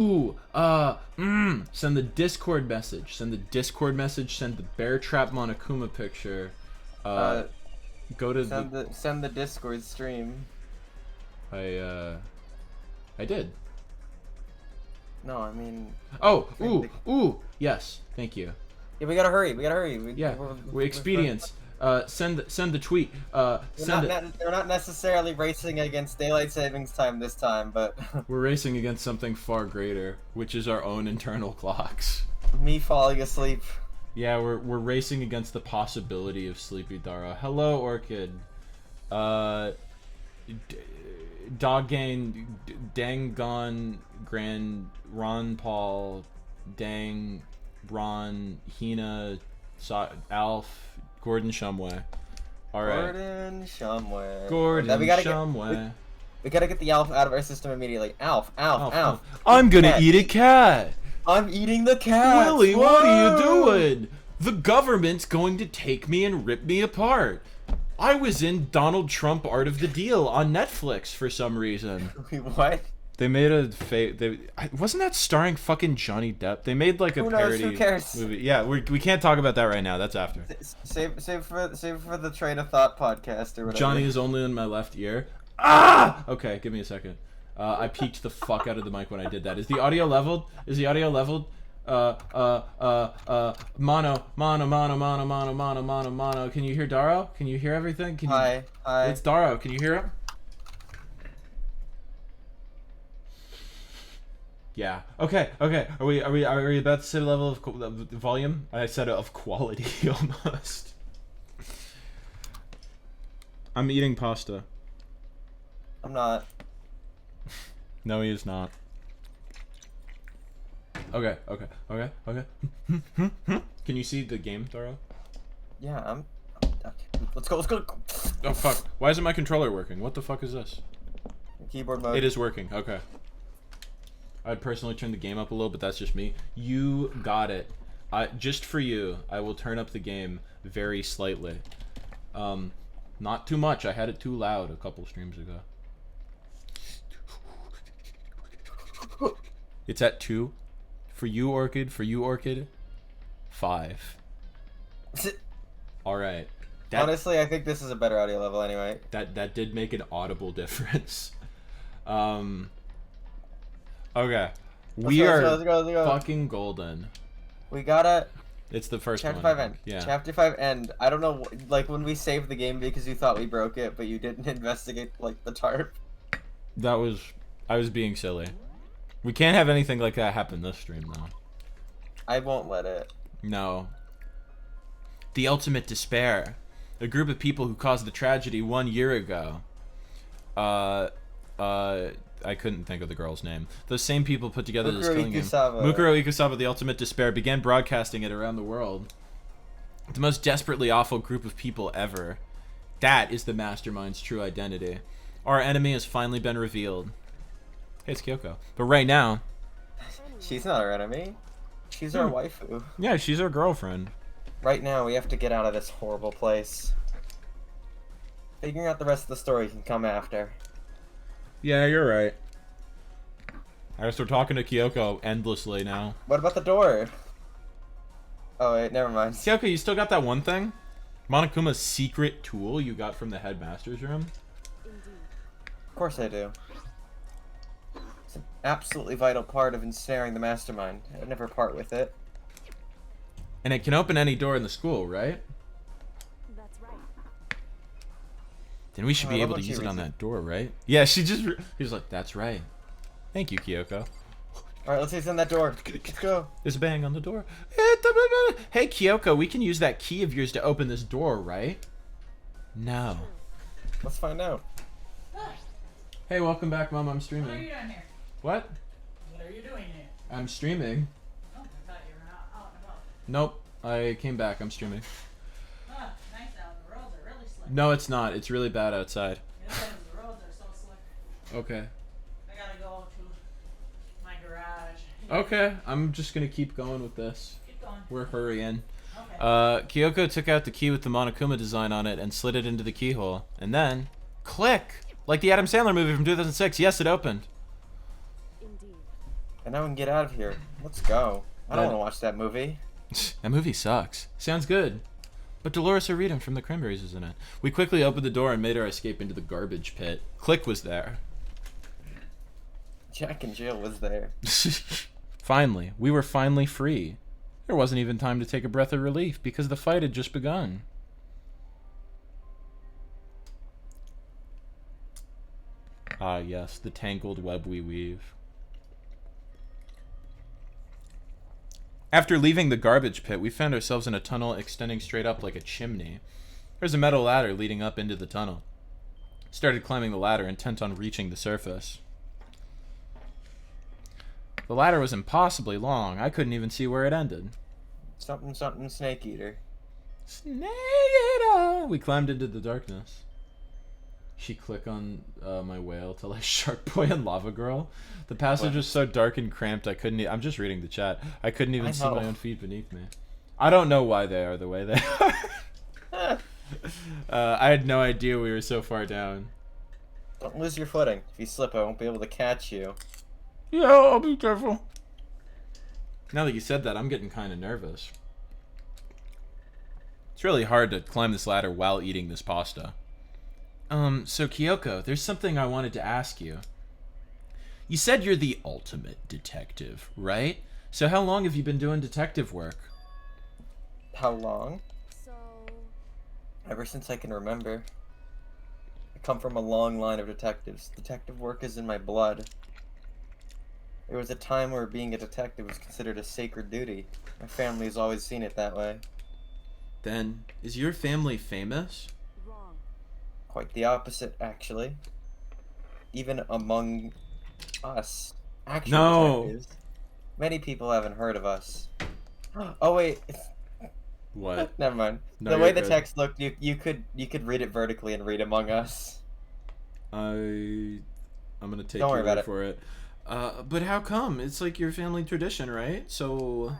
Ooh, send the Discord message. Send the Discord message. Send the Bear Trap Monokuma picture. Go to send the Discord stream. I did. No, I mean. Oh, ooh, yes, thank you. Yeah, we gotta hurry. We gotta hurry. We're expedience. Send the tweet. They're not necessarily racing against daylight savings time this time, but we're racing against something far greater, which is our own internal clocks. Me falling asleep. Yeah, we're racing against the possibility of Sleepy Dara. Hello, Orchid. Doggain, Dangon, Grand, Ron Paul, Dang, Ron, Hina, Alf, Gordon Shumway. Alright. Gordon Shumway. Shumway. We gotta get the Alf out of our system immediately. Alf. I'm gonna eat a cat! I'm eating the cat! Willie, what are you doing? The government's going to take me and rip me apart. I was in Donald Trump Art of the Deal on Netflix for some reason. Wait, what? They made a wasn't that starring fucking Johnny Depp? They made like a parody Who cares? movie. Yeah, we can't talk about that right now. That's after. Save for the Train of Thought podcast or whatever. Johnny is only in my left ear. Ah! Okay, give me a second. I peeked the fuck out of the mic when I did that. Is the audio leveled? Is the audio leveled? Mono. Can you hear Daro? Can you hear everything? Hi. It's Daro. Can you hear him? Yeah. Okay. Are we about to say the level of volume? I said of quality almost. I'm eating pasta. I'm not. No, he is not. Okay. Can you see the game, Daro? Yeah, I'm. Okay. Let's go. Oh fuck! Why isn't my controller working? What the fuck is this? Keyboard mode. It is working. Okay. I'd personally turn the game up a little, but that's just me. You got it. Just for you, I will turn up the game very slightly. Not too much. I had it too loud a couple streams ago. It's at 2. For you, Orchid. 5. All right. Honestly, I think this is a better audio level anyway. That did make an audible difference. Okay. Let's go. Fucking golden. We gotta. It's the first Chapter one. 5 end. Yeah. Chapter 5 end. I don't know, like when we saved the game because you thought we broke it, but you didn't investigate like the tarp. I was being silly. We can't have anything like that happen this stream though. I won't let it. No. The ultimate despair. A group of people who caused the tragedy 1 year ago. I couldn't think of the girl's name. Those same people put together this killing game. Mukuro Ikusaba, the ultimate despair, began broadcasting it around the world. The most desperately awful group of people ever. That is the mastermind's true identity. Our enemy has finally been revealed. Hey, it's Kyoko. But right now... She's not our enemy. She's our waifu. Yeah, she's our girlfriend. Right now, we have to get out of this horrible place. Figuring out the rest of the story can come after. Yeah, you're right. I guess we're talking to Kyoko endlessly now. What about the door? Oh wait, never mind. Kyoko, you still got that one thing? Monokuma's secret tool you got from the headmaster's room? Of course I do. It's an absolutely vital part of ensnaring the mastermind. I would never part with it. And it can open any door in the school, right? That's right. Then we should be able to use it on that door, right? Yeah, he's like, that's right. Thank you, Kyoko. Alright, let's in that door. Let's go. There's a bang on the door. Hey, Kyoko, we can use that key of yours to open this door, right? No. Let's find out. Hey, welcome back, Mom. I'm streaming. What are you doing here? What? What are you doing here? I'm streaming. Oh, I thought you were out and about. Nope. I came back. I'm streaming. Ah, nice out. The roads are really slick. No, it's not. It's really bad outside. It is, the roads are so slick. Okay. I gotta go to my garage. Okay. I'm just going to keep going with this. Keep going. We're hurrying. Okay. Kyoko took out the key with the Monokuma design on it and slid it into the keyhole. And then, click! Like the Adam Sandler movie from 2006. Yes, it opened. Indeed. And now we can get out of here. Let's go. I don't want to watch that movie. That movie sucks. Sounds good. But Dolores O'Riordan from the Cranberries is in it. We quickly opened the door and made our escape into the garbage pit. Click was there. Jack and Jill was there. Finally. We were finally free. There wasn't even time to take a breath of relief because the fight had just begun. Ah, yes, the tangled web we weave. After leaving the garbage pit, we found ourselves in a tunnel extending straight up like a chimney. There's a metal ladder leading up into the tunnel. Started climbing the ladder, intent on reaching the surface. The ladder was impossibly long. I couldn't even see where it ended. Something, something, snake eater. Snake eater! We climbed into the darkness. She click on my whale to like Shark Boy and Lava Girl. The passage was so dark and cramped I couldn't. I'm just reading the chat. I couldn't even see my own feet beneath me. I don't know why they are the way they are. I had no idea we were so far down. Don't lose your footing. If you slip, I won't be able to catch you. Yeah, I'll be careful. Now that you said that, I'm getting kind of nervous. It's really hard to climb this ladder while eating this pasta. So Kyoko, there's something I wanted to ask you. You said you're the ultimate detective, right? So how long have you been doing detective work? How long? So, Ever since I can remember. I come from a long line of detectives. Detective work is in my blood. There was a time where being a detective was considered a sacred duty. My family has always seen it that way. Then, is your family famous? wrong. Quite the opposite, actually. Even among us, actual detectives, many people haven't heard of us. Oh wait, What? never mind. No, The you're way the good. text looked, you could read it vertically and read Among Us. I'm gonna take Don't worry your about word it. for it. But how come? It's like your family tradition, right? So, Right.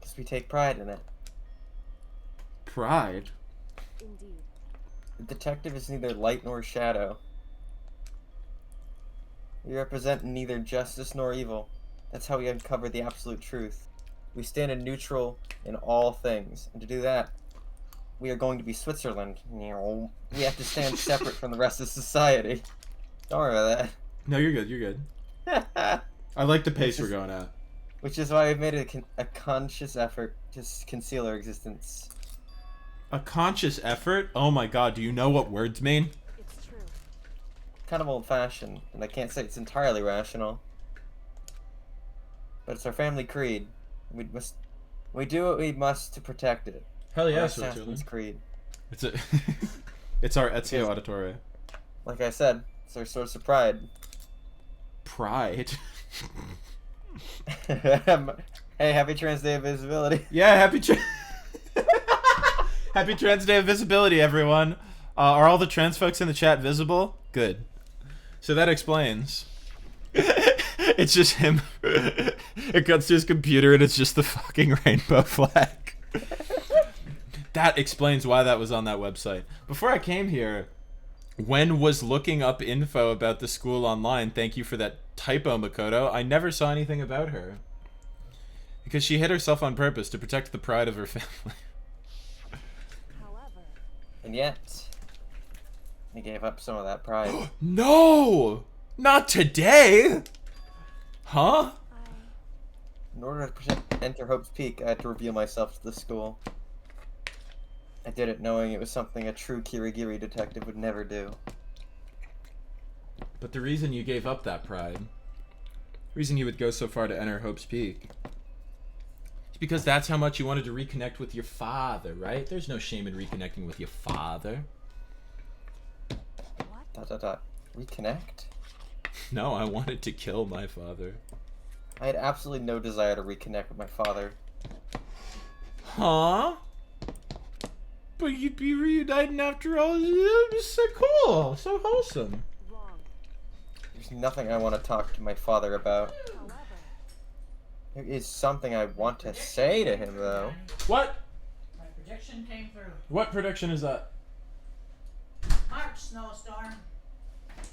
Because we take pride in it. pride. Indeed. The detective is neither light nor shadow. We represent neither justice nor evil. That's how we uncover the absolute truth. We stand in neutral in all things, and to do that, we are going to be Switzerland. We have to stand separate from the rest of society. Don't worry about No, you're good. You're good. that. I like the pace we're going at. Which is why we've made a conscious effort to conceal our existence. A conscious effort? Oh my god, do you know what words mean? It's true. Kind of old-fashioned, and I can't say it's entirely rational. But it's our family creed. We do what we must to protect it. Hell Our yeah, Assassin's Switzerland. Creed. It's a it's our Ezio Yes. Auditore. Like I said, it's our source of pride. Pride. Hey, happy Trans Day of Visibility. Yeah, Happy Trans Day of Visibility, everyone. Are all the trans folks in the chat visible? Good. So that explains. It's just him. It cuts to his computer and it's just the fucking rainbow flag. That explains why that was on that website. Before I came here, Wen was looking up info about the school online. Thank you for that typo, Makoto. I never saw anything about her. Because she hid herself on purpose to protect the pride of her family. However, And yet, he gave up some of that pride. No! Not today! Huh? In order to enter Hope's Peak, I had to reveal myself to the school. I did it knowing it was something a true Kirigiri detective would never do. But the reason you gave up that pride, the reason you would go so far to enter Hope's Peak, is because that's how much you wanted to reconnect with your father, right? There's no shame in reconnecting with your father. what? Reconnect? No, I wanted to kill my father. I had absolutely no desire to reconnect with my father. Huh? But you'd be reuniting after all. It was so cool, so wholesome. Wrong. There's nothing I want to talk to my father about. However, There is something I want to say to him, though. What? My prediction came through. What prediction is that? March snowstorm.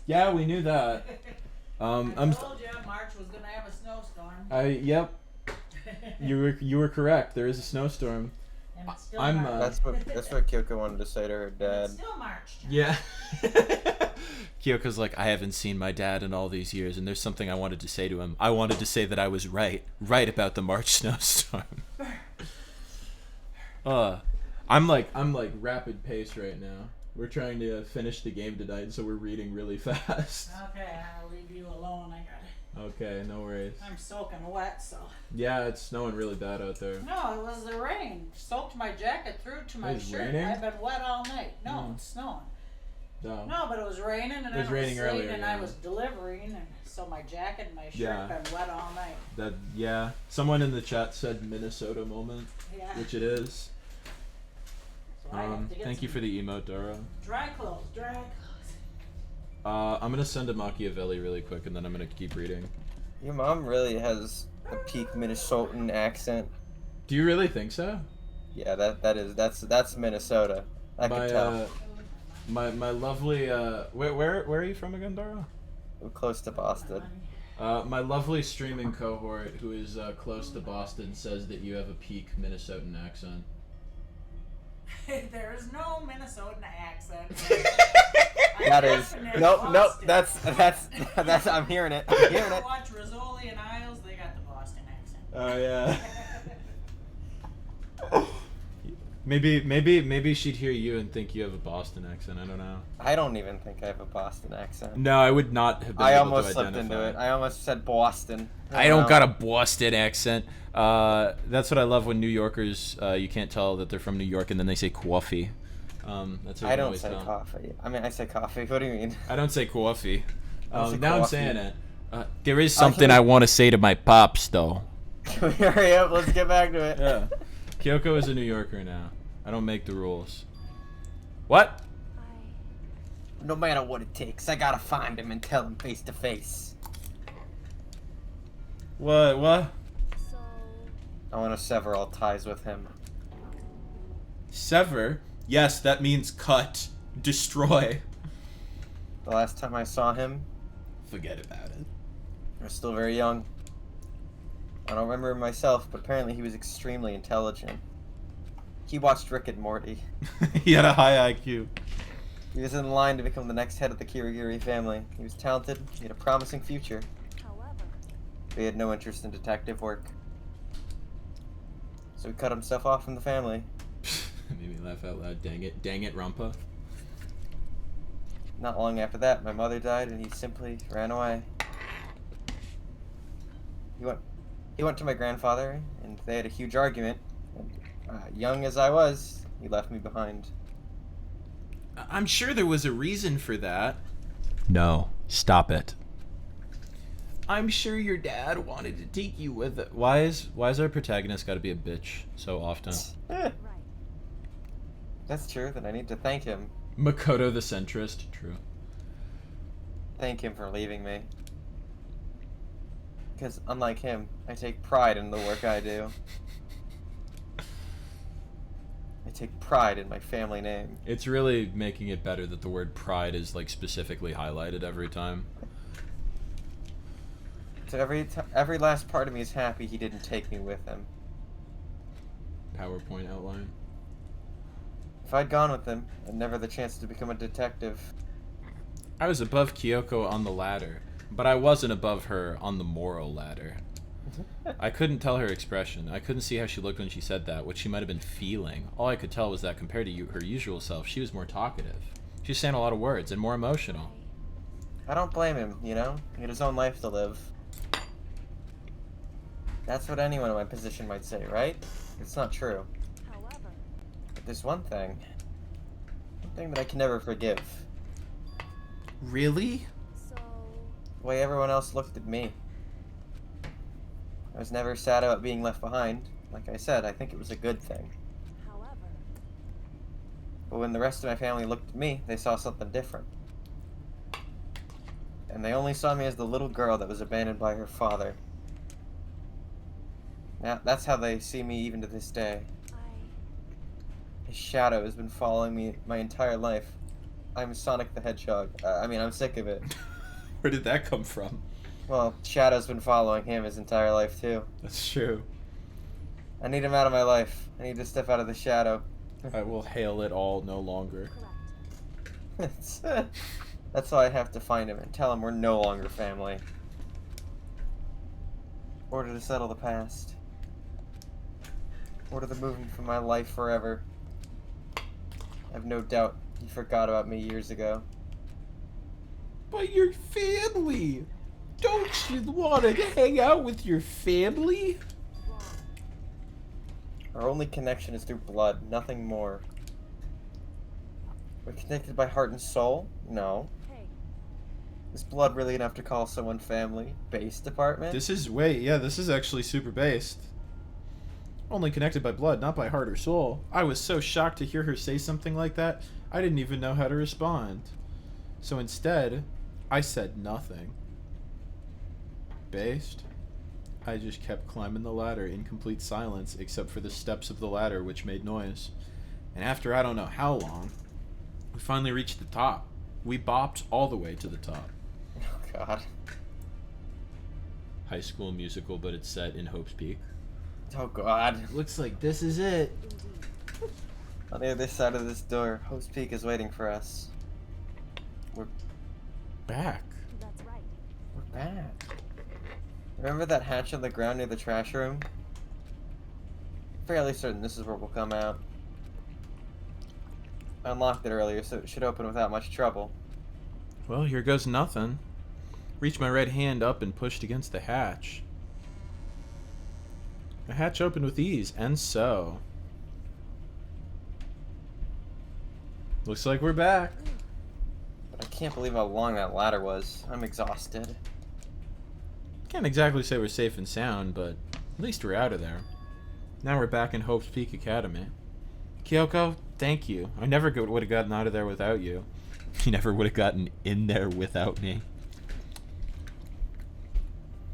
Yeah, we knew that. I told you March was gonna have a snowstorm. Yep. You were correct. There is a snowstorm. And it's still March. That's what Kyoko wanted to say to her dad. It's still March. Yeah. Kyoko's like, I haven't seen my dad in all these years, and there's something I wanted to say to him. I wanted to say that I was right about the March snowstorm. I'm like rapid pace right now. We're trying to finish the game tonight, so we're reading really fast. Okay, I'll leave you alone. I got it. Okay, no worries. I'm soaking wet, so. Yeah, it's snowing really bad out there. No, it was the rain. Soaked my jacket through to my shirt. Raining? I've been wet all night. No, it's snowing. No, but it was raining, and it was raining earlier, and yeah. I was delivering, and so my jacket and my shirt been wet all night. Someone in the chat said Minnesota moment, which it is. So I have to get thank you for the emote, Dara. Dry clothes. I'm gonna send a Machiavelli really quick, and then I'm gonna keep reading. Your mom really has a peak Minnesotan accent. Do you really think so? Yeah, that's Minnesota. I can tell. My lovely where are you from again, Dara? We're close to Boston. My lovely streaming cohort who is close to Boston says that you have a peak Minnesotan accent. There is no Minnesotan accent. That is nope. That's I'm hearing it. I'm hearing it. Watch Rizzoli and Isles. They got the Boston accent. Oh yeah. Maybe she'd hear you and think you have a Boston accent. I don't know. I don't even think I have a Boston accent. No, I would not have been I able almost to slipped identify. into it. I almost said Boston. I don't got a Boston accent. That's what I love when New Yorkers, you can't tell that they're from New York and then they say coffee. That's what I don't say coffee. I mean, I say coffee. What do you mean? I don't say coffee. Now coffee. I'm saying it. There is something I want to say to my pops, though. Can we hurry up? Let's get back to it. Yeah. Kyoko is a New Yorker now. I don't make the rules. What? No matter what it takes, I gotta find him and tell him face to face. What? So, I want to sever all ties with him. Sever? Yes, that means cut. Destroy. The last time I saw him, Forget about it. I was still very young. I don't remember him myself, but apparently he was extremely intelligent. He watched Rick and Morty. He had a high IQ. He was in line to become the next head of the Kirigiri family. He was talented, he had a promising future, however, but he had no interest in detective work. So he cut himself off from the family. Made me laugh out loud. Dang it, Rompa. Not long after that, my mother died and he simply ran away. He went to my grandfather and they had a huge argument. And, young as I was, he left me behind. I'm sure there was a reason for that. No, stop it. I'm sure your dad wanted to take you with it. Why is our protagonist got to be a bitch so often? Right. That's true, then I need to thank him. Makoto the centrist, true. Thank him for leaving me. Because unlike him, I take pride in the work I do. I take pride in my family name. It's really making it better that the word pride is like specifically highlighted every time. So every last part of me is happy he didn't take me with him. PowerPoint outline. If I'd gone with him, I'd never the chance to become a detective. I was above Kyoko on the ladder, but I wasn't above her on the moral ladder. I couldn't tell her expression. I couldn't see how she looked when she said that, what she might have been feeling. All I could tell was that compared to her usual self, she was more talkative. She was saying a lot of words and more emotional. I don't blame him, you know? He had his own life to live. That's what anyone in my position might say, right? It's not true. however, But there's one thing that I can never forgive. Really? so, The way everyone else looked at me. I was never sad about being left behind. Like I said, I think it was a good thing. however, But when the rest of my family looked at me, they saw something different. And they only saw me as the little girl that was abandoned by her father. Now, that's how they see me even to this day. His shadow has been following me my entire life. I'm Sonic the Hedgehog. I'm sick of it. Where did that come from? Well, Shadow's been following him his entire life, too. That's true. I need him out of my life. I need to step out of the shadow. I will hail it all no longer. That's why I have to find him and tell him we're no longer family. In order to settle the past. In order to move him from my life forever. I have no doubt he forgot about me years ago. But your family! Don't you want to hang out with your family? Our only connection is through blood, nothing more. We're connected by heart and soul? No. Hey. Is blood really enough to call someone family? Base department? This is actually super based. Only connected by blood, not by heart or soul. I was so shocked to hear her say something like that, I didn't even know how to respond. So instead, I said nothing. Based? I just kept climbing the ladder in complete silence, except for the steps of the ladder, which made noise. And after I don't know how long, we finally reached the top. We bopped all the way to the top. Oh, God. High School Musical, but it's set in Hope's Peak. Oh, God. Looks like this is it. On the other side of this door, Hope's Peak is waiting for us. We're Back. That's right. We're back. Remember that hatch on the ground near the trash room? Fairly certain this is where we'll come out. I unlocked it earlier, so it should open without much trouble. Well, here goes nothing. Reached my right hand up and pushed against the hatch. The hatch opened with ease, and so. Looks like we're back. But I can't believe how long that ladder was. I'm exhausted. Can't exactly say we're safe and sound, but at least we're out of there. Now we're back in Hope's Peak Academy. Kyoko, thank you. I never would have gotten out of there without you. You never would have gotten in there without me.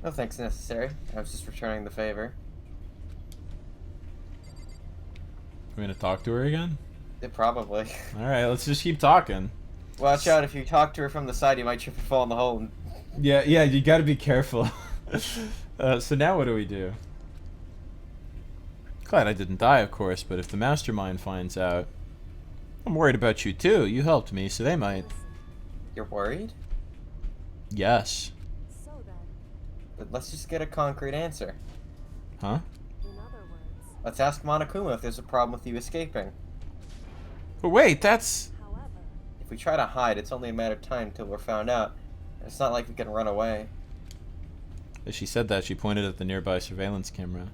No thanks necessary. I was just returning the favor. We're gonna talk to her again? Yeah, probably. Alright, let's just keep talking. Watch out, if you talk to her from the side, you might trip and fall in the hole. And... Yeah, you gotta be careful. So now what do we do? Glad I didn't die, of course, but if the mastermind finds out... I'm worried about you too. You helped me, so they might... You're worried? Yes. So then, But let's just get a concrete answer. Huh? in other words, Let's ask Monokuma if there's a problem with you escaping. But wait, that's... however, If we try to hide, it's only a matter of time till we're found out. It's not like we can run away. As she said that, she pointed at the nearby surveillance camera.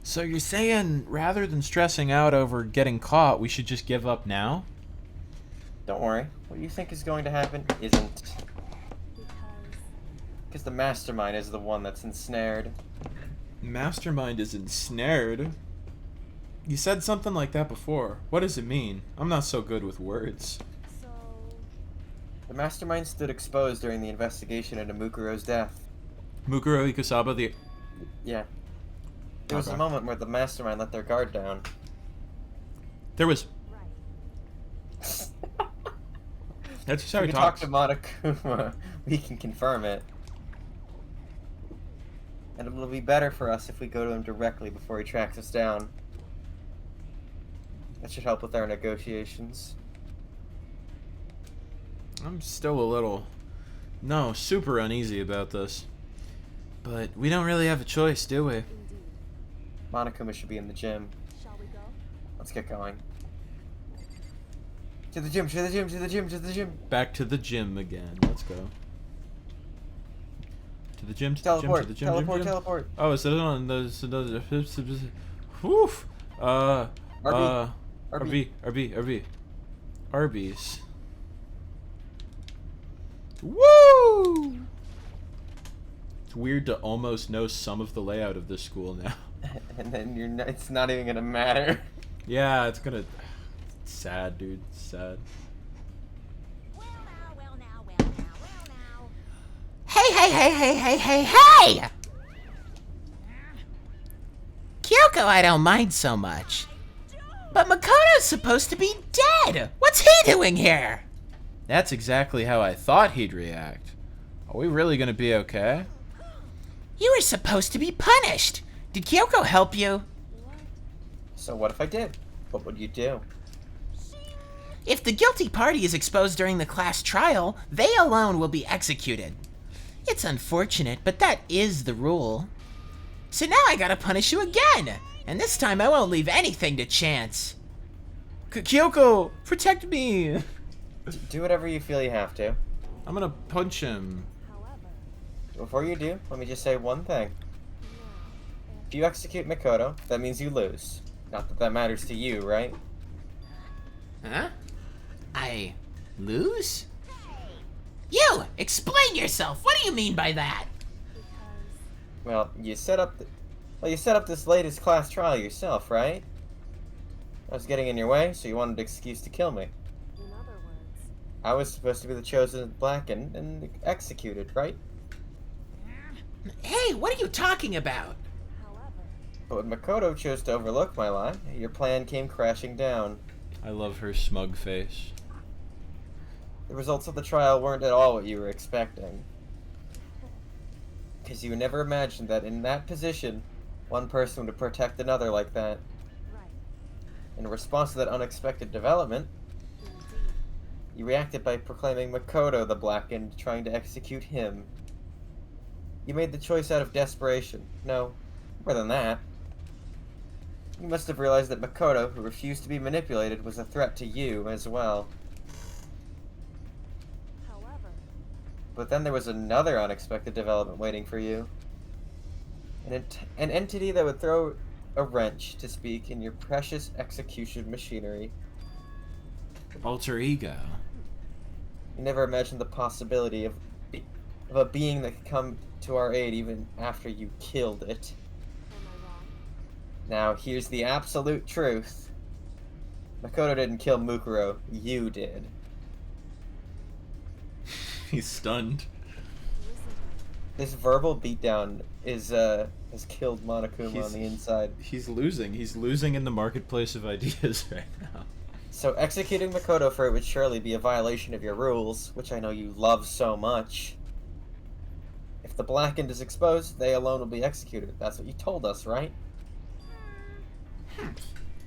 So you're saying, rather than stressing out over getting caught, we should just give up now? Don't worry. What you think is going to happen isn't. because Because the mastermind is the one that's ensnared. Mastermind is ensnared? You said something like that before. What does it mean? I'm not so good with words. so The mastermind stood exposed during the investigation into Mukuro's death. Mukuro Ikusaba, the... Yeah. There was a Okay. moment where the mastermind let their guard down. There was... right. That's just how We he can talk talks. to Monokuma. We can confirm it. And it'll be better for us if we go to him directly before he tracks us down. That should help with our negotiations. I'm still a little... No, super uneasy about this. But we don't really have a choice, do we? Indeed. Monokuma should be in the gym. Shall we go? Let's get going. To the gym, to the gym, to the gym, to the gym. Back to the gym again. Let's go. To the gym, to the gym, Teleport, to the gym, teleport, gym, gym. teleport. Oh, is that on the... Woof! RB. Arby's. Woo! It's weird to almost know some of the layout of this school now. And then you're not, it's not even gonna matter. Yeah, it's gonna... It's sad, dude. It's sad. Well now. Hey! Kyoko, I don't mind so much. But Makoto's supposed to be dead! What's he doing here? That's exactly how I thought he'd react. Are we really gonna be okay? You were supposed to be punished. Did Kyoko help you? So what if I did? What would you do? If the guilty party is exposed during the class trial, they alone will be executed. It's unfortunate, but that is the rule. So now I gotta punish you again, and this time I won't leave anything to chance. Kyoko, protect me! Do whatever you feel you have to. I'm gonna punch him. Before you do, let me just say one thing. If you execute Makoto, that means you lose. Not that that matters to you, right? Huh? I lose? You! Explain yourself! What do you mean by that? Well, you set up this latest class trial yourself, right? I was getting in your way, so you wanted an excuse to kill me. In other words, I was supposed to be the chosen blackened and executed, right? Hey, what are you talking about? however, But when Makoto chose to overlook my lie, your plan came crashing down. I love her smug face. The results of the trial weren't at all what you were expecting. Because you never imagined that in that position, one person would protect another like that. right, In response to that unexpected development, indeed. you reacted by proclaiming Makoto the Blackened, trying to execute him. You made the choice out of desperation. No, more than that. You must have realized that Makoto, who refused to be manipulated, was a threat to you as well. However, But then there was another unexpected development waiting for you. An entity that would throw a wrench, to speak, in your precious execution machinery. Alter ego. You never imagined the possibility of a being that could come to our aid even after you killed it. am I wrong? Now, here's the absolute truth. Makoto didn't kill Mukuro, you did. He's stunned. Listen to me. This verbal beatdown has killed Monokuma on the inside. He's losing. He's losing in the marketplace of ideas right now. So executing Makoto for it would surely be a violation of your rules, which I know you love so much. If the Blackened is exposed, they alone will be executed. That's what you told us, right?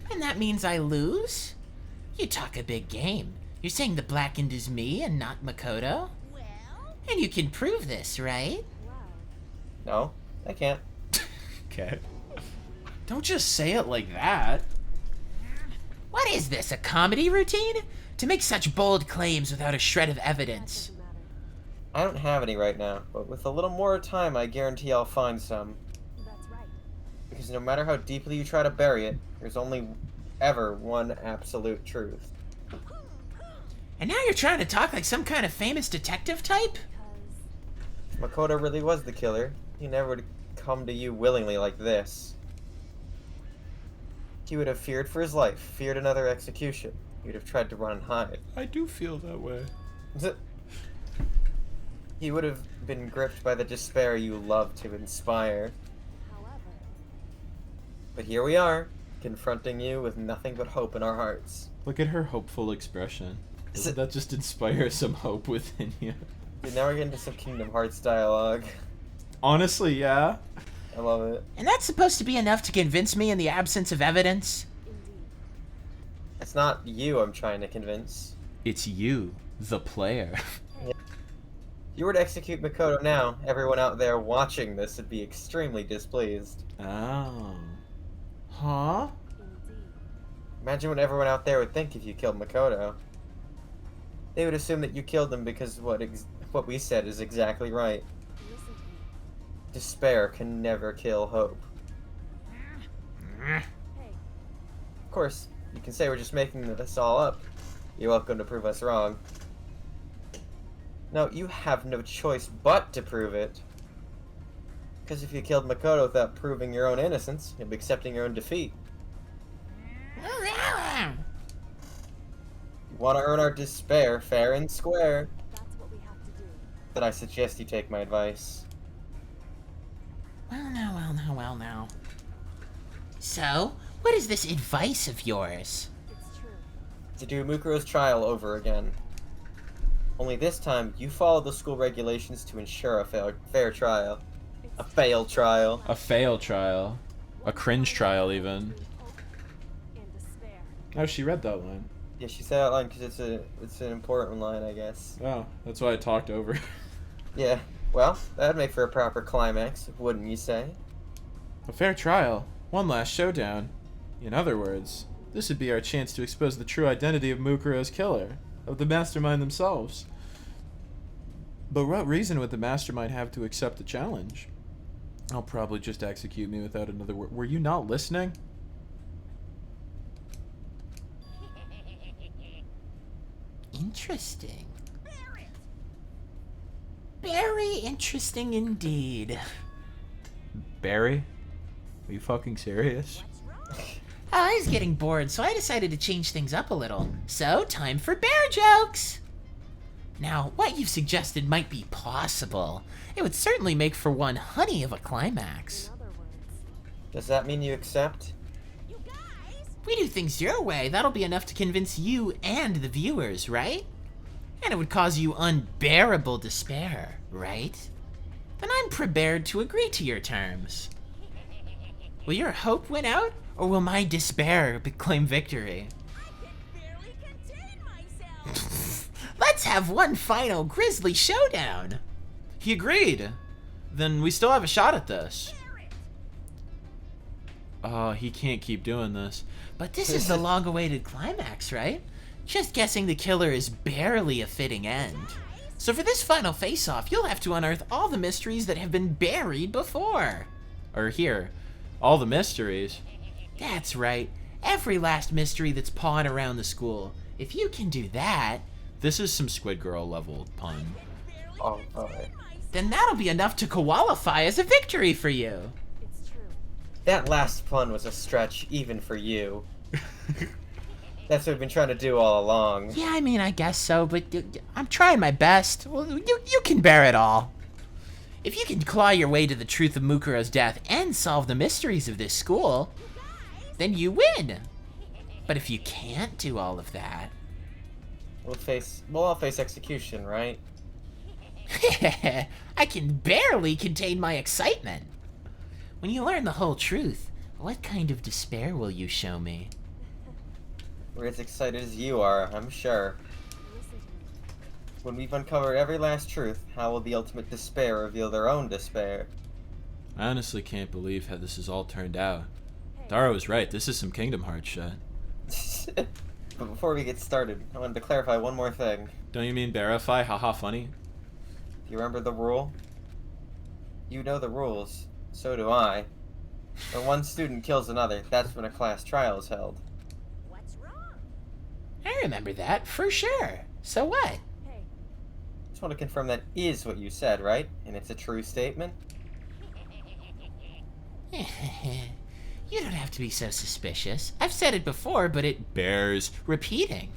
And that means I lose? You talk a big game. You're saying the Blackened is me and not Makoto? And you can prove this, right? Well, No, I can't. Okay. Don't just say it like that. What is this, a comedy routine? To make such bold claims without a shred of that evidence. doesn't matter. I don't have any right now, but with a little more time, I guarantee I'll find some. That's right. Because no matter how deeply you try to bury it, there's only ever one absolute truth. And now you're trying to talk like some kind of famous detective type? If Makoto really was the killer, he never would come to you willingly like this. He would have feared for his life, feared another execution. He would have tried to run and hide. I do feel that way. He would have been gripped by the despair you love to inspire. However, But here we are, confronting you with nothing but hope in our hearts. Look at her hopeful expression. Doesn't that just inspire some hope within you? Dude, now we're getting to some Kingdom Hearts dialogue. Honestly, yeah. I love it. And that's supposed to be enough to convince me in the absence of evidence? indeed. It's not you I'm trying to convince. It's you, the player. If you were to execute Makoto now, everyone out there watching this would be extremely displeased. Oh. Huh? Indeed. Imagine what everyone out there would think if you killed Makoto. They would assume that you killed him because what we said is exactly right. Listen to me. Despair can never kill hope. Hey, Of course, you can say we're just making this all up. You're welcome to prove us wrong. No, you have no choice but to prove it. Because if you killed Makoto without proving your own innocence, you'll be accepting your own defeat. You want to earn our despair fair and square, that's what we have to do. then I suggest you take my advice. Well now. So, what is this advice of yours? It's true. To do Mukuro's trial over again. Only this time, you follow the school regulations to ensure a fair trial. A failed trial. A fail trial. A cringe trial, even. And despair. Oh, she read that line. Yeah, she said that line because it's an important line, I guess. Oh, that's why I talked over. Yeah, well, that'd make for a proper climax, wouldn't you say? A fair trial. One last showdown. In other words, this would be our chance to expose the true identity of Mukuro's killer, of the mastermind themselves. But what reason would the mastermind have to accept the challenge? I'll probably just execute me without another word. Were you not listening? Interesting. Very interesting indeed. Barry? Are you fucking serious? I was getting bored, so I decided to change things up a little. So, time for bear jokes! Now, what you've suggested might be possible. It would certainly make for one honey of a climax. In other words, Does that mean you accept? We do things your way, that'll be enough to convince you and the viewers, right? And it would cause you unbearable despair, right? Then I'm prepared to agree to your terms. Will your hope win out, or will my despair claim victory? Let's have one final grisly showdown. He agreed. Then we still have a shot at this. Oh, he can't keep doing this. But this is the long-awaited climax, right? Just guessing the killer is barely a fitting end. So for this final face-off, you'll have to unearth all the mysteries that have been buried before. Or here, all the mysteries. That's right. Every last mystery that's pawing around the school. If you can do that, This is some Squid Girl level pun. Oh, alright. then that'll be enough to qualify as a victory for you. it's true. That last pun was a stretch, even for you. That's what we've been trying to do all along. Yeah, I mean, I guess so, but I'm trying my best. Well, you can bear it all. If you can claw your way to the truth of Mukuro's death and solve the mysteries of this school, then you win. But if you can't do all of that... We'll all face execution, right? I can barely contain my excitement. When you learn the whole truth, what kind of despair will you show me? We're as excited as you are, I'm sure. Listen to me. When we've uncovered every last truth, how will the ultimate despair reveal their own despair? I honestly can't believe how this has all turned out. Daro was right. This is some Kingdom Hearts shit. But before we get started, I wanted to clarify one more thing. Don't you mean verify? Haha, funny. Do you remember the rule? You know the rules. So do I. When one student kills another, that's when a class trial is held. What's wrong? I remember that, for sure. So what? Hey, Just want to confirm that is what you said, right? And it's a true statement? You don't have to be so suspicious. I've said it before, but it bears repeating.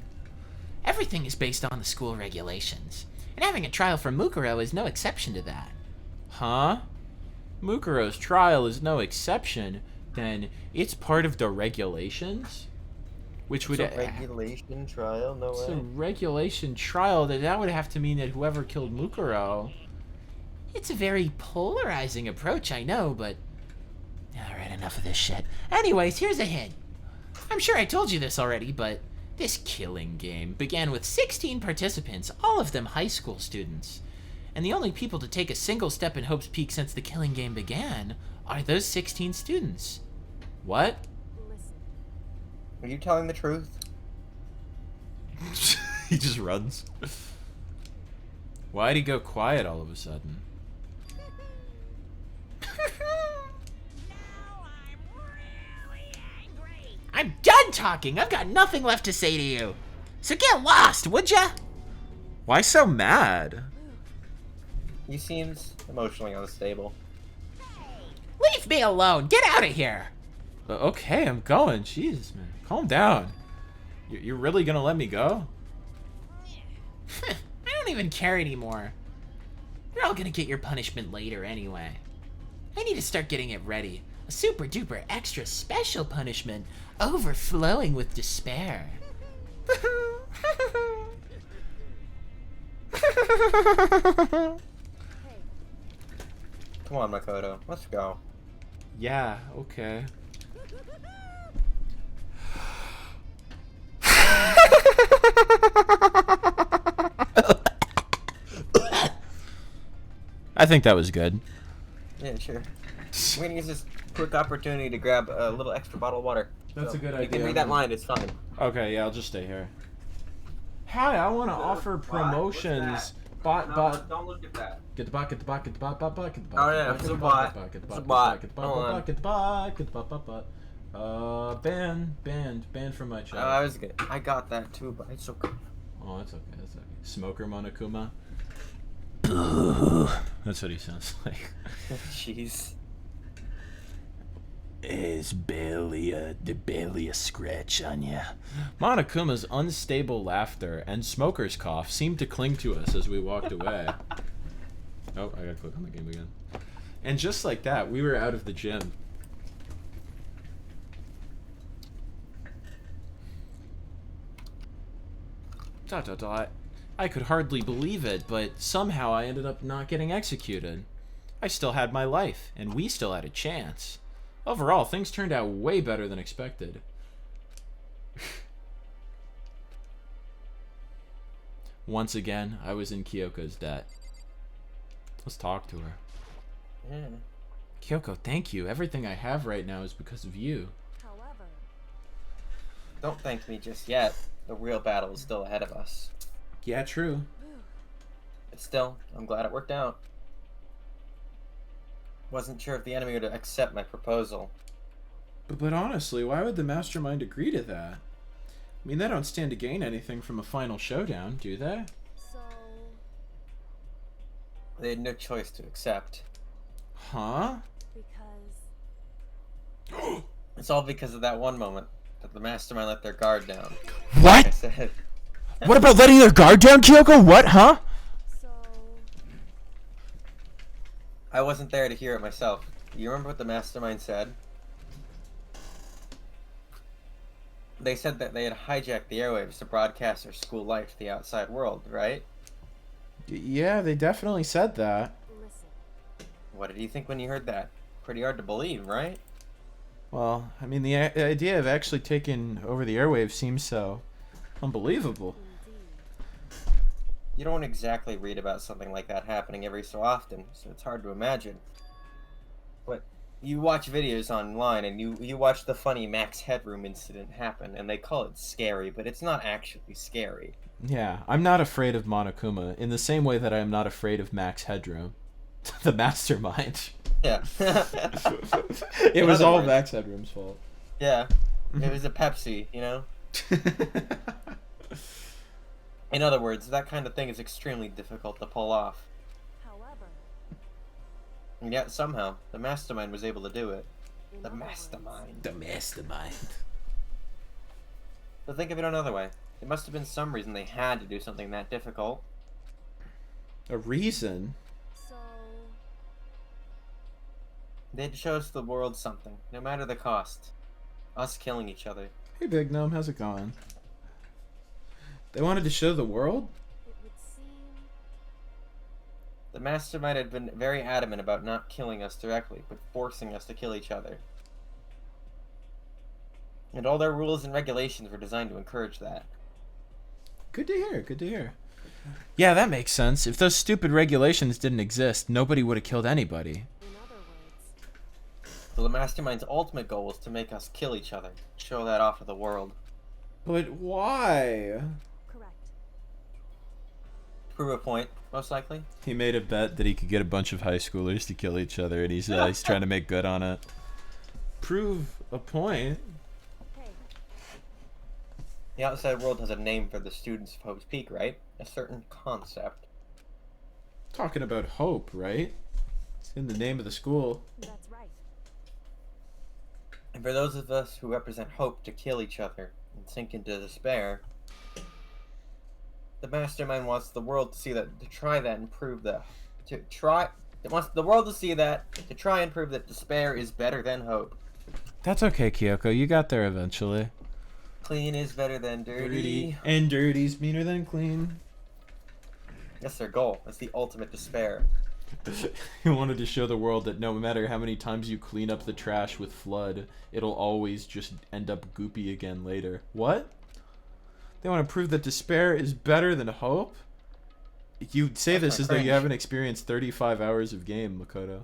Everything is based on the school regulations, and having a trial for Mukuro is no exception to that. Huh? Mukuro's trial is no exception. Then it's part of the regulations? Which would... It's a regulation trial? No It's a way. regulation trial. That would have to mean that whoever killed Mukuro... It's a very polarizing approach, I know, but... Alright, enough of this shit. Anyways, here's a hint. I'm sure I told you this already, but this killing game began with 16 participants, all of them high school students. And the only people to take a single step in Hope's Peak since the killing game began are those 16 students. What? listen. Are you telling the truth? He just runs. Why'd he go quiet all of a sudden? I'm done talking. I've got nothing left to say to you. So get lost, would ya? Why so mad? He seems emotionally unstable. Leave me alone. Get out of here. Okay, I'm going. Jesus, man. Calm down. You're really gonna let me go? I don't even care anymore. You're all gonna get your punishment later anyway. I need to start getting it ready. A super duper extra special punishment overflowing with despair. Come on, Makoto. Let's go. Yeah, okay. I think that was good. Yeah, sure. We're gonna use this quick opportunity to grab a little extra bottle of water. That's a good idea. You can read that line, it's fine. Okay, yeah, I'll just stay here. Hi, I want to offer promotions. Bot. Don't look at that. Get the bot, get the bot, get the bot, bot, get the bot. Oh yeah, it's a bot. Get the It's a bot, bot. get the bot, get the bot, get the bot. Banned from my channel. I was good. I got that too, but it's okay. Oh, that's okay, that's okay. Smoker Monokuma. That's what he sounds like. Jeez. It's barely a scratch on ya. Monokuma's unstable laughter and smoker's cough seemed to cling to us as we walked away. Oh, I gotta click on the game again. And just like that, we were out of the gym. Dot dot dot. I could hardly believe it, but somehow I ended up not getting executed. I still had my life, and we still had a chance. Overall, things turned out way better than expected. Once again, I was in Kyoko's debt. Let's talk to her. Yeah. Kyoko, thank you. Everything I have right now is because of you. However, Don't thank me just yet. The real battle is still ahead of us. Yeah, true. But still, I'm glad it worked out. Wasn't sure if the enemy would accept my proposal. But honestly, why would the mastermind agree to that? I mean, they don't stand to gain anything from a final showdown, do they? so They had no choice to accept. Huh? because It's all because of that one moment that the mastermind let their guard down. Like I What? said, What about letting their guard down, Kyoko? What, huh? so I wasn't there to hear it myself. You remember what the mastermind said? They said that they had hijacked the airwaves to broadcast their school life to the outside world, right? Yeah, they definitely said that. listen. What did you think when you heard that? Pretty hard to believe, right? Well, I mean, the idea of actually taking over the airwaves seems so unbelievable. Indeed. You don't exactly read about something like that happening every so often, so it's hard to imagine. But you watch videos online and you watch the funny Max Headroom incident happen, and they call it scary, but it's not actually scary. Yeah, I'm not afraid of Monokuma in the same way that I am not afraid of Max Headroom, the mastermind. Yeah. It was other all words- Max Headroom's fault. Yeah. It was a Pepsi, you know? In other words, that kind of thing is extremely difficult to pull off. However, And yet, somehow, the mastermind was able to do it. in The other words, mastermind. The mastermind. But think of it another way. There must have been some reason they had to do something that difficult. A reason? so They had to show us the world something, no matter the cost. Us killing each other. Hey, Big Gnome, how's it going? They wanted to show the world? it would seem The mastermind had been very adamant about not killing us directly, but forcing us to kill each other. And all their rules and regulations were designed to encourage that. Good to hear, good to hear. Yeah, that makes sense. If those stupid regulations didn't exist, nobody would have killed anybody. in other words. So the mastermind's ultimate goal was to make us kill each other, show that off to the world. But why? Correct. Prove a point, most likely. He made a bet that he could get a bunch of high schoolers to kill each other, and he's trying to make good on it. Prove a point? Hey, The outside world has a name for the students of Hope's Peak, right? A certain concept. Talking about hope, right? It's in the name of the school. that's right. And for those of us who represent hope to kill each other and sink into despair, the mastermind wants the world to see that, to try that and prove that, it wants the world to see that, to try and prove that despair is better than hope. That's okay, Kyoko. You got there eventually. Clean is better than dirty. And dirty's meaner than clean. That's their goal. That's the ultimate despair. He wanted to show the world that no matter how many times you clean up the trash with flood, it'll always just end up goopy again later. What? They want to prove that despair is better than hope? You say this as though you haven't experienced 35 hours of game, Makoto.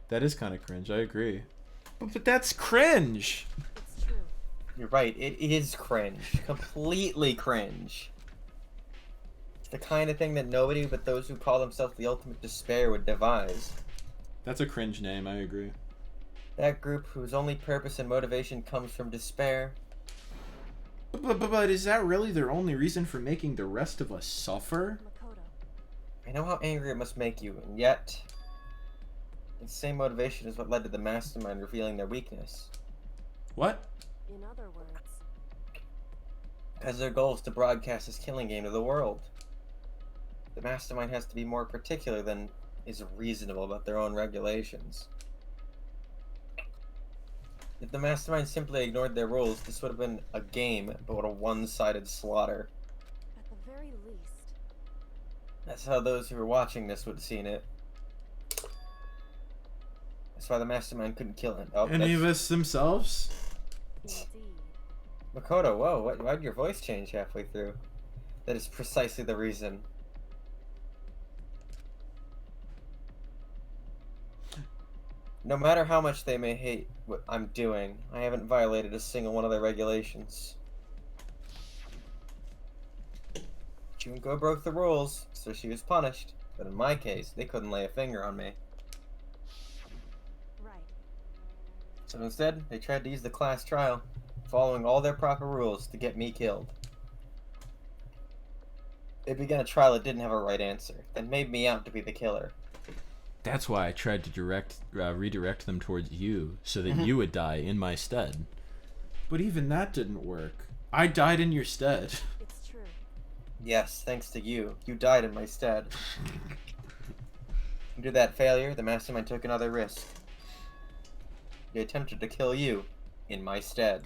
That is kind of cringe, I agree. But that's cringe! It's true. You're right, it is cringe. Completely cringe. It's the kind of thing that nobody but those who call themselves the ultimate despair would devise. That's a cringe name, I agree. That group whose only purpose and motivation comes from despair. But is that really their only reason for making the rest of us suffer? Makoto. I know how angry it must make you, and yet... the same motivation is what led to the mastermind revealing their weakness. What? In other words, Because their goal is to broadcast this killing game to the world. The mastermind has to be more particular than is reasonable about their own regulations. If the mastermind simply ignored their rules, this would have been a game, but a one-sided slaughter. at the very least, That's how those who were watching this would have seen it. That's why the mastermind couldn't kill him. Oh, Any of us themselves? indeed. Makoto, whoa, why'd your voice change halfway through? That is precisely the reason. No matter how much they may hate what I'm doing, I haven't violated a single one of their regulations. Junko broke the rules, so she was punished. But in my case, they couldn't lay a finger on me. Right. So instead, they tried to use the class trial, following all their proper rules, to get me killed. They began a trial that didn't have a right answer, and made me out to be the killer. That's why I tried to redirect them towards you, so that you would die in my stead. But even that didn't work. I died in your stead. It's true. Yes, thanks to you. You died in my stead. Due to that failure, the mastermind took another risk. He attempted to kill you in my stead.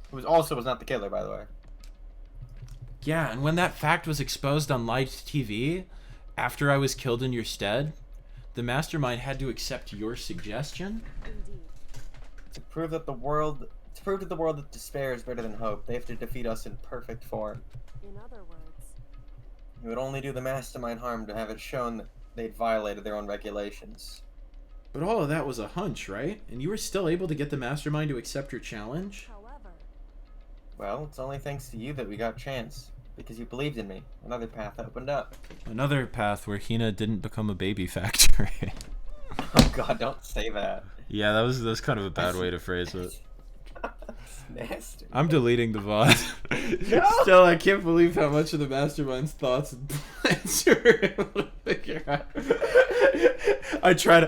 Who was not the killer, by the way. Yeah, and when that fact was exposed on live TV, after I was killed in your stead, the mastermind had to accept your suggestion? Indeed. To prove to the world that despair is better than hope, they have to defeat us in perfect form. In other words, It would only do the mastermind harm to have it shown that they'd violated their own regulations. But all of that was a hunch, right? And you were still able to get the mastermind to accept your challenge? however, Well, it's only thanks to you that we got a chance. Because you believed in me. Another path opened up. Another path where Hina didn't become a baby factory. Oh god, don't say that. Yeah, that was kind of a bad way to phrase it. It's nasty. I'm deleting the VOD. No! Still, I can't believe how much of the mastermind's thoughts and plans you were able to figure out. I try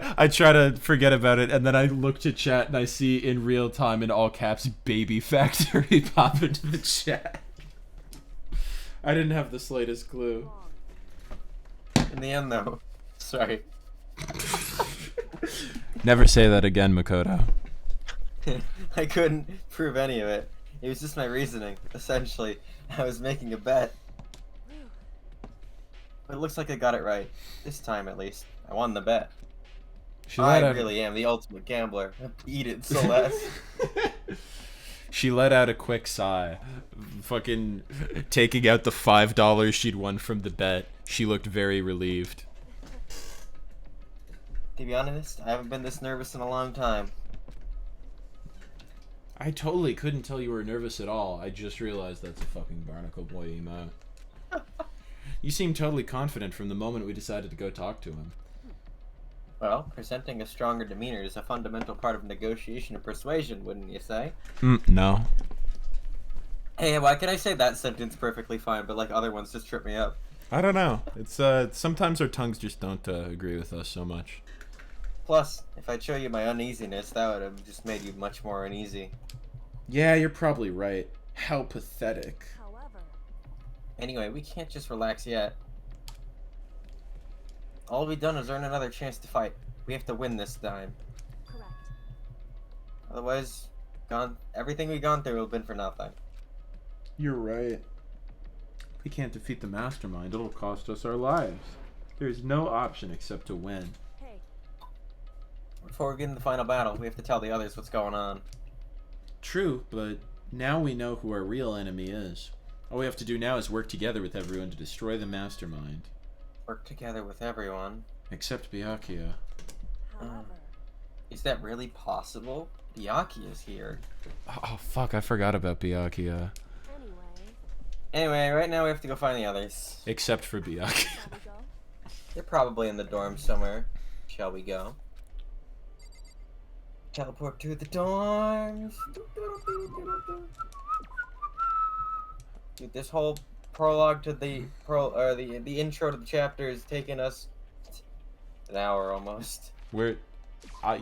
to forget about it, and then I look to chat and I see in real time in all caps "baby factory" pop into the chat. I didn't have the slightest clue. wrong. In the end, though. Sorry. Never say that again, Makoto. I couldn't prove any of it. It was just my reasoning. Essentially, I was making a bet. Whew. But it looks like I got it right. This time, at least. I won the bet. She I let out, really am the ultimate gambler. Eat it, Celeste. she let out a quick sigh. Fucking taking out the $5 she'd won from the bet. She looked very relieved. To be honest, I haven't been this nervous in a long time. I totally couldn't tell you were nervous at all. I just realized that's a fucking Barnacle Boy emote. You seemed totally confident from the moment we decided to go talk to him. Well, presenting a stronger demeanor is a fundamental part of negotiation and persuasion, wouldn't you say? No. Hey, why can I say that sentence perfectly fine, but like other ones just trip me up? I don't know. It's sometimes our tongues just don't agree with us so much. Plus, if I'd show you my uneasiness, that would have just made you much more uneasy. Yeah, you're probably right. How pathetic. However, Anyway, we can't just relax yet. All we've done is earn another chance to fight. We have to win this time. correct. Otherwise, everything we've gone through will have been for nothing. You're right. We can't defeat the mastermind. It'll cost us our lives. There's no option except to win. Hey, Before we get in the final battle, we have to tell the others what's going on. True, but now we know who our real enemy is. All we have to do now is work together with everyone to destroy the mastermind. Work together with everyone. Except Byakuya. however, Is that really possible? Byakuya is here. Oh fuck, I forgot about Byakuya. Anyway, right now we have to go find the others. Except for Byakuya. shall we go? They're probably in the dorms somewhere. Shall we go? Teleport to the dorms. Dude, this whole prologue to the the intro to the chapter is taking us an hour almost. We're,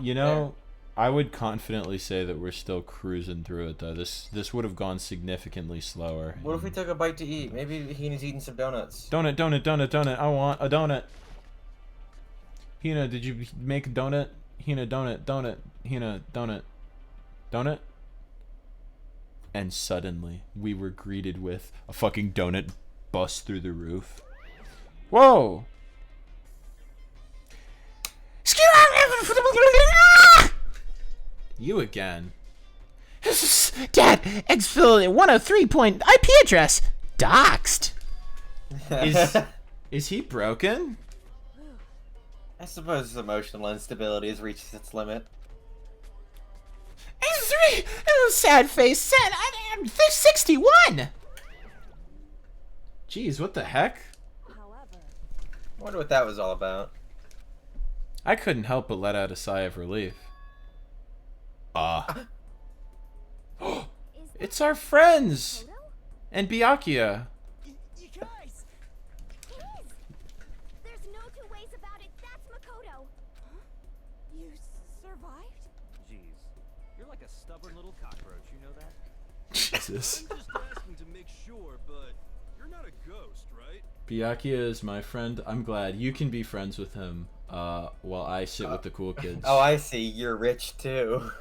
you know, I would confidently say that we're still cruising through it though. This would have gone significantly slower. What if we took a bite to eat? Maybe Hina's eating some donuts. Donut, donut, donut, donut. I want a donut. Hina, did you make a donut? Hina, donut, donut. Hina, donut. Donut? And suddenly, we were greeted with a fucking donut bust through the roof. Whoa! You again. Dad, exfil 103 point IP address. Doxed. Is he broken? I suppose his emotional instability has reached its limit. Sad face. Sad. I'm 61. Jeez, what the heck? However, I wonder what that was all about. I couldn't help but let out a sigh of relief. is It's our friends! Makoto? And Byakuya. You guys! It is! There's no two ways about it. That's Makoto. You survived? Jeez, you're like a stubborn little cockroach, you know that? Jesus. I'm just asking to make sure, but you're not a ghost, right? Byakuya is my friend. I'm glad. You can be friends with him while I sit with the cool kids. Oh, I see. You're rich too.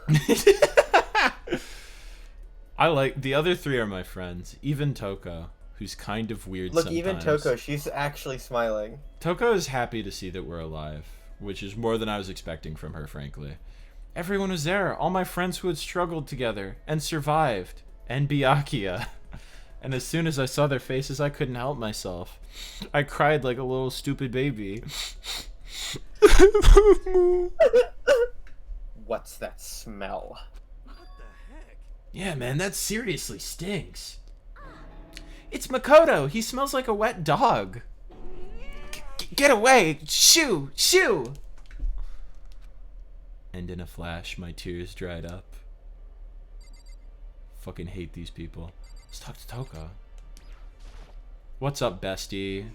I like the other three are my friends. Even Toko, who's kind of weird Look, sometimes. even Toko, she's actually smiling. Toko is happy to see that we're alive, which is more than I was expecting from her, frankly. Everyone was there. All my friends who had struggled together and survived. And Byakuya. And as soon as I saw their faces, I couldn't help myself. I cried like a little stupid baby. What's that smell? What the heck? Yeah, man, that seriously stinks. It's Makoto. He smells like a wet dog. Get away! Shoo! Shoo! And in a flash, my tears dried up. Fucking hate these people. Let's talk to Toko. What's up, bestie?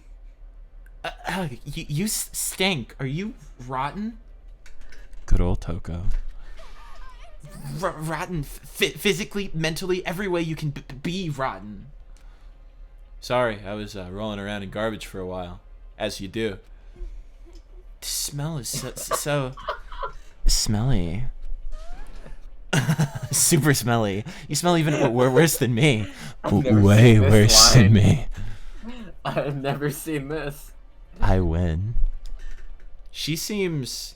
You stink. Are you rotten? Good old Toko. Rotten physically, mentally, every way you can be rotten. Sorry, I was rolling around in garbage for a while. As you do. The smell is so smelly. Super smelly. You smell even worse than me. Way worse than me. I've never seen this. I win. She seems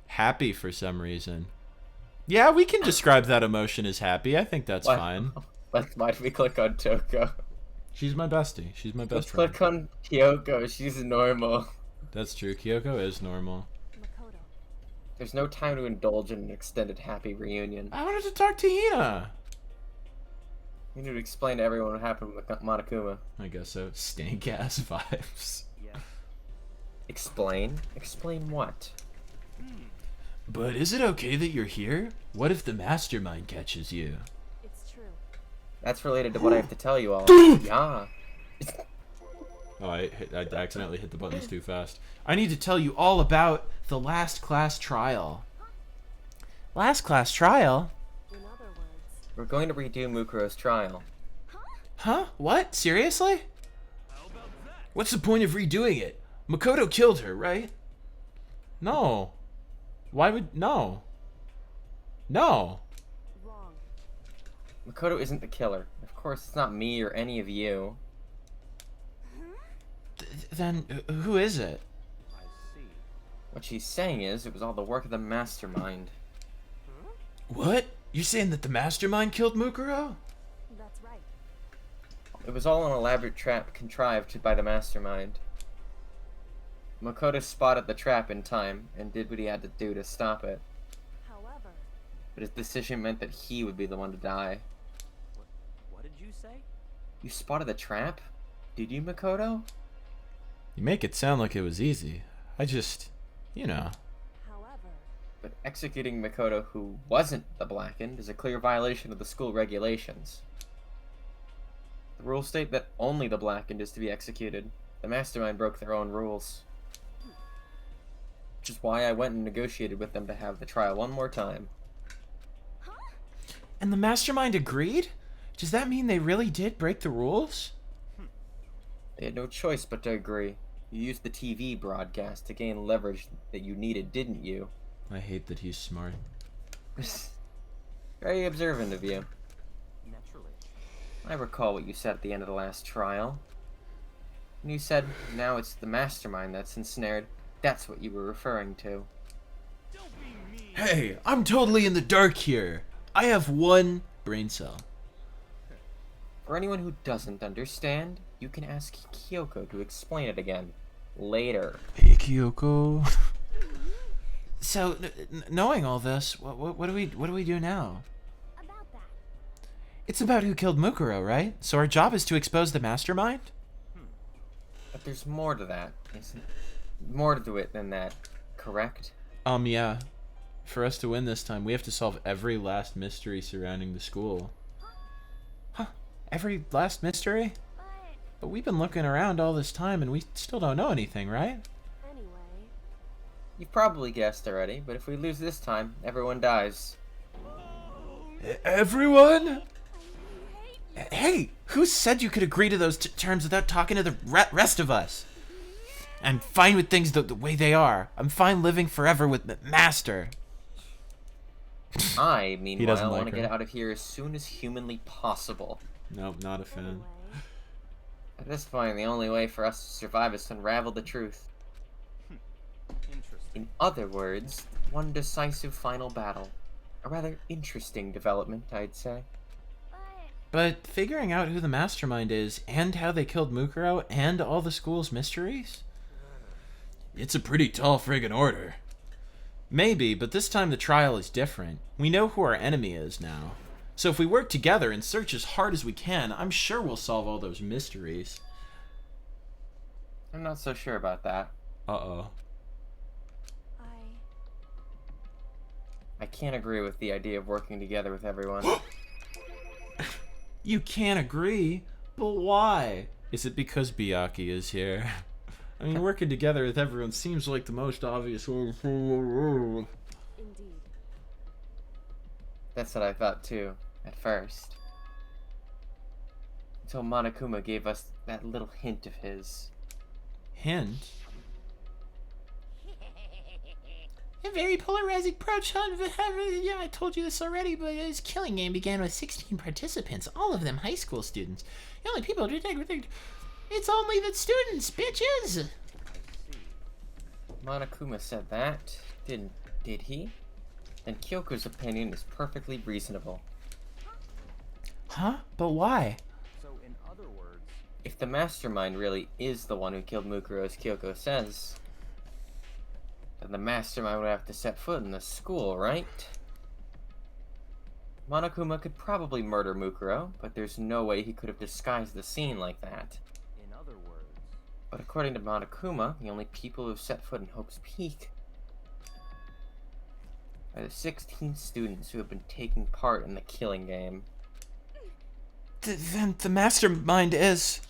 happy for some reason. Yeah, we can describe that emotion as happy. I think that's fine. Why do we click on Toko? She's my bestie. She's my Let's best friend. click on Kyoko. She's normal. That's true. Kyoko is normal. Makoto. There's no time to indulge in an extended happy reunion. I wanted to talk to Hina. You need to explain to everyone what happened with Monokuma. I guess so. Stank ass vibes. Yeah. Explain? Explain what? But is it okay that you're here? What if the mastermind catches you? It's true. That's related to what I have to tell you all. Yeah. Oh, I accidentally hit the buttons too fast. I need to tell you all about the last class trial. Last class trial? In other words, We're going to redo Mukuro's trial. Huh? What? Seriously? How about that? What's the point of redoing it? Makoto killed her, right? No. Why would... No. No. wrong. Makoto isn't the killer. Of course, it's not me or any of you. Then who is it? What she's saying is, it was all the work of the mastermind. What? You're saying that the mastermind killed Mukuro? That's right. It was all an elaborate trap contrived by the mastermind. Makoto spotted the trap in time and did what he had to do to stop it. However, But his decision meant that he would be the one to die. What did you say? You spotted the trap? Did you, Makoto? You make it sound like it was easy. I just, you know. however, But executing Makoto, who wasn't the Blackened, is a clear violation of the school regulations. The rules state that only the Blackened is to be executed. The mastermind broke their own rules. Which is why I went and negotiated with them to have the trial one more time. And the mastermind agreed? Does that mean they really did break the rules? They had no choice but to agree. You used the TV broadcast to gain leverage that you needed, didn't you? I hate that he's smart. Very observant of you. Naturally. I recall what you said at the end of the last trial. When you said, now it's the mastermind that's ensnared, that's what you were referring to. Don't be mean. Hey, I'm totally in the dark here. I have one brain cell. For anyone who doesn't understand, you can ask Kyoko to explain it again. Later. Hey, Kyoko. So, knowing all this, what do we do now? About that. It's about who killed Mukuro, right? So our job is to expose the mastermind? But there's more to that, isn't more to it than that, correct? Yeah. For us to win this time, we have to solve every last mystery surrounding the school. Huh? Every last mystery? But But we've been looking around all this time and we still don't know anything, right? anyway, You've probably guessed already, but if we lose this time, everyone dies. Everyone? Hey, who said you could agree to those terms without talking to the rest of us? I'm fine with things the way they are. I'm fine living forever with Master. I, meanwhile, want to her. get out of here as soon as humanly possible. Nope, not a fan. anyway, At this point, the only way for us to survive is to unravel the truth. Interesting. In other words, one decisive final battle. A rather interesting development, I'd say. But figuring out who the mastermind is and how they killed Mukuro and all the school's mysteries? It's a pretty tall friggin' order. Maybe, but this time the trial is different. We know who our enemy is now. So if we work together and search as hard as we can, I'm sure we'll solve all those mysteries. I'm not so sure about that. Uh-oh. I can't agree with the idea of working together with everyone. You can't agree? But why? Is it because Byakuya is here? I mean, working together with everyone seems like the most obvious way. indeed. That's what I thought too, at first. Until Monokuma gave us that little hint of his. Hint? A very polarizing approach, huh? Yeah, I told you this already, but his killing game began with 16 participants, all of them high school students. The only people who detect it's only the students, bitches! Monokuma said that, did he? Then Kyoko's opinion is perfectly reasonable. Huh? But why? So, in other words, If the mastermind really is the one who killed Mukuro, as Kyoko says, then the mastermind would have to set foot in the school, right? Monokuma could probably murder Mukuro, but there's no way he could have disguised the scene like that. in other words, But according to Monokuma, the only people who have set foot in Hope's Peak are the 16 students who have been taking part in the killing game. Then the mastermind is...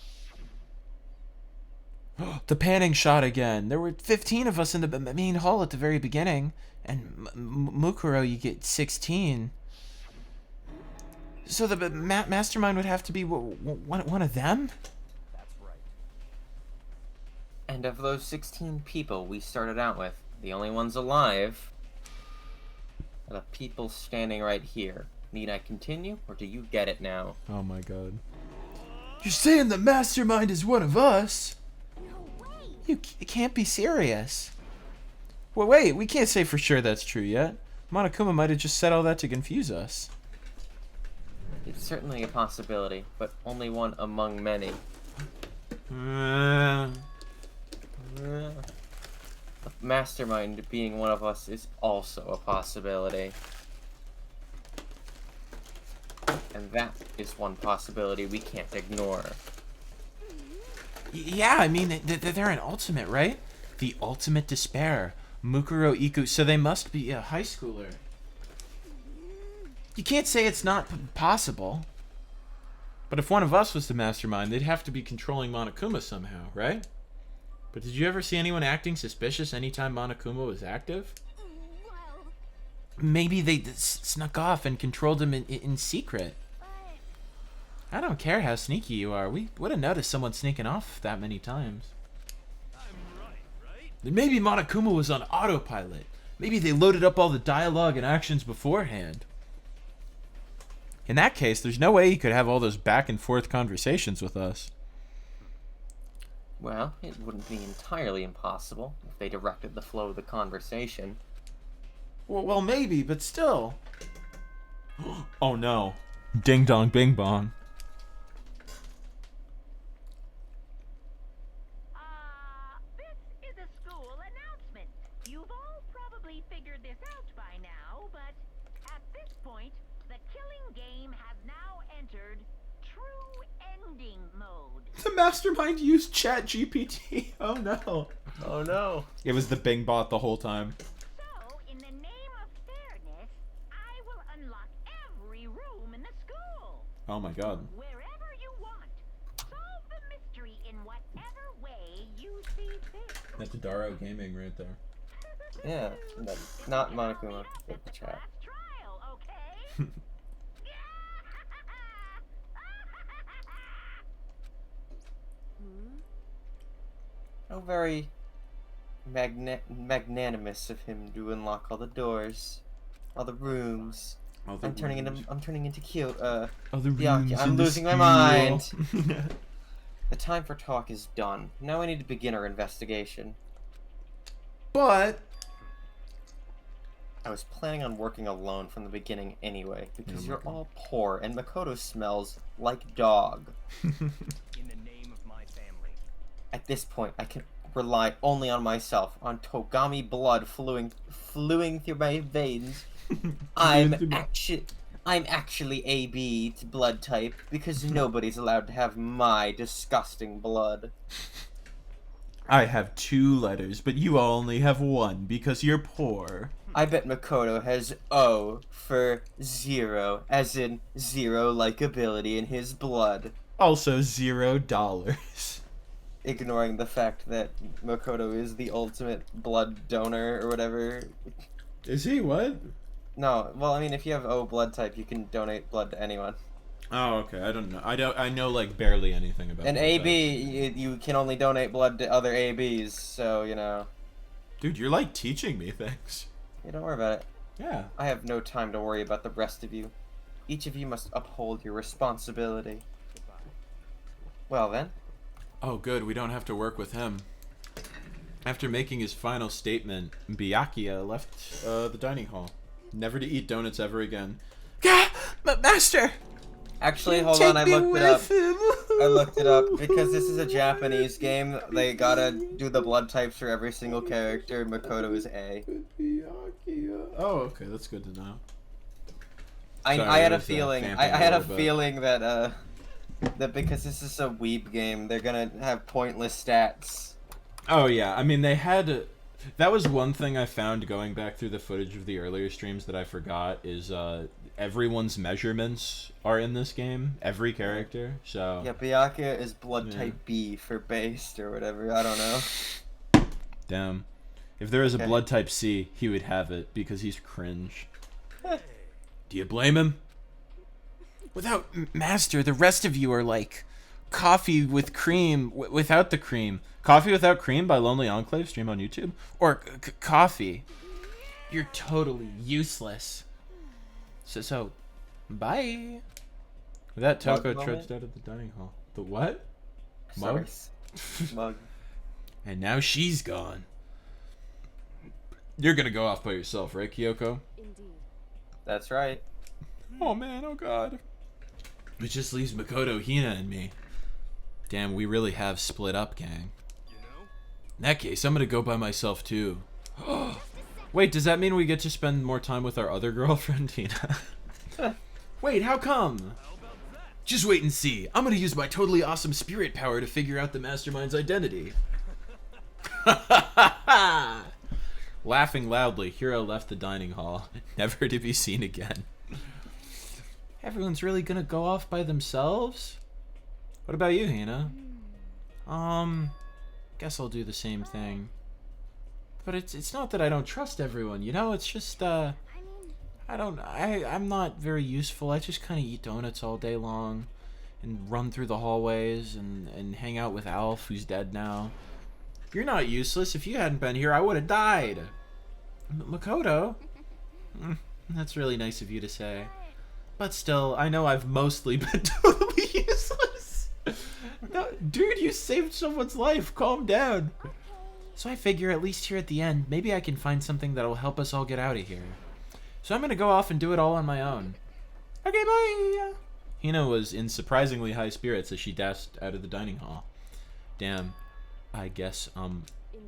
The panning shot again. There were 15 of us in the main hall at the very beginning. And Mukuro, you get 16. So the mastermind would have to be one of them? that's right. And of those 16 people we started out with, the only ones alive are the people standing right here. Need I continue, or do you get it now? Oh my god. You're saying the mastermind is one of us? No way. You can't be serious. Well, wait, we can't say for sure that's true yet. Monokuma might have just said all that to confuse us. It's certainly a possibility, but only one among many. The mastermind being one of us is also a possibility. And that is one possibility we can't ignore. Yeah, I mean, they're an ultimate, right? The ultimate despair. Mukuro Iku. So they must be a high schooler. You can't say it's not possible. But if one of us was the mastermind, they'd have to be controlling Monokuma somehow, right? But did you ever see anyone acting suspicious anytime Monokuma was active? Well, Maybe they snuck off and controlled him in secret. but I don't care how sneaky you are. We would have noticed someone sneaking off that many times. I'm right? Then maybe Monokuma was on autopilot. Maybe they loaded up all the dialogue and actions beforehand. In that case, there's no way he could have all those back and forth conversations with us. Well, it wouldn't be entirely impossible if they directed the flow of the conversation. Well, maybe, but still. Oh no. Ding dong bing bong. This is a school announcement. You've all probably figured this out by now, but at this point, the killing game has now entered true ending mode. The mastermind used ChatGPT. Oh no. Oh no. It was the Bing bot the whole time. So, in the name of fairness, I will unlock every room in the school. Oh my god. Wherever you want. Solve the mystery in whatever way you see fit. That's Daro Gaming right there. Yeah, not Monokuma, but the chat. Last trial, okay? How very magnanimous of him to unlock all the doors, all the rooms. I'm turning into cute. Other Byakuya, rooms I'm in the losing my school. mind. The time for talk is done. Now we need to begin our investigation. But I was planning on working alone from the beginning anyway, because you're all poor and Makoto smells like dog. In the name of my family. At this point, I can rely only on myself, on Togami blood flowing through my veins. I'm actually AB to blood type because nobody's allowed to have my disgusting blood. I have 2 letters, but you only have 1 because you're poor. I bet Makoto has O for 0, as in 0 likability in his blood. Also $0. Ignoring the fact that Makoto is the ultimate blood donor or whatever. Is he? What? No, well, I mean, if you have O blood type, you can donate blood to anyone. Oh, okay. I don't know. I know like barely anything about. And blood AB, types. you can only donate blood to other ABs, so you know. Dude, you're like teaching me things. Yeah, don't worry about it. Yeah. I have no time to worry about the rest of you. Each of you must uphold your responsibility. Well then. Oh, good. We don't have to work with him. After making his final statement, Byakuya left the dining hall, never to eat donuts ever again. Gah! Master! Actually, hold on, I looked it up. I looked it up because this is a Japanese game. They gotta do the blood types for every single character. Makoto is A. Oh, okay, that's good to know. I had a it was, feeling. vamping I had a bit. feeling that that because this is a weeb game, they're gonna have pointless stats. Oh yeah, I mean they had. That was one thing I found going back through the footage of the earlier streams that I forgot is everyone's measurements are in this game. Every character. So. Yeah, Byakuya is blood type B for based or whatever. I don't know. Damn. If there was a blood type C, he would have it because he's cringe. Do you blame him? Without Master, the rest of you are like coffee with cream without the cream. Coffee Without Cream by Lonely Enclave, stream on YouTube. Or coffee. You're totally useless. So, bye. With that, Mug Toko moment? trudged out of the dining hall. The what? Sorry. Mug? Mug. And now she's gone. You're gonna go off by yourself, right, Kyoko? Indeed. That's right. Oh man, oh god. It just leaves Makoto, Hina, and me. Damn, we really have split up, gang. You know? In that case, I'm gonna go by myself too. Wait, does that mean we get to spend more time with our other girlfriend, Hina? Wait, how come? How about that? Just wait and see. I'm gonna use my totally awesome spirit power to figure out the mastermind's identity. Laughing loudly, Hiro left the dining hall, never to be seen again. Everyone's really gonna go off by themselves? What about you, Hina? Guess I'll do the same thing. But it's not that I don't trust everyone, you know? It's just, I'm not very useful. I just kind of eat donuts all day long and run through the hallways and hang out with Alf, who's dead now. You're not useless. If you hadn't been here, I would have died. Makoto? That's really nice of you to say. But still, I know I've mostly been totally useless. No, dude, you saved someone's life. Calm down. So I figure at least here at the end, maybe I can find something that'll help us all get out of here. So I'm gonna go off and do it all on my own. Okay, bye! Hina was in surprisingly high spirits as she dashed out of the dining hall. Damn. I guess,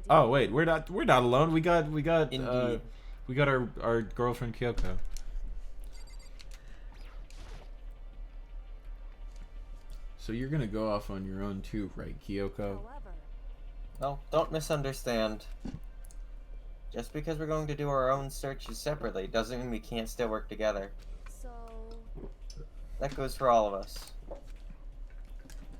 Oh, wait, we're not alone. We got our girlfriend Kyoko. So you're gonna go off on your own too, right, Kyoko? However, Well, don't misunderstand. Just because we're going to do our own searches separately doesn't mean we can't still work together. so That goes for all of us.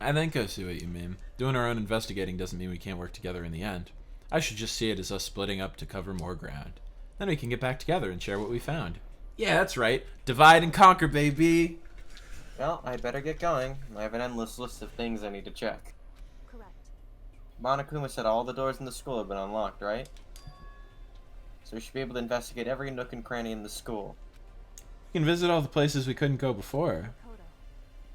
I think I see what you mean. Doing our own investigating doesn't mean we can't work together in the end. I should just see it as us splitting up to cover more ground. Then we can get back together and share what we found. Yeah, that's right. Divide and conquer, baby! Well, I better get going. I have an endless list of things I need to check. correct. Monokuma said all the doors in the school have been unlocked, right? So we should be able to investigate every nook and cranny in the school. We can visit all the places we couldn't go before.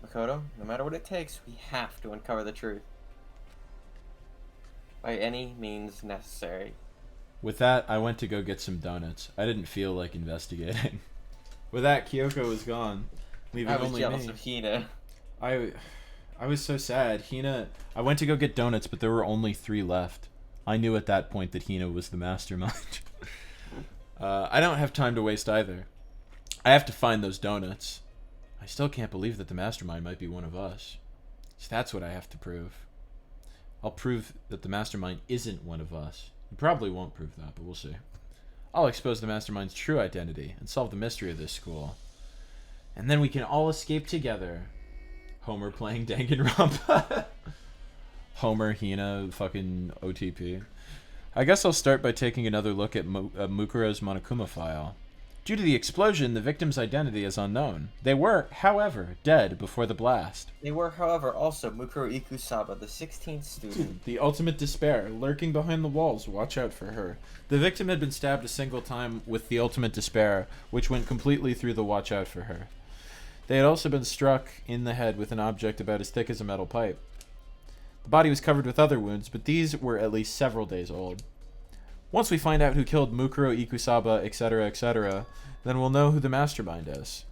Makoto, no matter what it takes, we have to uncover the truth. By any means necessary. With that, I went to go get some donuts. I didn't feel like investigating. With that, Kyoko was gone, leaving I was only jealous me. of Hina. I was so sad. Hina, I went to go get donuts, but there were only 3 left. I knew at that point that Hina was the mastermind. I don't have time to waste either. I have to find those donuts. I still can't believe that the mastermind might be one of us. So that's what I have to prove. I'll prove that the mastermind isn't one of us. You probably won't prove that, but we'll see. I'll expose the mastermind's true identity and solve the mystery of this school. And then we can all escape together. Homer playing Danganronpa. Homer, Hina, fucking OTP. I guess I'll start by taking another look at Mukuro's Monokuma file. Due to the explosion, the victim's identity is unknown. They were, however, dead before the blast. They were, however, also Mukuro Ikusaba, the 16th student. The ultimate despair, lurking behind the walls. Watch out for her. The victim had been stabbed a single time with the ultimate despair, which went completely through the watch out for her. They had also been struck in the head with an object about as thick as a metal pipe. The body was covered with other wounds, but these were at least several days old. Once we find out who killed Mukuro Ikusaba, etc., etc., then we'll know who the mastermind is.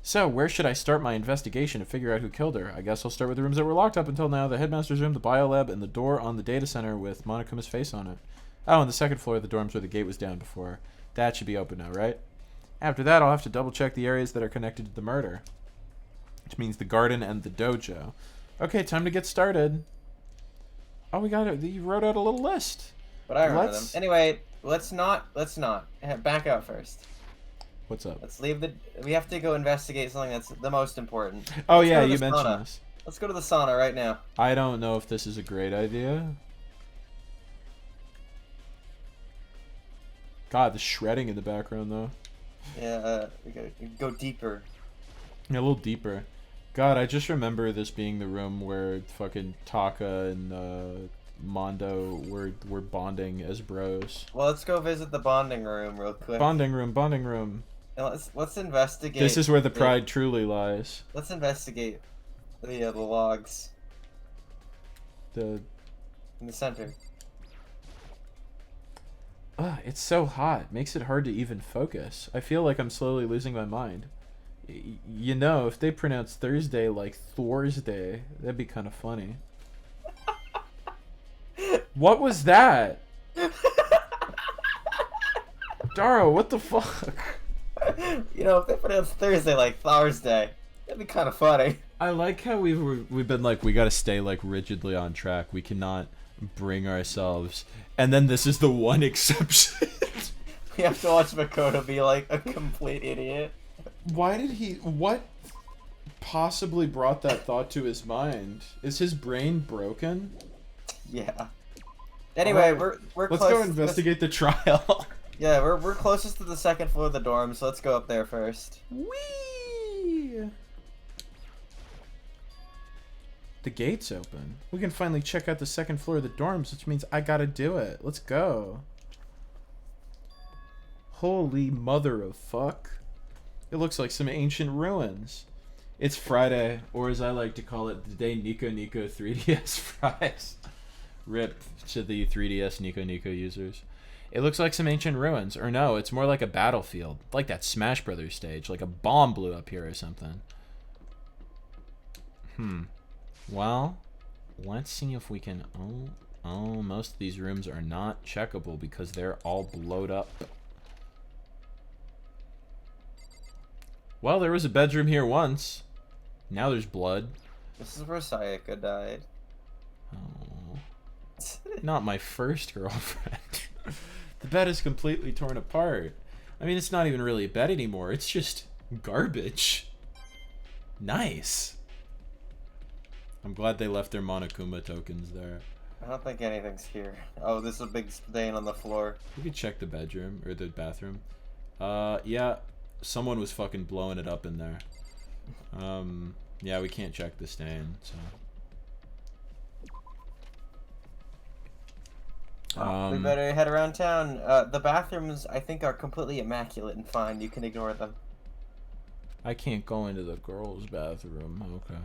So, where should I start my investigation to figure out who killed her? I guess I'll start with the rooms that were locked up until now, the headmaster's room, the biolab, and the door on the data center with Monokuma's face on it. Oh, and the second floor of the dorms where the gate was down before. That should be open now, right? After that, I'll have to double check the areas that are connected to the murder. Which means the garden and the dojo. Okay, time to get started. Oh, you wrote out a little list. But I remember them. Anyway, let's not. Back out first. What's up? We have to go investigate something that's the most important. Oh yeah, you mentioned this. Let's go to the sauna right now. I don't know if this is a great idea. God, the shredding in the background though. Yeah, we gotta go deeper. Yeah, a little deeper. God, I just remember this being the room where fucking Taka and Mondo were bonding as bros. Well, let's go visit the bonding room real quick. Bonding room. And let's investigate. This is where the pride truly lies. Let's investigate the logs. In the center. Ugh, it's so hot. Makes it hard to even focus. I feel like I'm slowly losing my mind. You know, if they pronounce Thursday like Thorsday, that'd be kind of funny. What was that? Daro, what the fuck? You know, if they pronounce Thursday like Thursday, that'd be kind of funny. I like how we've been like, we gotta stay like rigidly on track. We cannot bring ourselves, and then this is the one exception. We have to watch Makoto be like a complete idiot. Why did he? What possibly brought that thought to his mind? Is his brain broken? Yeah. Anyway, right. we're let's close. go investigate the trial. Yeah, we're closest to the second floor of the dorm, so let's go up there first. Whee! The gate's open. We can finally check out the second floor of the dorms, which means I gotta do it. Let's go. Holy mother of fuck. It looks like some ancient ruins. It's Friday, or as I like to call it, the day Nico 3DS fries. RIP to the 3DS Nico users. It looks like some ancient ruins. Or no, it's more like a battlefield. Like that Smash Brothers stage. Like a bomb blew up here or something. Well, let's see if we can... Oh, most of these rooms are not checkable because they're all blowed up. Well, there was a bedroom here once. Now there's blood. This is where Sayaka died. Oh. Not my first girlfriend. The bed is completely torn apart. I mean, it's not even really a bed anymore. It's just garbage. Nice. I'm glad they left their Monokuma tokens there. I don't think anything's here. Oh, there's a big stain on the floor. We could check the bedroom, or the bathroom. Yeah, someone was fucking blowing it up in there. Yeah, we can't check the stain, so... we better head around town. The bathrooms, I think, are completely immaculate and fine. You can ignore them. I can't go into the girls' bathroom. Okay.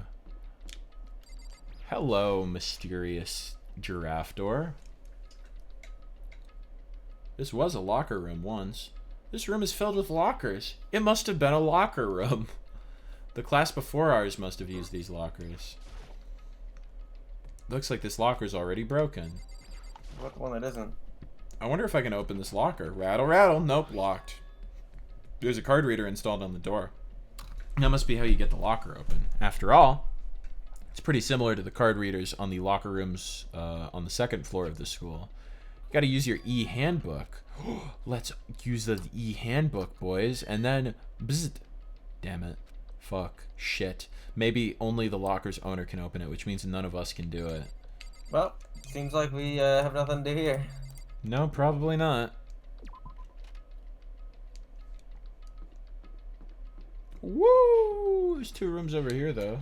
Hello, mysterious giraffe door. This was a locker room once. This room is filled with lockers. It must have been a locker room. The class before ours must have used these lockers. Looks like this locker's already broken. What one that isn't? I wonder if I can open this locker. Rattle, rattle. Nope, locked. There's a card reader installed on the door. That must be how you get the locker open. After all, it's pretty similar to the card readers on the locker rooms on the second floor of the school. You gotta use your e-handbook. Let's use the e-handbook, boys. And then, bzzzt. Damn it. Fuck. Shit. Maybe only the locker's owner can open it, which means none of us can do it. Well, seems like we have nothing to do here. No, probably not. Woo! There's 2 rooms over here, though.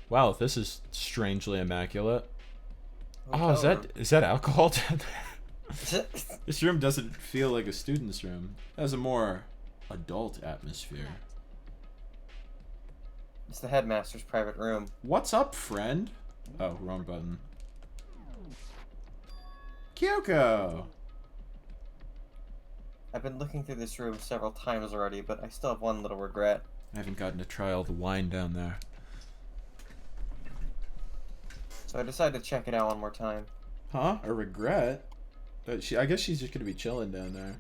Wow, this is strangely immaculate. Oh, is that alcohol down there? This room doesn't feel like a student's room. It has a more adult atmosphere. It's the headmaster's private room. What's up, friend? Oh, wrong button. Kyoko! I've been looking through this room several times already, but I still have one little regret. I haven't gotten to try all the wine down there. So I decided to check it out one more time. Huh? A regret? I guess she's just gonna be chilling down there.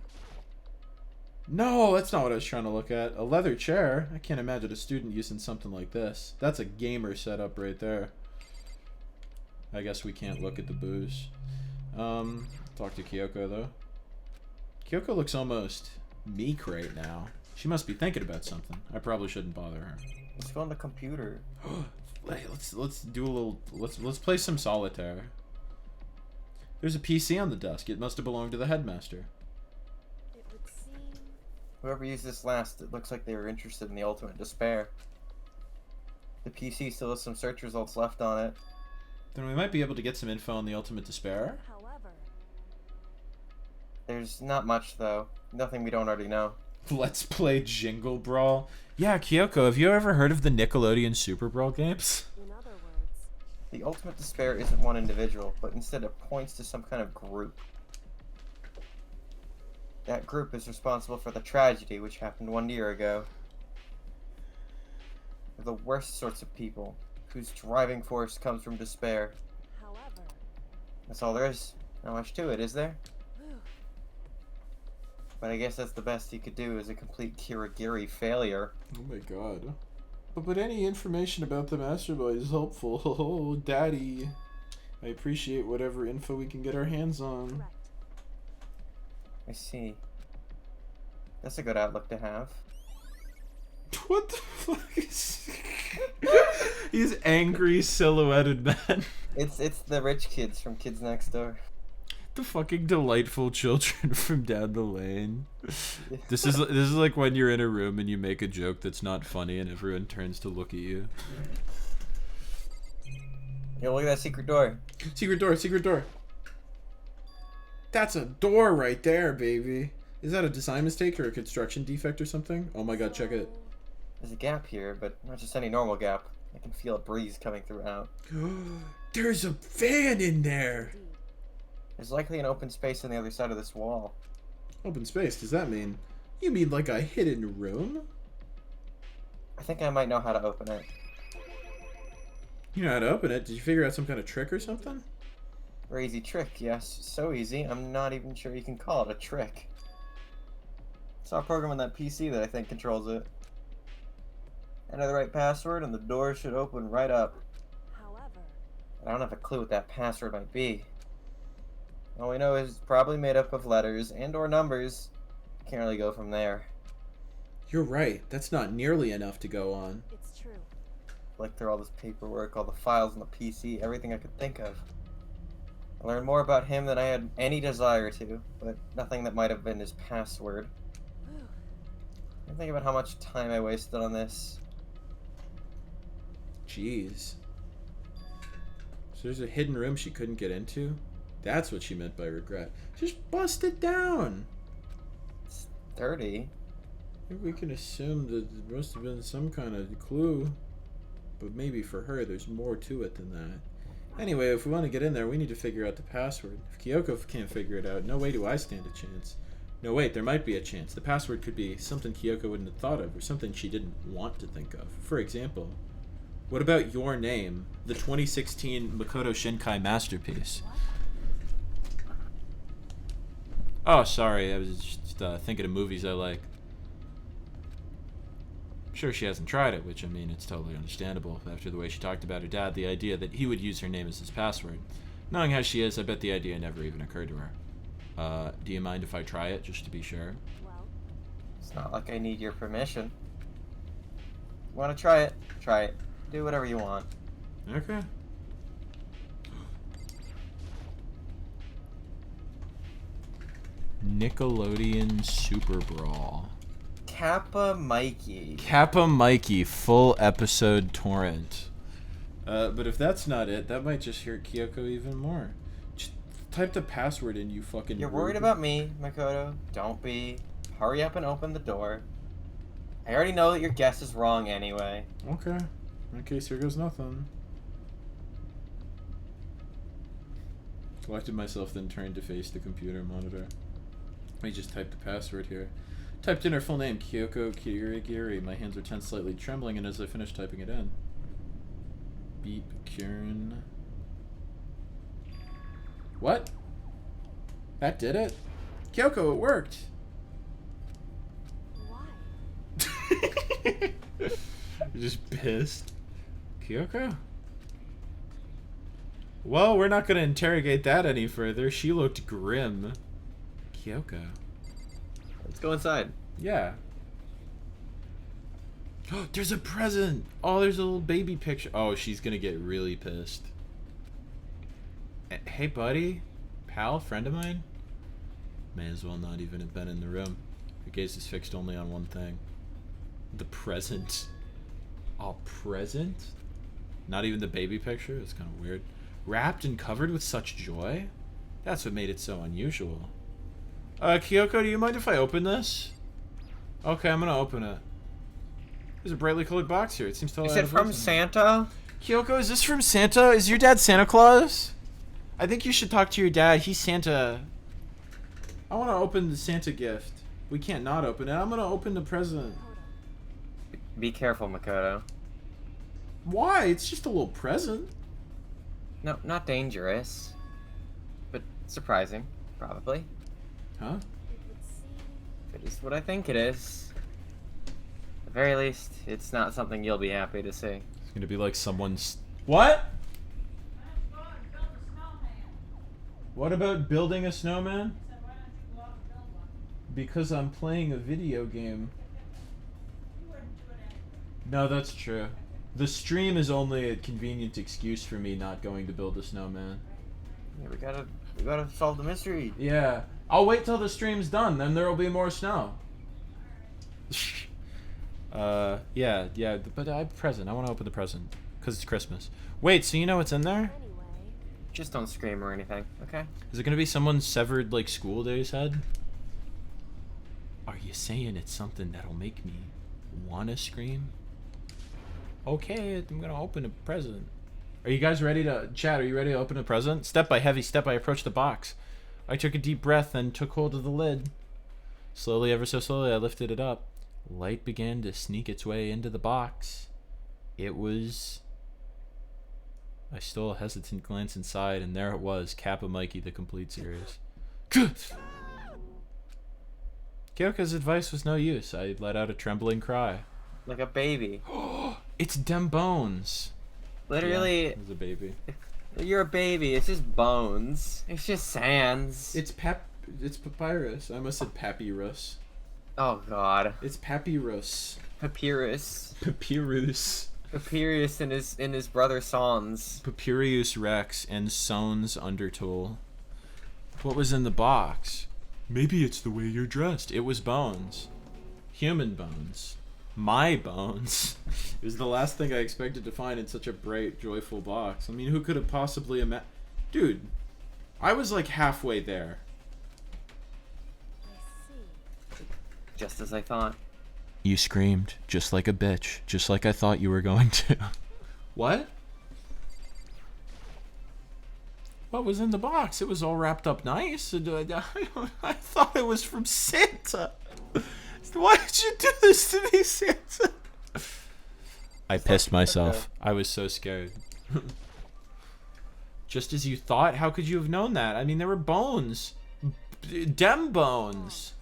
No, that's not what I was trying to look at. A leather chair? I can't imagine a student using something like this. That's a gamer setup right there. I guess we can't look at the booze. Talk to Kyoko, though. Kyoko looks almost meek right now. She must be thinking about something. I probably shouldn't bother her. Let's go on the computer. Let's do a little... Let's play some solitaire. There's a PC on the desk. It must have belonged to the headmaster. It would seem... Whoever used this last, it looks like they were interested in the ultimate despair. The PC still has some search results left on it. Then we might be able to get some info on the ultimate despair. However... There's not much, though. Nothing we don't already know. Let's play Jingle Brawl. Yeah, Kyoko, have you ever heard of the Nickelodeon Super Brawl games? In other words... The ultimate despair isn't one individual, but instead it points to some kind of group. That group is responsible for the tragedy which happened 1 year ago. They're the worst sorts of people, whose driving force comes from despair. However, That's all there is. Not much to it, is there? But I guess that's the best he could do, is a complete Kirigiri failure. Oh my god. But any information about the Master Boy is helpful. Oh, Daddy. I appreciate whatever info we can get our hands on. correct. I see. That's a good outlook to have. What the fuck is... He's angry, silhouetted man. It's the rich kids from Kids Next Door. The fucking delightful children from down the lane. This is like when you're in a room and you make a joke that's not funny and everyone turns to look at you. Yo, look at that secret door. Secret door, secret door. That's a door right there, baby. Is that a design mistake or a construction defect or something? Oh my god, check it. There's a gap here, but not just any normal gap. I can feel a breeze coming through out. There's a fan in there. There's likely an open space on the other side of this wall. Open space, does that mean? You mean like a hidden room? I think I might know how to open it. You know how to open it? Did you figure out some kind of trick or something? Very easy trick, yes. So easy, I'm not even sure you can call it a trick. Saw a program on that PC that I think controls it. Enter the right password and the door should open right up. However, I don't have a clue what that password might be. All we know is it's probably made up of letters and or numbers. Can't really go from there. You're right. That's not nearly enough to go on. it's true. Like through all this paperwork, all the files on the PC, everything I could think of. I learned more about him than I had any desire to, but nothing that might have been his password. I think about how much time I wasted on this. Jeez. So there's a hidden room she couldn't get into? That's what she meant by regret. Just bust it down. It's 30. I think we can assume that there must have been some kind of clue. But maybe for her, there's more to it than that. Anyway, if we want to get in there, we need to figure out the password. If Kyoko can't figure it out, no way do I stand a chance. No, wait, there might be a chance. The password could be something Kyoko wouldn't have thought of, or something she didn't want to think of. For example, what about your name, the 2016 Makoto Shinkai masterpiece? Oh, sorry, I was just thinking of movies I like. I'm sure she hasn't tried it, which, I mean, it's totally understandable. After the way she talked about her dad, the idea that he would use her name as his password. Knowing how she is, I bet the idea never even occurred to her. Do you mind if I try it, just to be sure? Well, It's not like I need your permission. You want to try it? Try it. Do whatever you want. Okay. Nickelodeon Super Brawl. Kappa Mikey. Kappa Mikey full episode torrent. But if that's not it, that might just hurt Kyoko even more. Just type the password in, you fucking You're worried about me, Makoto. Don't be. Hurry up and open the door. I already know that your guess is wrong anyway. Okay. In that case, here goes nothing. Collected myself, then turned to face the computer monitor. Let me just type the password here. Typed in her full name, Kyoko Kirigiri. My hands were tense, slightly trembling, and as I finished typing it in, beep, Kieran. What? That did it? Kyoko, it worked! why? You're just pissed. Kyoko? Well, we're not gonna interrogate that any further. She looked grim. Kyoko. Let's go inside. Yeah. Oh, there's a present! Oh, there's a little baby picture. Oh, she's gonna get really pissed. Hey, buddy? Pal? Friend of mine? May as well not even have been in the room. Her gaze is fixed only on one thing. The present. Oh, present? Not even the baby picture? It's kind of weird. Wrapped and covered with such joy? That's what made it so unusual. Kyoko, do you mind if I open this? Okay, I'm gonna open it. There's a brightly colored box here. It seems totally Is it from Santa? Kyoko, is this from Santa? Is your dad Santa Claus? I think you should talk to your dad. He's Santa. I want to open the Santa gift. We can't not open it. I'm going to open the present. Be careful, Makoto. Why? It's just a little present. No, not dangerous. But surprising, probably. Huh? It is what I think it is. At the very least, it's not something you'll be happy to see. It's going to be like someone's... What? What about building a snowman? Because I'm playing a video game. No, that's true. The stream is only a convenient excuse for me not going to build a snowman. Yeah, we gotta solve the mystery. Yeah. I'll wait till the stream's done, then there'll be more snow. Yeah, but I have a present. I want to open the present. Because it's Christmas. Wait, so you know what's in there? Just don't scream or anything, okay? Is it gonna be someone's severed, like, school days head? Are you saying it's something that'll make me wanna scream? Okay, I'm gonna open a present. Are you guys ready to... Chat, are you ready to open a present? Step by heavy step, I approached the box. I took a deep breath and took hold of the lid. Slowly, ever so slowly, I lifted it up. Light began to sneak its way into the box. It was... I stole a hesitant glance inside, and there it was, Kappa Mikey, the complete series. Kyoko's advice was no use. I let out a trembling cry. Like a baby. It's dem bones. Literally, yeah, it's a baby. You're a baby. It's just bones. It's just sands. It's papyrus. I almost said papyrus. Oh God. It's papyrus. Papyrus. Papyrus. Papyrus and his brother Sans. Papyrus Rex and Son's Undertool. What was in the box? Maybe it's the way you're dressed. It was bones. Human bones. My bones. It was the last thing I expected to find in such a bright, joyful box. I mean, who could have possibly imagined... Dude, I was like halfway there. Just as I thought. You screamed, just like a bitch, just like I thought you were going to. What? What was in the box? It was all wrapped up nice. I thought it was from Santa. Why did you do this to me, Santa? I pissed myself. I was so scared. Just as you thought? How could you have known that? I mean, there were bones. Dem bones.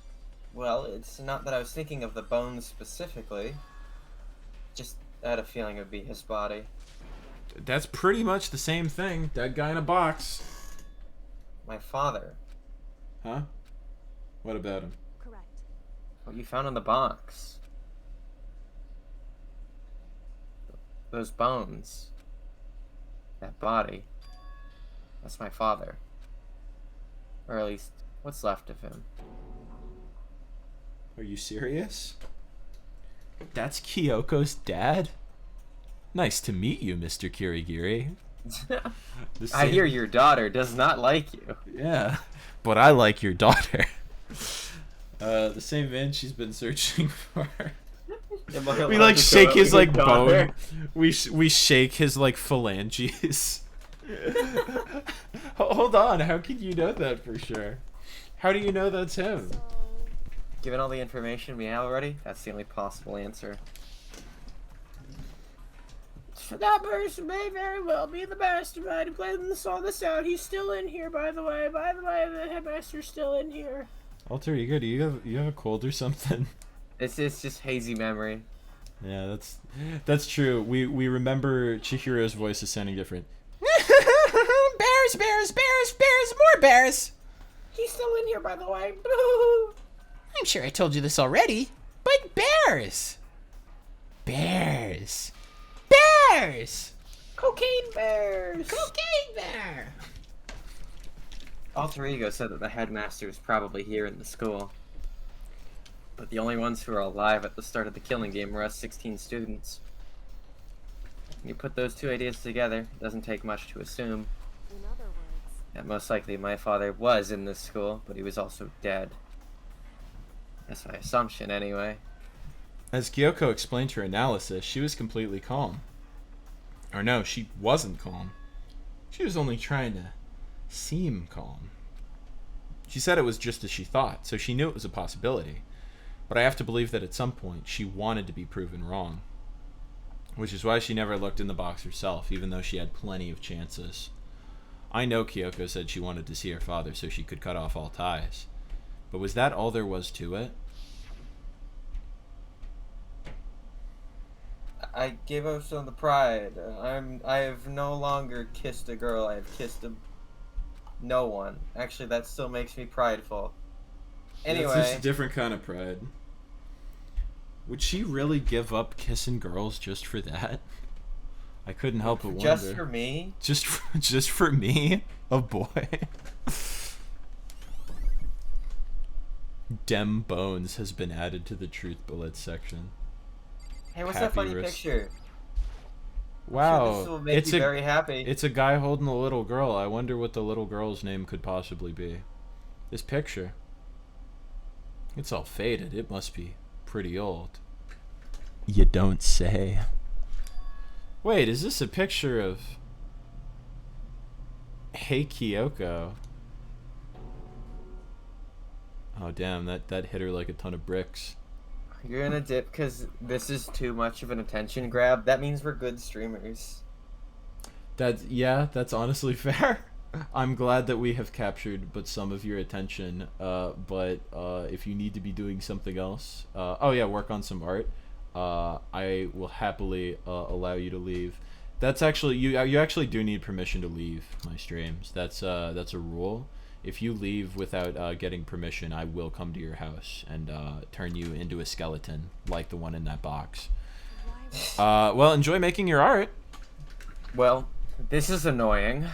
Well, it's not that I was thinking of the bones specifically. Just I had a feeling it would be his body. That's pretty much the same thing. Dead guy in a box. My father. Huh? What about him? Correct. What you found in the box. Those bones. That body. That's my father. Or at least, what's left of him. Are you serious? That's Kyoko's dad? Nice to meet you, Mr. Kirigiri. I hear your daughter does not like you. Yeah, but I like your daughter. The same man she's been searching for. We like shake his like bone. We shake his like phalanges. Hold on, how can you know that for sure? How do you know that's him? Given all the information we have already, that's the only possible answer. That person may very well be the mastermind who played and saw this out. He's still in here, by the way. By the way, the headmaster's still in here. Alter Ego, do you have a cold or something? It's just hazy memory. Yeah, that's true. We remember Chihiro's voice is sounding different. Bears, bears, bears, bears, more bears. He's still in here, by the way. Boo! I'm sure I told you this already, but bears. Bears. Bears! Cocaine bears! Cocaine bear! Alter Ego said that the headmaster is probably here in the school. But the only ones who are alive at the start of the killing game were us 16 students. When you put those two ideas together, it doesn't take much to assume In other words, that most likely my father was in this school, but he was also dead. That's my assumption, anyway. As Kyoko explained her analysis, she was completely calm. Or no, she wasn't calm. She was only trying to seem calm. She said it was just as she thought, so she knew it was a possibility. But I have to believe that at some point she wanted to be proven wrong. Which is why she never looked in the box herself, even though she had plenty of chances. I know Kyoko said she wanted to see her father so she could cut off all ties. But was that all there was to it? I gave up some of the pride. I have no longer kissed a girl. I have kissed no one. Actually, that still makes me prideful. Anyway. That's just a different kind of pride. Would she really give up kissing girls just for that? I couldn't help but wonder. Just for me? Just for me? A boy? Dem Bones has been added to the Truth Bullets section. Hey, what's that funny picture? Wow, this will make you very happy. It's a guy holding a little girl. I wonder what the little girl's name could possibly be. This picture. It's all faded. It must be pretty old. You don't say. Wait, is this a picture of... Hey, Kyoko? Oh, damn, that hit her like a ton of bricks. You're gonna dip because this is too much of an attention grab. That means we're good streamers. That's honestly fair. I'm glad that we have captured but some of your attention. But if you need to be doing something else, work on some art. I will happily allow you to leave. That's actually you actually do need permission to leave my streams. That's a rule. If you leave without getting permission, I will come to your house and turn you into a skeleton like the one in that box. Well, enjoy making your art. Well, this is annoying.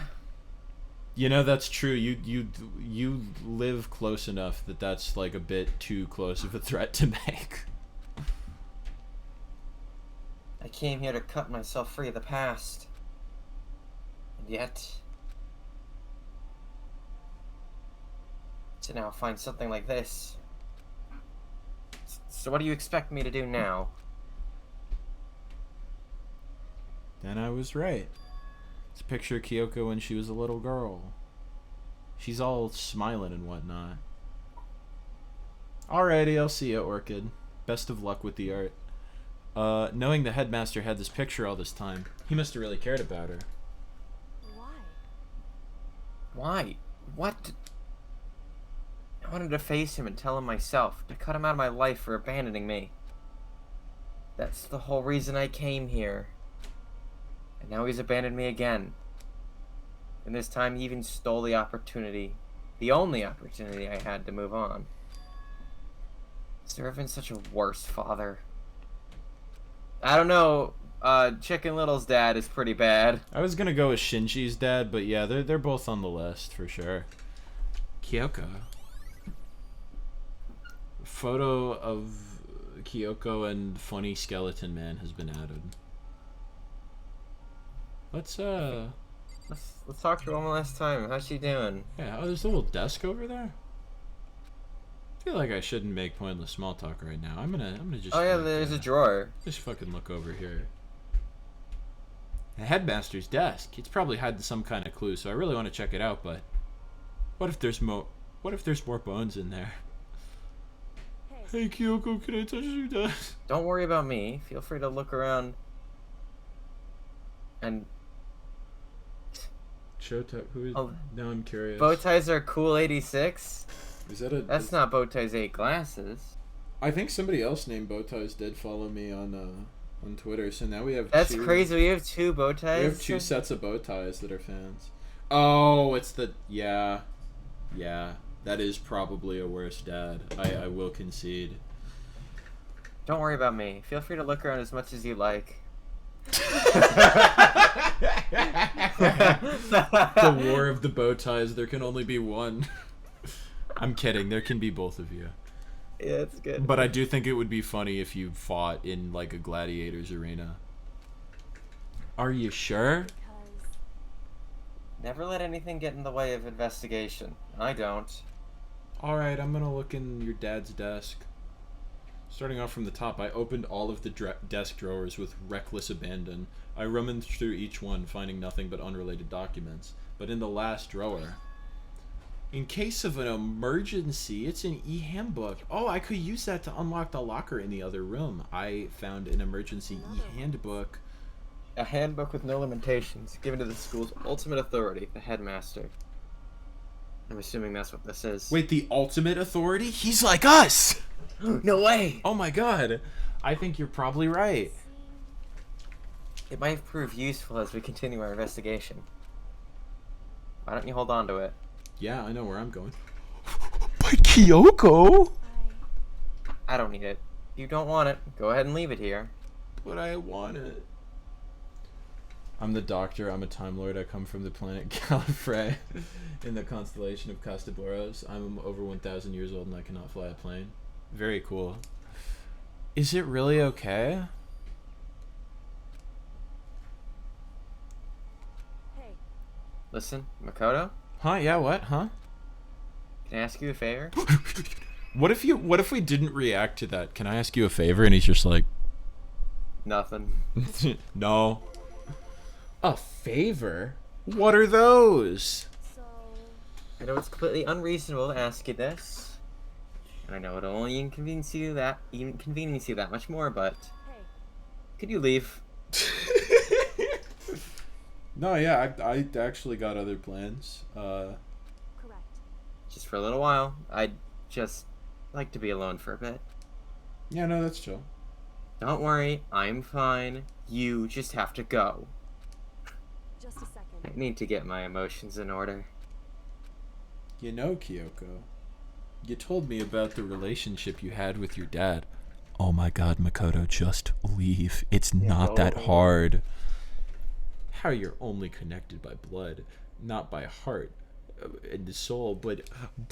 You know, that's true. You live close enough that that's like a bit too close of a threat to make. I came here to cut myself free of the past. And yet... to now find something like this. So what do you expect me to do now? Then I was right. It's a picture of Kyoko when she was a little girl. She's all smiling and whatnot. Alrighty, I'll see you, Orchid. Best of luck with the art. Knowing the headmaster had this picture all this time, he must have really cared about her. Why? What? I wanted to face him and tell him myself, to cut him out of my life for abandoning me. That's the whole reason I came here. And now he's abandoned me again. And this time he even stole the opportunity, the only opportunity I had to move on. Has there ever been such a worse father? I don't know, Chicken Little's dad is pretty bad. I was gonna go with Shinji's dad, but yeah, they're both on the list for sure. Kyoko. Photo of Kyoko and funny skeleton man has been added. Let's talk to her one last time. How's she doing? Yeah, oh, there's a little desk over there. I feel like I shouldn't make pointless small talk right now. I'm gonna just. Oh yeah, there's a drawer. Just fucking look over here. The headmaster's desk. It's probably had some kind of clue, so I really want to check it out. But what if there's more bones in there? Hey Kyoko, can I touch your desk? Don't worry about me. Feel free to look around. And Showtime. Who is? Oh, now I'm curious. Bowties are cool 86. Is that a? That's not Bowties 8 glasses. I think somebody else named Bowties did follow me on Twitter, so now we have. That's crazy. We have two Bowties. We have two sets of Bowties that are fans. Oh, it's the yeah. That is probably a worse dad. I will concede. Don't worry about me. Feel free to look around as much as you like. The war of the bow ties. There can only be one. I'm kidding. There can be both of you. Yeah, it's good. But I do think it would be funny if you fought in like a gladiators arena. Are you sure? Never let anything get in the way of investigation. I don't. Alright, I'm gonna look in your dad's desk. Starting off from the top, I opened all of the desk drawers with reckless abandon. I rummaged through each one, finding nothing but unrelated documents. But in the last drawer, in case of an emergency, it's an e-handbook. Oh, I could use that to unlock the locker in the other room. I found an emergency e-handbook. A handbook with no limitations, given to the school's ultimate authority, the headmaster. I'm assuming that's what this is. Wait, the ultimate authority? He's like us! No way! Oh my god. I think you're probably right. It might prove useful as we continue our investigation. Why don't you hold on to it? Yeah, I know where I'm going. But Kyoko? I don't need it. If you don't want it, go ahead and leave it here. But I want it. I'm the Doctor. I'm a Time Lord. I come from the planet Gallifrey in the constellation of Castaboros. I'm over 1,000 years old and I cannot fly a plane. Very cool. Is it really okay? Hey. Listen, Makoto? Huh? Yeah, what? Huh? Can I ask you a favor? What if we didn't react to that? Can I ask you a favor? And he's just like, Nothing. no. A favor? What are those? So, I know it's completely unreasonable to ask you this. And I know it'll only inconvenience you that much more, but hey. could you leave? No, yeah, I actually got other plans. Correct. Just for a little while. I'd just like to be alone for a bit. Yeah, no, that's chill. Don't worry, I'm fine. You just have to go. Just a second. I need to get my emotions in order. You know, Kyoko, you told me about the relationship you had with your dad. Oh my god, Makoto, just leave. It's not that hard. How you're only connected by blood, not by heart and soul, but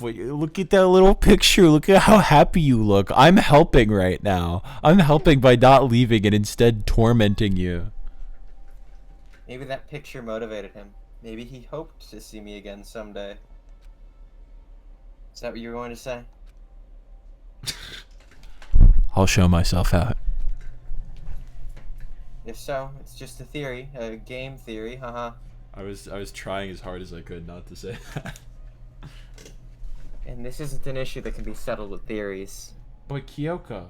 look at that little picture. Look at how happy you look. I'm helping right now. I'm helping by not leaving and instead tormenting you. Maybe that picture motivated him. Maybe he hoped to see me again someday. Is that what you were going to say? I'll show myself out. If so, it's just a theory, a game theory, haha. I was trying as hard as I could not to say that. And this isn't an issue that can be settled with theories. But Kyoko,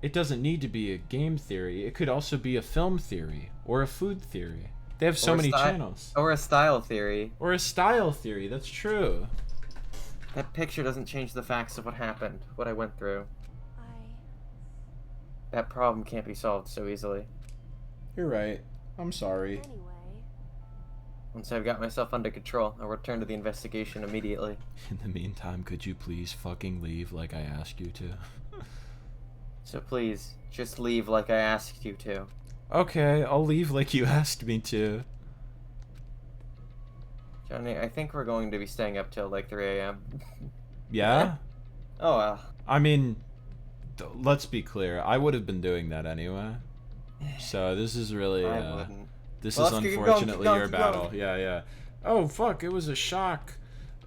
it doesn't need to be a game theory. It could also be a film theory or a food theory. They have so many channels. Or a style theory. Or a style theory, that's true. That picture doesn't change the facts of what happened, what I went through. That problem can't be solved so easily. You're right. I'm sorry. Anyway. Once I've got myself under control, I'll return to the investigation immediately. In the meantime, could you please fucking leave like I asked you to? So please, just leave like I asked you to. Okay, I'll leave like you asked me to. Johnny, I think we're going to be staying up till like 3 a.m. Yeah? Oh well. I mean, let's be clear. I would have been doing that anyway. So this is really, I wouldn't. this Well, is let's keep unfortunately going, your keep going. battle. Yeah, yeah. Oh, fuck, it was a shock.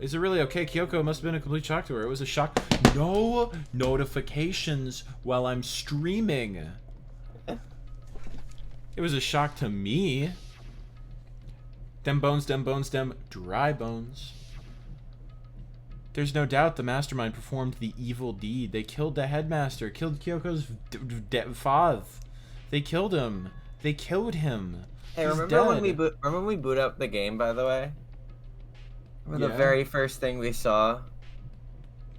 Is it really okay? Kyoko must have been a complete shock to her. It was a shock. No notifications while I'm streaming. It was a shock to me. Dem bones, dry bones. There's no doubt the mastermind performed the evil deed. They killed the headmaster, killed Kyoko's father. They killed him. They killed him. Hey, He's remember dead. when we boot up the game, by the way? Remember Yeah. the very first thing we saw?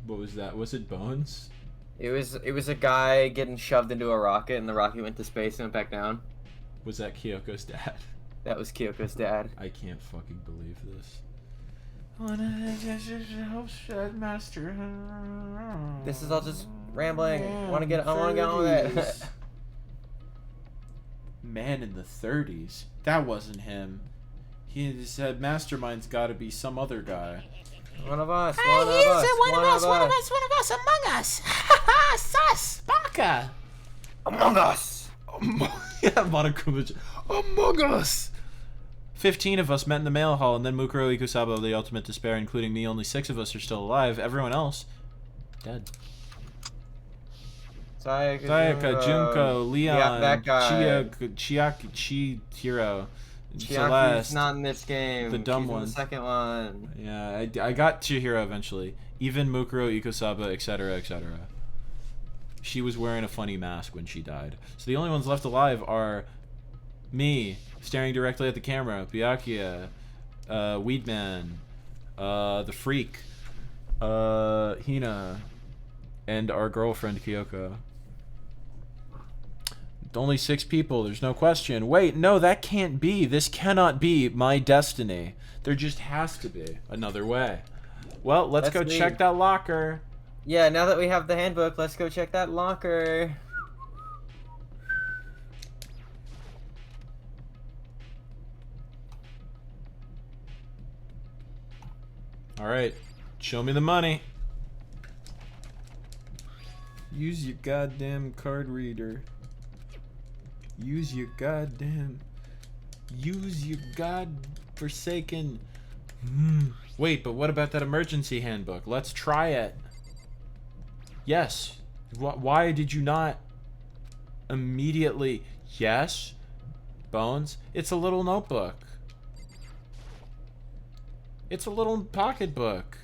What was that? Was it Bones? It was a guy getting shoved into a rocket, and the rocket went to space and went back down. Was that Kyoko's dad? That was Kyoko's dad. I can't fucking believe this. This is all just rambling. I want to get on with it. Man in the 30s. That wasn't him. He said mastermind's got to be some other guy. One of us. Ah, One of he's us. one of us, among us. Ha ha, sus, baka. Among Us. Yeah, Monokuma. Among Us. 15 of us met in the mail hall, and then Mukuro Ikusaba, the ultimate despair, including me. Only 6 of us are still alive. Everyone else, dead. Sayaka, Junko, Leon, yeah, that guy. Chihiro, Chiaki's Celeste. not in this game. The dumb She's in one. the second one. Yeah, I got Chihiro eventually. Even Mukuro, Ikosaba, etc., etc. She was wearing a funny mask when she died. So the only ones left alive are me, staring directly at the camera, Byakuya, Weedman, the Freak, Hina, and our girlfriend Kyoko. Only 6 people, there's no question. Wait, no, that can't be. This cannot be my destiny. There just has to be another way. Well, let's go check that locker. Yeah, now that we have the handbook, let's go check that locker. Alright, show me the money. Use your goddamn card reader. Use your god-forsaken... Wait, but what about that emergency handbook? Let's try it. Yes. Why did you not immediately... Yes? Bones? It's a little notebook. It's a little pocket book.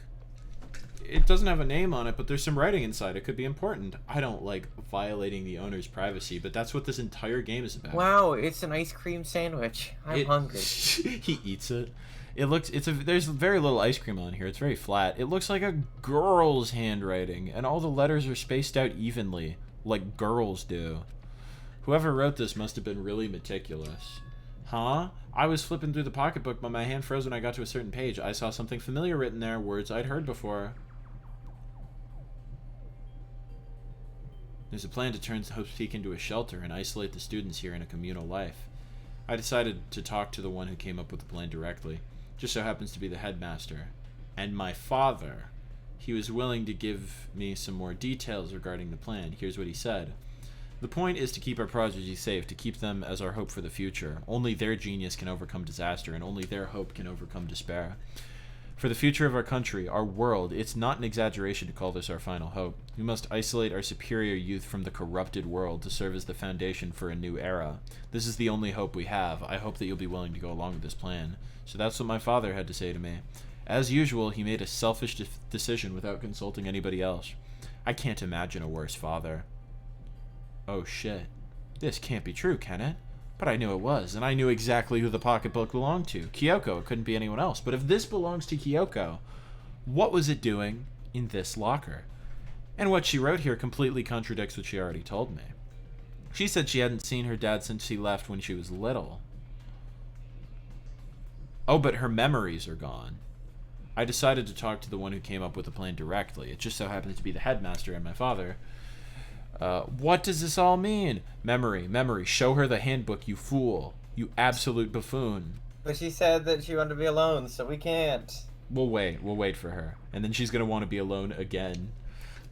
It doesn't have a name on it, but there's some writing inside. It could be important. I don't like violating the owner's privacy, but that's what this entire game is about. Wow, it's an ice cream sandwich. I'm hungry. He eats it. There's very little ice cream on here. It's very flat. It looks like a girl's handwriting, and all the letters are spaced out evenly, like girls do. Whoever wrote this must have been really meticulous. Huh? I was flipping through the pocketbook, but my hand froze when I got to a certain page. I saw something familiar written there, words I'd heard before. There's a plan to turn Hope's Peak into a shelter and isolate the students here in a communal life. I decided to talk to the one who came up with the plan directly. Just so happens to be the headmaster. And my father. He was willing to give me some more details regarding the plan. Here's what he said. The point is to keep our prodigy safe, to keep them as our hope for the future. Only their genius can overcome disaster, and only their hope can overcome despair. For the future of our country, our world, it's not an exaggeration to call this our final hope. We must isolate our superior youth from the corrupted world to serve as the foundation for a new era. This is the only hope we have. I hope that you'll be willing to go along with this plan. So that's what my father had to say to me. As usual, he made a selfish decision without consulting anybody else. I can't imagine a worse father. Oh shit. This can't be true, can it? But I knew it was, and I knew exactly who the pocketbook belonged to. Kyoko. It couldn't be anyone else. But if this belongs to Kyoko, what was it doing in this locker? And what she wrote here completely contradicts what she already told me. She said she hadn't seen her dad since he left when she was little. Oh, but her memories are gone. I decided to talk to the one who came up with the plan directly. It just so happened to be the headmaster and my father. What does this all mean? Memory, show her the handbook, you fool. You absolute buffoon. But she said that she wanted to be alone, so we can't. We'll wait for her. And then she's gonna want to be alone again.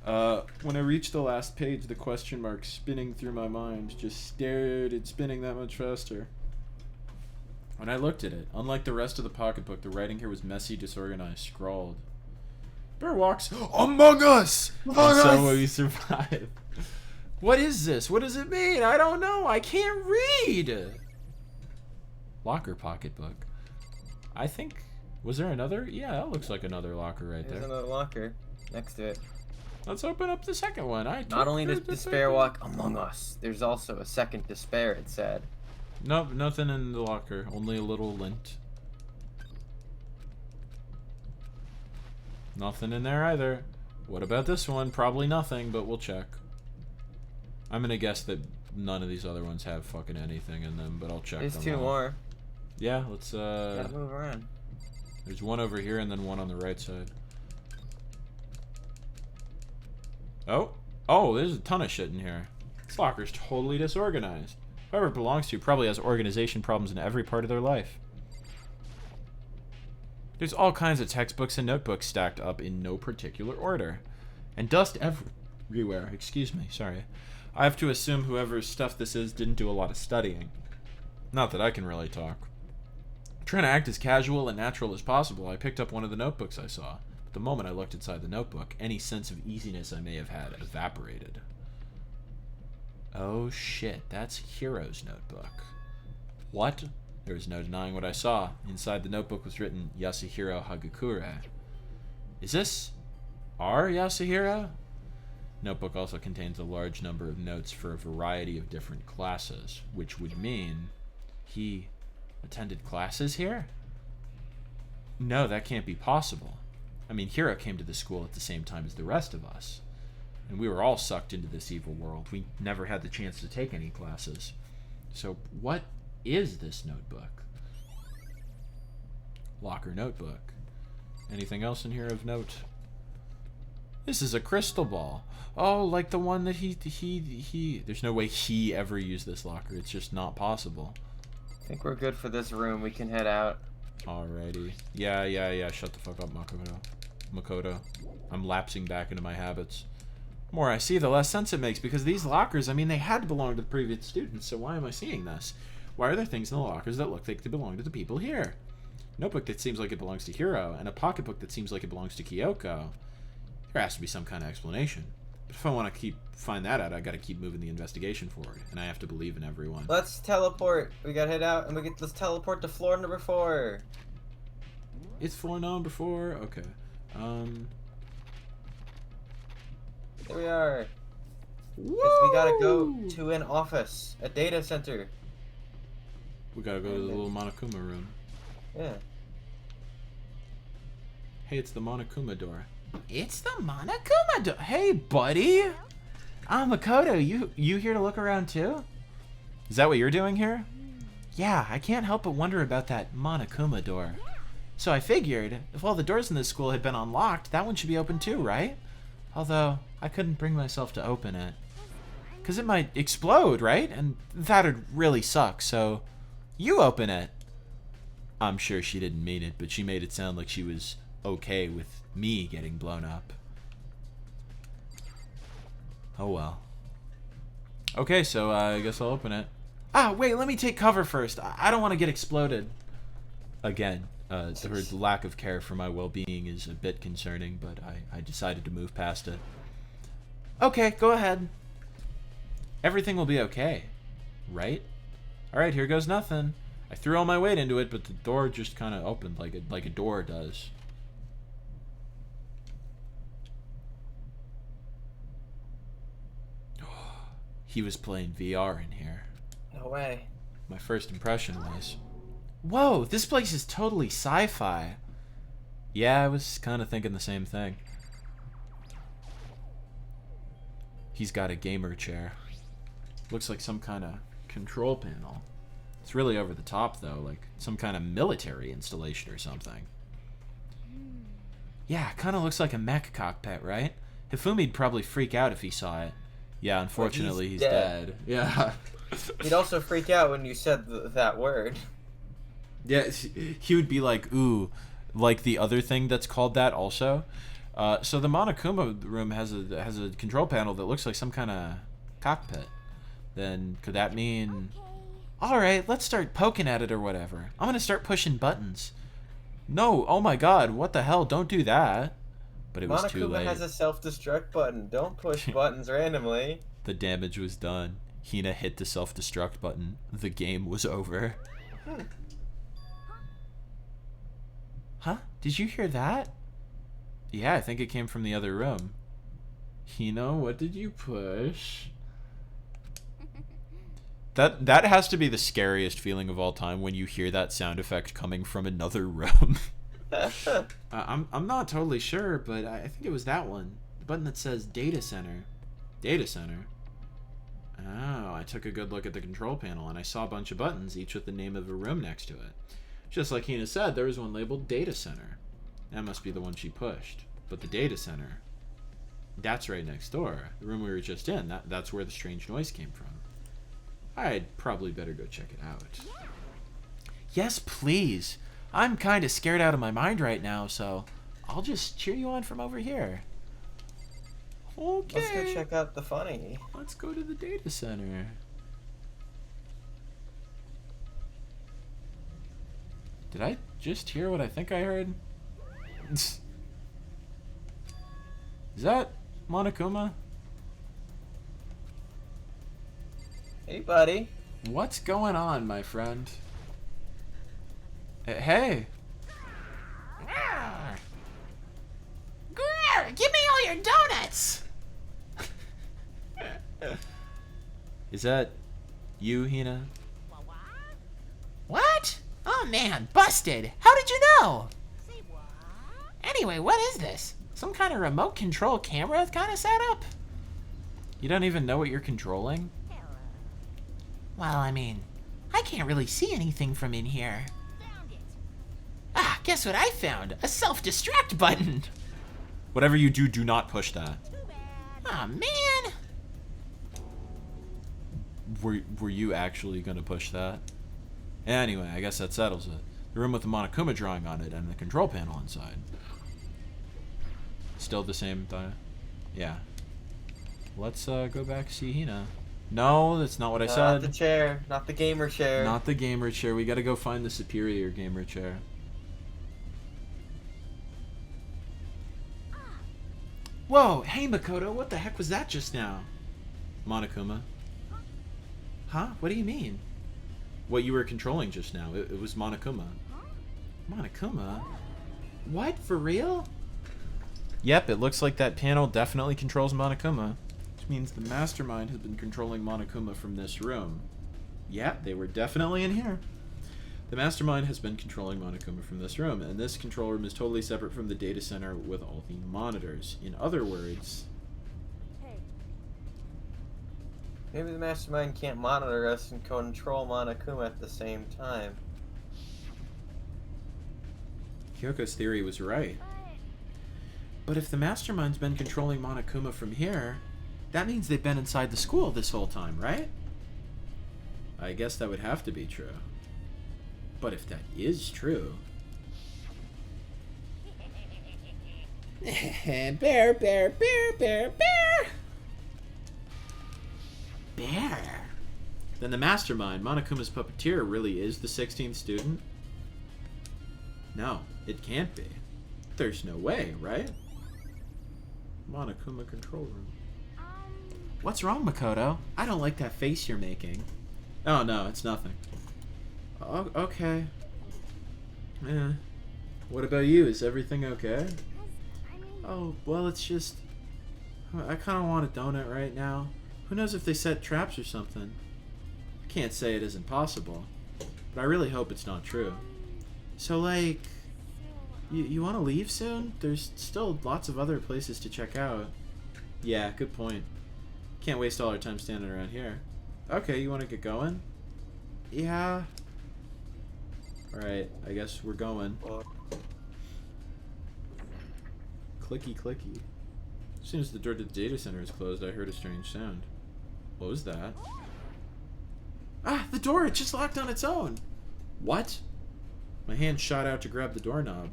When I reached the last page, the question mark spinning through my mind just stared at spinning that much faster. When I looked at it, unlike the rest of the pocketbook, the writing here was messy, disorganized, scrawled. Bear walks among us! So we survive. What is this? What does it mean? I don't know. I can't read. Locker pocketbook. I think... Was there another? Yeah, that looks like another locker right there. There's another locker next to it. Let's open up the second one. Not only does despair walk among us, there's also a second despair, it said. Nope, nothing in the locker. Only a little lint. Nothing in there either. What about this one? Probably nothing, but we'll check. I'm gonna guess that none of these other ones have fucking anything in them, but I'll check them out. There's 2 more. Yeah, let's Gotta move around. There's one over here and then one on the right side. Oh, there's a ton of shit in here. This locker's totally disorganized. Whoever it belongs to probably has organization problems in every part of their life. There's all kinds of textbooks and notebooks stacked up in no particular order. And dust everywhere. Excuse me, sorry. I have to assume whoever's stuff this is didn't do a lot of studying. Not that I can really talk. Trying to act as casual and natural as possible, I picked up one of the notebooks I saw. But the moment I looked inside the notebook, any sense of easiness I may have had evaporated. Oh shit, that's Hiro's notebook. What? There was no denying what I saw. Inside the notebook was written Yasuhiro Hagakure. Is this our Yasuhiro? Notebook also contains a large number of notes for a variety of different classes, which would mean he attended classes here? No, that can't be possible. I mean, Hiro came to the school at the same time as the rest of us, and we were all sucked into this evil world. We never had the chance to take any classes. So what is this notebook? Locker notebook. Anything else in here of note? This is a crystal ball. Oh, like the one that he there's no way he ever used this locker. It's just not possible. I think we're good for this room. We can head out. Alrighty. Yeah. Shut the fuck up, Makoto. I'm lapsing back into my habits. The more I see, the less sense it makes, because these lockers, I mean, they had to belong to the previous students, so why am I seeing this? Why are there things in the lockers that look like they belong to the people here? Notebook that seems like it belongs to Hiro, and a pocketbook that seems like it belongs to Kyoko. There has to be some kind of explanation. But if I want to find that out, I gotta keep moving the investigation forward, and I have to believe in everyone. Let's teleport. We gotta head out, and let's teleport to floor number 4. It's floor number 4? Okay. There we are. Woo! We gotta go to an office, a data center. We gotta go to the little Monokuma room. Yeah. Hey, it's the Monokuma door. It's the Monokuma door. Hey, buddy. Makoto, you here to look around too? Is that what you're doing here? Yeah, I can't help but wonder about that Monokuma door. So I figured, if all the doors in this school had been unlocked, that one should be open too, right? Although, I couldn't bring myself to open it. Because it might explode, right? And that'd really suck, so you open it. I'm sure she didn't mean it, but she made it sound like she was okay with me getting blown up. Oh well. Okay, so I guess I'll open it. Ah, wait, let me take cover first. I don't want to get exploded. Again, her lack of care for my well-being is a bit concerning, but I decided to move past it. Okay, go ahead. Everything will be okay, right? Alright, here goes nothing. I threw all my weight into it, but the door just kind of opened like a door does. He was playing VR in here. No way. My first impression was, whoa, this place is totally sci-fi. yeah, I was kind of thinking the same thing. He's got a gamer chair. Looks like some kind of control panel. It's really over the top, though, like some kind of military installation or something. Yeah, kind of looks like a mech cockpit, right? Hifumi'd probably freak out if he saw it. Yeah, unfortunately, he's dead. Yeah. He'd also freak out when you said that word. Yeah, he would be like, ooh, like the other thing that's called that also. So the Monokuma room has a control panel that looks like some kind of cockpit. Then could that mean... Alright, let's start poking at it or whatever. I'm gonna start pushing buttons. No, oh my god, what the hell, don't do that. But it was too late. Monokuma has a self-destruct button. Don't push buttons randomly. The damage was done. Hina hit the self-destruct button. The game was over. Huh? Did you hear that? Yeah, I think it came from the other room. Hina, what did you push? That has to be the scariest feeling of all time when you hear that sound effect coming from another room. I'm not totally sure, but I think it was that one. The button that says Data Center. Data Center? Oh, I took a good look at the control panel and I saw a bunch of buttons, each with the name of a room next to it. Just like Hina said, there was one labeled Data Center. That must be the one she pushed. But the Data Center, that's right next door. The room we were just in, that's where the strange noise came from. I'd probably better go check it out. Yes, please. I'm kind of scared out of my mind right now, so I'll just cheer you on from over here. Okay. Let's go check out the funny. Let's go to the data center. Did I just hear what I think I heard? Is that Monokuma? Hey, buddy. What's going on, my friend? Hey. Give me all your donuts! Is that you, Hina? What? Oh man, busted! How did you know? Anyway, what is this? Some kind of remote control camera kind of setup? You don't even know what you're controlling? Well, I mean, I can't really see anything from in here. Ah, guess what I found? A self-destruct button! Whatever you do, do not push that. Aw, man! Were you actually gonna push that? Anyway, I guess that settles it. The room with the Monokuma drawing on it and the control panel inside. Still the same thing? Yeah. Let's go back to see Hina. No, that's not what I said. Not the chair. Not the gamer chair. Not the gamer chair. We gotta go find the superior gamer chair. Whoa, hey Makoto, what the heck was that just now? Monokuma. Huh? What do you mean? What you were controlling just now. It was Monokuma. Monokuma? What? For real? Yep, it looks like that panel definitely controls Monokuma. Which means the mastermind has been controlling Monokuma from this room. Yeah, they were definitely in here. The mastermind has been controlling Monokuma from this room, and this control room is totally separate from the data center with all the monitors. In other words... Hey. Maybe the mastermind can't monitor us and control Monokuma at the same time. Kyoko's theory was right. But if the mastermind's been controlling Monokuma from here, that means they've been inside the school this whole time, right? I guess that would have to be true. But if that is true... Bear, bear, bear, bear, bear! Bear? Then the mastermind, Monokuma's puppeteer, really is the 16th student? No, it can't be. There's no way, right? Monokuma control room. What's wrong, Makoto? I don't like that face you're making. Oh, no, it's nothing. Oh, okay. Yeah. What about you? Is everything okay? Oh, well, it's just... I kind of want a donut right now. Who knows if they set traps or something? I can't say it isn't possible. But I really hope it's not true. So, like... You want to leave soon? There's still lots of other places to check out. Yeah, good point. Can't waste all our time standing around here. Okay, you want to get going? Yeah. Alright, I guess we're going. Clicky clicky. As soon as the door to the data center is closed, I heard a strange sound. What was that? Ah, the door! It just locked on its own! What? My hand shot out to grab the doorknob.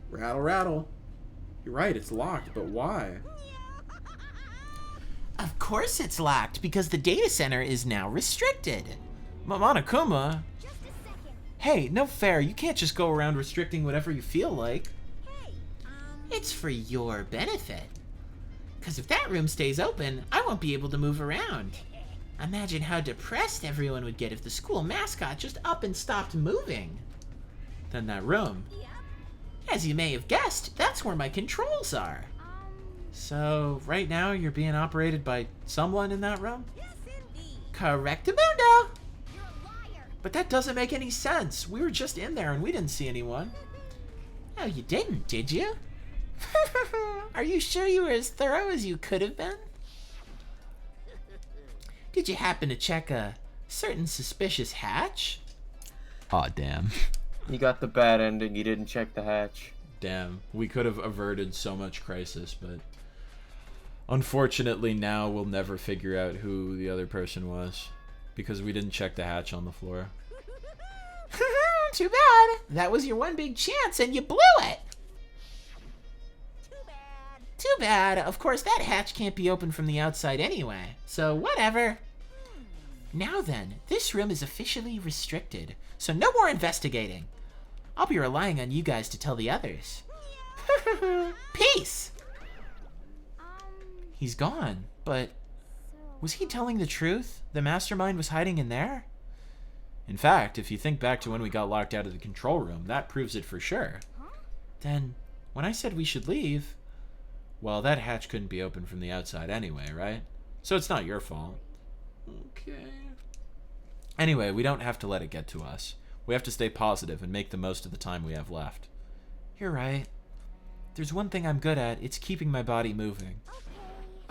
Rattle, rattle. You're right, it's locked, but why? Of course it's locked, because the data center is now restricted. Monokuma? Just a second. Hey, no fair. You can't just go around restricting whatever you feel like. Hey, It's for your benefit. Because if that room stays open, I won't be able to move around. Imagine how depressed everyone would get if the school mascot just up and stopped moving. Then that room. yep. As you may have guessed, that's where my controls are. So, right now you're being operated by someone in that room? Yes, indeed. Correctamundo! You're a liar. But that doesn't make any sense. We were just in there and we didn't see anyone. Oh, you didn't, did you? Are you sure you were as thorough as you could have been? Did you happen to check a certain suspicious hatch? Aw, damn. You got the bad ending. You didn't check the hatch. Damn. We could have averted so much crisis, but... Unfortunately, now we'll never figure out who the other person was. Because we didn't check the hatch on the floor. Too bad. That was your one big chance and you blew it. Too bad. Too bad. Of course, that hatch can't be opened from the outside anyway. So, whatever. Now then, this room is officially restricted. So no more investigating. I'll be relying on you guys to tell the others. Peace! Um, He's gone, but so Was he telling the truth? The mastermind was hiding in there? In fact, if you think back to when we got locked out of the control room, that proves it for sure. Then, when I said we should leave... Well, that hatch couldn't be opened from the outside anyway, right? So it's not your fault. Okay. Anyway, we don't have to let it get to us. We have to stay positive and make the most of the time we have left. You're right. There's one thing I'm good at. It's keeping my body moving.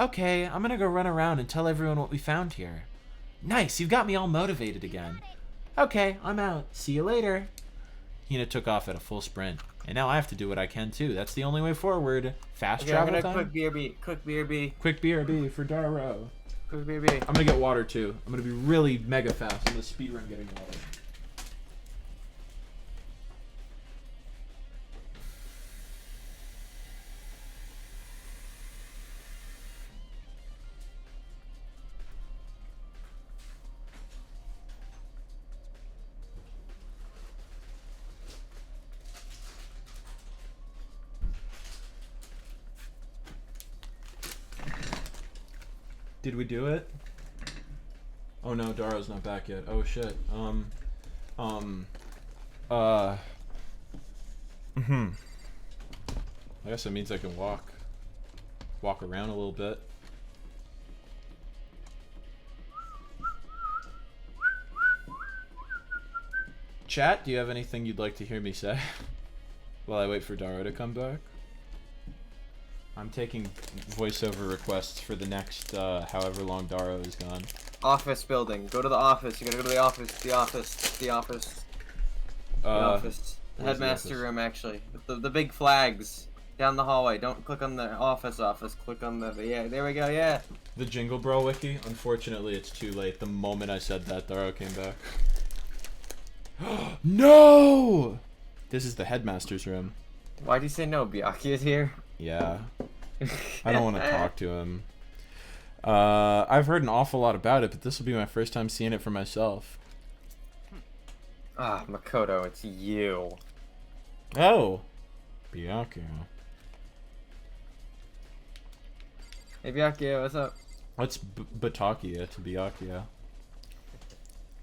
Okay, I'm gonna go run around and tell everyone what we found here. Nice, you've got me all motivated again. Okay, I'm out. See you later. Hina took off at a full sprint. And now I have to do what I can too. That's the only way forward. Fast travel time? Quick BRB. Quick BRB. Quick BRB for Daro. Quick BRB. I'm gonna get water too. I'm gonna be really mega fast. I'm gonna speedrun getting water. Did we do it? Oh no, Daro's not back yet. Oh shit. I guess it means I can walk around a little bit. Chat, do you have anything you'd like to hear me say while I wait for Daro to come back? I'm taking voiceover requests for the next however long Daro is gone. Office building. Go to the office. You gotta go to the office. The office. The office. The office. The headmaster room, actually. The big flags down the hallway. Don't click on the office. Click on the... Yeah, there we go, yeah. The Jingle Bro wiki? Unfortunately, it's too late. The moment I said that, Daro came back. No! This is the headmaster's room. Why'd you say no? Byakuya is here? Yeah. I don't want to talk to him. I've heard an awful lot about it, but this will be my first time seeing it for myself. Ah, Makoto, it's you. Oh. Byakuya. Hey, Byakuya, what's up? What's Batakia to Byakuya?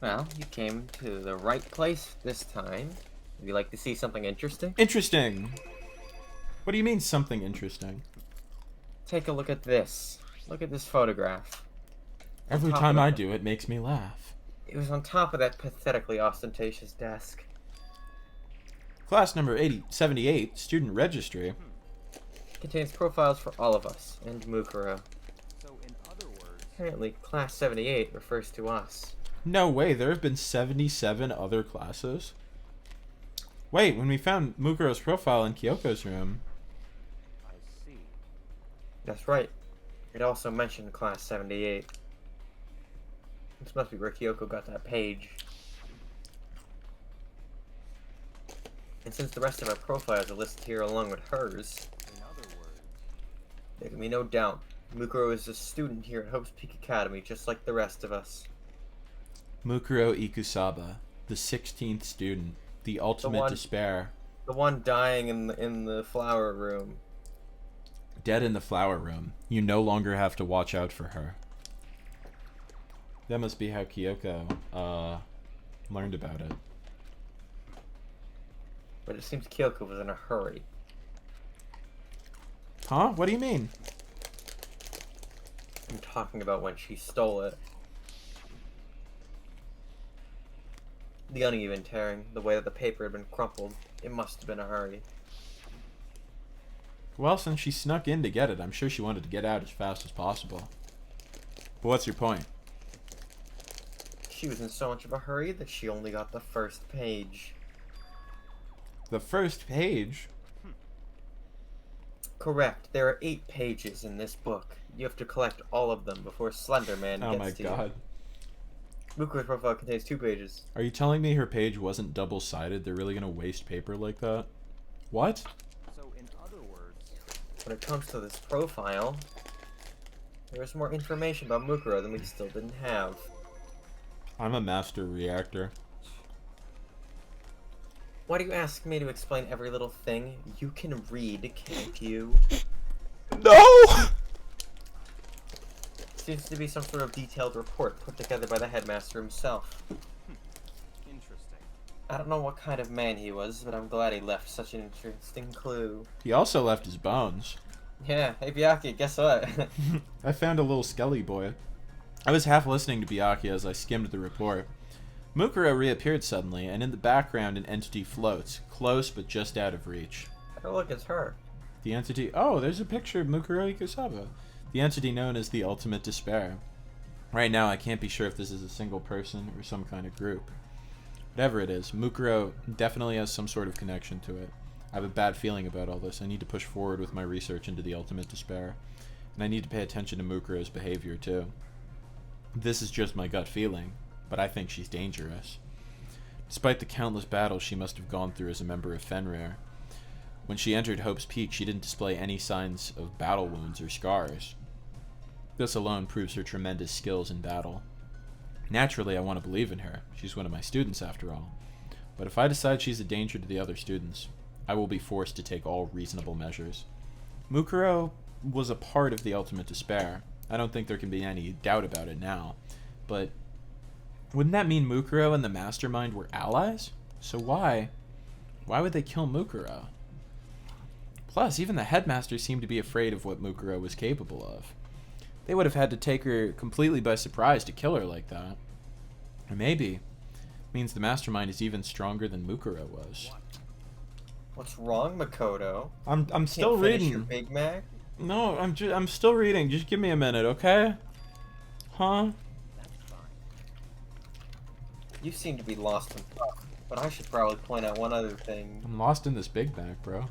Well, you came to the right place this time. Would you like to see something interesting? Interesting! What do you mean, something interesting? Take a look at this. Look at this photograph. Every time I do, it makes me laugh. It was on top of that pathetically ostentatious desk. Class number 78, student registry. Contains profiles for all of us, and Mukuro. So, in other words... Apparently, Class 78 refers to us. No way, there have been 77 other classes? Wait, when we found Mukuro's profile in Kyoko's room... I see. That's right. It also mentioned Class 78. This must be where Kyoko got that page. And since the rest of our profiles are listed here along with hers, In other words... there can be no doubt Mukuro is a student here at Hope's Peak Academy, just like the rest of us. Mukuro Ikusaba, the 16th student, the ultimate despair. The one dying in the flower room. Dead in the flower room. You no longer have to watch out for her. That must be how Kyoko, learned about it. But it seems Kyoko was in a hurry. Huh? What do you mean? I'm talking about when she stole it. The uneven tearing, the way that the paper had been crumpled, it must have been a hurry. Well, since she snuck in to get it, I'm sure she wanted to get out as fast as possible. But what's your point? She was in so much of a hurry that she only got the first page. The first page? Correct. There are 8 pages in this book. You have to collect all of them before Slender Man gets to you. Oh my god. Mukuro's profile contains 2 pages. Are you telling me her page wasn't double-sided? They're really gonna waste paper like that? What? So, in other words... When it comes to this profile, there's more information about Mukuro than we still didn't have. I'm a master reactor. Why do you ask me to explain every little thing? You can read, can't you? No! seems to be some sort of detailed report put together by the headmaster himself. Interesting. I don't know what kind of man he was, but I'm glad he left such an interesting clue. He also left his bones. Yeah, hey Byakuya, guess what? I found a little skelly boy. I was half listening to Byakuya as I skimmed the report. Mukuro reappeared suddenly, and in the background an entity floats, close but just out of reach. Oh look, it's her. The entity... Oh, there's a picture of Mukuro Ikusaba. The entity known as the Ultimate Despair. Right now, I can't be sure if this is a single person or some kind of group. Whatever it is, Mukuro definitely has some sort of connection to it. I have a bad feeling about all this. I need to push forward with my research into the Ultimate Despair. And I need to pay attention to Mukuro's behavior, too. This is just my gut feeling, but I think she's dangerous. Despite the countless battles she must have gone through as a member of Fenrir, when she entered Hope's Peak, she didn't display any signs of battle wounds or scars. This alone proves her tremendous skills in battle. Naturally, I want to believe in her. She's one of my students, after all. But if I decide she's a danger to the other students, I will be forced to take all reasonable measures. Mukuro was a part of the Ultimate Despair. I don't think there can be any doubt about it now. But wouldn't that mean Mukuro and the Mastermind were allies? So why would they kill Mukuro? Plus, even the headmaster seemed to be afraid of what Mukuro was capable of. They would have had to take her completely by surprise to kill her like that. Or maybe it means the Mastermind is even stronger than Mukuro was. What's wrong, Makoto? I'm still reading. Your Big Mac? No, I'm still reading. Just give me a minute, okay? Huh? You seem to be lost in thought, but I should probably point out one other thing. I'm lost in this Big Mac, bro.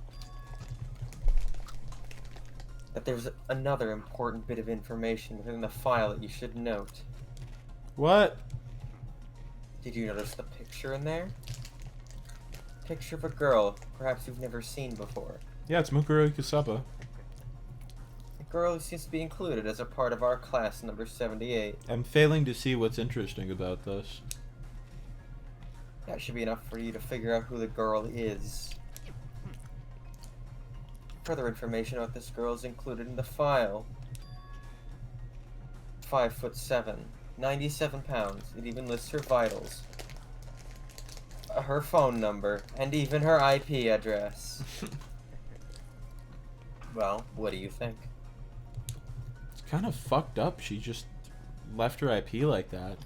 That there's another important bit of information within the file that you should note. What? Did you notice the picture in there? Picture of a girl, perhaps you've never seen before. Yeah, it's Mukuro Ikusaba. A girl who seems to be included as a part of our class number 78. I'm failing to see what's interesting about this. That should be enough for you to figure out who the girl is. Further information about this girl is included in the file. 5'7", 97 pounds. It even lists her vitals, her phone number, and even her IP address. Well, what do you think? It's kind of fucked up. She just left her IP like that.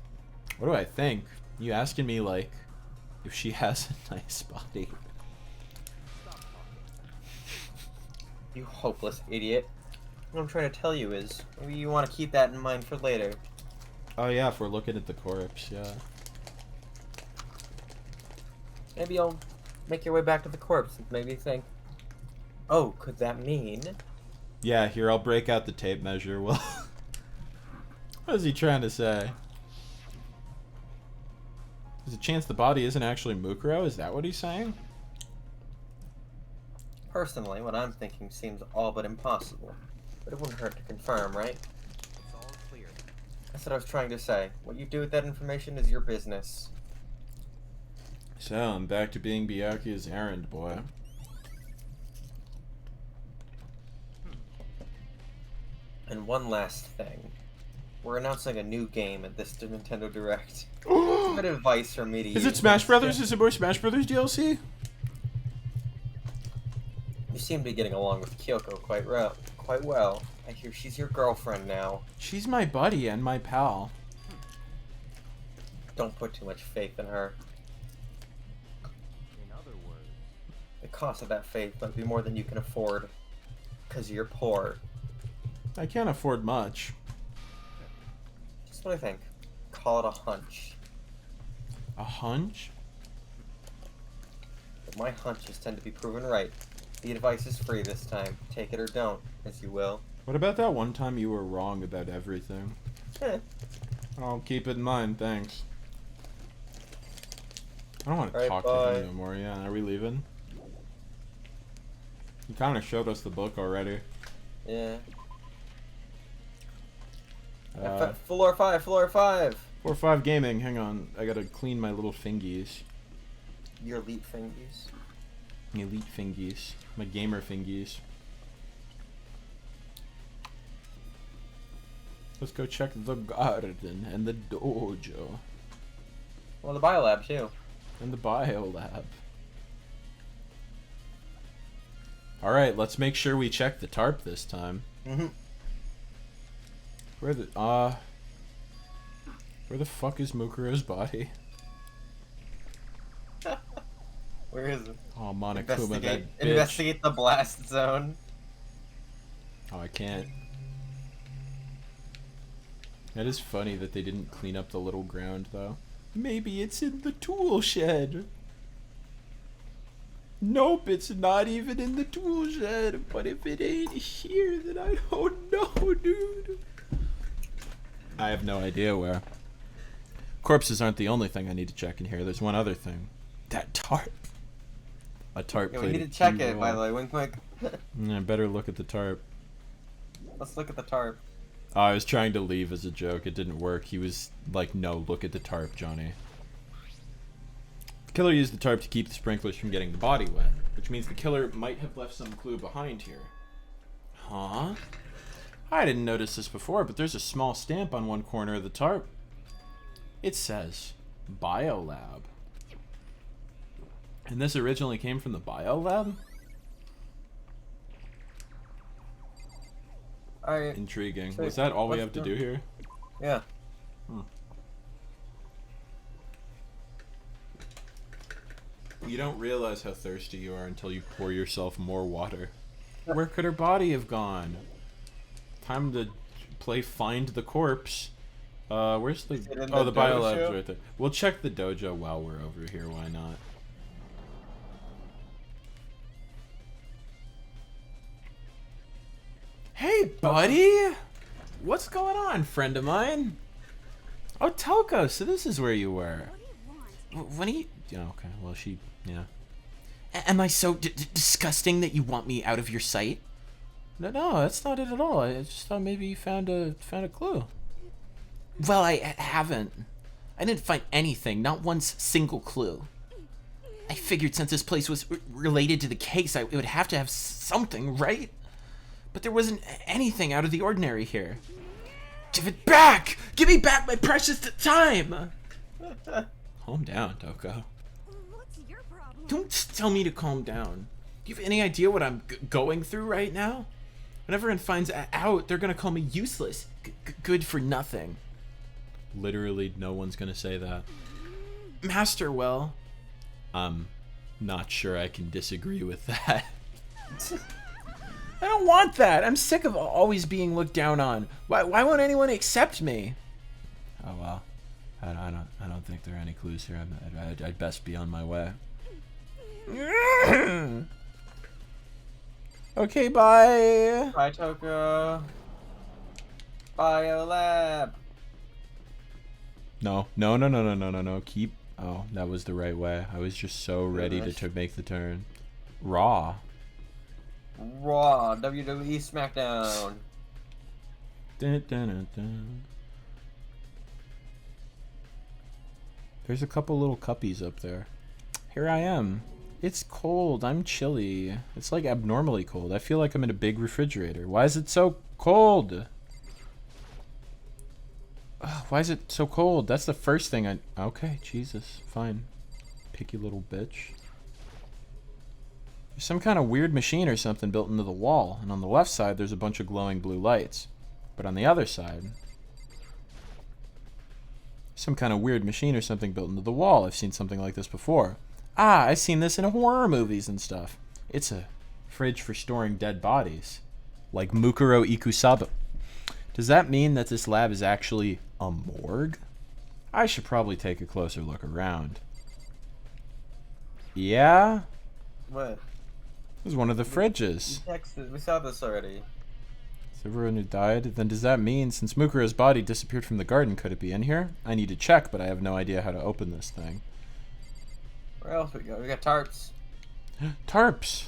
What do I think? You asking me, like, if she has a nice body? You hopeless idiot. What I'm trying to tell you is, maybe you want to keep that in mind for later. Oh yeah, if we're looking at the corpse, yeah. Maybe you'll make your way back to the corpse and maybe think, oh, could that mean? Yeah, here, I'll break out the tape measure. Well, what is he trying to say? There's a chance the body isn't actually Mukuro? Is that what he's saying? Personally, what I'm thinking seems all but impossible. But it wouldn't hurt to confirm, right? It's all clear. That's what I was trying to say. What you do with that information is your business. So, I'm back to being Byakuya's errand boy. And one last thing. We're announcing a new game at this Nintendo Direct. It's a bit of advice from me to you. Is it Smash Brothers? Is it more Smash Brothers DLC? You seem to be getting along with Kyoko quite well. I hear she's your girlfriend now. She's my buddy and my pal. Don't put too much faith in her. In other words, The cost of that faith might be more than you can afford. 'Cause you're poor. I can't afford much. Just what I think. Call it a hunch. A hunch? But my hunches tend to be proven right. The advice is free this time. Take it or don't, as you will. What about that one time you were wrong about everything? I'll keep it in mind, thanks. I don't want to talk to him no more. Yeah, are we leaving? You kind of showed us the book already. Yeah. Floor 5, floor 5! 4-5 gaming, hang on. I gotta clean my little fingies. Your elite fingies. My elite fingies. My gamer fingies. Let's go check the garden and the dojo. Well, the biolab too. And the biolab. Alright, let's make sure we check the tarp this time. Where the fuck is Mukuro's body? Where is it? Oh, Monokuma, that bitch. Investigate the blast zone. Oh, I can't. That is funny that they didn't clean up the little ground, though. Maybe it's in the tool shed. Nope, it's not even in the tool shed. But if it ain't here, then I don't know, dude. I have no idea where. Corpses aren't the only thing I need to check in here. There's one other thing. That tarp. A tarp. Yeah, we need to check it, by the way. Wink, wink. I better look at the tarp. Let's look at the tarp. Oh, I was trying to leave as a joke. It didn't work. He was like, no, look at the tarp, Johnny. The killer used the tarp to keep the sprinklers from getting the body wet, which means the killer might have left some clue behind here. Huh? I didn't notice this before, but there's a small stamp on one corner of the tarp. It says, Biolab. And this originally came from the Biolab? Alright. Intriguing. Was that all we have to do here? Yeah. You don't realize how thirsty you are until you pour yourself more water. Where could her body have gone? Time to play Find the Corpse. Where's the... Oh, the biolab's right there. We'll check the dojo while we're over here. Why not? Hey, buddy! What's going on, friend of mine? Oh, Telko, so this is where you were. What do you... Yeah, okay, well, she... Yeah. Am I so disgusting that you want me out of your sight? No, that's not it at all. I just thought maybe you found a clue. Well, I haven't. I didn't find anything, not one single clue. I figured since this place was related to the case, it would have to have something, right? But there wasn't anything out of the ordinary here. Give it back! Give me back my precious time! Calm down, Toko. What's your problem? Don't tell me to calm down. Do you have any idea what I'm going through right now? When everyone finds out, they're gonna call me useless. Good for nothing. Literally, no one's gonna say that. Master, well... I'm not sure I can disagree with that. I don't want that. I'm sick of always being looked down on. Why won't anyone accept me? Oh well, I don't think there are any clues here. I'd best be on my way. Okay, bye. Bye, Toko. Biolab. No. Keep. Oh, that was the right way. I was just so ready to make the turn. Raw, WWE SmackDown. Dun, dun, dun, dun. There's a couple little cuppies up there. Here I am. It's cold. I'm chilly. It's like abnormally cold. I feel like I'm in a big refrigerator. Why is it so cold? Ugh, why is it so cold? That's the first thing I... Okay, Jesus. Fine. Picky little bitch. There's some kind of weird machine or something built into the wall, and on the left side there's a bunch of glowing blue lights. But on the other side, some kind of weird machine or something built into the wall. I've seen something like this before. Ah, I've seen this in horror movies and stuff. It's a fridge for storing dead bodies, like Mukuro Ikusaba. Does that mean that this lab is actually a morgue? I should probably take a closer look around. Yeah? What? It was one of the fridges. We saw this already. Is everyone who died? Then does that mean, since Mukuro's body disappeared from the garden, could it be in here? I need to check, but I have no idea how to open this thing. Where else we go? We got tarps. Tarps!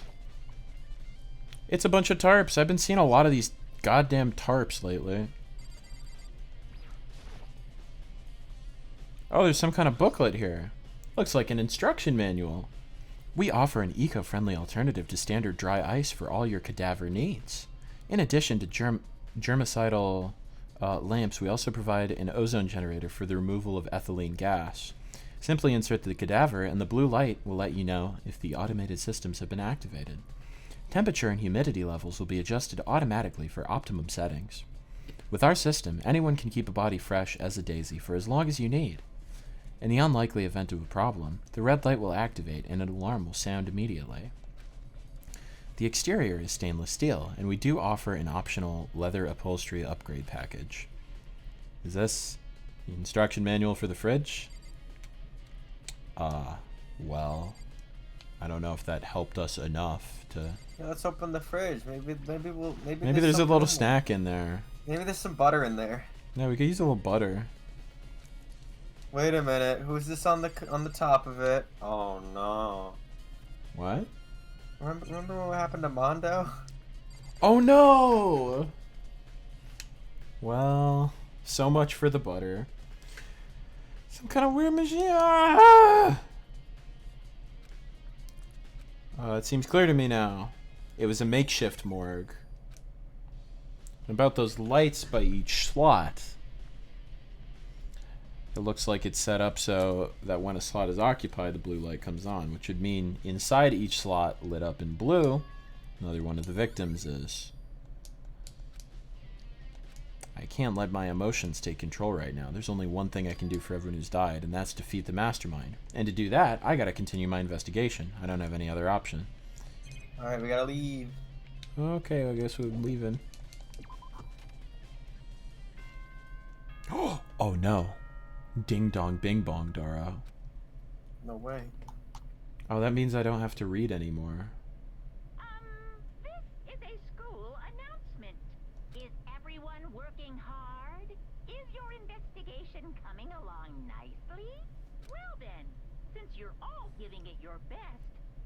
It's a bunch of tarps. I've been seeing a lot of these goddamn tarps lately. Oh, there's some kind of booklet here. Looks like an instruction manual. We offer an eco-friendly alternative to standard dry ice for all your cadaver needs. In addition to germicidal lamps, we also provide an ozone generator for the removal of ethylene gas. Simply insert the cadaver, and the blue light will let you know if the automated systems have been activated. Temperature and humidity levels will be adjusted automatically for optimum settings. With our system, anyone can keep a body fresh as a daisy for as long as you need. In the unlikely event of a problem, the red light will activate and an alarm will sound immediately. The exterior is stainless steel, and we do offer an optional leather upholstery upgrade package. Is this the instruction manual for the fridge? Well, I don't know if that helped us enough to... Yeah, let's open the fridge. Maybe there's a little snack in there. Maybe there's some butter in there. Yeah, we could use a little butter. Wait a minute. Who's this on the top of it? Oh no. What? Remember what happened to Mondo? Oh no! Well, so much for the butter. Some kind of weird machine. It seems clear to me now. It was a makeshift morgue. About those lights by each slot. It looks like it's set up so that when a slot is occupied, the blue light comes on, which would mean inside each slot lit up in blue, another one of the victims is. I can't let my emotions take control right now. There's only one thing I can do for everyone who's died, and that's defeat the mastermind. And to do that, I gotta continue my investigation. I don't have any other option. Alright, we gotta leave. Okay, I guess we're leaving. Oh no. Ding dong bing bong, Dara. No way. Oh, that means I don't have to read anymore. This is a school announcement. Is everyone working hard? Is your investigation coming along nicely? Well then, since you're all giving it your best,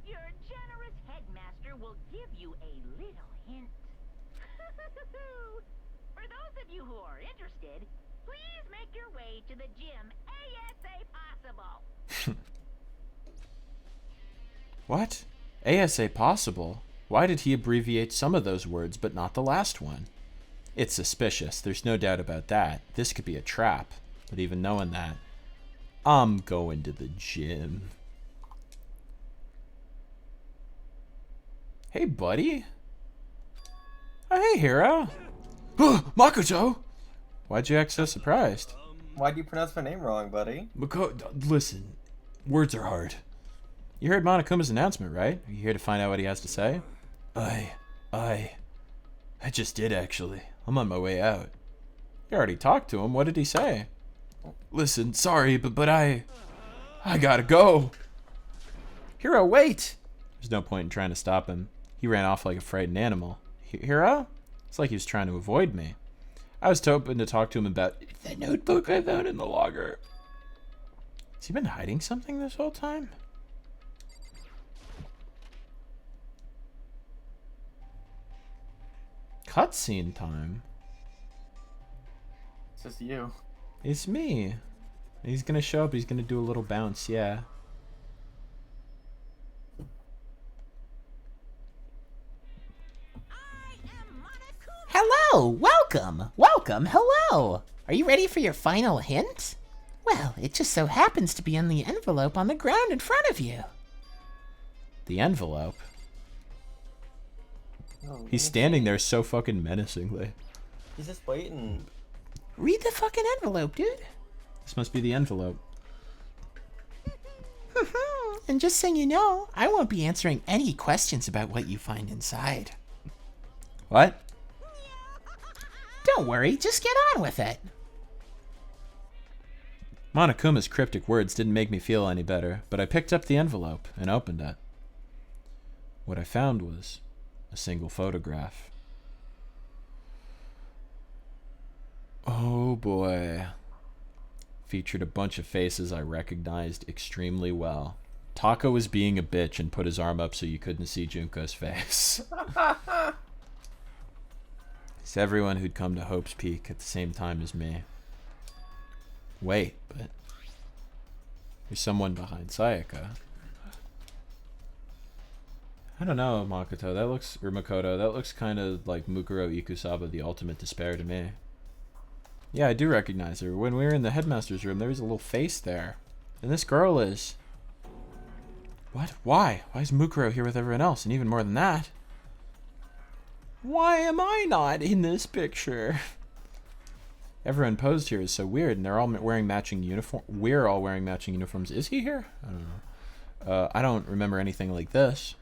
your generous headmaster will give you a little hint. For those of you who are interested, please make your way to the gym ASA possible. What? ASA possible? Why did he abbreviate some of those words but not the last one? It's suspicious, there's no doubt about that. This could be a trap. But even knowing that, I'm going to the gym. Hey, buddy. Oh, hey, hero. Makoto! Why'd you act so surprised? Why'd you pronounce my name wrong, buddy? Listen, words are hard. You heard Monokuma's announcement, right? Are you here to find out what he has to say? I just did, actually. I'm on my way out. You already talked to him. What did he say? Listen, sorry, but I gotta go. Hiro, wait! There's no point in trying to stop him. He ran off like a frightened animal. Hiro? It's like he was trying to avoid me. I was hoping to talk to him about the notebook I found in the locker. Has he been hiding something this whole time? Cutscene time. It's just you. It's me. He's gonna show up. He's gonna do a little bounce. Yeah. Hello, welcome, hello. Are you ready for your final hint? Well, it just so happens to be in the envelope on the ground in front of you. The envelope? Oh, He's standing there so fucking menacingly. He's just waiting. Read the fucking envelope, dude. This must be the envelope. And just so you know, I won't be answering any questions about what you find inside. What? Don't worry, just get on with it. Monokuma's cryptic words didn't make me feel any better, but I picked up the envelope and opened it. What I found was a single photograph. Oh boy. Featured a bunch of faces I recognized extremely well. Taka was being a bitch and put his arm up so you couldn't see Junko's face. It's everyone who'd come to Hope's Peak at the same time as me. Wait, but there's someone behind Sayaka. I don't know, Makoto. That looks kind of like Mukuro Ikusaba, the ultimate despair to me. Yeah, I do recognize her. When we were in the headmaster's room, there was a little face there. And this girl is... What? Why? Why is Mukuro here with everyone else? And even more than that, why am I not in this picture? Everyone posed here is so weird, and they're all wearing matching uniform. We're all wearing matching uniforms. Is he here? I don't know. I don't remember anything like this.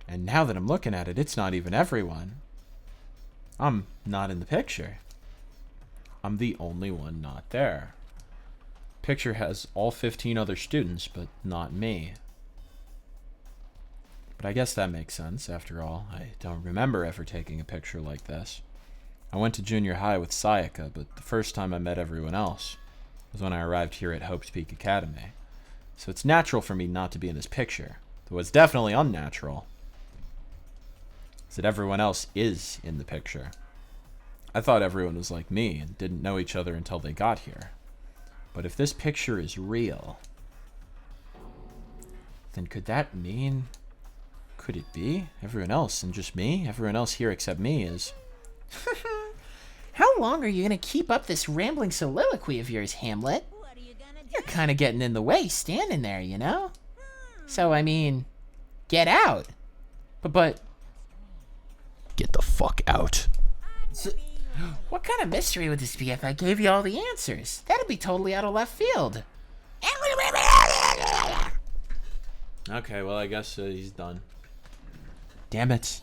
And now that I'm looking at it, it's not even everyone. I'm not in the picture. I'm the only one not there. Picture has all 15 other students, but not me. But I guess that makes sense. After all, I don't remember ever taking a picture like this. I went to junior high with Sayaka, but the first time I met everyone else was when I arrived here at Hope's Peak Academy. So it's natural for me not to be in this picture. Though what's definitely unnatural is that everyone else is in the picture. I thought everyone was like me and didn't know each other until they got here. But if this picture is real, then could that mean... Could it be? Everyone else and just me? Everyone else here except me is... How long are you gonna keep up this rambling soliloquy of yours, Hamlet? What are you gonna do? You're kinda getting in the way standing there, you know? So, I mean, get out. But... Get the fuck out. What kind of mystery would this be if I gave you all the answers? That'd be totally out of left field. Okay, well, I guess he's done. Damn it.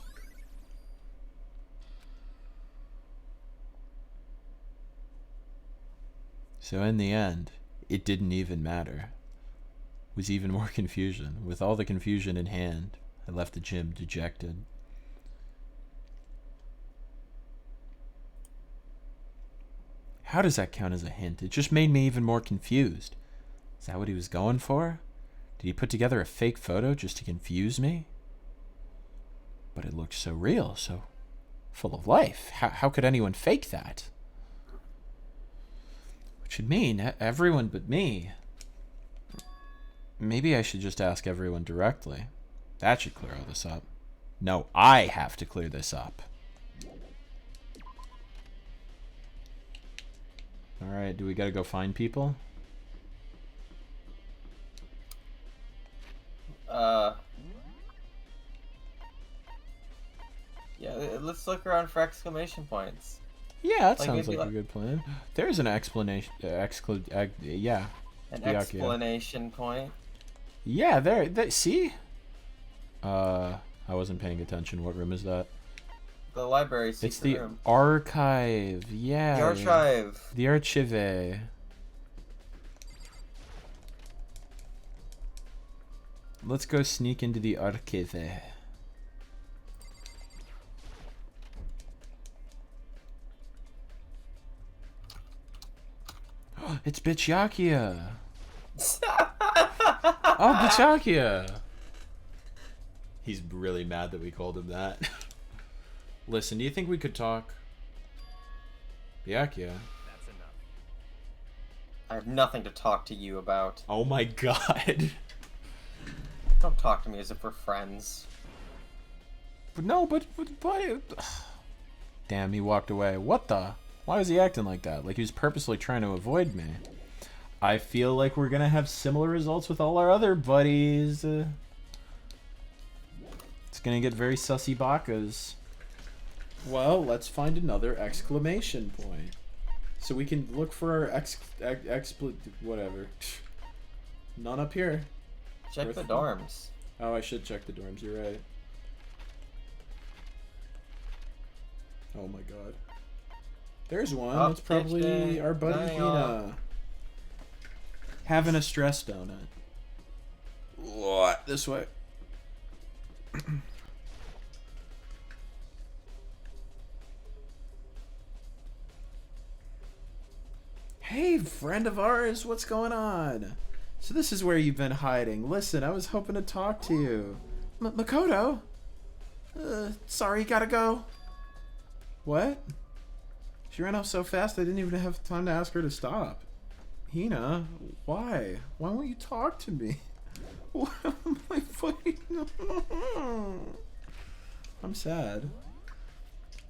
So in the end, it didn't even matter. It was even more confusion. With all the confusion in hand, I left the gym dejected. How does that count as a hint? It just made me even more confused. Is that what he was going for? Did he put together a fake photo just to confuse me? But it looked so real, so full of life. How could anyone fake that? Which would mean everyone but me. Maybe I should just ask everyone directly. That should clear all this up. No, I have to clear this up. Alright, do we gotta go find people? Yeah, let's look around for exclamation points. Yeah, that sounds like a good plan. There's an explanation. Yeah. An explanation point. Yeah, there. See? I wasn't paying attention. What room is that? The library. It's the room. archive. Yeah. The archive. The archive. Let's go sneak into the archive. It's Bitchakia. Oh, Bitchakia. He's really mad that we called him that. Listen, do you think we could talk? Bitchakia. That's enough. I have nothing to talk to you about. Oh my god. Don't talk to me as if we're friends. But no, but damn, he walked away. What the? Why was he acting like that? Like he was purposely trying to avoid me. I feel like we're gonna have similar results with all our other buddies. It's gonna get very sussy bakas. Well, let's find another exclamation point. So we can look for our whatever. None up here. Check the dorms. Oh, I should check the dorms, you're right. Oh my god. There's one. Oh, That's probably our buddy Hina. Having a stress donut. What? This way. Hey, friend of ours, what's going on? So this is where you've been hiding. Listen, I was hoping to talk to you. Makoto? Sorry, gotta go. What? She ran off so fast I didn't even have time to ask her to stop. Hina, why? Why won't you talk to me? What am I fighting? I'm sad.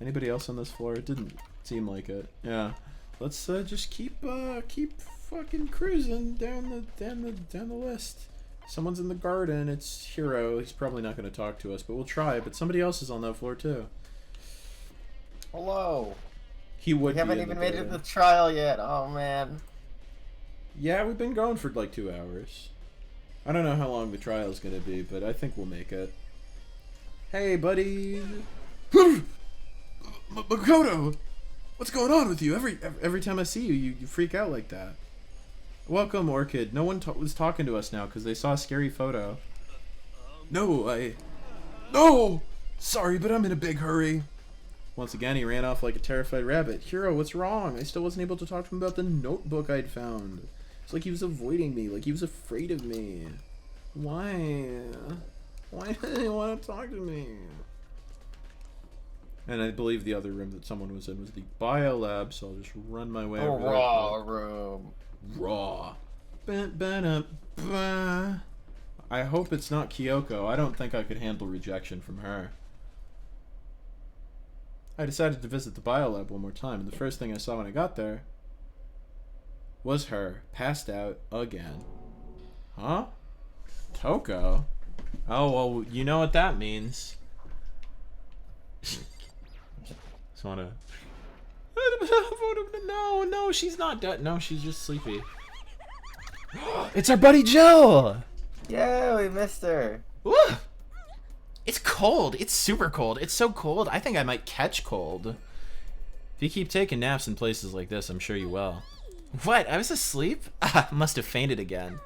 Anybody else on this floor? It didn't seem like it. Yeah. let's just keep fucking cruising down the list. Someone's in the garden. It's Hiro. He's probably not going to talk to us, but we'll try. But somebody else is on that floor too. Hello. He would. We haven't even made it to the trial yet. Oh man. Yeah, we've been going for like 2 hours. I don't know how long the trial is going to be, but I think we'll make it. Hey, buddy. Makoto, what's going on with you? Every time I see you, you freak out like that. Welcome, Orchid. No one was talking to us now because they saw a scary photo. No. Sorry, but I'm in a big hurry. Once again, he ran off like a terrified rabbit. Hiro, what's wrong? I still wasn't able to talk to him about the notebook I'd found. It's like he was avoiding me, like he was afraid of me. Why? Why didn't he want to talk to me? And I believe the other room that someone was in was the biolab, so I'll just run my way over there. Raw room. Raw. I hope it's not Kyoko. I don't think I could handle rejection from her. I decided to visit the biolab one more time, and the first thing I saw when I got there was her, passed out again. Huh? Toko? Oh, well, you know what that means. Just wanna... No, she's not dead. No, she's just sleepy. It's our buddy Jill! Yeah, we missed her. Woo! It's cold. It's super cold. It's so cold, I think I might catch cold. If you keep taking naps in places like this, I'm sure you will. What? I was asleep? Must have fainted again.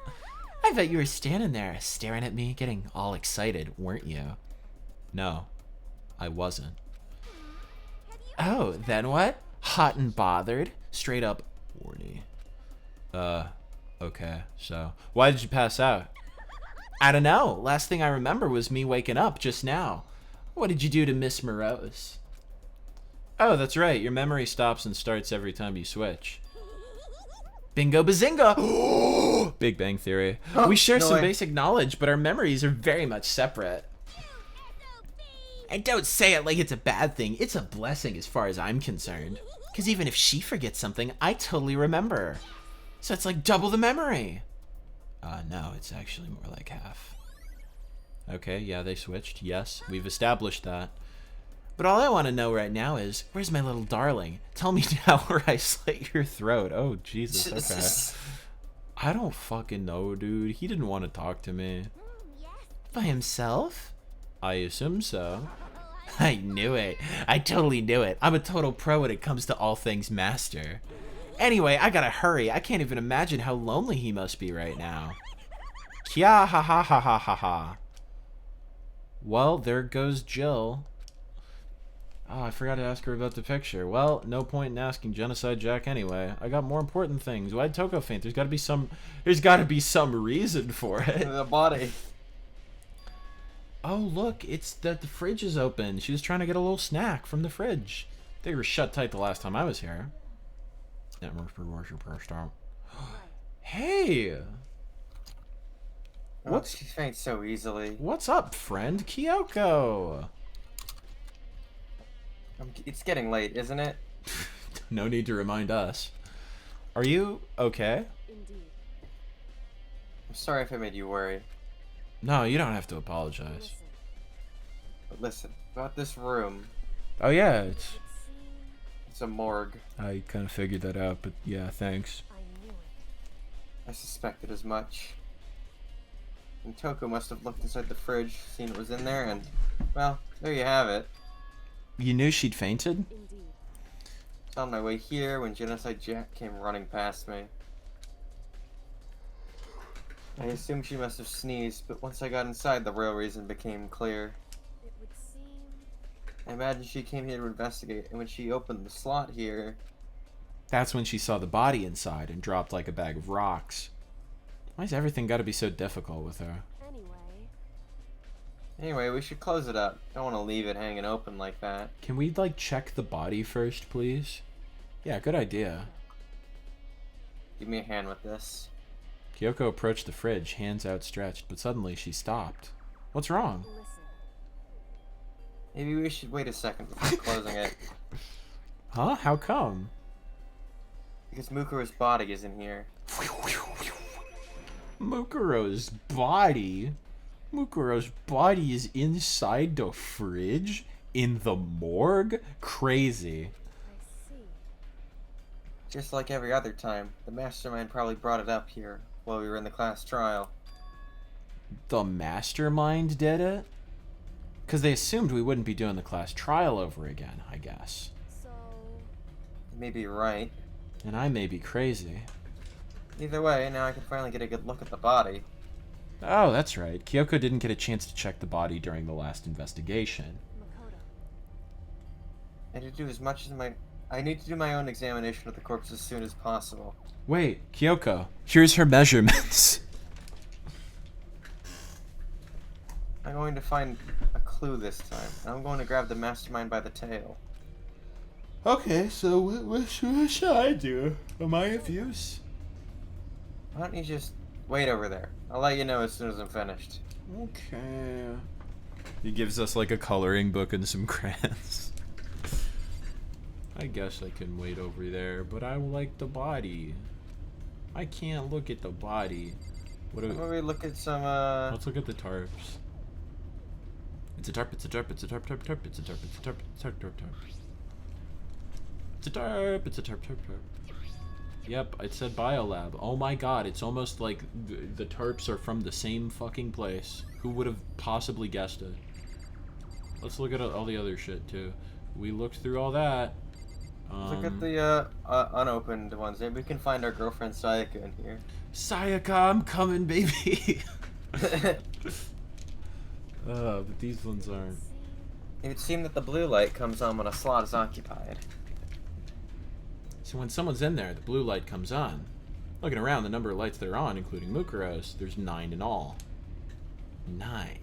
I bet you were standing there, staring at me, getting all excited, weren't you? No, I wasn't. Oh, then what? Hot and bothered? Straight up horny. Okay, so why did you pass out? I don't know. Last thing I remember was me waking up just now. What did you do to Miss Morose? Oh, that's right. Your memory stops and starts every time you switch. Bingo bazinga! Big Bang Theory. We share some basic knowledge, but our memories are very much separate. And don't say it like it's a bad thing. It's a blessing as far as I'm concerned. Because even if she forgets something, I totally remember. So it's like double the memory. No, it's actually more like half. Okay, yeah, they switched. Yes, we've established that. But all I want to know right now is, where's my little darling? Tell me now or I slit your throat. Oh, Jesus, okay. I don't fucking know, dude. He didn't want to talk to me. By himself? I assume so. I knew it. I totally knew it. I'm a total pro when it comes to all things master. Anyway, I gotta hurry. I can't even imagine how lonely he must be right now. Kya ha ha ha ha ha ha. Well, there goes Jill. Oh, I forgot to ask her about the picture. Well, no point in asking Genocide Jack anyway. I got more important things. Why'd Toko faint? There's gotta be some reason for it. The body. Oh, look, it's that the fridge is open. She was trying to get a little snack from the fridge. They were shut tight the last time I was here. Hey! What's she faints so easily? What's up, friend? Kyoko! It's getting late, isn't it? No need to remind us. Are you okay? Indeed. I'm sorry if I made you worry. No, you don't have to apologize. But listen, about this room. Oh yeah, It's a morgue. I kind of figured that out, but yeah, thanks. I suspected as much. And Toko must have looked inside the fridge, seen what was in there, and, well, there you have it. You knew she'd fainted? Indeed. I was on my way here when Genocide Jack came running past me. I assumed she must have sneezed, but once I got inside, the real reason became clear. It would seem... I imagine she came here to investigate, and when she opened the slot here... That's when she saw the body inside and dropped like a bag of rocks. Why's everything gotta be so difficult with her? Anyway, we should close it up. Don't want to leave it hanging open like that. Can we, like, check the body first, please? Yeah, good idea. Give me a hand with this. Kyoko approached the fridge, hands outstretched, but suddenly she stopped. What's wrong? Maybe we should wait a second before closing it. Huh? How come? Because Mukuro's body is in here. Mukuro's body? Mukuro's body is inside the fridge? In the morgue? Crazy. I see. Just like every other time, the mastermind probably brought it up here while we were in the class trial. The mastermind did it? Because they assumed we wouldn't be doing the class trial over again, I guess. So, You may be right. And I may be crazy. Either way, now I can finally get a good look at the body. Oh, that's right. Kyoko didn't get a chance to check the body during the last investigation. Makoto. I need to do as much as I need to do my own examination of the corpse as soon as possible. Wait, Kyoko, here's her measurements. I'm going to find a clue this time, and I'm going to grab the mastermind by the tail. Okay, so what should I do? Am I of use? Why don't you just wait over there? I'll let you know as soon as I'm finished. Okay. He gives us like a coloring book and some crayons. I guess I can wait over there, but I like the body. I can't look at the body. What do How about we look at some, Let's look at the tarps. It's a tarp, it's a tarp, it's a tarp, tarp, tarp, it's a tarp, it's a tarp, it's a tarp, tarp, tarp. It's a tarp, it's a tarp, tarp, tarp. Yep, it said biolab. Oh my god, it's almost like the tarps are from the same fucking place. Who would have possibly guessed it? Let's look at all the other shit too. We looked through all that. look at the, unopened ones. Maybe we can find our girlfriend Sayaka in here. Sayaka, I'm coming, baby! But these ones aren't. It would seem that the blue light comes on when a slot is occupied. So when someone's in there, the blue light comes on. Looking around, the number of lights they're on, including Mukuro's, there's 9 in all. 9.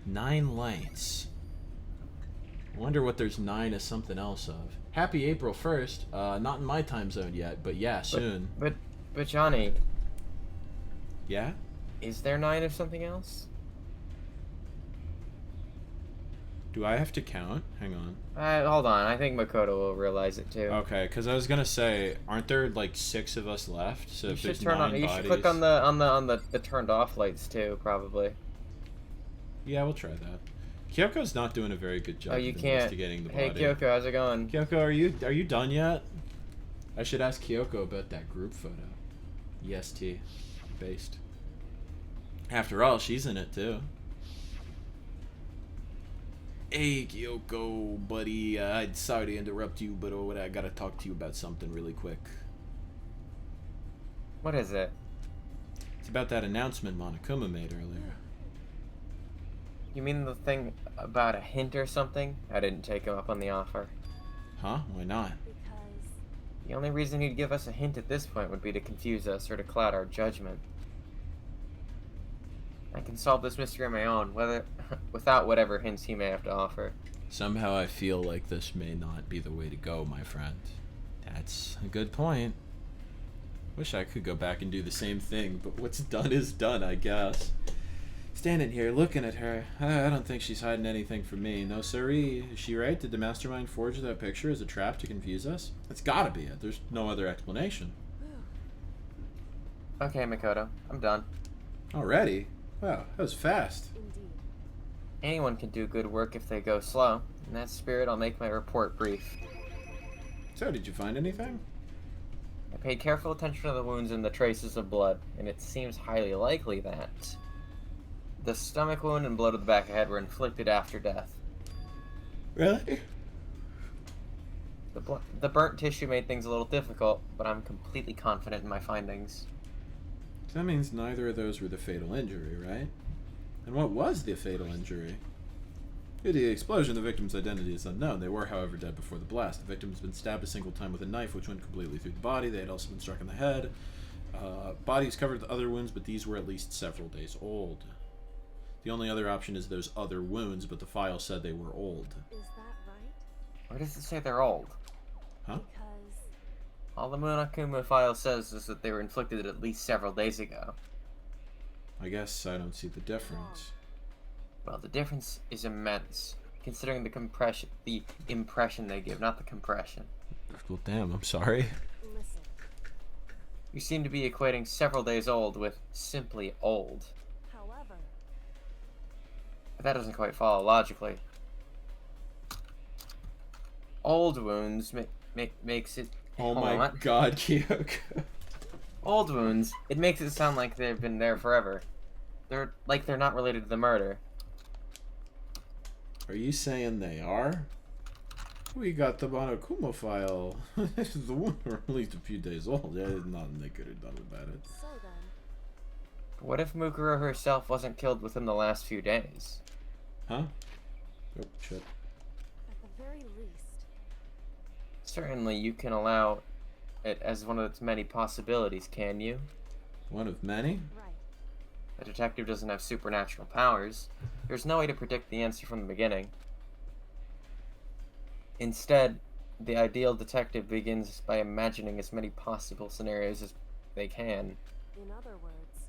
9 lights. I wonder what there's 9 of something else of. Happy April 1st. Not in my time zone yet, but yeah, soon. But Johnny, Yeah? is there 9 of something else? Do I have to count? Hang on. Hold on. I think Makoto will realize it too. Okay, because I was gonna say, aren't there like 6 of us left? So You if should there's turn 9 on. You bodies, should click on the turned off lights too, probably. Yeah, we'll try that. Kyoko's not doing a very good job Oh, you of can't. investigating the Hey body. Kyoko, how's it going? Kyoko, are you done yet? I should ask Kyoko about that group photo. EST based. After all, she's in it too. Hey Kyoko, buddy. I'm sorry to interrupt you, but I gotta talk to you about something really quick. What is it? It's about that announcement Monokuma made earlier. You mean the thing about a hint or something? I didn't take him up on the offer. Huh? Why not? Because The only reason he'd give us a hint at this point would be to confuse us or to cloud our judgment. I can solve this mystery on my own, without whatever hints he may have to offer. Somehow I feel like this may not be the way to go, my friend. That's a good point. Wish I could go back and do the same thing, but what's done is done, I guess. Standing here, looking at her, I don't think she's hiding anything from me. No siree. Is she right? Did the mastermind forge that picture as a trap to confuse us? It's gotta be it. There's no other explanation. Okay, Makoto, I'm done. Already? Wow, that was fast. indeed. Anyone can do good work if they go slow. In that spirit, I'll make my report brief. So, did you find anything? I paid careful attention to the wounds and the traces of blood, and it seems highly likely that the stomach wound and blow to the back of the head were inflicted after death. Really? The burnt tissue made things a little difficult, but I'm completely confident in my findings. So that means neither of those were the fatal injury, right? And what was the fatal injury? Due to the explosion, the victim's identity is unknown. They were, however, dead before the blast. The victim has been stabbed a single time with a knife, which went completely through the body. They had also been struck in the head. Bodies covered with other wounds, but these were at least several days old. The only other option is those other wounds, but the file said they were old. Is that right? Where does it say they're old? Huh? Because All the Monokuma file says is that they were inflicted at least several days ago. I guess I don't see the difference. Well, the difference is immense, considering the impression they give, not the compression. Well, damn, I'm sorry. listen, You seem to be equating several days old with simply old. However, But that doesn't quite follow logically. Old wounds makes it... Oh Hold my on. god, Kyoko. Old wounds, it makes it sound like they've been there forever. They're not related to the murder. Are you saying they are? We got the Monokuma file. This is the one at least a few days old. Yeah, there's nothing they could have done about it. so then, What if Mukuro herself wasn't killed within the last few days? Huh? Oh, shit. at the very least, Certainly you can allow it as one of its many possibilities, can you? One of many? right. A detective doesn't have supernatural powers. There's no way to predict the answer from the beginning. Instead, the ideal detective begins by imagining as many possible scenarios as they can. In other words,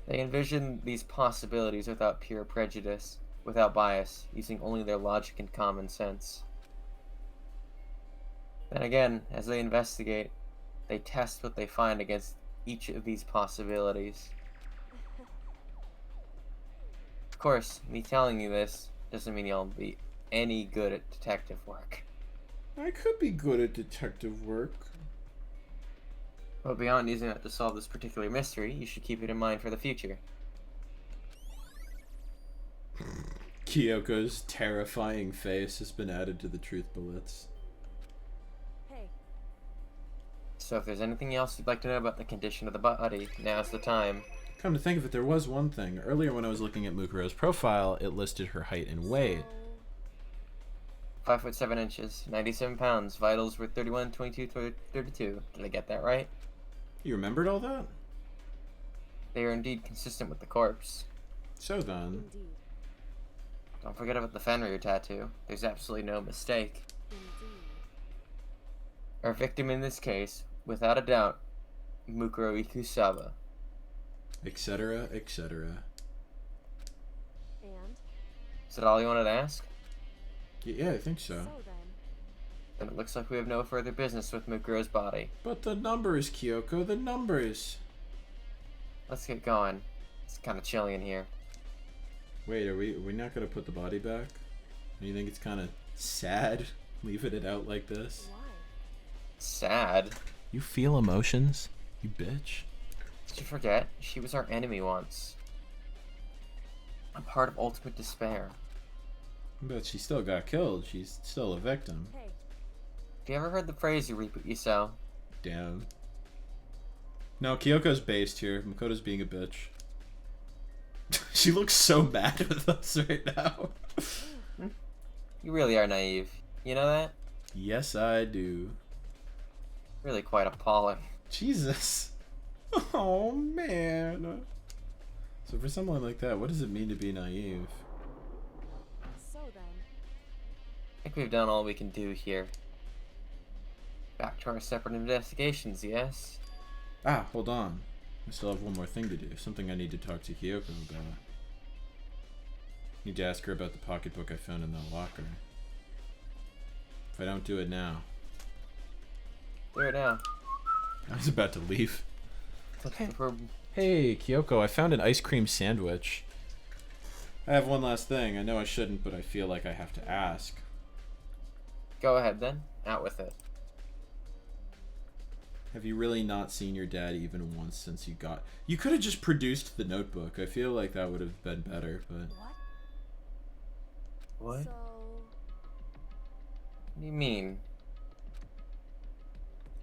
They envision these possibilities without pure prejudice, without bias, using only their logic and common sense. Then again, as they investigate, they test what they find against each of these possibilities. Of course, me telling you this doesn't mean you'll be any good at detective work. I could be good at detective work. But beyond using it to solve this particular mystery, you should keep it in mind for the future. Kyoko's terrifying face has been added to the truth bullets. hey, So if there's anything else you'd like to know about the condition of the body, now's the time. Come to think of it, there was one thing. Earlier when I was looking at Mukuro's profile, it listed her height and weight. so 5 foot 7 inches, 97 pounds, vitals were 31, 22, 32. Did I get that right? You remembered all that? They are indeed consistent with the corpse. So then, indeed, Don't forget about the Fenrir tattoo. There's absolutely no mistake. indeed, Our victim in this case, without a doubt, Mukuro Ikusaba. etc., etc. and Is that all you wanted to ask? Yeah, I think so. so then, Then it looks like we have no further business with Mukuro's body. But the numbers, Kyoko, the numbers. Let's get going. It's kind of chilly in here. Wait, are we not gonna put the body back? Do you think it's kind of sad leaving it out like this? why? Sad? You feel emotions, you bitch. Did you forget? She was our enemy once. A part of ultimate despair. But she still got killed. She's still a victim. Hey, Have you ever heard the phrase, you reap what you sow? Damn. No, Kyoko's based here. Makoto's being a bitch. She looks so mad with us right now. You really are naive. You know that? Yes, I do. Really quite appalling. Jesus. Oh, man. So for someone like that, what does it mean to be naive? so then, I think we've done all we can do here. Back to our separate investigations, yes? Ah, hold on. I still have one more thing to do. Something I need to talk to Kyoko about. Need to ask her about the pocketbook I found in the locker. If I don't do it now, Do it now. I was about to leave. Okay. Hey, Kyoko, I found an ice cream sandwich. I have one last thing. I know I shouldn't, but I feel like I have to ask. Go ahead then. Out with it. Have you really not seen your dad even once since you got... You could have just produced the notebook. I feel like that would have been better, but... what? What? So, What do you mean?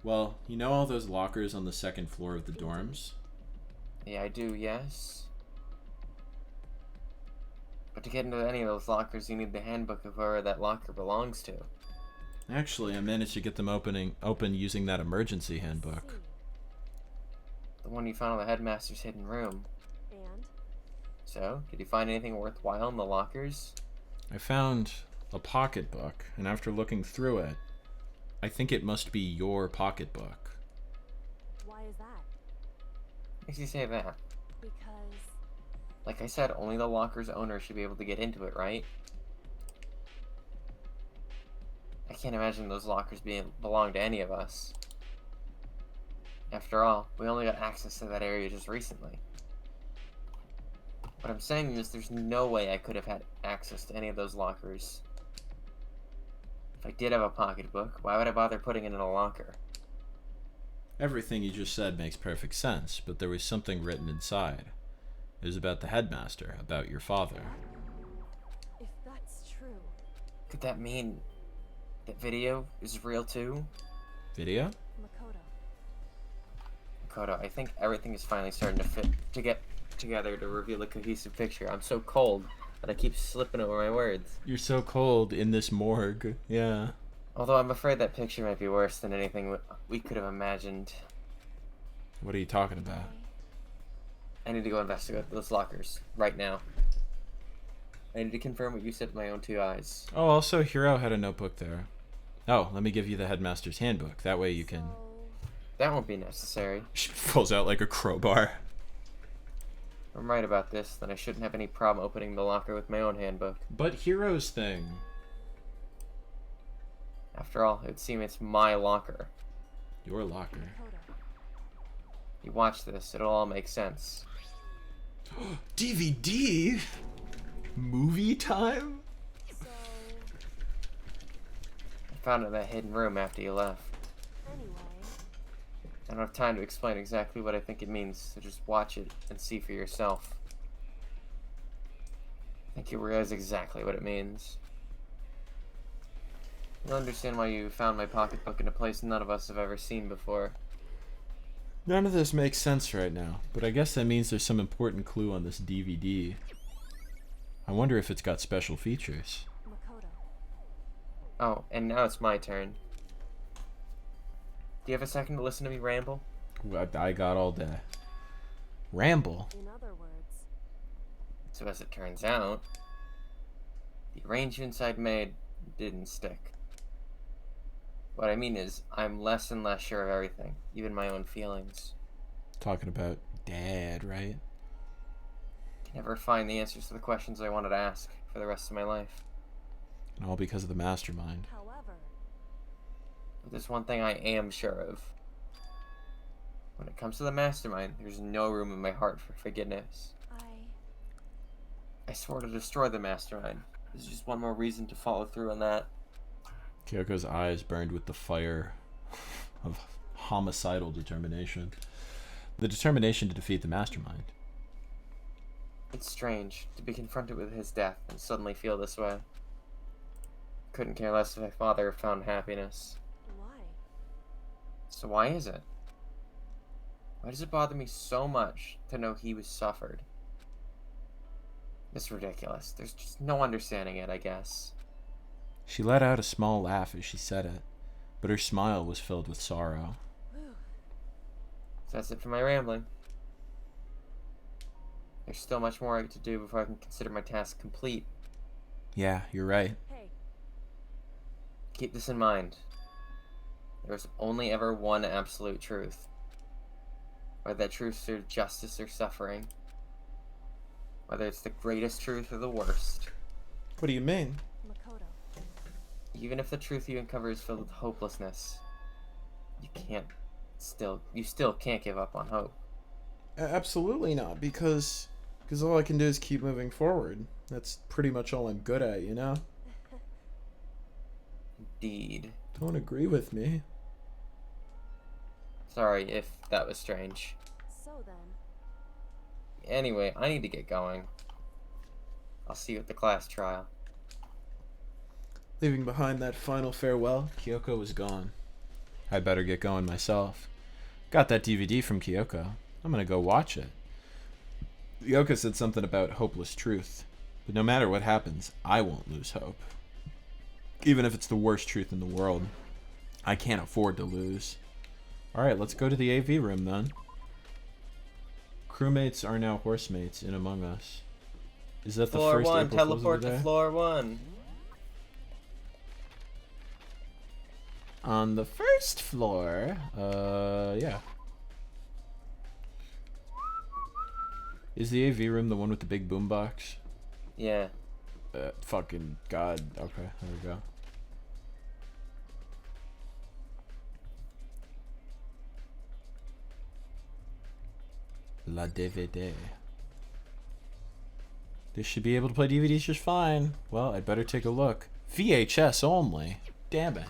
Well, you know all those lockers on the second floor of the dorms? Yeah, I do, yes. But to get into any of those lockers, you need the handbook of whoever that locker belongs to. Actually, I managed to get them open using that emergency handbook. see, The one you found in the headmaster's hidden room. and So, did you find anything worthwhile in the lockers? I found a pocketbook, and after looking through it, I think it must be your pocketbook. why is that? Makes you say that. Because, Like I said, only the locker's owner should be able to get into it, right? I can't imagine those lockers belong to any of us. After all, we only got access to that area just recently. What I'm saying is there's no way I could have had access to any of those lockers. If I did have a pocketbook, why would I bother putting it in a locker? Everything you just said makes perfect sense, but there was something written inside. It was about the headmaster, about your father. If that's true. Could that mean that video is real too? Video? Makoto, I think everything is finally starting to get together to reveal a cohesive picture. I'm so cold that I keep slipping over my words. You're so cold in this morgue. Yeah. Although I'm afraid that picture might be worse than anything we could have imagined. What are you talking about? I need to go investigate those lockers right now. I need to confirm what you said with my own 2 eyes. Oh, also, Hiro had a notebook there. Oh, let me give you the headmaster's handbook. That way you can... That won't be necessary. She pulls out like a crowbar. If I'm right about this, then I shouldn't have any problem opening the locker with my own handbook. But Hiro's thing... After all, it would seem it's my locker. Your locker. You watch this, it'll all make sense. DVD? Movie time? So, I found it in that hidden room after you left. anyway, I don't have time to explain exactly what I think it means, so just watch it and see for yourself. I think you'll realize exactly what it means. You'll understand why you found my pocketbook in a place none of us have ever seen before. None of this makes sense right now, but I guess that means there's some important clue on this DVD. I wonder if it's got special features. Makoto. Oh, and now it's my turn. Do you have a second to listen to me ramble? I got all day. Ramble? In other words, So as it turns out, the arrangements I'd made didn't stick. What I mean is, I'm less and less sure of everything, even my own feelings. Talking about Dad, right? I can never find the answers to the questions I wanted to ask for the rest of my life. And all because of the mastermind. however, But there's one thing I am sure of. When it comes to the mastermind, there's no room in my heart for forgiveness. I swore to destroy the mastermind. This is just one more reason to follow through on that. Kyoko's eyes burned with the fire of homicidal determination. The determination to defeat the mastermind. It's strange to be confronted with his death and suddenly feel this way. Couldn't care less if my father found happiness. why? So why is it? Why does it bother me so much to know he was suffered? It's ridiculous. There's just no understanding it, I guess. She let out a small laugh as she said it, but her smile was filled with sorrow. Whew. So that's it for my rambling. There's still much more to do before I can consider my task complete. Yeah, you're right. Hey, Keep this in mind. There's only ever one absolute truth. Whether that truth is justice or suffering. Whether it's the greatest truth or the worst. What do you mean? Makoto. Even if the truth you uncover is filled with hopelessness, you still can't give up on hope. Absolutely not, because all I can do is keep moving forward. That's pretty much all I'm good at, you know? Indeed. Don't agree with me. Sorry if that was strange. So then, Anyway, I need to get going. I'll see you at the class trial. Leaving behind that final farewell. Kyoko was gone. I better get going myself. Got that DVD from Kyoko. I'm gonna go watch it. Kyoko said something about hopeless truth. But no matter what happens, I won't lose hope. Even if it's the worst truth in the world. I can't afford to lose. Alright, let's go to the AV room then. Crewmates are now horsemates in Among Us. Is that Floor the first 1, April teleport Fool's to Day? floor 1. On the first floor, yeah. Is the AV room the one with the big boombox? Yeah. Fucking god. Okay, there we go. La DVD. This should be able to play DVDs just fine. Well, I'd better take a look. VHS only. Damn it.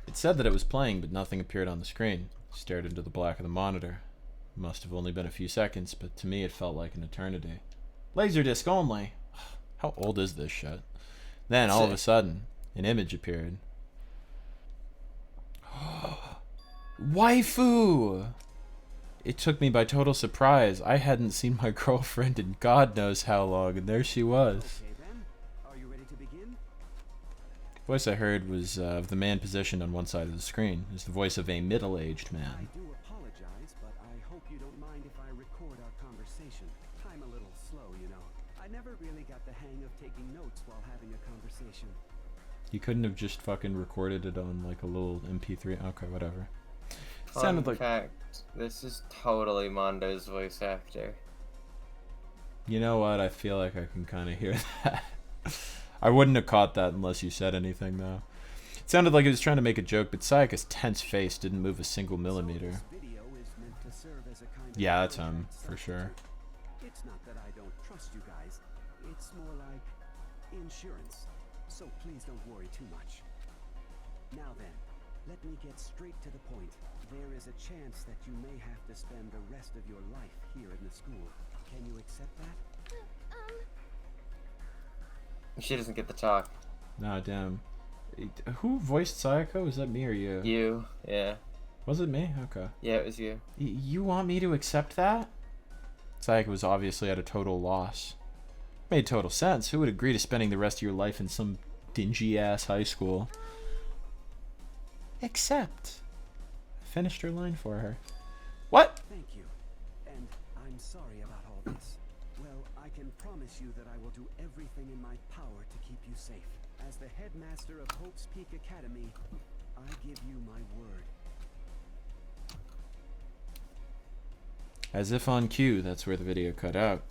It said that it was playing, but nothing appeared on the screen. Stared into the black of the monitor. Must have only been a few seconds, but to me it felt like an eternity. Laserdisc only. How old is this shit? Then, all of a sudden, an image appeared. Waifu! It took me by total surprise. I hadn't seen my girlfriend in God knows how long, and there she was. Okay then. Are you ready to begin? The voice I heard was of the man positioned on one side of the screen. It was the voice of a middle-aged man. I do apologize, but I hope you don't mind if I record our conversation. I'm a little slow, you know. I never really got the hang of taking notes while having a conversation. You couldn't have just fucking recorded it on like a little MP3. Okay, whatever. Fun fact, this is totally Mondo's voice actor. You know what? I feel like I can kind of hear that. I wouldn't have caught that unless you said anything, though. It sounded like he was trying to make a joke, but Sayaka's tense face didn't move a single millimeter. Yeah, that's him, for sure. It's not that I don't trust you guys. It's more like insurance. So please don't worry too much. Now then, let me get straight to the point. There is a chance that you may have to spend the rest of your life here in the school. Can you accept that? She doesn't get the talk. Nah, damn. Who voiced Sayaka? Was that me or you? You, yeah. Was it me? Okay. Yeah, it was you. You want me to accept that? Sayaka was obviously at a total loss. Made total sense. Who would agree to spending the rest of your life in some dingy-ass high school? Except... Finished her line for her. What? Thank you. And I'm sorry about all this. Well, I can promise you that I will do everything in my power to keep you safe. As the headmaster of Hope's Peak Academy, I give you my word. As if on cue, that's where the video cut out.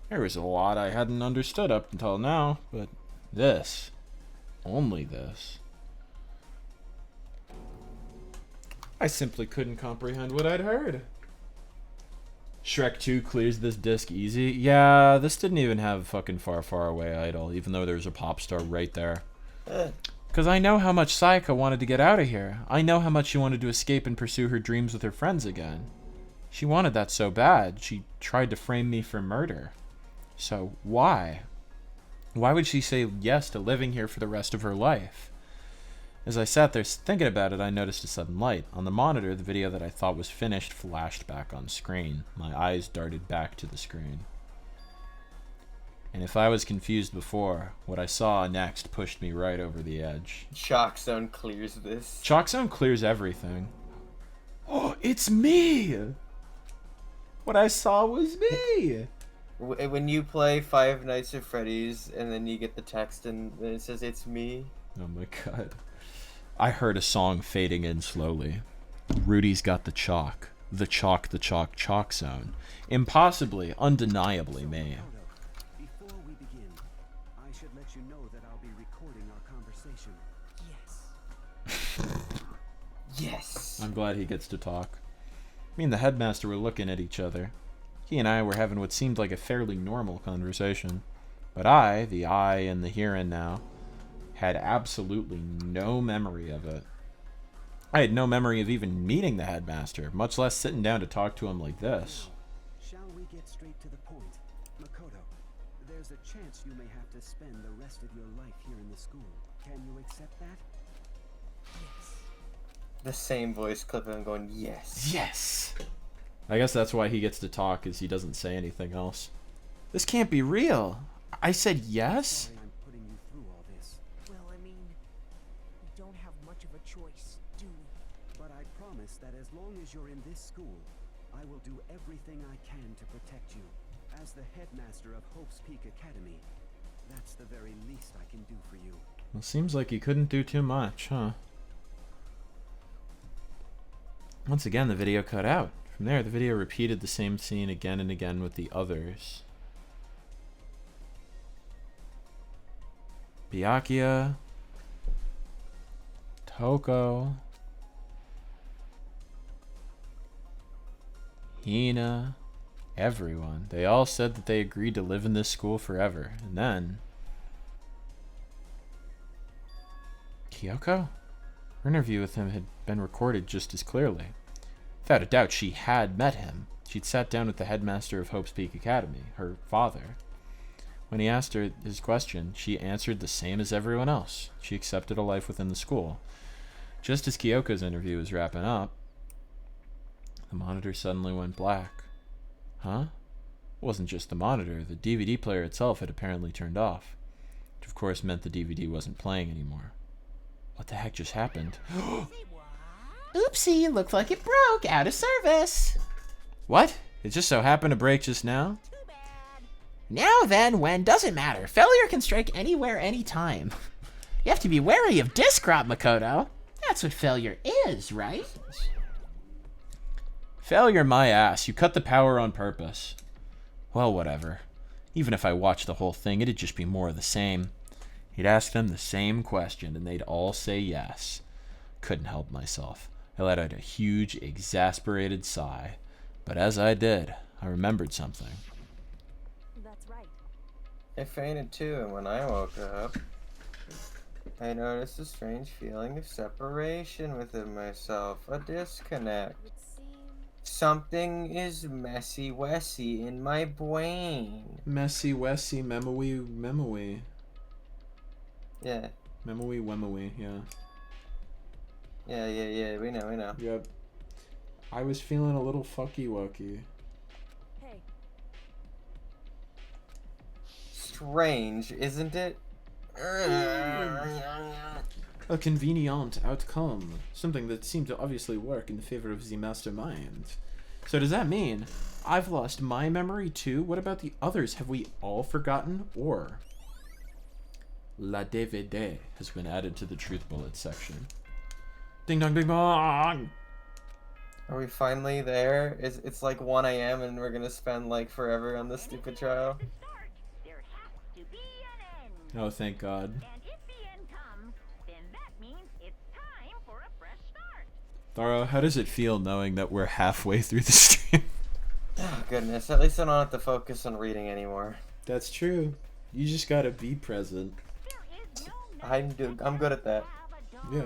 There was a lot I hadn't understood up until now, but this, only this, I simply couldn't comprehend what I'd heard. Shrek 2 clears this disc easy. Yeah, this didn't even have fucking Far Far Away Idol, even though there's a pop star right there. Because I know how much Sayaka wanted to get out of here. I know how much she wanted to escape and pursue her dreams with her friends again. She wanted that so bad. She tried to frame me for murder. So why? Why would she say yes to living here for the rest of her life? As I sat there thinking about it, I noticed a sudden light. On the monitor, the video that I thought was finished flashed back on screen. My eyes darted back to the screen. And if I was confused before, what I saw next pushed me right over the edge. Chalk Zone clears this. Chalk Zone clears everything. Oh, it's me! What I saw was me! When you play Five Nights at Freddy's and then you get the text and it says, "It's me." Oh my god. I heard a song fading in slowly. Rudy's got the chalk. The chalk, Chalk Zone. Impossibly, undeniably me. Before we begin, I should let you know that I'll be recording our conversation. Yes. Yes. I'm glad he gets to talk. Me and the headmaster were looking at each other. He and I were having what seemed like a fairly normal conversation. But I, the I in the here and now, had absolutely no memory of it. I had no memory of even meeting the headmaster, much less sitting down to talk to him like this. Shall we get straight to the point? Makoto, there's a chance you may have to spend the rest of your life here in the school. Can you accept that? Yes. The same voice clip of him going, yes. Yes! I guess that's why he gets to talk, is he doesn't say anything else. This can't be real. I said yes? Sorry I'm putting you through all this. Well, I mean, we don't have much of a choice, do we? But I promise that as long as you're in this school, I will do everything I can to protect you. As the headmaster of Hope's Peak Academy, that's the very least I can do for you. Well, seems like you couldn't do too much, huh? Once again, the video cut out. From there, the video repeated the same scene again and again with the others. Byakuya, Toko, Hina, everyone. They all said that they agreed to live in this school forever. And then... Kyoko? Her interview with him had been recorded just as clearly. Without a doubt, she had met him. She'd sat down with the headmaster of Hope's Peak Academy, her father. When he asked her his question, she answered the same as everyone else. She accepted a life within the school. Just as Kyoko's interview was wrapping up, the monitor suddenly went black. Huh? It wasn't just the monitor. The DVD player itself had apparently turned off, which of course meant the DVD wasn't playing anymore. What the heck just happened? Oopsie, looked like it broke. Out of service. What? It just so happened to break just now? Now then, when doesn't matter. Failure can strike anywhere, anytime. You have to be wary of disc crop, Makoto. That's what failure is, right? Failure my ass. You cut the power on purpose. Well, whatever. Even if I watched the whole thing, it'd just be more of the same. He'd ask them the same question, and they'd all say yes. Couldn't help myself. I let out a huge, exasperated sigh. But as I did, I remembered something. That's right. I fainted too, and when I woke up, I noticed a strange feeling of separation within myself, a disconnect. Would seem Something is messy-wessy in my brain. Messy, wessy, memory. Yeah. Memory, yeah. Yeah, we know. Yep. I was feeling a little fucky-wucky. hey, Strange, isn't it? A convenient outcome. Something that seemed to obviously work in favor of the mastermind. So does that mean I've lost my memory too? What about the others? Have we all forgotten? Or La DVD Has been added to the Truth Bullet section. ding dong ding dong. Are we finally there? It's like 1 a.m. and we're gonna spend like forever on this stupid trial? There has to be an end. Oh, thank God. And if the end comes, then that means it's time for a fresh start. Daro, how does it feel knowing that we're halfway through the stream? Oh goodness, at least I don't have to focus on reading anymore. That's true. You just gotta be present. There is no I'm good at that. Yeah.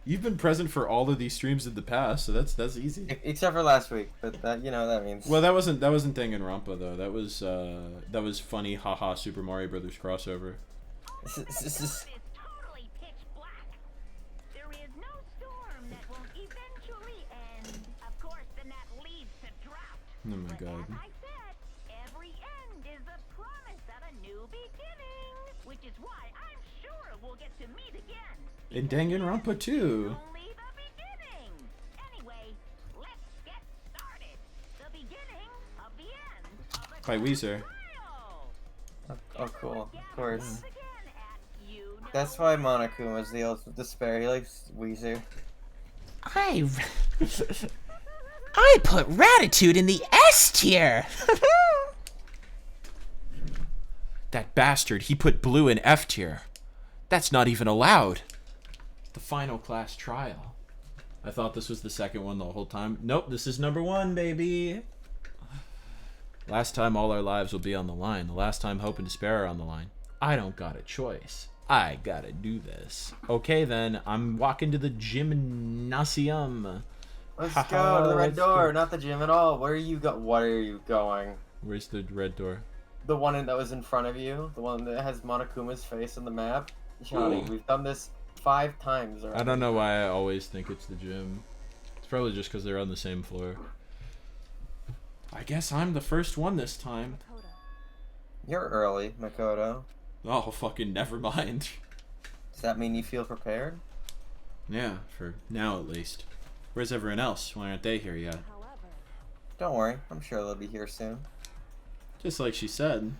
You've been present for all of these streams in the past, so that's easy. Except for last week, but that that means. Well, that wasn't Danganronpa though. That was funny, haha, Super Mario Brothers crossover. It is totally pitch black. There is no storm that won't eventually end. Of course, then that leads to drought. Oh my But God. as I said, every end is the promise of a new beginning, which is why I'm sure we'll get to meet again. In Danganronpa too. Only the beginning. Anyway, let's get started. The beginning of the end of a By Weezer. trial. Oh, cool. Of course. Again at you know That's why Monokuma's the ultimate despair. He likes Weezer. I put Ratitude in the S tier. That bastard, he put Blue in F tier. That's not even allowed. The final class trial. I thought this was the second one the whole time. Nope, this is number 1, baby. Last time all our lives will be on the line. The last time Hope and Despair are on the line. I don't got a choice. I gotta do this. Okay then, I'm walking to the gymnasium. Let's go to the red door, not the gym at all. Where are you What are you going? Where's the red door? The one that was in front of you, the one that has Monokuma's face on the map. Johnny, we've done this 5 times already. I don't know why I always think it's the gym. It's probably just because they're on the same floor. I guess I'm the first one this time. Makoto. You're early, Makoto. Oh, fucking never mind. Does that mean you feel prepared? Yeah, for now at least. Where's everyone else? Why aren't they here yet? However, Don't worry, I'm sure they'll be here soon. Just like she said.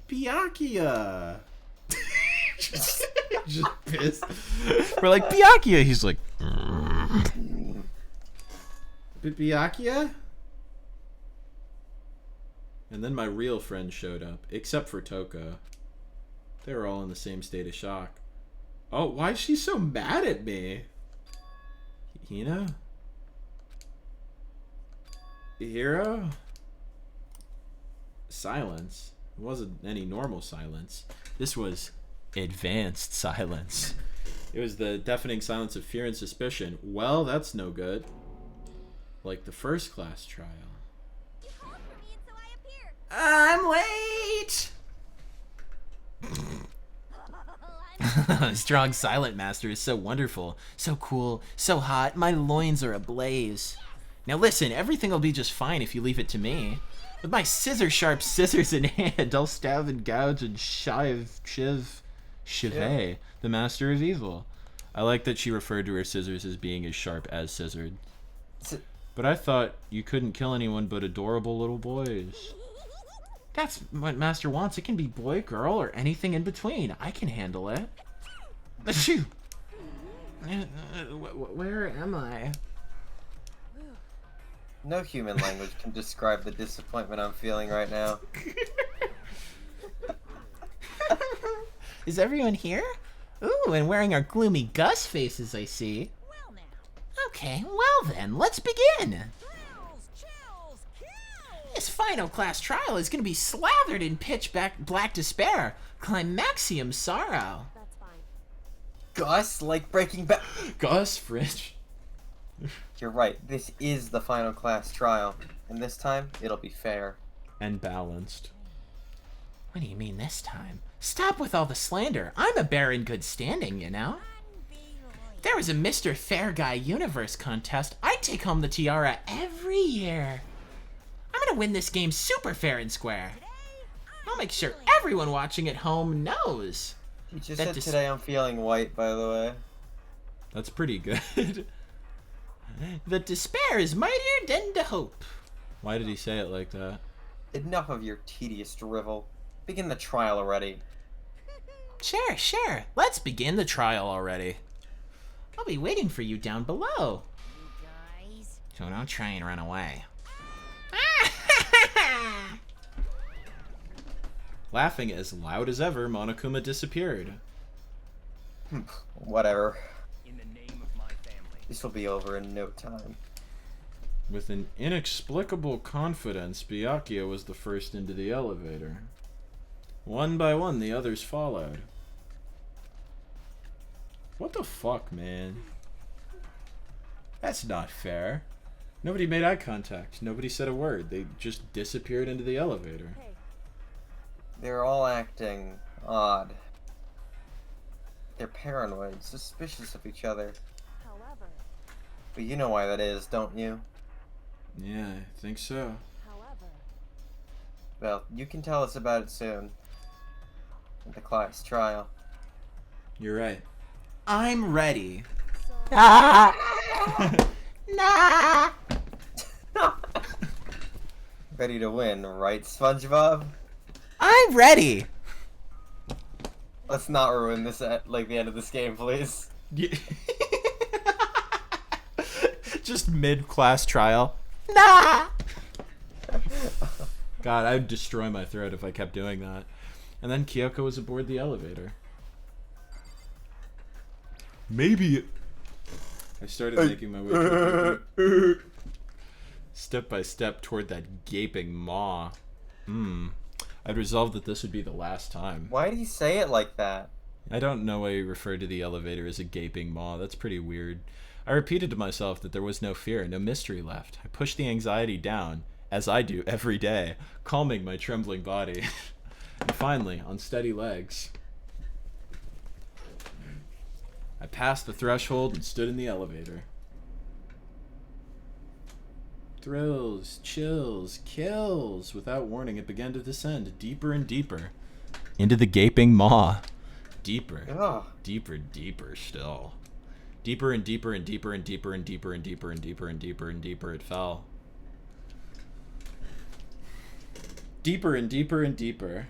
Byakuya! just pissed. We're like, Byakuya! He's like, Byakuya? And then my real friends showed up, except for Toko. They were all in the same state of shock. Oh, why is she so mad at me? Hina? Hero? Silence. It wasn't any normal silence. This was advanced silence. It was the deafening silence of fear and suspicion. Well, that's no good. Like the first class trial. You called for me and so I appeared. I'm late. Strong silent master is so wonderful, so cool, so hot. My loins are ablaze. Now listen, everything will be just fine if you leave it to me. With my scissor-sharp scissors in hand, I'll stab and gouge and chive the master of evil. I like that she referred to her scissors as being as sharp as scissored. But I thought you couldn't kill anyone but adorable little boys. That's what Master wants. It can be boy, girl, or anything in between. I can handle it. Achoo! Where am I? No human language can describe the disappointment I'm feeling right now. Is everyone here? Ooh, and wearing our gloomy Gus faces, I see. Well now. Okay, well then, let's begin. Thrills, chills, kills. This final class trial is going to be slathered in black despair, climaxium sorrow. That's fine. Gus, like Breaking Bad. Gus Fridge. You're right. This is the final class trial, and this time it'll be fair and balanced. What do you mean this time? Stop with all the slander. I'm a bear in good standing, you know. If there was a Mr. Fair Guy Universe contest, I'd take home the tiara every year. I'm gonna win this game super fair and square. I'll make sure everyone watching at home knows. You just said today I'm feeling white, by the way. That's pretty good. That despair is mightier than the hope. Why did he say it like that? Enough of your tedious drivel. Begin the trial already. Sure. Let's begin the trial already. I'll be waiting for you down below. You guys. So don't try and run away. Laughing as loud as ever, Monokuma disappeared. Whatever. In the name of my family. This will be over in no time. With an inexplicable confidence, Byakuya was the first into the elevator. One by one, the others followed. What the fuck, man? That's not fair. Nobody made eye contact. Nobody said a word. They just disappeared into the elevator. Hey, They're all acting odd. They're paranoid, suspicious of each other. however, But you know why that is, don't you? Yeah, I think so. however, Well, you can tell us about it soon. At the class trial. You're right. I'm ready. so Nah. Ready to win, right, SpongeBob? I'm ready. Let's not ruin this at like the end of this game, please. Yeah. Just mid-class trial. Nah. God, I'd destroy my throat if I kept doing that. And then Kyoko was aboard the elevator. Maybe I started making my way step by step toward that gaping maw. I'd resolved that this would be the last time. Why did he say it like that? I don't know why he referred to the elevator as a gaping maw. That's pretty weird. I repeated to myself that there was no fear, no mystery left. I pushed the anxiety down, as I do every day, calming my trembling body. And finally, on steady legs, I passed the threshold and stood in the elevator. Thrills, chills, kills. Without warning, it began to descend deeper and deeper into the gaping maw. Deeper, Ugh. deeper, deeper still. Deeper and deeper and deeper and deeper and deeper and deeper and deeper and deeper and deeper it fell. Deeper and deeper and deeper.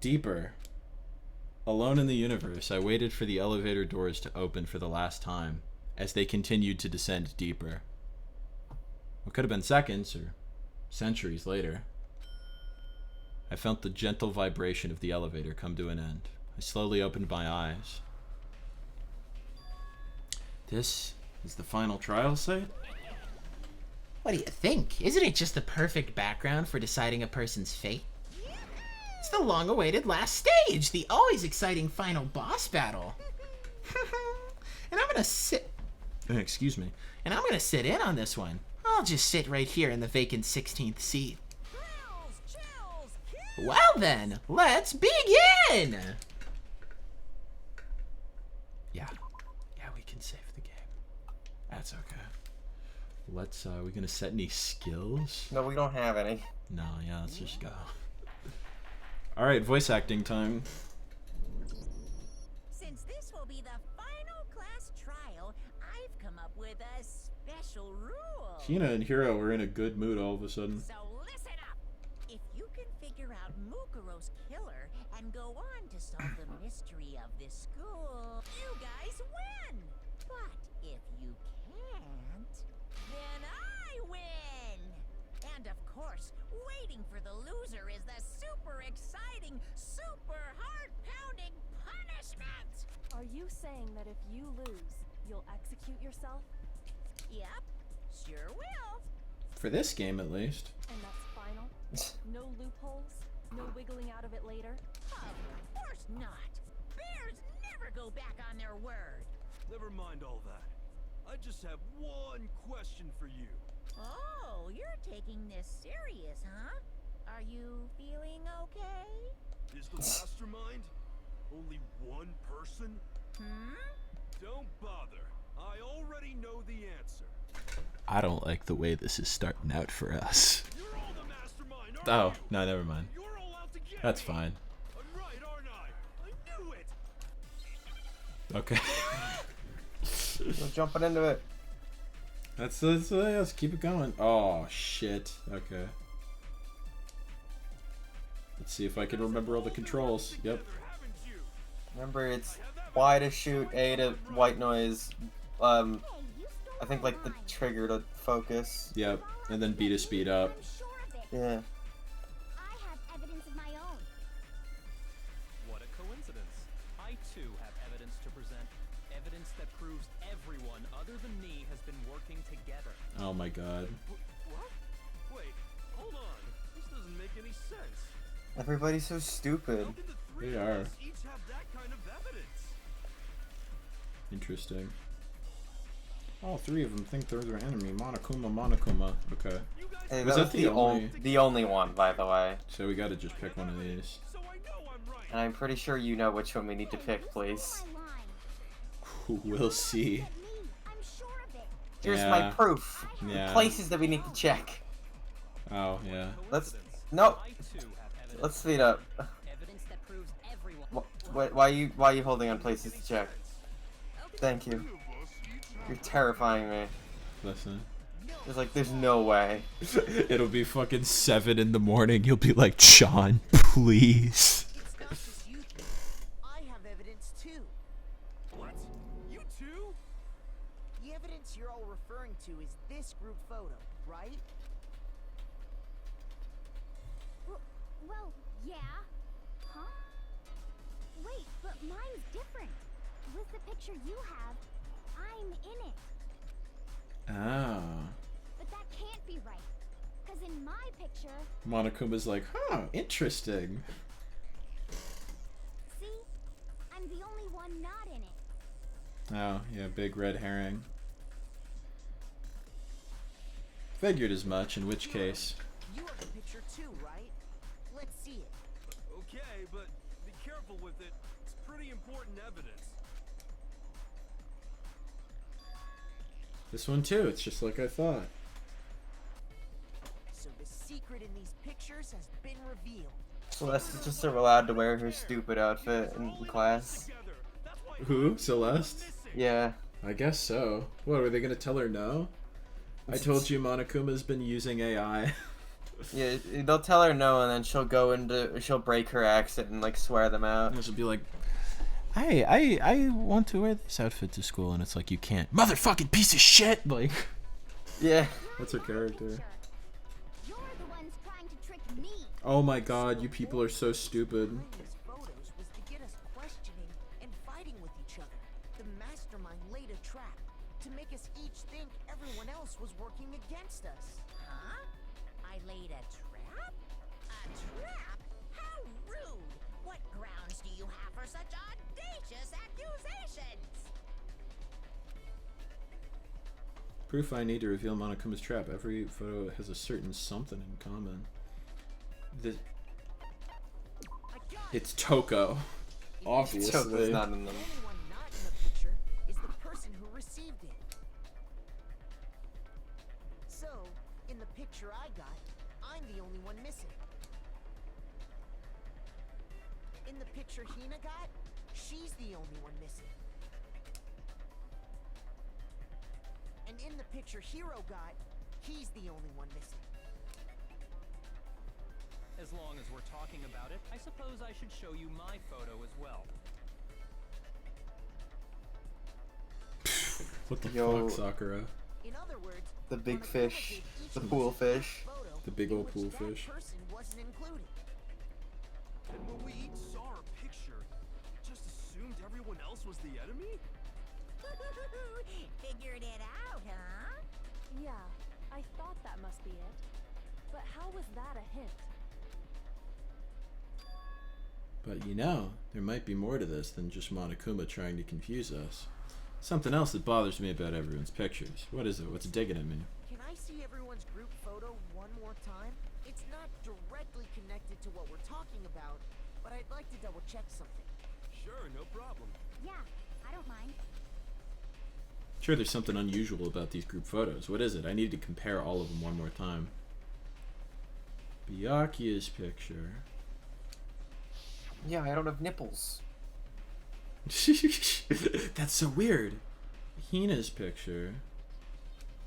Deeper. Alone in the universe, I waited for the elevator doors to open for the last time as they continued to descend deeper. What could have been seconds or centuries later, I felt the gentle vibration of the elevator come to an end. I slowly opened my eyes. This is the final trial site? What do you think? Isn't it just the perfect background for deciding a person's fate? It's the long-awaited last stage, the always exciting final boss battle. And I'm gonna sit... Excuse me. And I'm gonna sit in on this one. I'll just sit right here in the vacant 16th seat. Well then, let's begin! Yeah, we can save the game. That's okay. Let's, we gonna set any skills? No, we don't have any. No, yeah, let's just go. Alright, voice acting time. Since this will be the final class trial, I've come up with a special rule. Hina and Hiro are in a good mood all of a sudden. So listen up. If you can figure out Mukuro's killer and go on to solve the mystery of this school, you guys win. But if you can't, then I win. And of course, waiting for the loser is the super exciting, super heart-pounding punishment. Are you saying that if you lose, you'll execute yourself? Yep, sure will. For this game, at least. And that's final? No loopholes? No wiggling out of it later? Of course not. Bears never go back on their word. Never mind all that. I just have one question for you. Oh, you're taking this serious, huh? Are you feeling okay? Is the mastermind only one person? Don't bother. I already know the answer. I don't like the way this is starting out for us. You're all the mastermind, aren't Oh, you? no, never mind. You're all out to get That's me. fine. I'm right, aren't I? I knew it. Okay. We're jumping into it. Let's keep it going. Oh, shit. Okay. Let's see if I can remember all the controls. Yep. Remember, it's Y to shoot, A to white noise, I think like the trigger to focus. Yep. And then B to speed up. Yeah. I have evidence of my own. What a coincidence. I too have evidence to present. Evidence that proves everyone other than me has been working together. Oh my god. What? Wait, hold on. This doesn't make any sense. Everybody's so stupid. How can the three They of are. us each have that kind of evidence? Interesting. All three of them think they're their enemy. Monokuma. Okay. Hey, Was that that was the only one, by the way. So we gotta just pick one of these. So I know I'm right. And I'm pretty sure you know which one we need to pick, please. We'll see. I'm sure of it. Here's Yeah. my proof. Yeah. Places that we need to check. Oh, yeah. Let's let's speed up. Evidence that proves everyone. Why are you holding on places to check? Thank you. You're terrifying me. Listen. There's no way. It'll be fucking 7 in the morning. You'll be like, Sean, please. It's not just you two. I have evidence too. What? You too? The evidence you're all referring to is this group photo, right? Well, yeah. Huh? Wait, but mine's different. With the picture you have, I'm in it. Ah. But that can't be right. Because in my picture, Monokuma's like, huh, interesting. see? I'm the only one not in it. Oh, yeah, big red herring. Figured as much, in which case. You have the picture too, right? Let's see it. Okay, but be careful with it. It's pretty important evidence. This one too, it's just like I thought. So the secret in these pictures has been revealed. Celeste is just allowed to wear her stupid outfit in class. Who? Celeste? Yeah. I guess so. What, are they gonna tell her no? I told you Monokuma's been using AI. Yeah, they'll tell her no, and then she'll break her accent and like swear them out. And she'll be like, I want to wear this outfit to school, and it's like, you can't. Motherfucking piece of shit! Like, yeah. That's her character. You're the ones trying to trick me. Oh my god, you people are so stupid. These photos was to get us questioning and fighting with each other. The mastermind laid a trap to make make us each think everyone else was working against us. Huh? I laid a trap? A trap? How rude! What grounds do you have for such audacious accusations? Proof I need to reveal Monokuma's trap. Every photo has a certain something in common. It's Toko. Obviously. Toko's not in them. The only one not in the picture is the person who received it. So, in the picture I got, I'm the only one missing. In the picture Hina got, she's the only one missing. And in the picture Hiro got, he's the only one missing. As long as we're talking about it, I suppose I should show you my photo as well. What the fuck, Sakura? In other words, the big fish, the pool fish. The big old pool fish. Person wasn't included. And when we each saw our picture, we just assumed everyone else was the enemy? Figured it out, huh? Yeah, I thought that must be it. But how was that a hint? But you know, there might be more to this than just Monokuma trying to confuse us. Something else that bothers me about everyone's pictures. What is it? What's digging at me? Can I see everyone's group photo one more time? It's not directly connected to what we're talking about, but I'd like to double check something. Sure, no problem. Yeah, I don't mind. Sure, there's something unusual about these group photos. What is it? I need to compare all of them one more time. Byakuya's picture. Yeah, I don't have nipples. That's so weird. Hina's picture.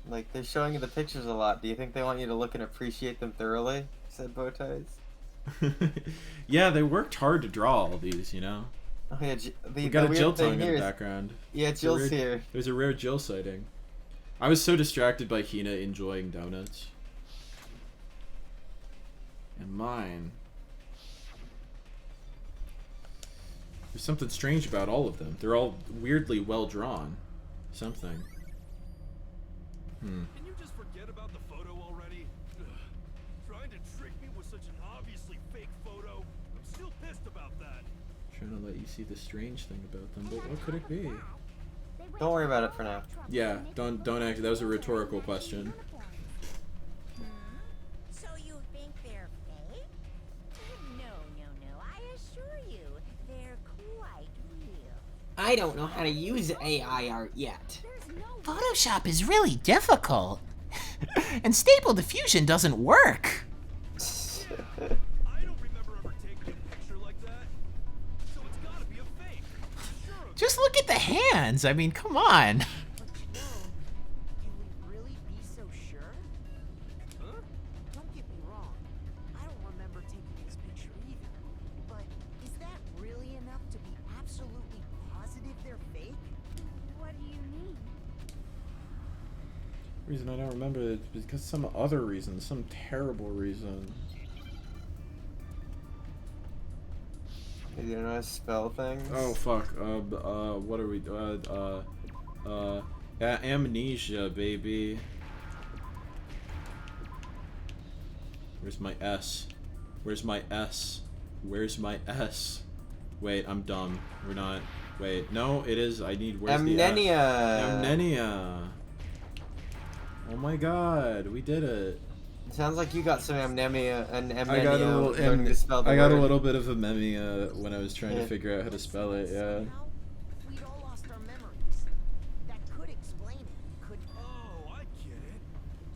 Like, they're showing you the pictures a lot. Do you think they want you to look and appreciate them thoroughly? Said Bowties. Yeah, they worked hard to draw all these, you know? Oh yeah, we got a Jill tongue in the background. Yeah, Jill's here. There's a rare Jill sighting. I was so distracted by Hina enjoying donuts. And mine. There's something strange about all of them. They're all weirdly well drawn. Something. Can you just forget about the photo already? Ugh. Trying to trick me with such an obviously fake photo. I'm still pissed about that. Trying to let you see the strange thing about them, but what could it be? Don't worry about it for now. Yeah, don't actually. That was a rhetorical question. So you think they're fake? No. I assure you, they're quite real. I don't know how to use AI art yet. Photoshop is really difficult. And Stable Diffusion doesn't work. I don't remember ever taking a picture like that. So it's gotta be a fake. Sure. Just look at the hands. I mean, come on. But you know, can we really be so sure? Huh? Don't get me wrong. I don't remember taking this picture either. But is that really enough to be absolutely positive they're fake? What do you mean? The reason I don't remember it is because some other reason, some terrible reason. You don't know how to spell things? Oh fuck. What are we? Amnesia, baby. Where's my S? Where's my S? Where's my S? Wait, I'm dumb. We're not. Wait, no, it is. I need. Where's the S? Amnenia. Oh my god, we did it. Sounds like you got some amnesia and I got a little learning to spell the I got word. a little bit of amnesia when I was trying to figure out how to spell it. Yeah. We'd all lost our memories. That could explain it, couldn't it? Oh, I get it.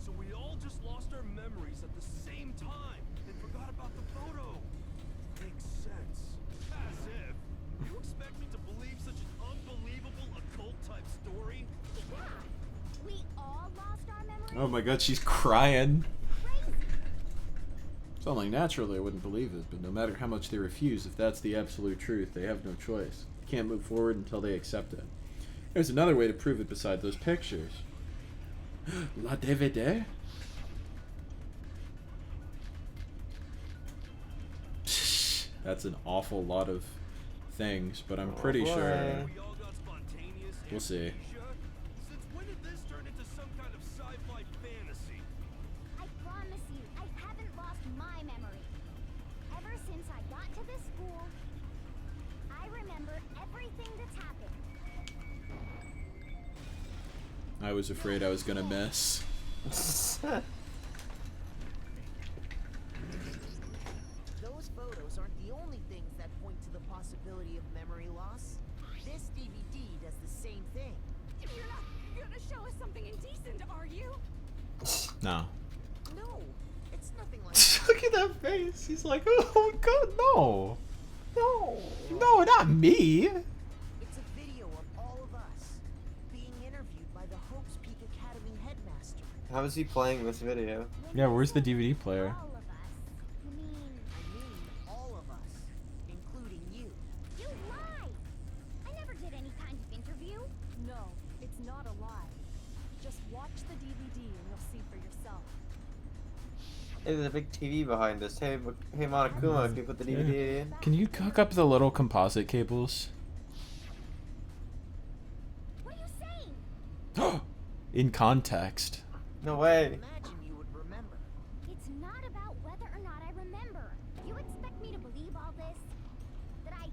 So we all just lost our memories at the same time and forgot about the photo. Makes sense. As if. You expect me to believe such an unbelievable occult type story? Yeah, we all lost our memories. Oh my god, she's crying. It's only naturally I wouldn't believe it, but no matter how much they refuse, if that's the absolute truth, they have no choice. They can't move forward until they accept it. There's another way to prove it beside those pictures. La DVD? That's an awful lot of things, but I'm pretty sure. We all got spontaneous We'll see. amnesia? Since when did this turned into some kind of sci-fi fantasy. I promise you, I haven't lost my memory. Ever since I got to this school, I remember everything that's happened. I was afraid I was gonna miss. Those photos aren't the only things that point to the possibility of memory loss. This DVD does the same thing. You're not gonna show us something indecent, are you? No. No, it's nothing like that. Look at that face. He's like, oh god, no. No. No, not me. It's a video of all of us being interviewed by the Hopes Peak Academy headmaster. How is he playing this video? Yeah, where's the DVD player? All of us. You mean, I mean, all of us, including you. you lie! I never did any kind of interview. No, it's not a lie. Just watch the DVD and you'll see for yourself. Hey, there's a big TV behind us. Hey, hey Monokuma, can you put the DVD in? Can you hook up the little composite cables? What are you saying? In context. No way. Imagine you would remember. It's not about whether or not I remember. You expect me to believe all this? That I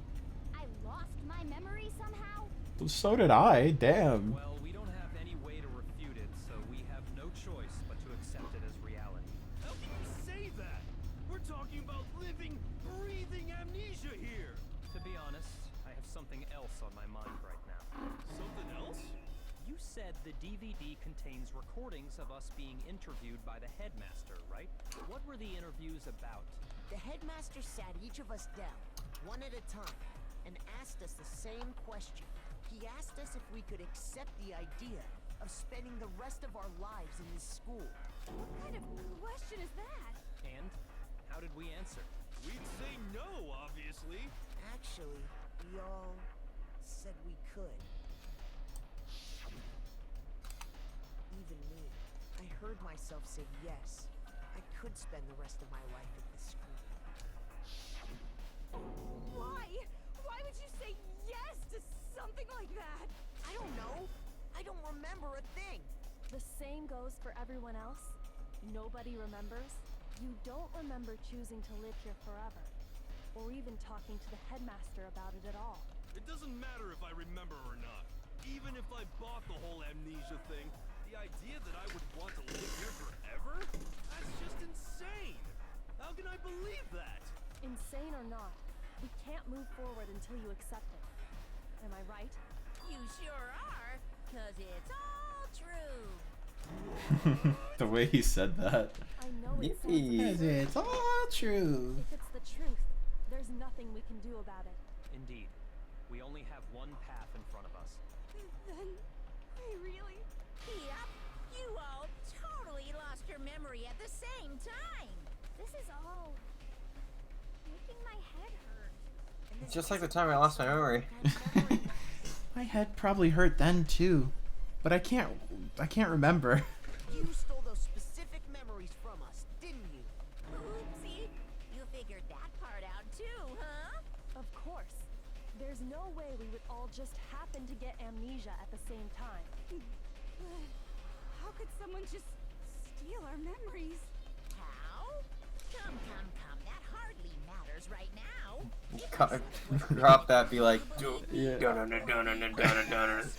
lost my memory somehow? So did I. Damn. Well, we don't have any way to refute it, so we have no choice but to accept it as reality. How can you say that? We're talking about living, breathing amnesia here. To be honest, I have something else on my mind right now. Something else? You said the DVD contains recordings of us being interviewed by the headmaster, right? What were the interviews about? The headmaster sat each of us down, one at a time, and asked us the same question. He asked us if we could accept the idea of spending the rest of our lives in this school. What kind of question is that? And how did we answer? We'd say no, obviously. Actually, we all said we could. Even me. I heard myself say yes. I could spend the rest of my life at this school. Why? Why would you say yes to something like that? I don't know. I don't remember a thing. The same goes for everyone else. Nobody remembers. You don't remember choosing to live here forever, or even talking to the headmaster about it at all. It doesn't matter if I remember or not. Even if I bought the whole amnesia thing, the idea that I would want to live here forever? That's just insane! How can I believe that? Insane or not, we can't move forward until you accept it. Am I right? You sure are, 'cause it's all true. The way he said that. I know it sounds Yippee. absurd. It's all true. If it's the truth, there's nothing we can do about it. Indeed. We only have one path in front of us. Then, we really... Yep, you all totally lost your memory at the same time. This is all making my head hurt. It's just like the time I lost my memory. My head probably hurt then too, but I can't remember. You stole those specific memories from us, didn't you? Oopsie, you figured that part out too, huh? Of course. There's no way we would all just happen to get amnesia at the same time. How could someone just steal our memories? How? Come. That hardly matters right now. Drop that, be like, Yeah. dun-dun-dun-dun-dun-dun-dun.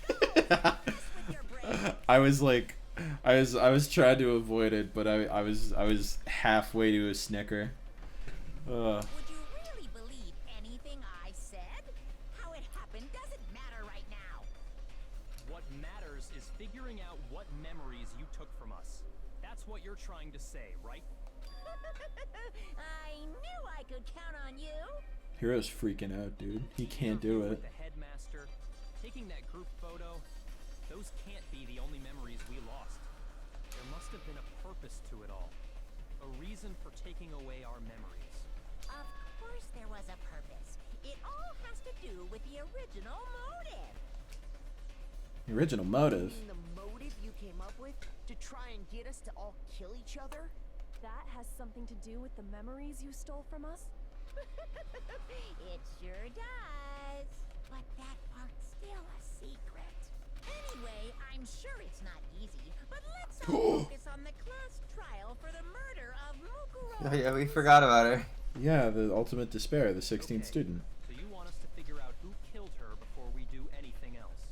I was like, I was trying to avoid it, but I was halfway to a snicker. Would you really believe anything I said? How it happened doesn't matter right now. What matters is figuring out what memories you took from us. That's what you're trying to say, right? I knew I could count on you. Hero's freaking out, dude. He can't do it. With the headmaster, taking that group photo, those can't be the only memories we lost. There must have been a purpose to it all. A reason for taking away our memories. Of course there was a purpose. It all has to do with the original motive. The original motive. You mean the motive you came up with to try and get us to all kill each other? That has something to do with the memories you stole from us? It sure does. But that part's still a secret. Anyway, I'm sure it's not easy Oh yeah, we forgot about her. Yeah, the ultimate despair, the 16th student. So you want us to figure out who killed her before we do anything else?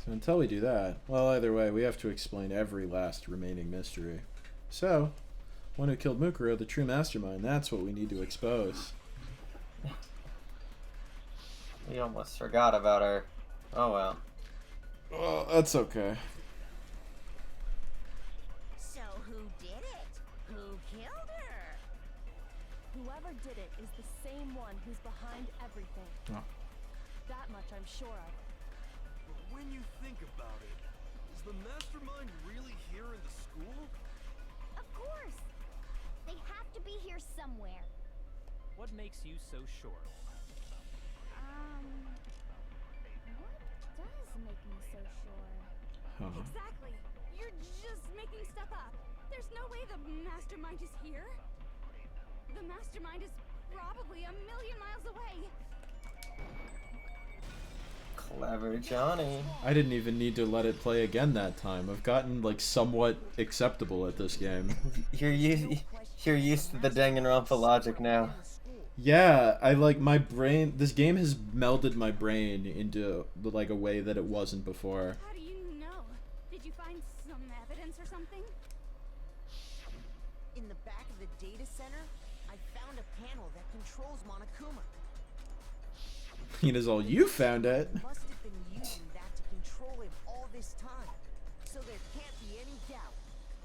So until we do that, well, either way, we have to explain every last remaining mystery. So, one who killed Mukuro, the true mastermind, that's what we need to expose. We almost forgot about her. Oh well. Well, that's okay. So who did it? Who killed her? Whoever did it is the same one who's behind everything. Oh. That much I'm sure of. But when you think about it, is the mastermind really here in the school? Of course! They have to be here somewhere. What makes you so sure? What does make me so sure? Exactly. You're just making stuff up. There's no way the mastermind is here. The mastermind is probably 1,000,000 miles away. Clever Johnny. I didn't even need to let it play again that time. I've gotten, like, somewhat acceptable at this game. You're used to the Danganronpa logic now. Yeah, I like my brain. This game has melded my brain into like a way that it wasn't before. How do you know? Did you find some evidence or something? In the back of the data center, I found a panel that controls Monokuma. It is all you found it. Must have been using that to control him all this time. So there can't be any doubt.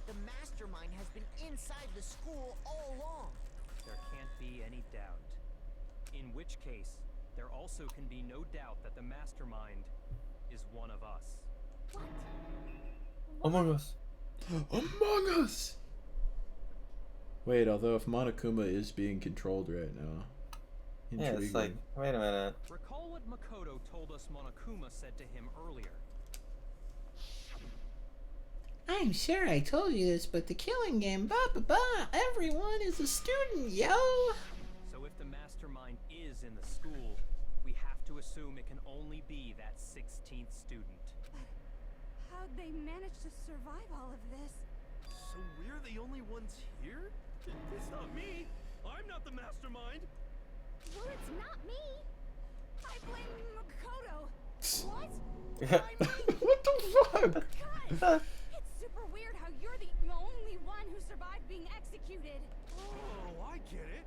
The mastermind has been inside the school all along. There can't be any doubt. In which case, there also can be no doubt that the mastermind is one of us. Among Us. Among Us! Wait, although if Monokuma is being controlled right now. Yeah, it's like, wait a minute. Recall what Makoto told us Monokuma said to him earlier. I'm sure I told you this, but the killing game, everyone is a student, yo! So if the mastermind is in the school, we have to assume it can only be that 16th student. How'd they manage to survive all of this? So we're the only ones here? It's not me. I'm not the mastermind. Well, it's not me. I blame Makoto. What? What the fuck? God, it's super weird how you're the only one who survived being executed. Oh, I get it.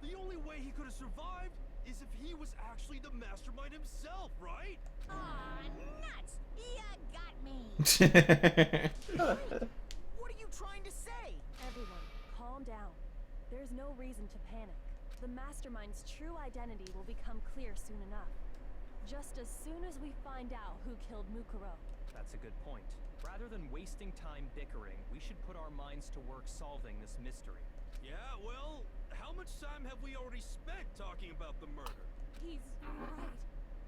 The only way he could have survived is if he was actually the mastermind himself, right? Aw, nuts! Ya got me! What are you trying to say? Everyone, calm down. There's no reason to panic. The mastermind's true identity will become clear soon enough. Just as soon as we find out who killed Mukuro. That's a good point. Rather than wasting time bickering, we should put our minds to work solving this mystery. Yeah, well, how much time have we already spent talking about the murder? He's right.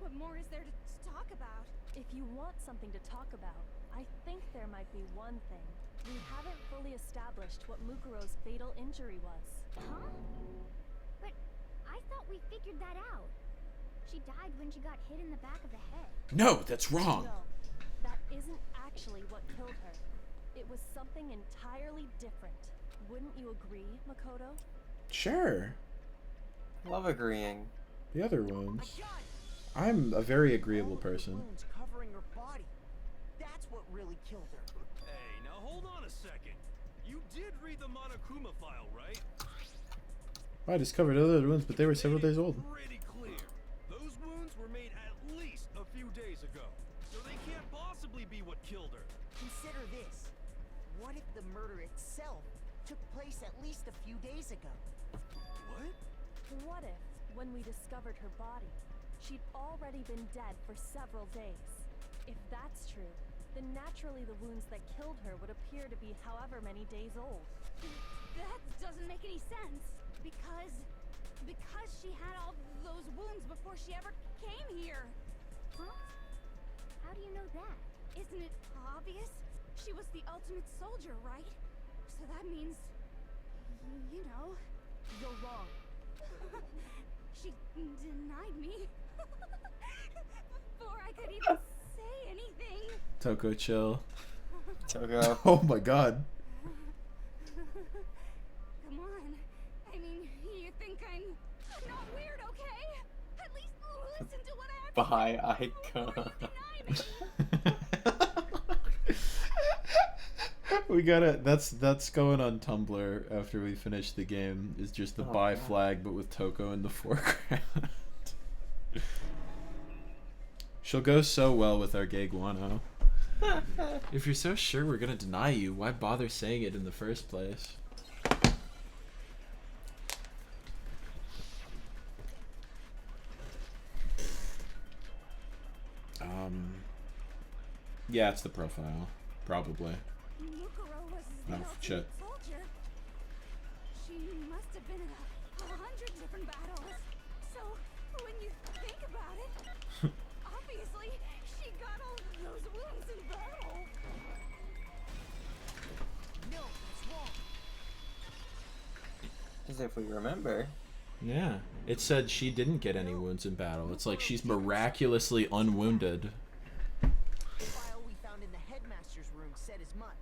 What more is there to talk about? If you want something to talk about, I think there might be one thing. We haven't fully established what Mukuro's fatal injury was. Huh? But I thought we figured that out. She died when she got hit in the back of the head. No, that's wrong. No, that isn't actually what killed her. It was something entirely different. Wouldn't you agree, Makoto? Sure. Love agreeing. The other ones. I'm a very agreeable person. Wounds covering her body. That's what really killed her. Hey, now hold on a second. You did read the Monokuma file, right? I discovered other wounds, but they were several days old. Pretty clear. Those wounds were made at least a few days ago. So they can't possibly be what killed her. Consider this. What if the murder itself took place at least a few days ago? What? What if, when we discovered her body, she'd already been dead for several days? If that's true, then naturally the wounds that killed her would appear to be however many days old. That doesn't make any sense. Because she had all those wounds before she ever came here. Huh? How do you know that? Isn't it obvious? She was the ultimate soldier, right? So that means, you know... You're wrong. She denied me. Before I could even say anything. Toko, chill. Toko. Oh my god. Come on. Bye, icon. We gotta. That's going on Tumblr after we finish the game. Is just the bye flag, but with Toko in the foreground. She'll go so well with our gay guano. If you're so sure we're gonna deny you, why bother saying it in the first place? Yeah, it's the profile, probably. Oh shit. Soldier. She must have been in 100 different battles. So when you think about it, obviously she got all those wounds in battle. No, that's wrong. As if we remember. Yeah, it said she didn't get any wounds in battle. It's like she's miraculously unwounded. The file we found in the headmaster's room said as much.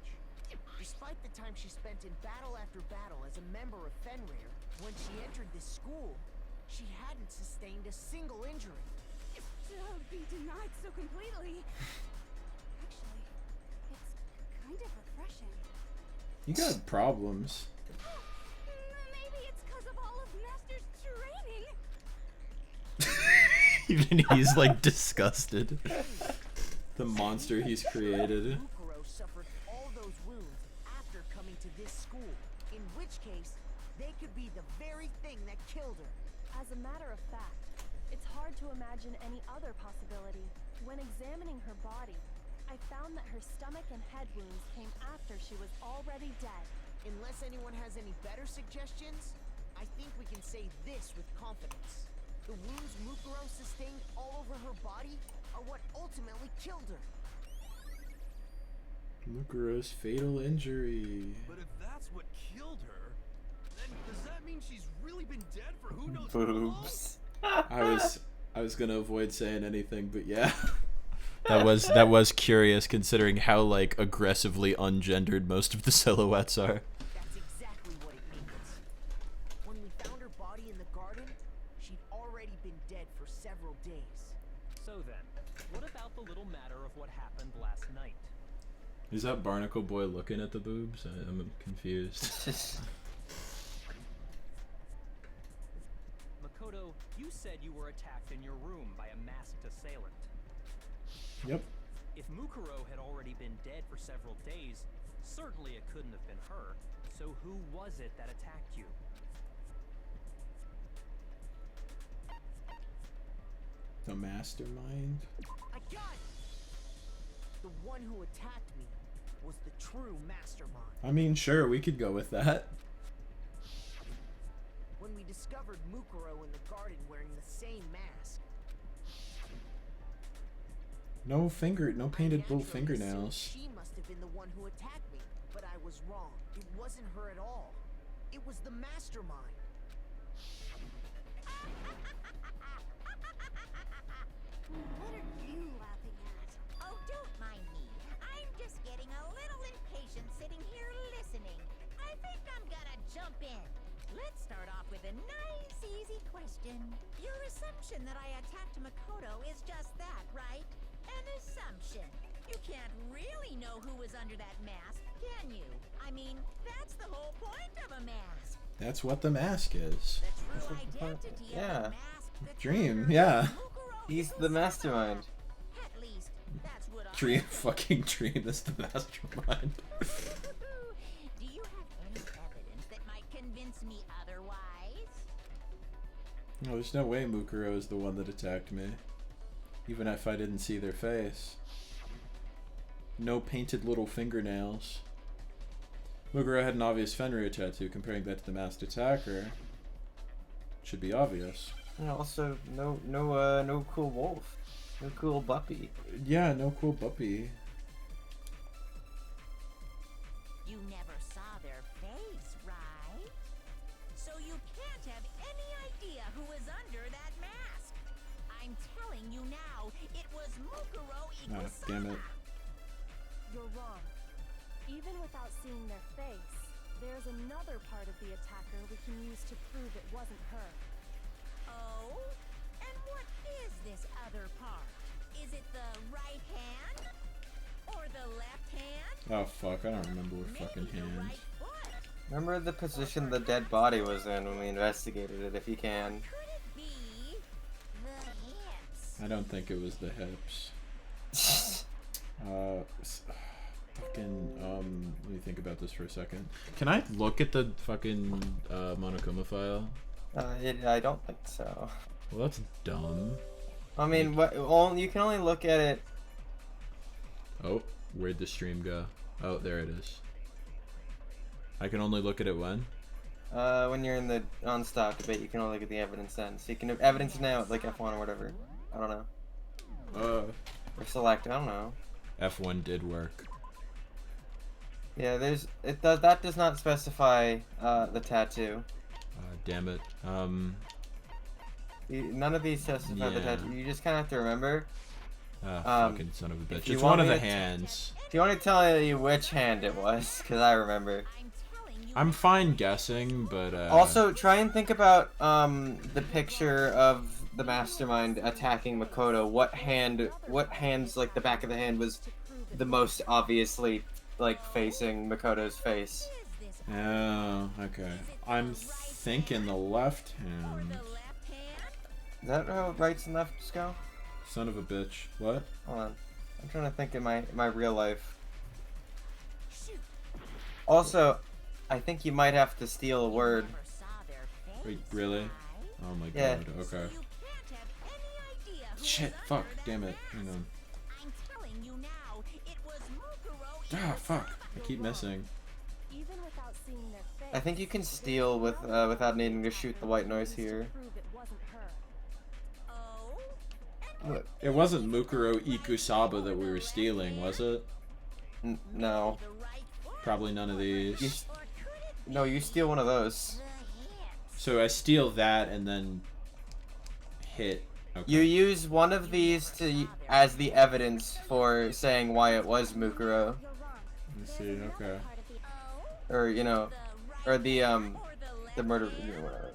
Despite the time she spent in battle after battle as a member of Fenrir, when she entered this school, she hadn't sustained a single injury. To be denied so completely. Actually, it's kind of refreshing. You got problems. Maybe it's because of all of Master's training. Even he's like disgusted. The monster he's created. Mukuro suffered all those wounds after coming to this school, in which case, they could be the very thing that killed her. As a matter of fact, it's hard to imagine any other possibility. When examining her body, I found that her stomach and head wounds came after she was already dead. Unless anyone has any better suggestions, I think we can say this with confidence. The wounds Mukuro sustained all over her body are what ultimately killed her. Mukuro's fatal injury. But if that's what killed her, then does that mean she's really been dead for who knows Boobs. I was gonna avoid saying anything, but yeah. That was curious considering how like aggressively ungendered most of the silhouettes are. That's exactly what it means. When we found her body in the garden, she'd already been dead for several days. So then, what about the little matter of what happened last night? Is that Barnacle Boy looking at the boobs? I'm confused. Makoto, you said you were attacked in your room by a masked assailant. Yep. If Mukuro had already been dead for several days, certainly it couldn't have been her. So who was it that attacked you? The mastermind? I got it! The one who attacked me was the true mastermind. I mean, sure, we could go with that. When we discovered Mukuro in the garden wearing the same mask, No painted bull fingernails. she must have been the one who attacked me, but I was wrong. It wasn't her at all. It was the mastermind. What are you laughing at? Oh, don't mind me. I'm just getting a little impatient sitting here listening. I think I'm gonna jump in. Let's start off with a nice, easy question. Your assumption that I attacked Makoto is just that, right? An assumption. You can't really know who was under that mask, can you? I mean, that's the whole point of a mask. That's what the mask is. The true identity of Yeah. the mask. Dream, yeah. He's the mastermind. At least, that's what Dream is the mastermind. Do you have any evidence that might convince me otherwise? No, there's no way Mukuro is the one that attacked me. Even if I didn't see their face. No painted little fingernails. Mukuro had an obvious Fenrir tattoo. Comparing that to the masked attacker should be obvious. And also, no cool wolf. No cool puppy. Yeah, no cool puppy. You never saw their face, right? So you can't have any idea who was under that mask. I'm telling you now, it was Mukuro Ikusama. Damn it. You're wrong. Even without seeing their face, there's another part of the attacker we can use to prove it wasn't her. Oh? And What is this other part? Is it the right hand? Or the left hand? Oh fuck, I don't remember what fucking hand. Right foot? Remember the position the dead body was in when we investigated it, if you can. Could it be the hips? I don't think it was the hips. Let me think about this for a second. Can I look at the fucking Monokuma file? I don't think so. Well, that's dumb. I mean, you can only look at it. Oh, where'd the stream go? Oh, there it is. I can only look at it when? When you're in the on-stop debate, you can only look at the evidence then. So you can have evidence now, like F1 or whatever. I don't know. Or select, I don't know. F1 did work. Yeah, that does not specify the tattoo. Damn it. None of these specify the tattoo. You just kind of have to remember. Fucking son of a bitch. It's one of the hands. If you want to tell you which hand it was, because I remember. I'm fine guessing, but also try and think about the picture of the mastermind attacking Makoto. What hand's like the back of the hand was the most obviously like facing Makoto's face. Oh, okay. I'm thinking the left hand. Is that how rights and lefts go? Son of a bitch. What? Hold on. I'm trying to think in my real life. Also, I think you might have to steal a word. Wait, really? Oh my Yeah. god, okay. Shit, fuck, damn it. Hang on. Ah, fuck. I keep missing. Even without seeing their face, I think you can steal with without needing to shoot the white noise here. prove it wasn't her. Look. It wasn't Mukuro Ikusaba that we were stealing, was it? No. Probably none of these. No, you steal one of those. So I steal that and then hit. Okay. You use one of these as the evidence for saying why it was Mukuro. Let's see, okay. Or or the murder, whatever.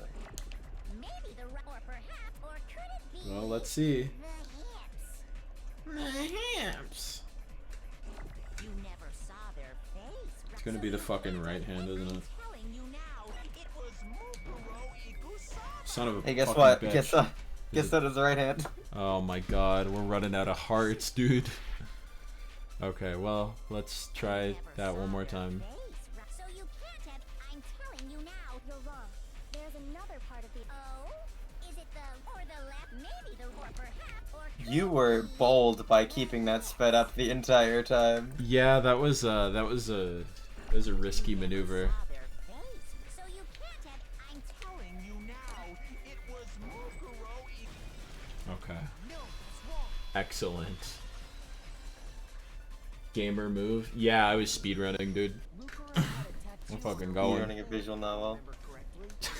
Well, let's see. The hips. It's gonna be the fucking right hand, isn't it? Son of a Hey, guess fucking what? bitch. Guess that is the right hand. Oh my god, we're running out of hearts, dude. Okay, well, let's try that one more time. So you can't have. I'm telling you now. You're wrong. There's another part of the. Oh, is it the or the left? Maybe the or perhaps or. You were bold by keeping that sped up the entire time. Yeah, that was a risky maneuver. So you can't have. I'm telling you now. It was Mukuro. Okay. Excellent. Gamer move. Yeah, I was speedrunning, dude. I'm fucking going. You're running a visual novel.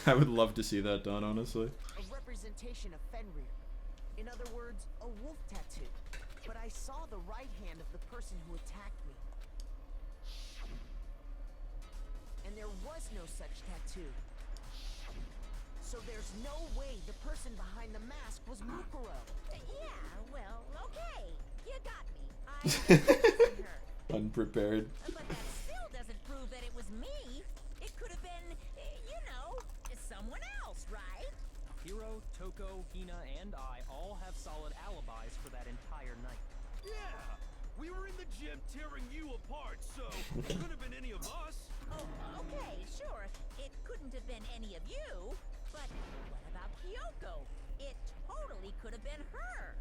I would love to see that done, honestly. A representation of Fenrir. In other words, a wolf tattoo. But I saw the right hand of the person who attacked me. And there was no such tattoo. So there's no way the person behind the mask was Mukuro. Yeah, well, okay. You got me. I wasn't her. Unprepared. But that still doesn't prove that it was me. It could have been, someone else, right? Hiro, Toko, Hina, and I all have solid alibis for that entire night. Yeah, we were in the gym tearing you apart, so it couldn't have been any of us. Oh, okay, sure. It couldn't have been any of you. But what about Kyoko? It totally could have been her.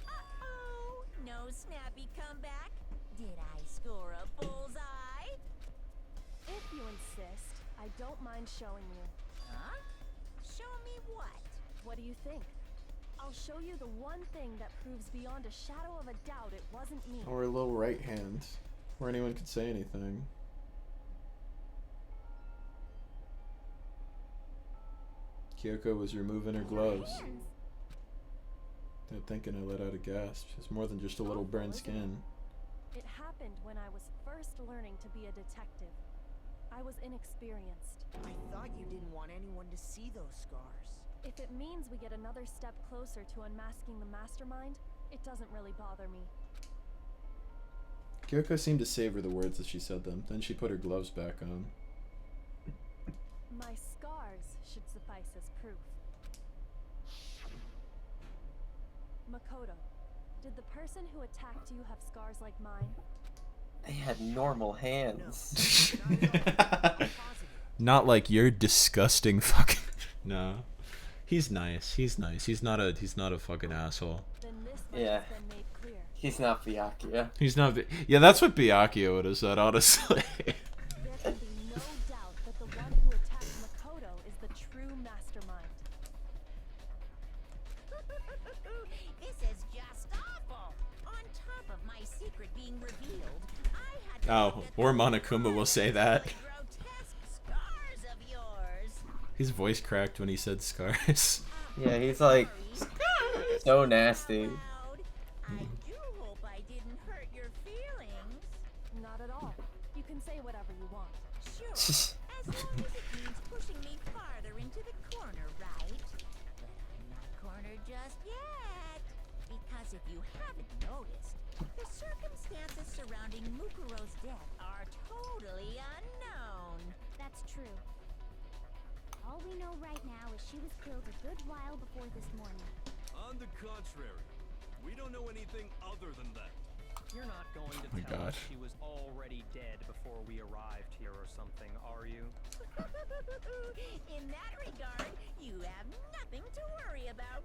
Uh-oh, no snappy comeback. Did I score a bullseye? If you insist, I don't mind showing you. Huh? Show me what? What do you think? I'll show you the one thing that proves beyond a shadow of a doubt it wasn't me. Or a little right hand, where anyone could say anything. Kyoko was removing her gloves. Without thinking, I let out a gasp. It's more than just a little burned skin. It happened when I was first learning to be a detective. I was inexperienced. I thought you didn't want anyone to see those scars. If it means we get another step closer to unmasking the mastermind, it doesn't really bother me. Kyoko seemed to savor the words as she said them. Then she put her gloves back on. My scars should suffice as proof. Makoto, did the person who attacked you have scars like mine? They had normal hands. Not like your disgusting fucking. No, he's nice. He's nice. He's not a fucking asshole. Yeah. He's not Byakuya. He's not. Yeah, that's what Byakuya would have said, honestly. There can be no doubt that the one who attacked Makoto is the true mastermind. This is just awful. On top of my secret being revealed, I had to Oh, or Monokuma will say that. grotesque scars of yours. His voice cracked when he said scars. Yeah, he's like so nasty. I do hope I didn't hurt your feelings. Not at all. You can say whatever you want. Sure. As long as it means pushing me farther into the corner, right? But I'm not cornered just yet. Because if you haven't noticed, the circumstances surrounding Mukuro's death are totally unknown. That's true. All we know right now is she was killed a good while before this morning. On the contrary, we don't know anything other than that. You're not going to my tell God. us she was already dead before we arrived here or something, are you? In that regard, you have nothing to worry about.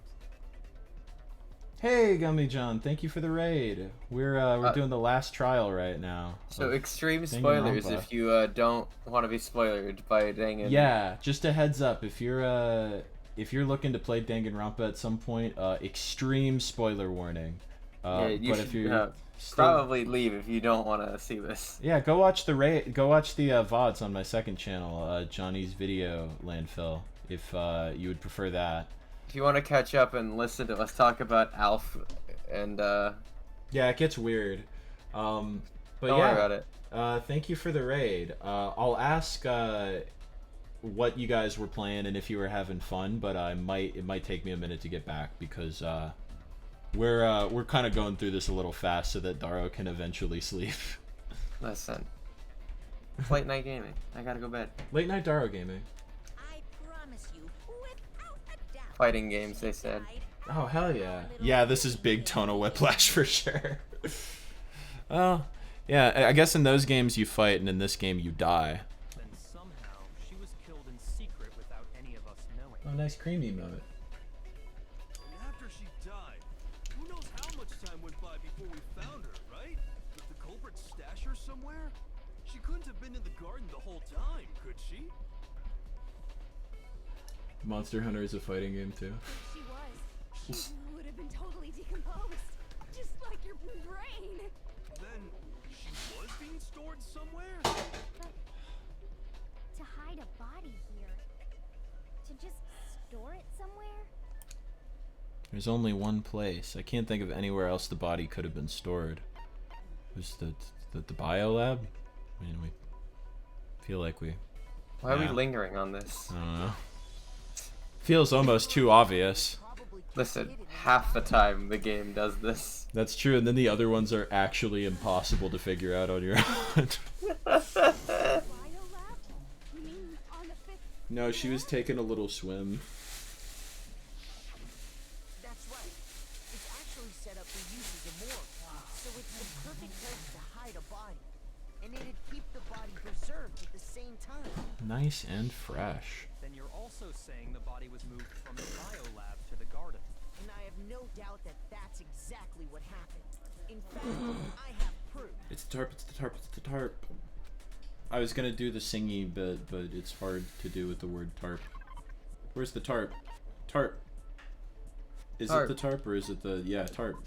Hey, Gummy John, thank you for the raid. We're doing the last trial right now. So extreme spoilers Danganronpa. if you don't want to be spoiled by Dangan. Yeah, just a heads up, if you're looking to play Danganronpa at some point, extreme spoiler warning. Yeah, you but should if you're probably leave if you don't want to see this. Yeah, go watch the VODs on my second channel, Johnny's Video Landfill, if you would prefer that. If you want to catch up and listen to us talk about Alf and yeah, it gets weird. But don't yeah, worry about it. Thank you for the raid. I'll ask what you guys were playing and if you were having fun, but it might take me a minute to get back because we're kind of going through this a little fast so that Daro can eventually sleep. Listen, it's late night gaming. I gotta go bed. Late night Daro gaming. I promise you, without a doubt. Fighting games, they said. Oh hell yeah! Yeah, this is big tonal whiplash for sure. Oh, yeah. I guess in those games you fight, and in this game you die. Then somehow she was killed in secret without any of us knowing. Oh, nice creamy mode. And after she died, who knows how much time went by before we found her, right? Did the culprit stash her somewhere? She couldn't have been in the garden the whole time, could she? Monster Hunter is a fighting game too. She was. She would have been totally decomposed. Just like your brain. Then she was being stored somewhere? But to hide a body here. To just store it somewhere? There's only one place. I can't think of anywhere else the body could have been stored. Was the bio lab? I mean, we feel like we. Why are we lingering on this? I don't know. Feels almost too obvious. Listen, half the time the game does this. That's true, and then the other ones are actually impossible to figure out on your own. No, she was taking a little swim. That's right. It's actually set up for use as a morgue, so it's the perfect place to hide a body. And it'd keep the body preserved at the same time. Nice and fresh. Then you're also saying the body was moved from the biolab to the garden. And I have no doubt that that's exactly what happened. In fact, I have proof. It's the tarp, it's the tarp, it's the tarp. I was gonna do the singy bit, but it's hard to do with the word tarp. Where's the tarp? Tarp. Is it the tarp or is it the, yeah, tarp.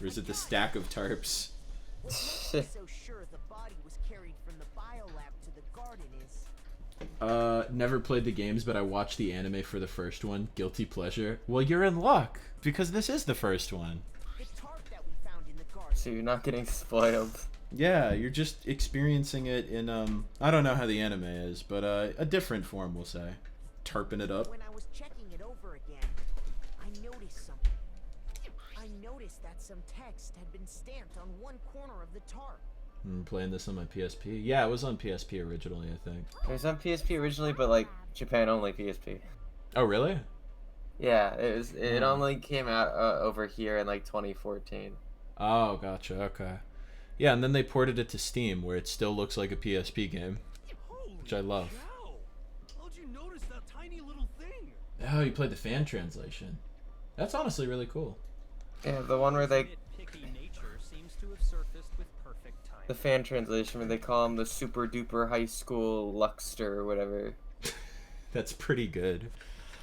Or is it the stack of tarps? What makes me so sure the body was carried from the biolab to the garden is... Never played the games, but I watched the anime for the first one. Guilty pleasure. Well, you're in luck, because this is the first one. The tarp that we found in the garden. So you're not getting spoiled. Yeah, you're just experiencing it in, I don't know how the anime is, but a different form, we'll say. Tarping it up. When I was checking it over some text had been stamped on one corner of the tarp. I'm playing this on my PSP. Yeah, it was on PSP originally, I think. It was on PSP originally, but like Japan only PSP. Oh, really? Yeah, it was. It only came out over here in like 2014. Oh, gotcha. Okay. Yeah, and then they ported it to Steam, where it still looks like a PSP game, which I love. How'd you notice that tiny little thing? Oh, you played the fan translation. That's honestly really cool. Yeah, the one where they. Nature seems to have surfaced with perfect time. The fan translation where they call him the super duper high school Luxter or whatever. That's pretty good.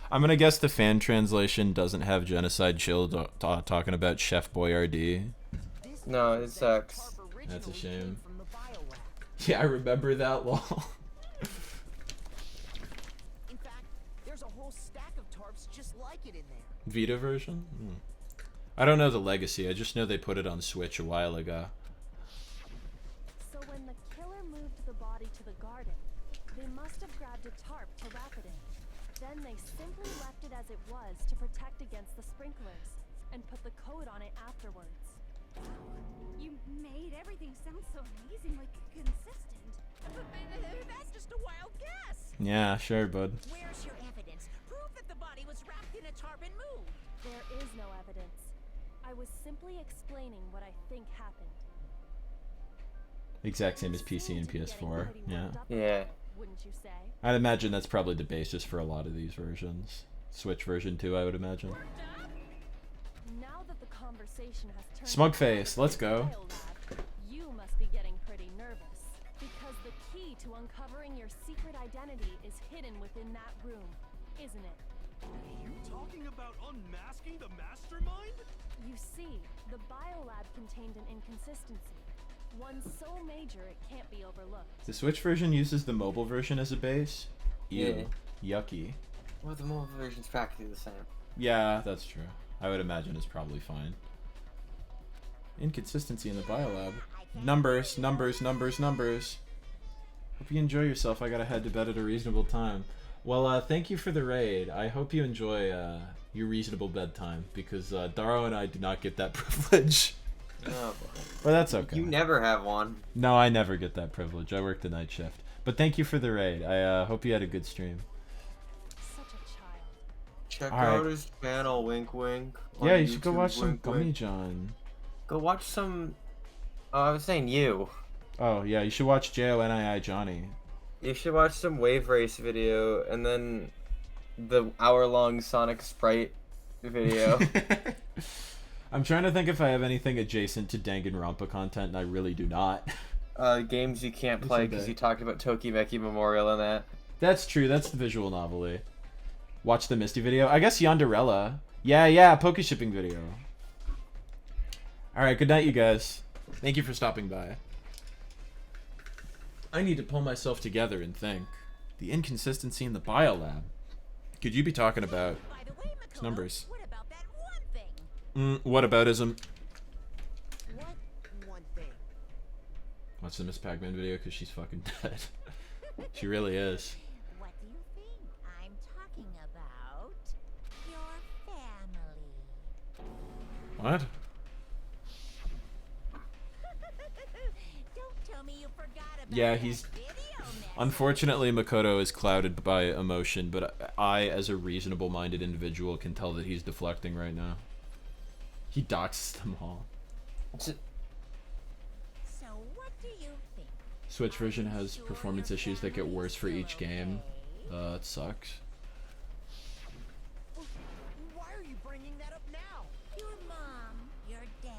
I'm gonna guess the fan translation doesn't have Genocide Chill talking about Chef Boyardee. No, it sucks. That's a shame. Yeah, I remember that law. In fact, there's a whole stack of tarps just like it in there. Vita version? I don't know the legacy. I just know they put it on Switch a while ago. So when the killer moved the body to the garden, they must have grabbed a tarp to wrap it in. Then they simply left it as it was to protect against the sprinklers, and put the coat on it afterwards. You made everything sound so amazingly consistent. That's just a wild guess. Yeah, sure, bud. Where's your evidence? Prove that the body was wrapped in a tarp and moved. There is no evidence. I was simply explaining what I think happened. Exact same as PC and PS4. Yeah. Yeah. Wouldn't you say? I'd imagine that's probably the basis for a lot of these versions. Switch version 2, I would imagine. Now that the conversation has turned Smugface, let's go. You must be getting pretty nervous, because the key to uncovering your secret identity is hidden within that room, isn't it? You talking about unmasking the mastermind? You see, the biolab contained an inconsistency. One so major it can't be overlooked. The Switch version uses the mobile version as a base? Ew. Yeah. Yucky. Well, the mobile version's practically the same. Yeah, that's true. I would imagine it's probably fine. Inconsistency in the biolab. Numbers, numbers, numbers, numbers. Hope you enjoy yourself. I gotta head to bed at a reasonable time. Well, thank you for the raid. I hope you enjoy your reasonable bedtime, because Daro and I do not get that privilege. Oh, but that's okay. You never have one. No, I never get that privilege. I work the night shift. But thank you for the raid. I hope you had a good stream. Such a child. Check All out right. his channel, wink wink. Yeah, you YouTube, should go watch some wink, Gummy wink. John. Go watch some. Oh, I was saying you. Oh, yeah, you should watch JONII Johnny. You should watch some Wave Race video, and then the hour-long Sonic Sprite video. I'm trying to think if I have anything adjacent to Danganronpa content, and I really do not. Games you can't play because you talked about Tokimeki Memorial and that. That's true, that's the visual novelty. Watch the Misty video. I guess Yonderella. Yeah, Poke Shipping video. Alright, good night, you guys. Thank you for stopping by. I need to pull myself together and think. The inconsistency in the biolab. Could you be talking about numbers? What about that one thing? Whataboutism. What one thing? Watch the Miss Pac-Man video because she's fucking dead. She really is. What do you think I'm talking about? Your family. What? Don't tell me you forgot about Yeah, that he's... video message. Unfortunately, Makoto is clouded by emotion, but I, as a reasonable-minded individual, can tell that he's deflecting right now. He doxes them all. So what do you think? Switch version has performance issues that get worse for each game. It sucks. Why are you bringing that up now? Your mom, your dad,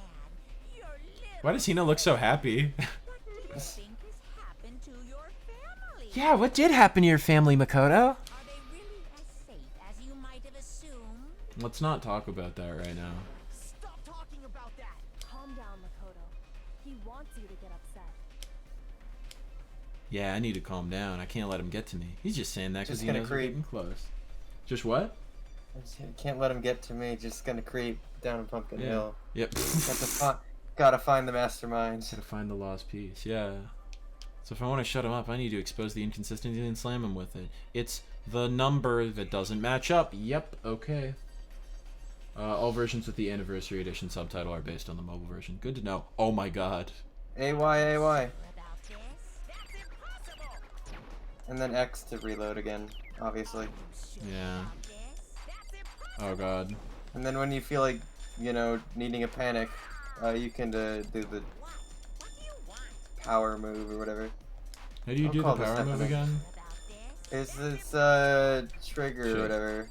your little... Why does Hina look so happy? What do you think has happened to your family? Yeah, what did happen to your family, Makoto? Are they really as safe as you might have assumed? Let's not talk about that right now. Stop talking about that. Calm down, Makoto. He wants you to get upset. Yeah, I need to calm down. I can't let him get to me. He's just saying that because Just he gonna knows we're creep. getting close. Just what? Can't let him get to me. Just gonna creep down Pumpkin Yeah. Hill. Yep. Gotta find the mastermind. Gotta find the lost piece. Yeah. So if I want to shut him up, I need to expose the inconsistency and slam him with it. It's the number that doesn't match up. Yep. Okay. All versions with the Anniversary Edition subtitle are based on the mobile version. Good to know. Oh my god. AY. And then X to reload again, obviously. Yeah. Oh god. And then when you feel like, you know, needing a panic, you can do the power move or whatever. How do you do the power move again? It's trigger or whatever.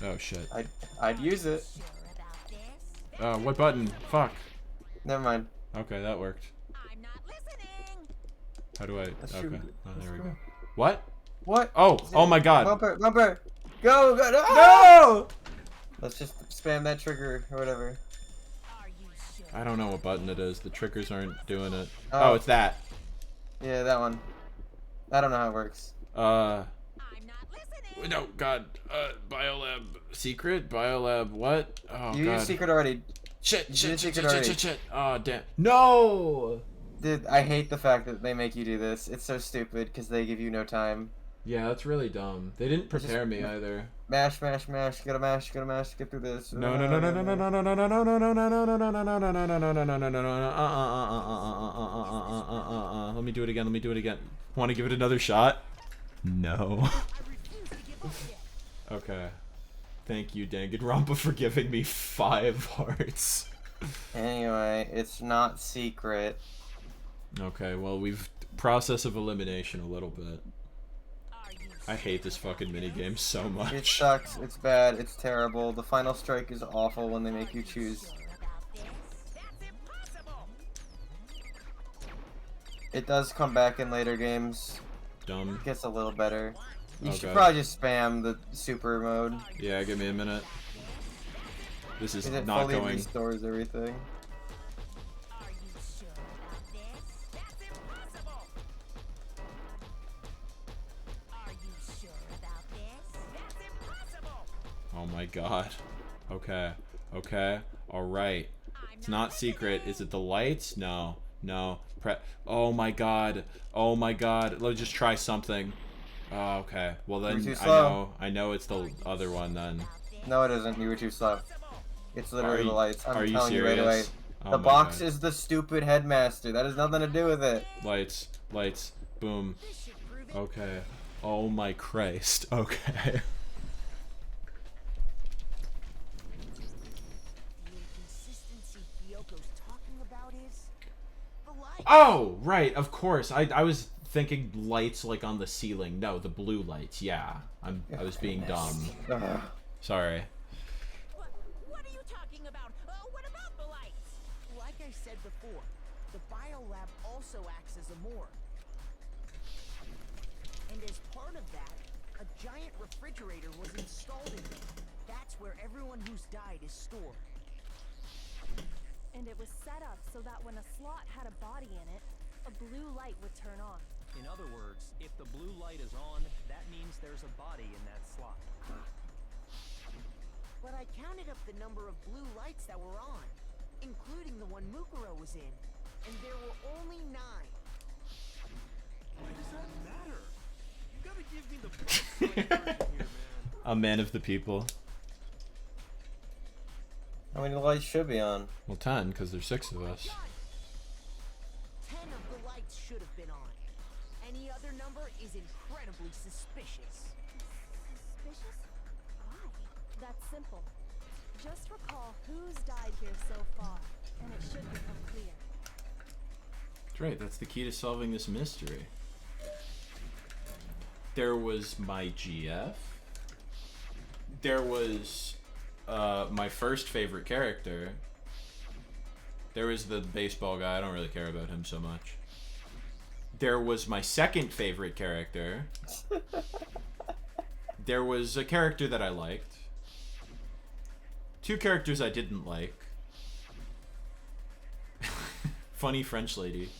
Oh shit. I'd use it. What button? Fuck. Never mind. Okay, that worked. How do I? Okay. Oh, there we go. What? Oh my god. Bumper. Go. No! Let's just spam that trigger or whatever. I don't know what button it is. The triggers aren't doing it. Oh, it's that. Yeah, that one. I don't know how it works. No, God. Biolab secret? Biolab what? Oh, you God. used secret already. Shit. Oh, damn. No! Dude, I hate the fact that they make you do this. It's so stupid because they give you no time. Yeah, that's really dumb. They didn't prepare me either. Mash. Gotta mash. Get through this. No. Let me do it again. Want to give it another shot? No. Okay. Thank you, Danganronpa, for giving me 5 hearts. Anyway, it's not secret. Okay, well, we've process of elimination a little bit. I hate this fucking minigame so much. It sucks, it's bad, it's terrible. The final strike is awful when they make you choose. It does come back in later games. Dumb. It gets a little better. You should probably just spam the super mode. Yeah, give me a minute. This is it not fully going. Restores everything. Oh my god. Okay. Alright. It's not secret. Is it the lights? No. Oh my god. Let's just try something. Oh, okay. Well then I know it's the other one then. No, it isn't. You were too slow. It's literally the lights. I'm telling you right away. Oh the box is the stupid headmaster. That has nothing to do with it. Lights. Boom. Okay. Oh my Christ. Okay. Oh, right, of course. I was thinking lights like on the ceiling. No, the blue lights. Yeah. I was being dumb. Sorry. What are you talking about? What about the lights? Like I said before, the biolab also acts as a morgue. And as part of that, a giant refrigerator was installed in it. That's where everyone who's died is stored. And it was set up so that when a slot had a body in it, a blue light would turn on. In other words, if the blue light is on, that means there's a body in that slot. But I counted up the number of blue lights that were on, including the one Mukuro was in, and there were only 9. Why does that matter? You gotta give me the version here, man. A man of the people. How many lights should be on? Well, 10, because there's 6 of us. 10 of the lights should have been on. Any other number is incredibly suspicious. Suspicious? Why? That's simple. Just recall who's died here so far, and it should become clear. That's right, that's the key to solving this mystery. There was my GF. There was my first favorite character. There was the baseball guy. I don't really care about him so much. There was my second favorite character. There was a character that I liked. 2 characters I didn't like. Funny French lady.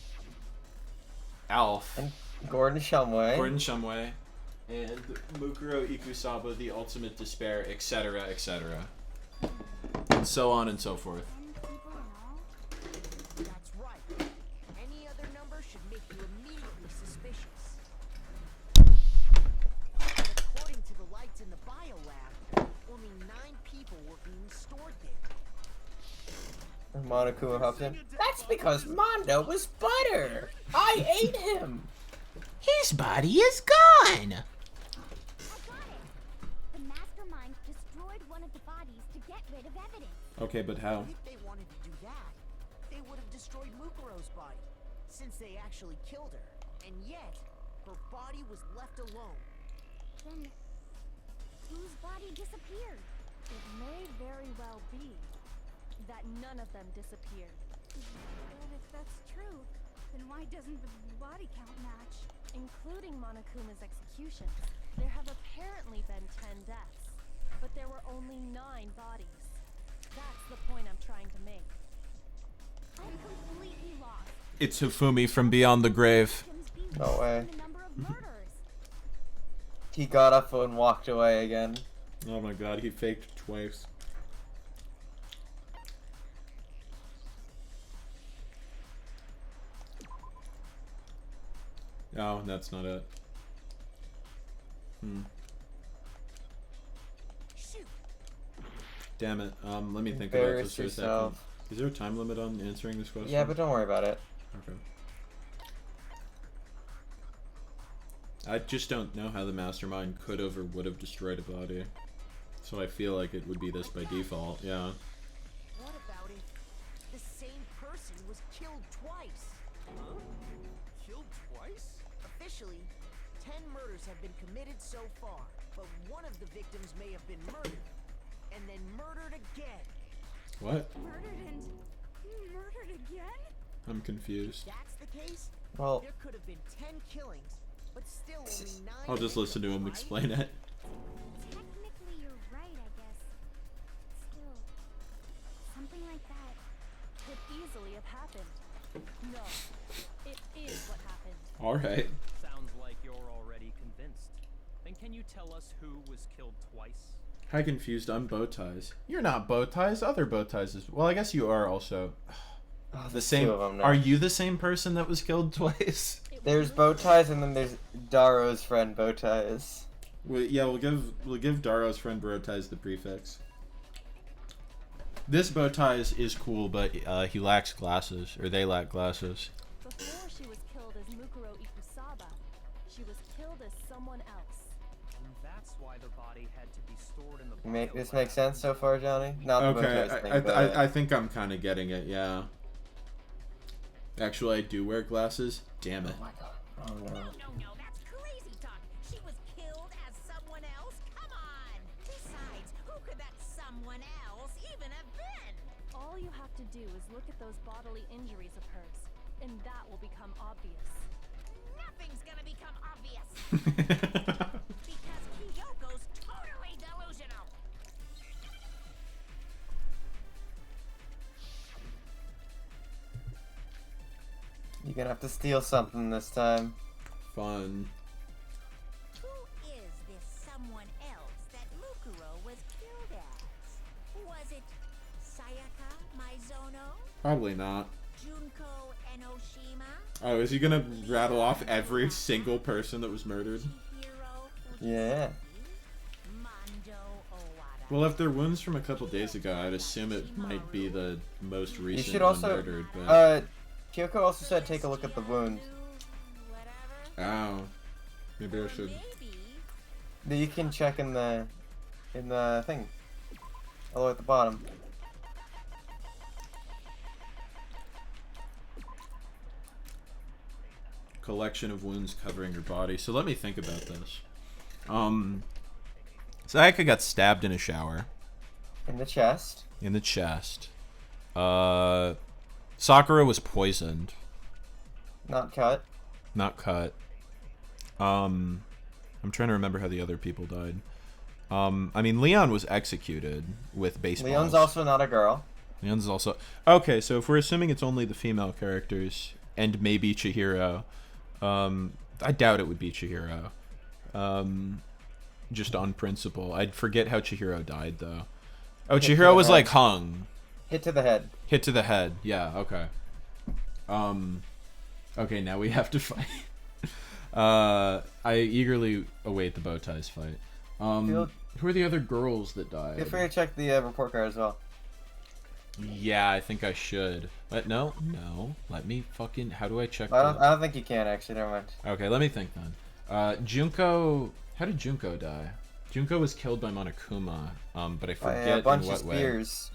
Alf. And Gordon Shumway. And Mukuro Ikusaba, the ultimate despair, etc., etc. And so on and so forth. That's right. Any other number should make you immediately suspicious. Monokuma hops in. That's because Mondo was butter. I ate him. His body is gone. I got it. The mastermind destroyed one of the bodies to get rid of evidence. Okay, but how? If they wanted to do that, they would have destroyed Mukuro's body, since they actually killed her. And yet, her body was left alone. Then, whose body disappeared? It may very well be that none of them disappeared. But if that's true, then why doesn't the body count match? Including Monokuma's executions, there have apparently been 10 deaths, but there were only 9 bodies. That's the point I'm trying to make. I'm completely lost. It's Hifumi from Beyond the Grave. No way. The number of murders. He got up and walked away again. Oh my god, he faked twice. Oh, that's not it. Shoot. Damn it. Let me think about this for a second. Is there a time limit on answering this question? Yeah, but don't worry about it. Okay. I just don't know how the mastermind could have or would have destroyed a body. So I feel like it would be this by default, yeah. What about if the same person was killed twice? Huh? Killed twice? Officially, 10 murders have been committed so far, but one of the victims may have been murdered, and then murdered again. What? Murdered and murdered again? I'm confused. If that's the case, Well, there could have been 10 killings, but still only 9. I'll just listen to him right? explain it. Technically, you're right, I guess. Still, something like that. Could easily have happened. No, it is what happened. Alright. Sounds like you're already convinced. Then can you tell us who was killed twice? Hi, confused. I'm Bowties. You're not Bowties. Other Bowties is. Well, I guess you are also. oh, The there's same. two of them now. Are you the same person that was killed twice? There's Bowties, and then there's Daro's friend Bowties. Yeah, we'll give Daro's friend Bowties the prefix. This Bowties is cool, but he lacks glasses, or they lack glasses. Before she was killed as Mukuro Ikusaba, she was killed as someone else. And that's why the body had to be stored in the This makes sense so far, Johnny? Not the Okay, Bowties thing, but I think I'm kind of getting it, yeah. Actually, I do wear glasses. Damn it. oh my god. Oh no. No, that's crazy talk. She was killed as someone else? Come on! Besides, who could that someone else even have been? All you have to do is look at those bodily injuries of hers, and that will become obvious. Nothing's gonna become obvious. Because Kyoko's totally delusional. You're gonna have to steal something this time. Fun. Who is this someone else that Mukuro was killed as? Was it Sayaka Maizono? Probably not. Junko Enoshima? Oh, is he gonna rattle off every single person that was murdered? Yeah. Mondo Owada? Well, if they're wounds from a couple days ago, I'd assume it might be the most You recent should one also, murdered, but... Kyoko also said take a look at the wound. Oh. Maybe I should... You can check in the thing. All the way at the bottom. Collection of wounds covering her body. So let me think about this. Sayaka got stabbed in a shower. In the chest. In the chest. Sakura was poisoned. Not cut. Not cut. I'm trying to remember how the other people died. I mean, Leon was executed with baseballs. Leon's also not a girl. Leon's also... Okay, so if we're assuming it's only the female characters, and maybe Chihiro, I doubt it would be Chihiro. Just on principle. I'd forget how Chihiro died, though. Oh, Chihiro was, like, hung. Hit to the head. Hit to the head. Yeah, okay. Okay, now we have to fight. I eagerly await the Bowties fight. Who are the other girls that died? Feel free to check the report card as well. Yeah, I think I should. But no. Let me fucking. How do I check? I don't think you can actually. Never mind. Okay, let me think then. Junko. How did Junko die? Junko was killed by Monokuma. But I forget a bunch in what of way. spears.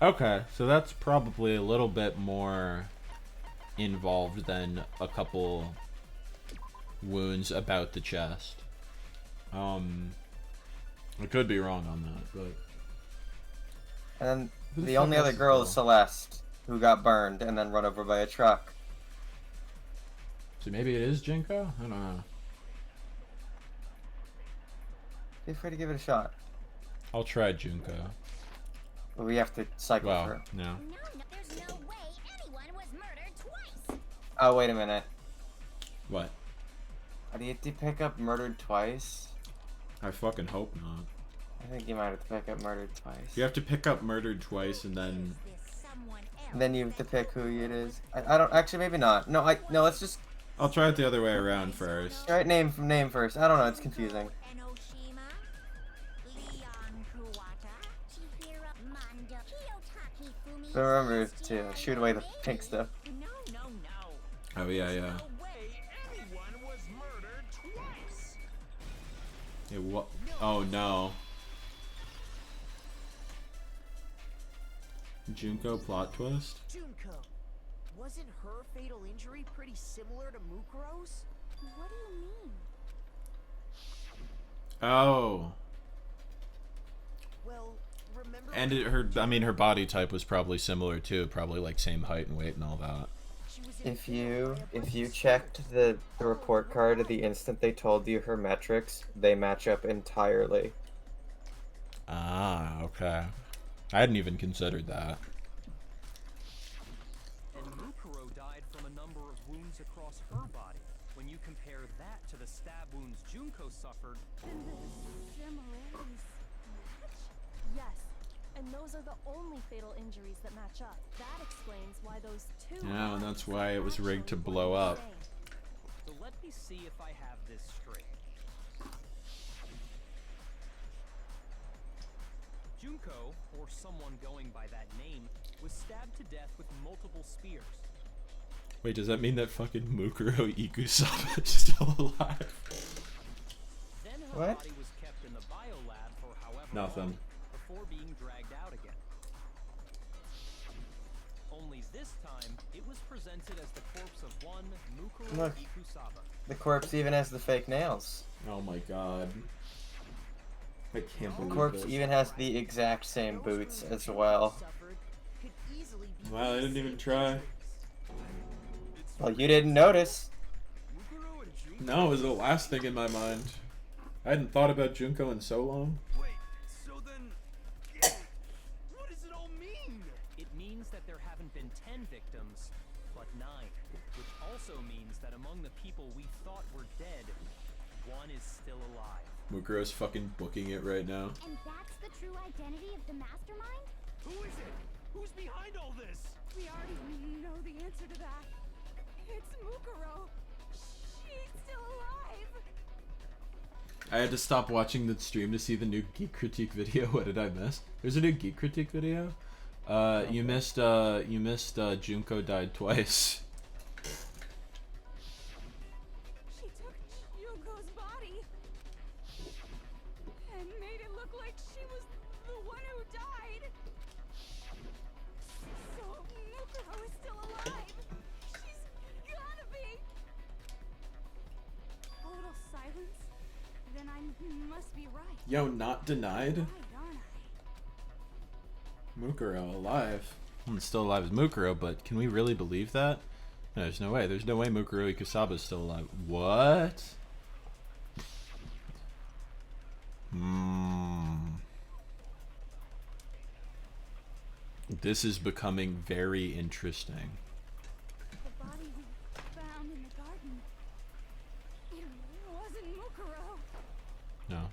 Okay, so that's probably a little bit more involved than a couple wounds about the chest. I could be wrong on that, but. And the only other girl is Celeste, who got burned and then run over by a truck. So maybe it is Junko? I don't know. Feel free to give it a shot. I'll try Junko. But we have to cycle through. No. There's no way anyone was murdered twice. Oh, wait a minute. What? Do you have to pick up murdered twice? I fucking hope not. I think you might have to pick up murdered twice. You have to pick up murdered twice and then... Then you have to pick who it is. I don't... Actually, maybe not. No, let's just... I'll try it the other way around first. Alright, name first. I don't know, it's confusing. But remember to shoot away the pink stuff. Oh, yeah. No way anyone was murdered twice. Yeah, what? Oh, no. Junko plot twist? Junko, wasn't her fatal injury pretty similar to Mukuro's? What do you mean? Oh. Well, remember... And her body type was probably similar too. Probably like same height and weight and all that. If you checked the report card the instant they told you her metrics, they match up entirely. Ah, okay. I hadn't even considered that. And Mukuro died from a number of wounds across her body. When you compare that to the stab wounds Junko suffered... Similarities. Yes, and those are the only fatal injuries that match up. That explains why those two... Yeah, and that's why it was rigged to blow up. So let me see if I have this straight. Junko, or someone going by that name, was stabbed to death with multiple spears. Wait, does that mean that fucking Mukuro Ikusaba is still alive? Then her What? body was kept in the biolab for however Nothing. long before being dragged out again. Only this time, it was presented as the corpse of one Mukuro Look. Ikusaba. The corpse even has the fake nails. Oh my god. I can't The believe corpse this. even has the exact same boots as well. Wow, I didn't even try. Well, you didn't notice. No, it was the last thing in my mind. I hadn't thought about Junko in so long. Wait, so then... what does it all mean? It means that there haven't been 10 victims, but 9. Which also means that among the people we thought were dead, one is still alive. Mukuro's fucking booking it right now. And that's the true identity of the mastermind? Who is it? Who's behind all this? We already know the answer to that. It's Mukuro. She's still alive. I had to stop watching the stream to see the new Geek Critique video. What did I miss? There's a new Geek Critique video. You missed Junko died twice. She took Junko's body and made it look like she was the one who died. So Mukuro is still alive. She's gotta be. A little silence. Then I must be right. Yo, not denied? Right, aren't I? Mukuro alive. Still alive as Mukuro, but can we really believe that? No, there's no way. There's no way Mukuro Ikusaba is still alive. What? This is becoming very interesting. The body we found in the garden. It wasn't Mukuro. No.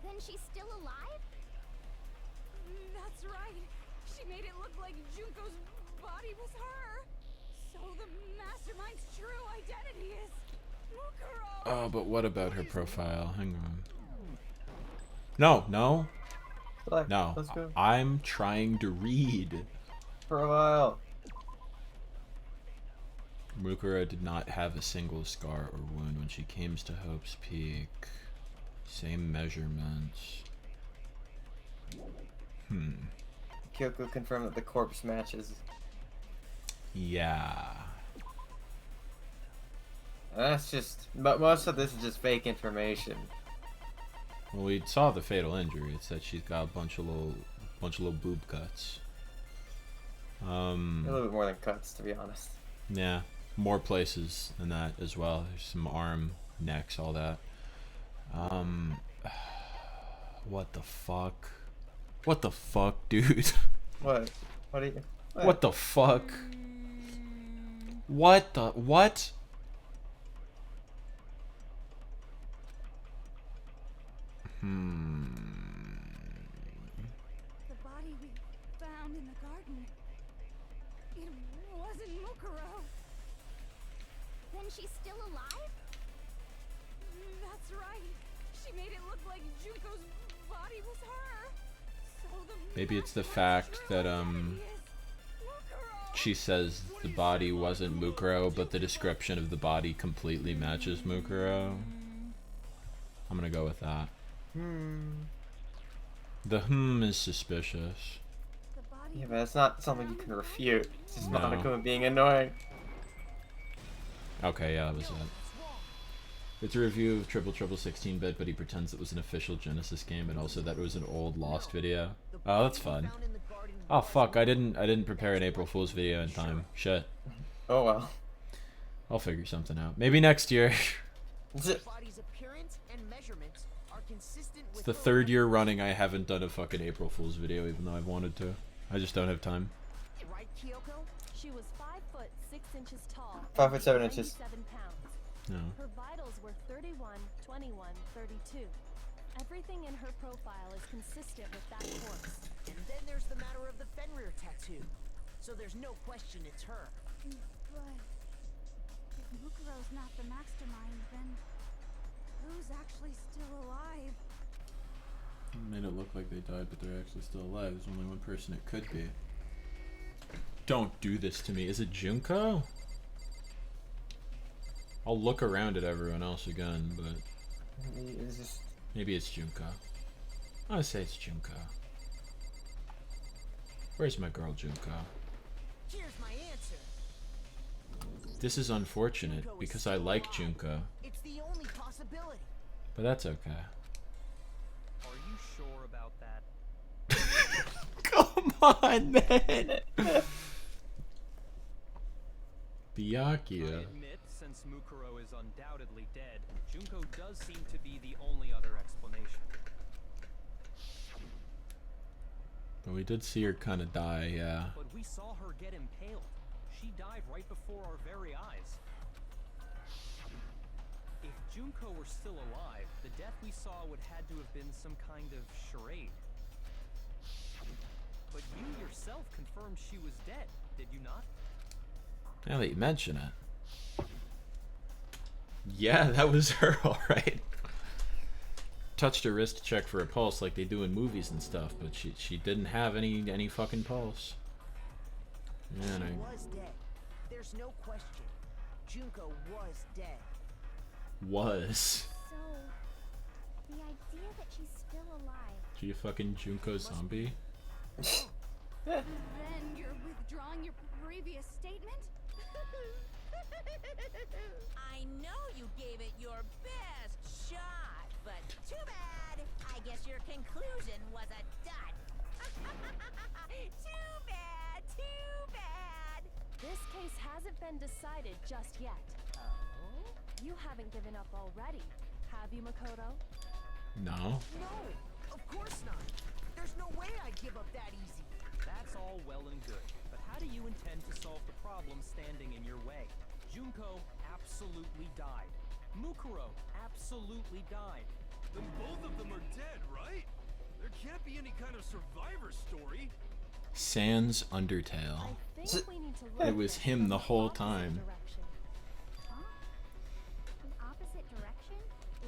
Then she's still alive? That's right. She made it look like Junko's body was her. So the mastermind's true identity is Mukuro. Oh, but what about her profile? Hang on. No. Let's go. I'm trying to read. profile. Mukuro did not have a single scar or wound when she came to Hope's Peak. Same measurements. Kyoko confirmed that the corpse matches. Yeah. That's just, but most of this is just fake information. Well, we saw the fatal injury. It said she's got a bunch of little boob cuts. A little bit more than cuts, to be honest. Yeah, more places than that as well. There's some arm, necks, all that. What the fuck? What the fuck, dude? What? What are you? What the fuck? What the what? The body we found in the garden. It wasn't Mukuro. Then she's still alive? That's right. She made it look like Junko's body was her. So Maybe it's the fact that she says the body wasn't Mukuro, but the description of the body completely matches Mukuro. I'm gonna go with that. The is suspicious. Yeah, but it's not something you can refute. It's just Monokuma being annoying. Okay, yeah, that was it. It's a review of Triple 16-bit, but he pretends it was an official Genesis game, and also that it was an old Lost video. Oh, that's fun. Oh fuck, I didn't prepare an April Fool's video in time. Shit. Oh well. I'll figure something out. Maybe next year. It's the third year running I haven't done a fucking April Fool's video, even though I've wanted to. I just don't have time. Right, Kyoko? She was 5 foot 6 inches tall. 5 foot 7 inches. 97 pounds. No. Her vitals were 31, 21, 32. Everything in her profile is consistent with that corpse. And then there's the matter of the Fenrir tattoo. So there's no question it's her. But if Mukuro's not the mastermind, then who's actually still alive? It made it look like they died, but they're actually still alive. There's only one person it could be. Don't do this to me. Is it Junko? I'll look around at everyone else again, but maybe it's Junko. I say it's Junko. Where's my girl Junko? Here's my answer. This is unfortunate because I like Junko. It's the only possibility. But that's okay. Are you sure about that? Come on, man. Byakuya. I admit, since Mukuro is undoubtedly dead, Junko does seem to be the only other explanation. But we did see her kind of die, yeah. But we saw her get impaled. She died right before our very eyes. If Junko were still alive, the death we saw would had to have been some kind of charade. But you yourself confirmed she was dead, did you not? Now that you mention it. Yeah, that was her, alright. Touched her wrist to check for a pulse like they do in movies and stuff, but she didn't have any fucking pulse. She was dead. There's no question. Junko was dead. Was. So, the idea that she's still alive. She a fucking Junko zombie? Then you're withdrawing your previous statement? I know you gave it your best shot, but too bad. I guess your conclusion was a dud. Too bad, too bad. This case hasn't been decided just yet. Oh? You haven't given up already, have you, Makoto? No. No, of course not. There's no way I'd give up that easy. That's all well and good, but how do you intend to solve the problem standing in your way? Junko absolutely died. Mukuro absolutely died. Then both of them are dead, right? There can't be any kind of survivor story. Sans Undertale. I think we need to look It was him the whole time. Huh? The opposite direction?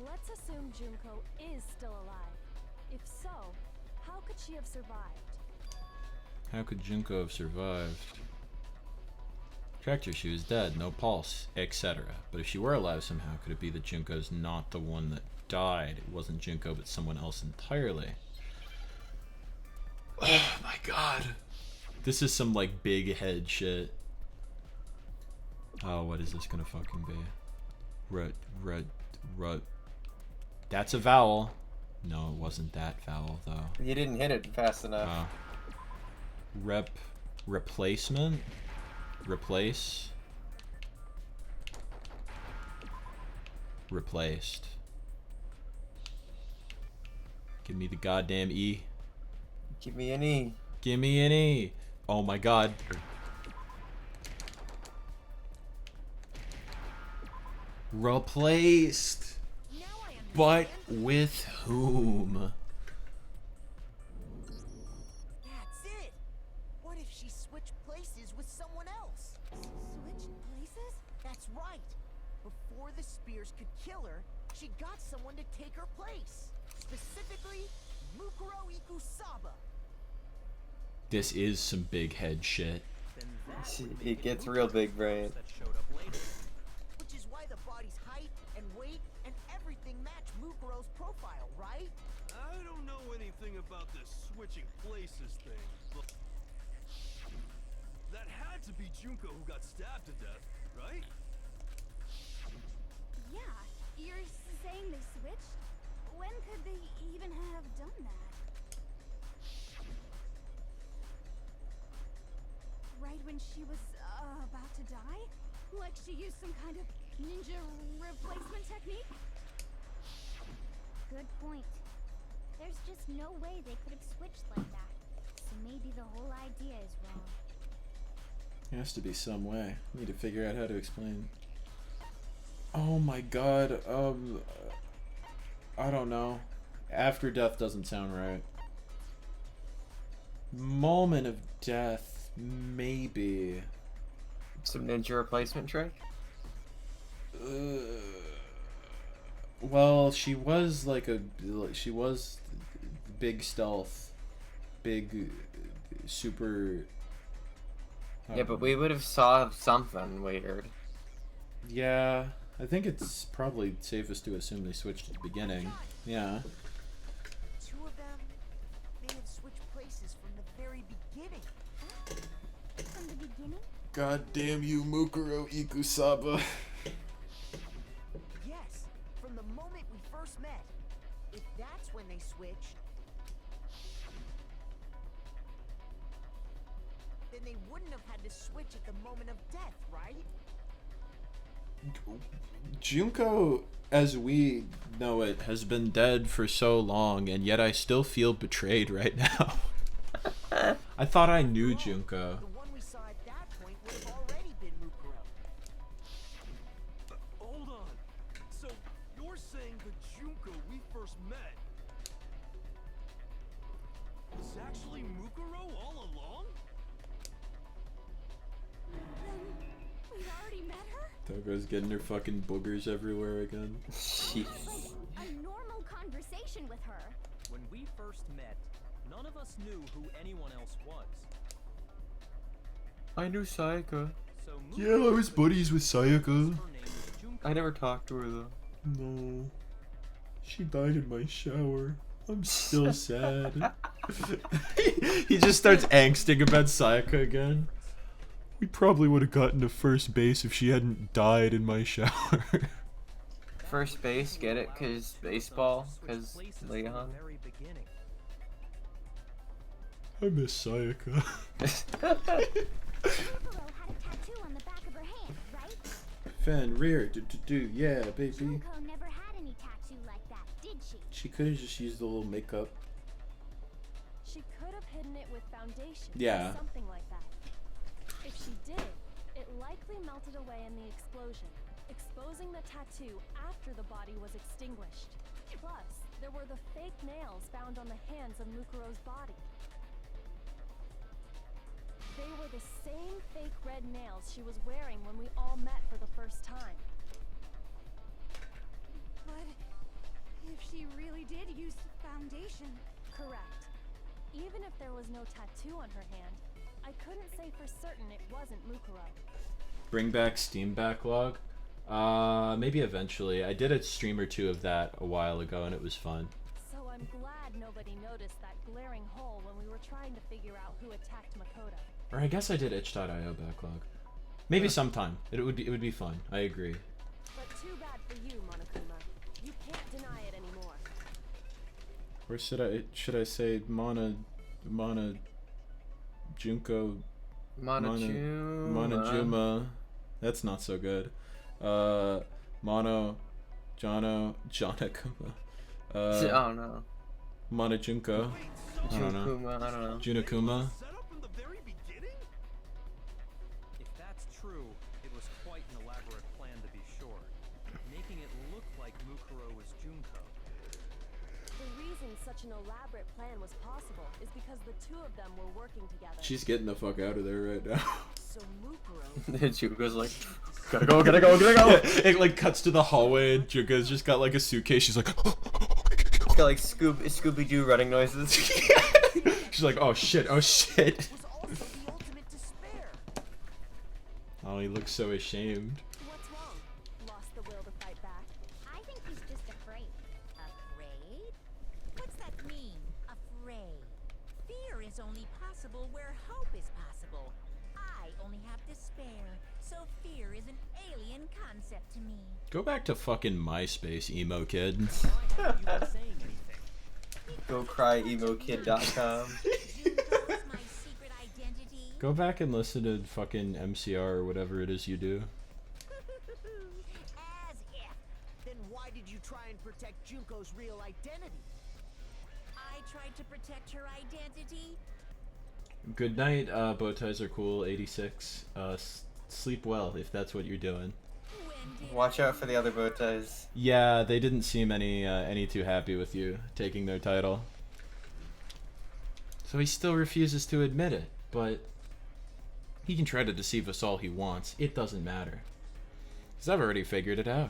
Let's assume Junko is still alive. If so, how could she have survived? How could Junko have survived? Checked her, she was dead, no pulse, etc. But if she were alive somehow, could it be that Junko's not the one that died? It wasn't Junko, but someone else entirely. Oh my god. This is some like big head shit. Oh, what is this gonna fucking be? Rut. That's a vowel. No, it wasn't that vowel though. You didn't hit it fast enough. Replacement? Replace? Replaced. Give me the goddamn E. Give me an E. Give me an E. Oh my god. Replaced. But with whom? That's it. What if she switched places with someone else? Switched places? That's right. Before the spears could kill her, she got someone to take her place. Specifically, Mukuro Ikusaba. This is some big head shit. It gets real big brain. Which is why the body's height and weight and everything match Mukuro's profile, right? I don't know anything about this switching places thing, but that had to be Junko who got stabbed to death, right? Yeah, you're saying they switched? When could they even have done that? Right when she was about to die? Like she used some kind of ninja replacement technique? Good point. There's just no way they could have switched like that. So maybe the whole idea is wrong. There has to be some way. Need to figure out how to explain. Oh my god. I don't know. After death doesn't sound right. Moment of death. Maybe. Some ninja replacement trick? Well, she was like she was big stealth, big super. Yeah, but we would have saw something weird. Yeah, I think it's probably safest to assume they switched at the beginning. Yeah. Two of them may have switched places from the very beginning. From the beginning? God damn you, Mukuro Ikusaba. Yes, from the moment we first met. If that's when they switched, then they wouldn't have had to switch at the moment of death, right? Junko, as we know it, Has been dead for so long, and yet I still feel betrayed right now. I thought I knew Junko. The one we saw at that point would have already been Mukuro. Hold on. So you're saying the Junko we first met was actually Mukuro all along? Then we've already met her? Togo's getting her fucking boogers everywhere again. Jeez. A normal conversation with her. When we first met, none of us knew who anyone else was. I knew Sayaka. So Yeah, I was buddies with Sayaka. her name was Junko. I never talked to her though. no, she died in my shower. I'm still sad. He just starts angsting about Sayaka again. We probably would have gotten to first base if she hadn't died in my shower. First base, get it? Cause baseball? Cause Leon? Very beginning. I miss Sayaka. Mukuro had a tattoo on the back of her hand, right? Fan rear, yeah, baby. Junko never had any tattoo like that, did she? She could have just used a little makeup. She could have hidden it with foundation. Yeah. Or something like that. If she did, it likely melted away in the explosion, exposing the tattoo after the body was extinguished. Plus, there were the fake nails found on the hands of Mukuro's body. They were the same fake red nails she was wearing when we all met for the first time. But if she really did use foundation... Correct. Even if there was no tattoo on her hand, I couldn't say for certain it wasn't Mukuro. Bring back Steam backlog? Maybe eventually. I did a stream or two of that a while ago and it was fun. So I'm glad nobody noticed that glaring hole when we were trying to figure out who attacked Makoto. Or I guess I did itch.io backlog. Maybe sometime. It would be fun. I agree. But too bad for you, Monokuma. You can't deny it anymore. Or should I say Junko Monojuma. That's not so good. Jonakuma. Oh no. Monojunko. I don't know. Junakuma. If that's true, it was quite an elaborate plan to be sure, making it look like Mukuro was Junko. The reason such an elaborate plan was possible is because the two of them were working together. She's getting the fuck out of there right now. So Mukuro. Junko's like, gotta go. It like cuts to the hallway and Junko's just got like a suitcase. She's like, it's got like Scooby-Doo running noises. She's like, oh shit. Oh, he looks so ashamed. What's wrong? Lost the will to fight back? I think he's just afraid. Afraid? What's that mean, afraid? Fear is only possible where hope is possible. I only have despair, so fear is an alien concept to me. Go back to fucking MySpace, emo kid. Why haven't you been saying anything? GoCryEmoKid.com. Go back and listen to fucking MCR or whatever it is you do. As if. Then why did you try and protect Junko's real identity? I tried to protect her identity. Good night, bow ties are cool, 86. Sleep well if that's what you're doing. Watch out for the other bow ties. Yeah, they didn't seem any too happy with you taking their title. So he still refuses to admit it, but he can try to deceive us all he wants. It doesn't matter. Because I've already figured it out.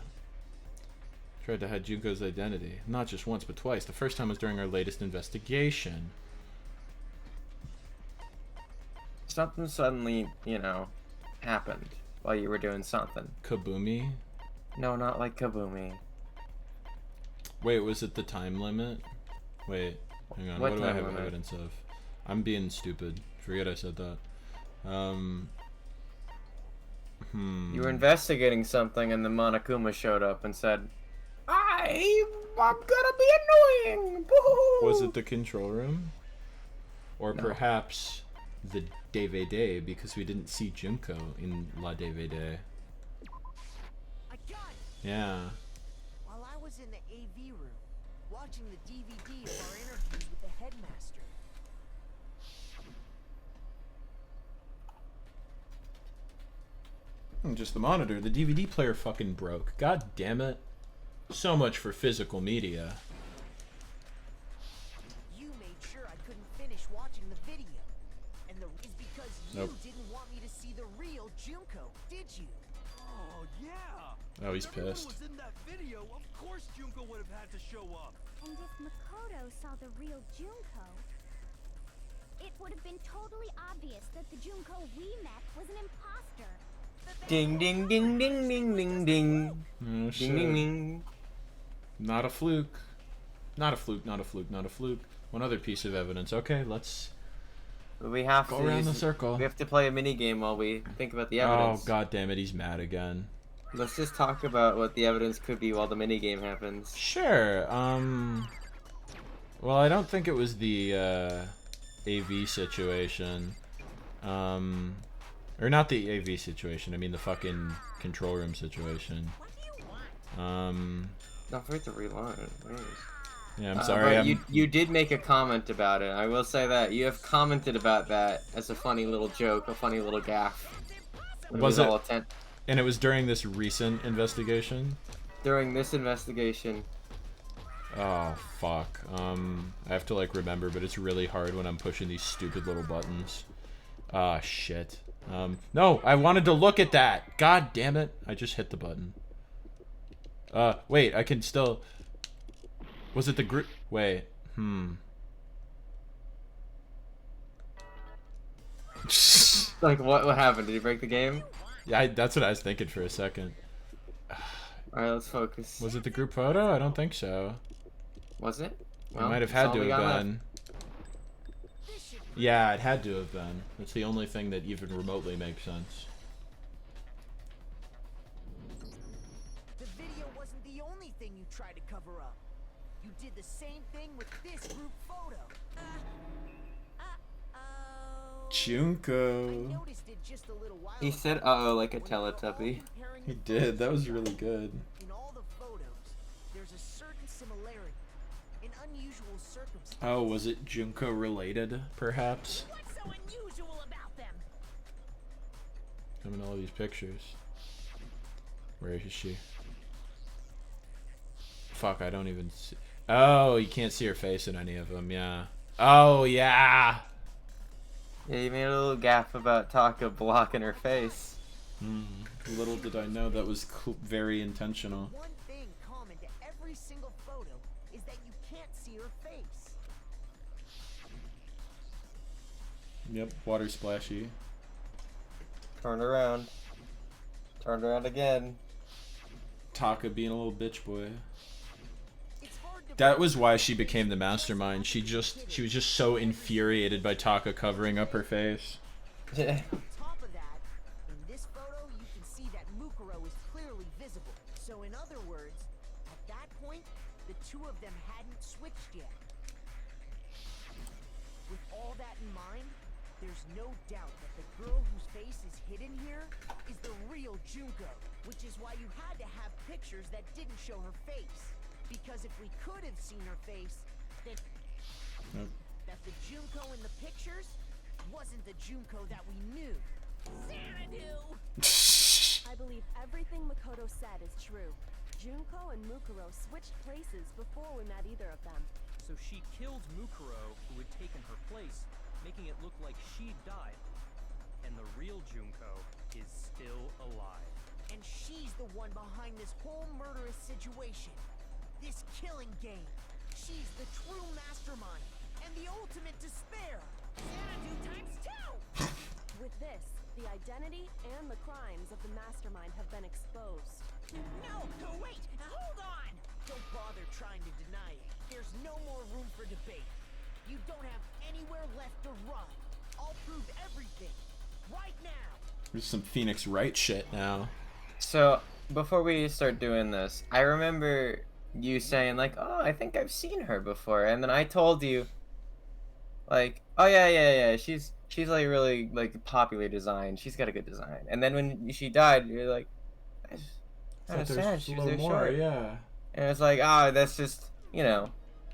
Tried to hide Junko's identity. Not just once, but twice. The first time was during our latest investigation. Something suddenly, happened while you were doing something. Kabumi? No, not like Kabumi. Wait, was it the time limit? Wait, hang on. What do I have evidence of? I'm being stupid. Forget I said that. You were investigating something and the Monokuma showed up and said, I'm gonna be annoying! Boo-hoo! Was it the control room? Or No. perhaps the DVD, because we didn't see Junko in La DVD. I got it! Yeah. While I was in the AV room, watching the DVD of our interviews with the headmaster. Just the monitor. The DVD player fucking broke. God damn it. So much for physical media. You made sure I couldn't finish watching the video. And the is because you Nope. didn't want me to see the real Junko, did you? Oh, yeah. Oh, he's If everyone pissed. was in that video, of course Junko would have had to show up. And if Makoto saw the real Junko, it would have been totally obvious that the Junko we met was an imposter. Ding ding ding ding ding ding ding. Oh, shit. Ding ding ding. Not a fluke. Not a fluke, not a fluke, not a fluke. One other piece of evidence. Okay, let's We have go to around use- the circle. We have to play a mini game while we think about the evidence. Oh, god damn it, he's mad again. Let's just talk about what the evidence could be while the mini game happens. Sure, well, I don't think it was the, AV situation. Or not the AV situation, I mean the fucking control room situation. Don't forget to reload. Yeah, I'm sorry. But you did make a comment about it. I will say that. You have commented about that as a funny little joke, a funny little gaffe. When Was it? all attent- And it was during this recent investigation? During this investigation. Oh, fuck. I have to, like, remember, but it's really hard when I'm pushing these stupid little buttons. Ah, shit. No, I wanted to look at that! God damn it. I just hit the button. Wait, I can still... Was it the group? Wait, Like, what happened? Did he break the game? Yeah, that's what I was thinking for a second. Alright, let's focus. Was it the group photo? I don't think so. Was it? Well, it might have had to have been. Yeah, it had to have been. That's the only thing that even remotely makes sense. The video wasn't the only thing you tried to cover up. You did the same thing with this group photo. Junko. He said uh-oh like a Teletubby. He did. That was really good. In all the photos, there's a certain similarity, an unusual circumstance. Oh, was it Junko related, perhaps? What's so unusual about them? I'm in all these pictures. Where is she? Fuck, I don't even see. Oh, you can't see her face in any of them, yeah. Oh, yeah! Yeah, you made a little gaff about Taka blocking her face. Little did I know that was very intentional. One thing common to every single photo is that you can't see her face. Yep, water splashy. Turned around. Turned around again. Taka being a little bitch boy. That was why she became the mastermind. She was just so infuriated by Taka covering up her face. Yeah. On top of that, in this photo you can see that Mukuro is clearly visible. So in other words, at that point, the two of them hadn't switched yet. With all that in mind, there's no doubt that the girl whose face is hidden here is the real Junko, which is why you had to have pictures that didn't show her face. Because if we could have seen her face, then that the Junko in the pictures wasn't the Junko that we knew. I believe everything Makoto said is true. Junko and Mukuro switched places before we met either of them. So she killed Mukuro, who had taken her place, making it look like she'd died. And the real Junko is still alive. And she's the one behind this whole murderous situation. This killing game. She's the true mastermind and the ultimate despair. Xanadu times 2! With this, the identity and the crimes of the mastermind have been exposed. No, wait, hold on! Don't bother trying to deny it. There's no more room for debate. You don't have anywhere left to run. I'll prove everything. Right now. There's some Phoenix Wright shit now. So, before we start doing this, I remember you saying like, oh, I think I've seen her before, and then I told you like, oh yeah, she's like really like popular design, she's got a good design, and then when she died you're like, I just kind of sad she was there short. Yeah, and it's like, oh, that's just, you know,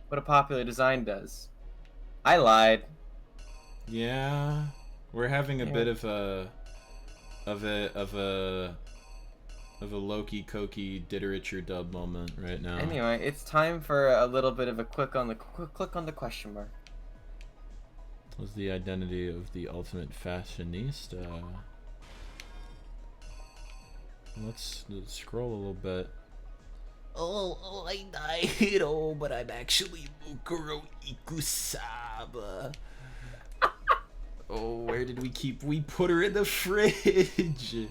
what a popular design does. I lied. Yeah, we're having a bit of a Loki Koki Dittericher dub moment right now. Anyway, it's time for a little bit of a click on the question mark. What's the identity of the ultimate fashionista? Let's scroll a little bit. Oh, I died. Oh, but I'm actually Mukuro Ikusaba. Oh, where did we put her in the fridge? We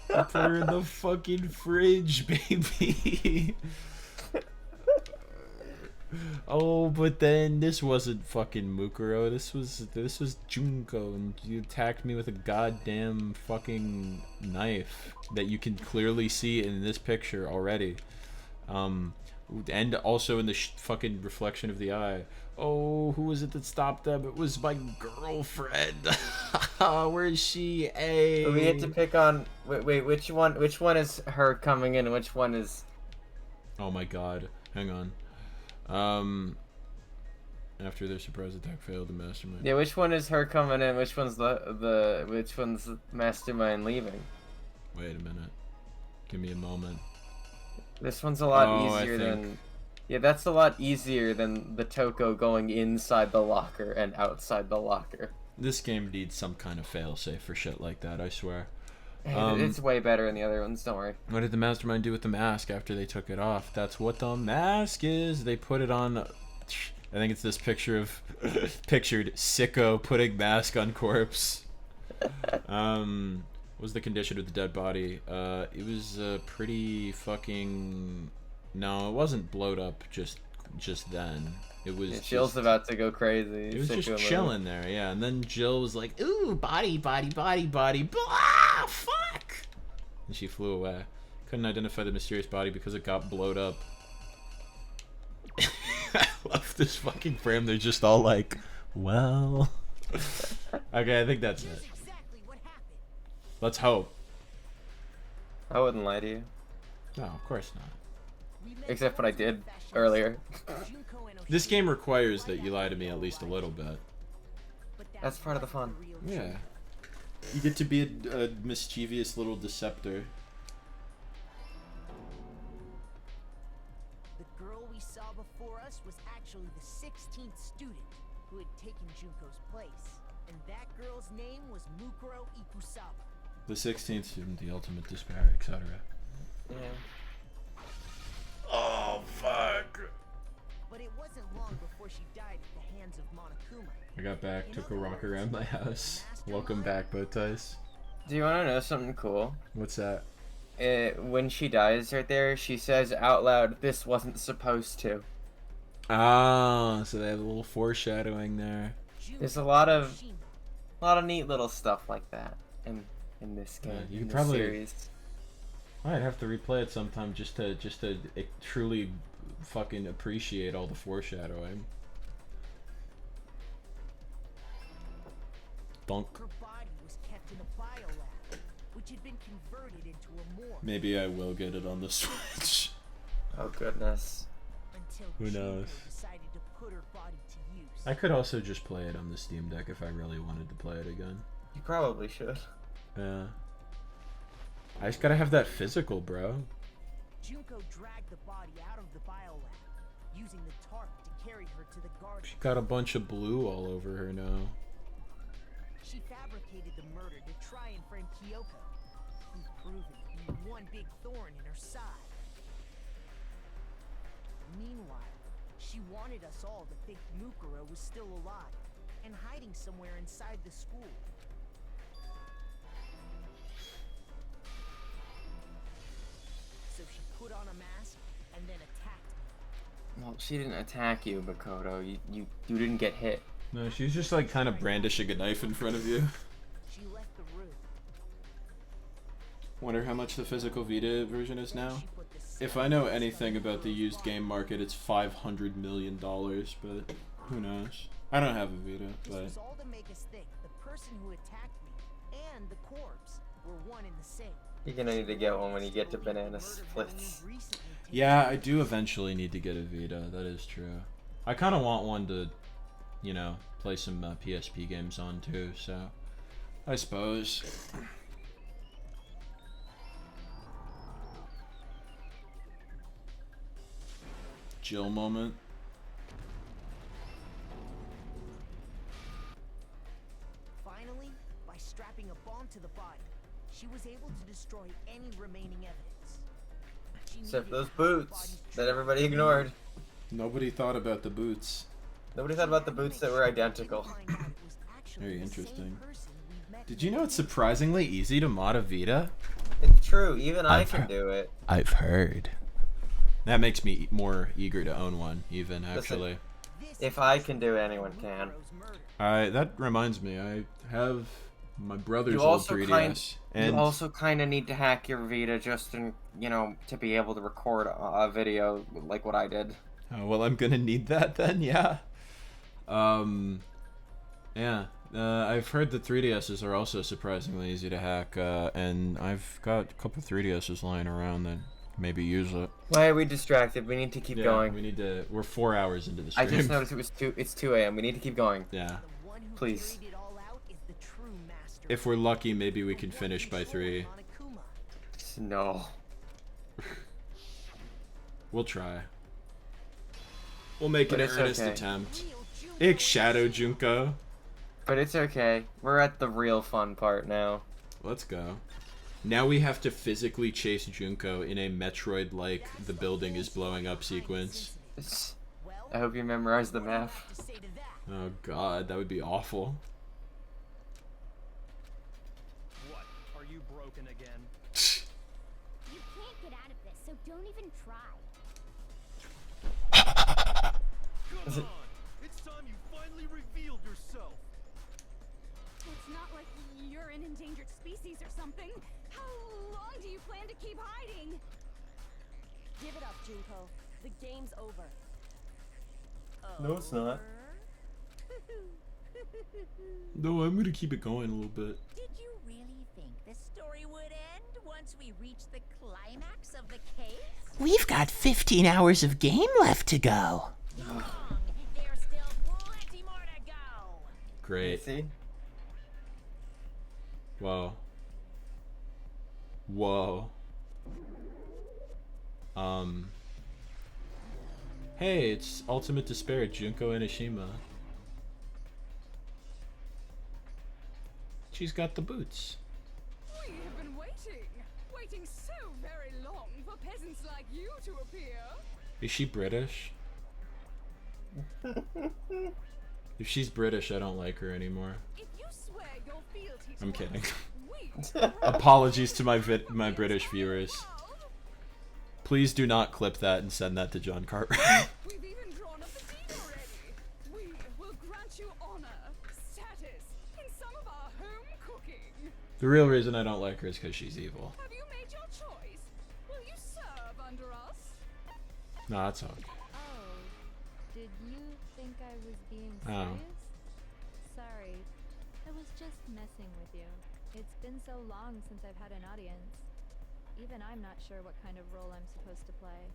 put her in the fucking fridge, baby. Oh, but then this wasn't fucking Mukuro. This was Junko, and you attacked me with a goddamn fucking knife that you can clearly see in this picture already. And also in the fucking reflection of the eye. Oh, who was it that stopped them? It was my girlfriend. Where is she? Hey. We get to pick on. Wait, which one is her coming in? And which one is? Oh my god! Hang on. After their surprise attack failed, the mastermind. Yeah, which one is her coming in? Which one's which one's the mastermind leaving? Wait a minute. Give me a moment. This one's a lot easier than. Yeah, that's a lot easier than the Toko going inside the locker and outside the locker. This game needs some kind of failsafe for shit like that, I swear. It's way better than the other ones, don't worry. What did the mastermind do with the mask after they took it off? That's what the mask is. They put it on. I think it's this picture of pictured sicko putting mask on corpse. What was the condition of the dead body? It was pretty fucking... No, it wasn't blowed up just then. It was. Yeah, Jill's about to go crazy. It was just chilling there, yeah. And then Jill was like, "Ooh, body, body, body, body, blah, fuck!" And she flew away. Couldn't identify the mysterious body because it got blowed up. I love this fucking frame. They're just all like, "Well." Okay, I think that's it. Let's hope. I wouldn't lie to you. No, of course not. Except what I did earlier. This game requires that you lie to me at least a little bit. That's part of the fun. Yeah. You get to be a mischievous little deceptor. The girl we saw before us was actually the 16th student who had taken Junko's place. And that girl's name was Mukuro Ikusaba. The 16th student, the ultimate despair, etc. Yeah. Oh, fuck. But it wasn't long before she died at the hands of Monokuma. I got back, took a walk around my house. Welcome back, Bowties. Do you want to know something cool? What's that? When she dies right there, she says out loud, "This wasn't supposed to." Ah, so they have a little foreshadowing there. There's a lot of neat little stuff like that in this game. Yeah, you in could probably. Series. I'd have to replay it sometime just to truly fucking appreciate all the foreshadowing. Donk. Her body was kept in a biolab, which had been converted into a morgue. Maybe I will get it on the Switch. Oh goodness. Who knows? Decided to put her body to use. I could also just play it on the Steam Deck if I really wanted to play it again. You probably should. Yeah. I just gotta have that physical, bro. Junko dragged the body out of the biolab, using the tarp to carry her to the garden. She got a bunch of blue all over her now. She fabricated the murder to try and frame Kyoko, who proved to be one big thorn in her side. Meanwhile, she wanted us all to think Mukuro was still alive and hiding somewhere inside the school. So she put on a mask and then attacked me. Well, she didn't attack you, Makoto. You didn't get hit. No, she's just like kind of brandishing a knife in front of you. She left the room. Wonder how much the physical Vita version is now? If I know anything about the used game market, it's $500 million, but who knows? I don't have a Vita, but... This was all to make us think the person who attacked me and the corpse were one and the same. You're gonna need to get one when you get to Banana Splits. Yeah, I do eventually need to get a Vita, that is true. I kind of want one to, you know, play some PSP games on too, so... I suppose. Jill moment. Finally, by strapping a bomb to the body, she was able to destroy any remaining evidence. Except for those boots that everybody ignored. Nobody thought about the boots. Nobody thought about the boots that were identical. Very interesting. Did you know it's surprisingly easy to mod a Vita? It's true, even I can do it. I've heard. That makes me more eager to own one, even, actually. Listen, if I can do it, anyone can. That reminds me, I have my brother's old 3DS. You also kind of need to hack your Vita just to, you know, to be able to record a video like what I did. Oh, well, I'm gonna need that then, yeah. Yeah. I've heard that 3DSs are also surprisingly easy to hack, and I've got a couple 3DSs lying around that maybe use it. Why are we distracted? We need to keep going. We need to. We're 4 hours into the stream. I just noticed it's 2 a.m. We need to keep going. Yeah. Please. If we're lucky, maybe we can finish by 3. No. We'll try. We'll make an earnest attempt. Ich Shadow Junko. But it's okay. We're at the real fun part now. Let's go. Now we have to physically chase Junko in a Metroid-like the building is blowing up sequence. I hope you memorize the map. Oh god, that would be awful. broken again. You can't get out of this, so don't even try. Come on! It's time you finally revealed yourself! It's not like you're an endangered species or something. How long do you plan to keep hiding? Give it up, Junko. The game's over. No, it's not. No, I'm gonna keep it going a little bit. Did you really think the story would end once we reach the climax of the case? We've got 15 hours of game left to go. There's still plenty more to go. Great. See? Whoa. Whoa. Hey, it's Ultimate Despair, Junko Enoshima. She's got the boots. We have been waiting so very long for peasants like you to appear. Is she British? If she's British, I don't like her anymore. If you swear your fealty to I'm kidding. we Apologies to my British viewers. Please do not clip that and send that to John Cartwright. We've even drawn up the deed already. We will grant you honor, status, in some of our home cooking. The real reason I don't like her is because she's evil. Have you made your choice? Will you serve under us? Nah, it's okay. Oh, did you think I was being Oh. serious? Sorry, I was just messing with you. It's been so long since I've had an audience. Even I'm not sure what kind of role I'm supposed to play.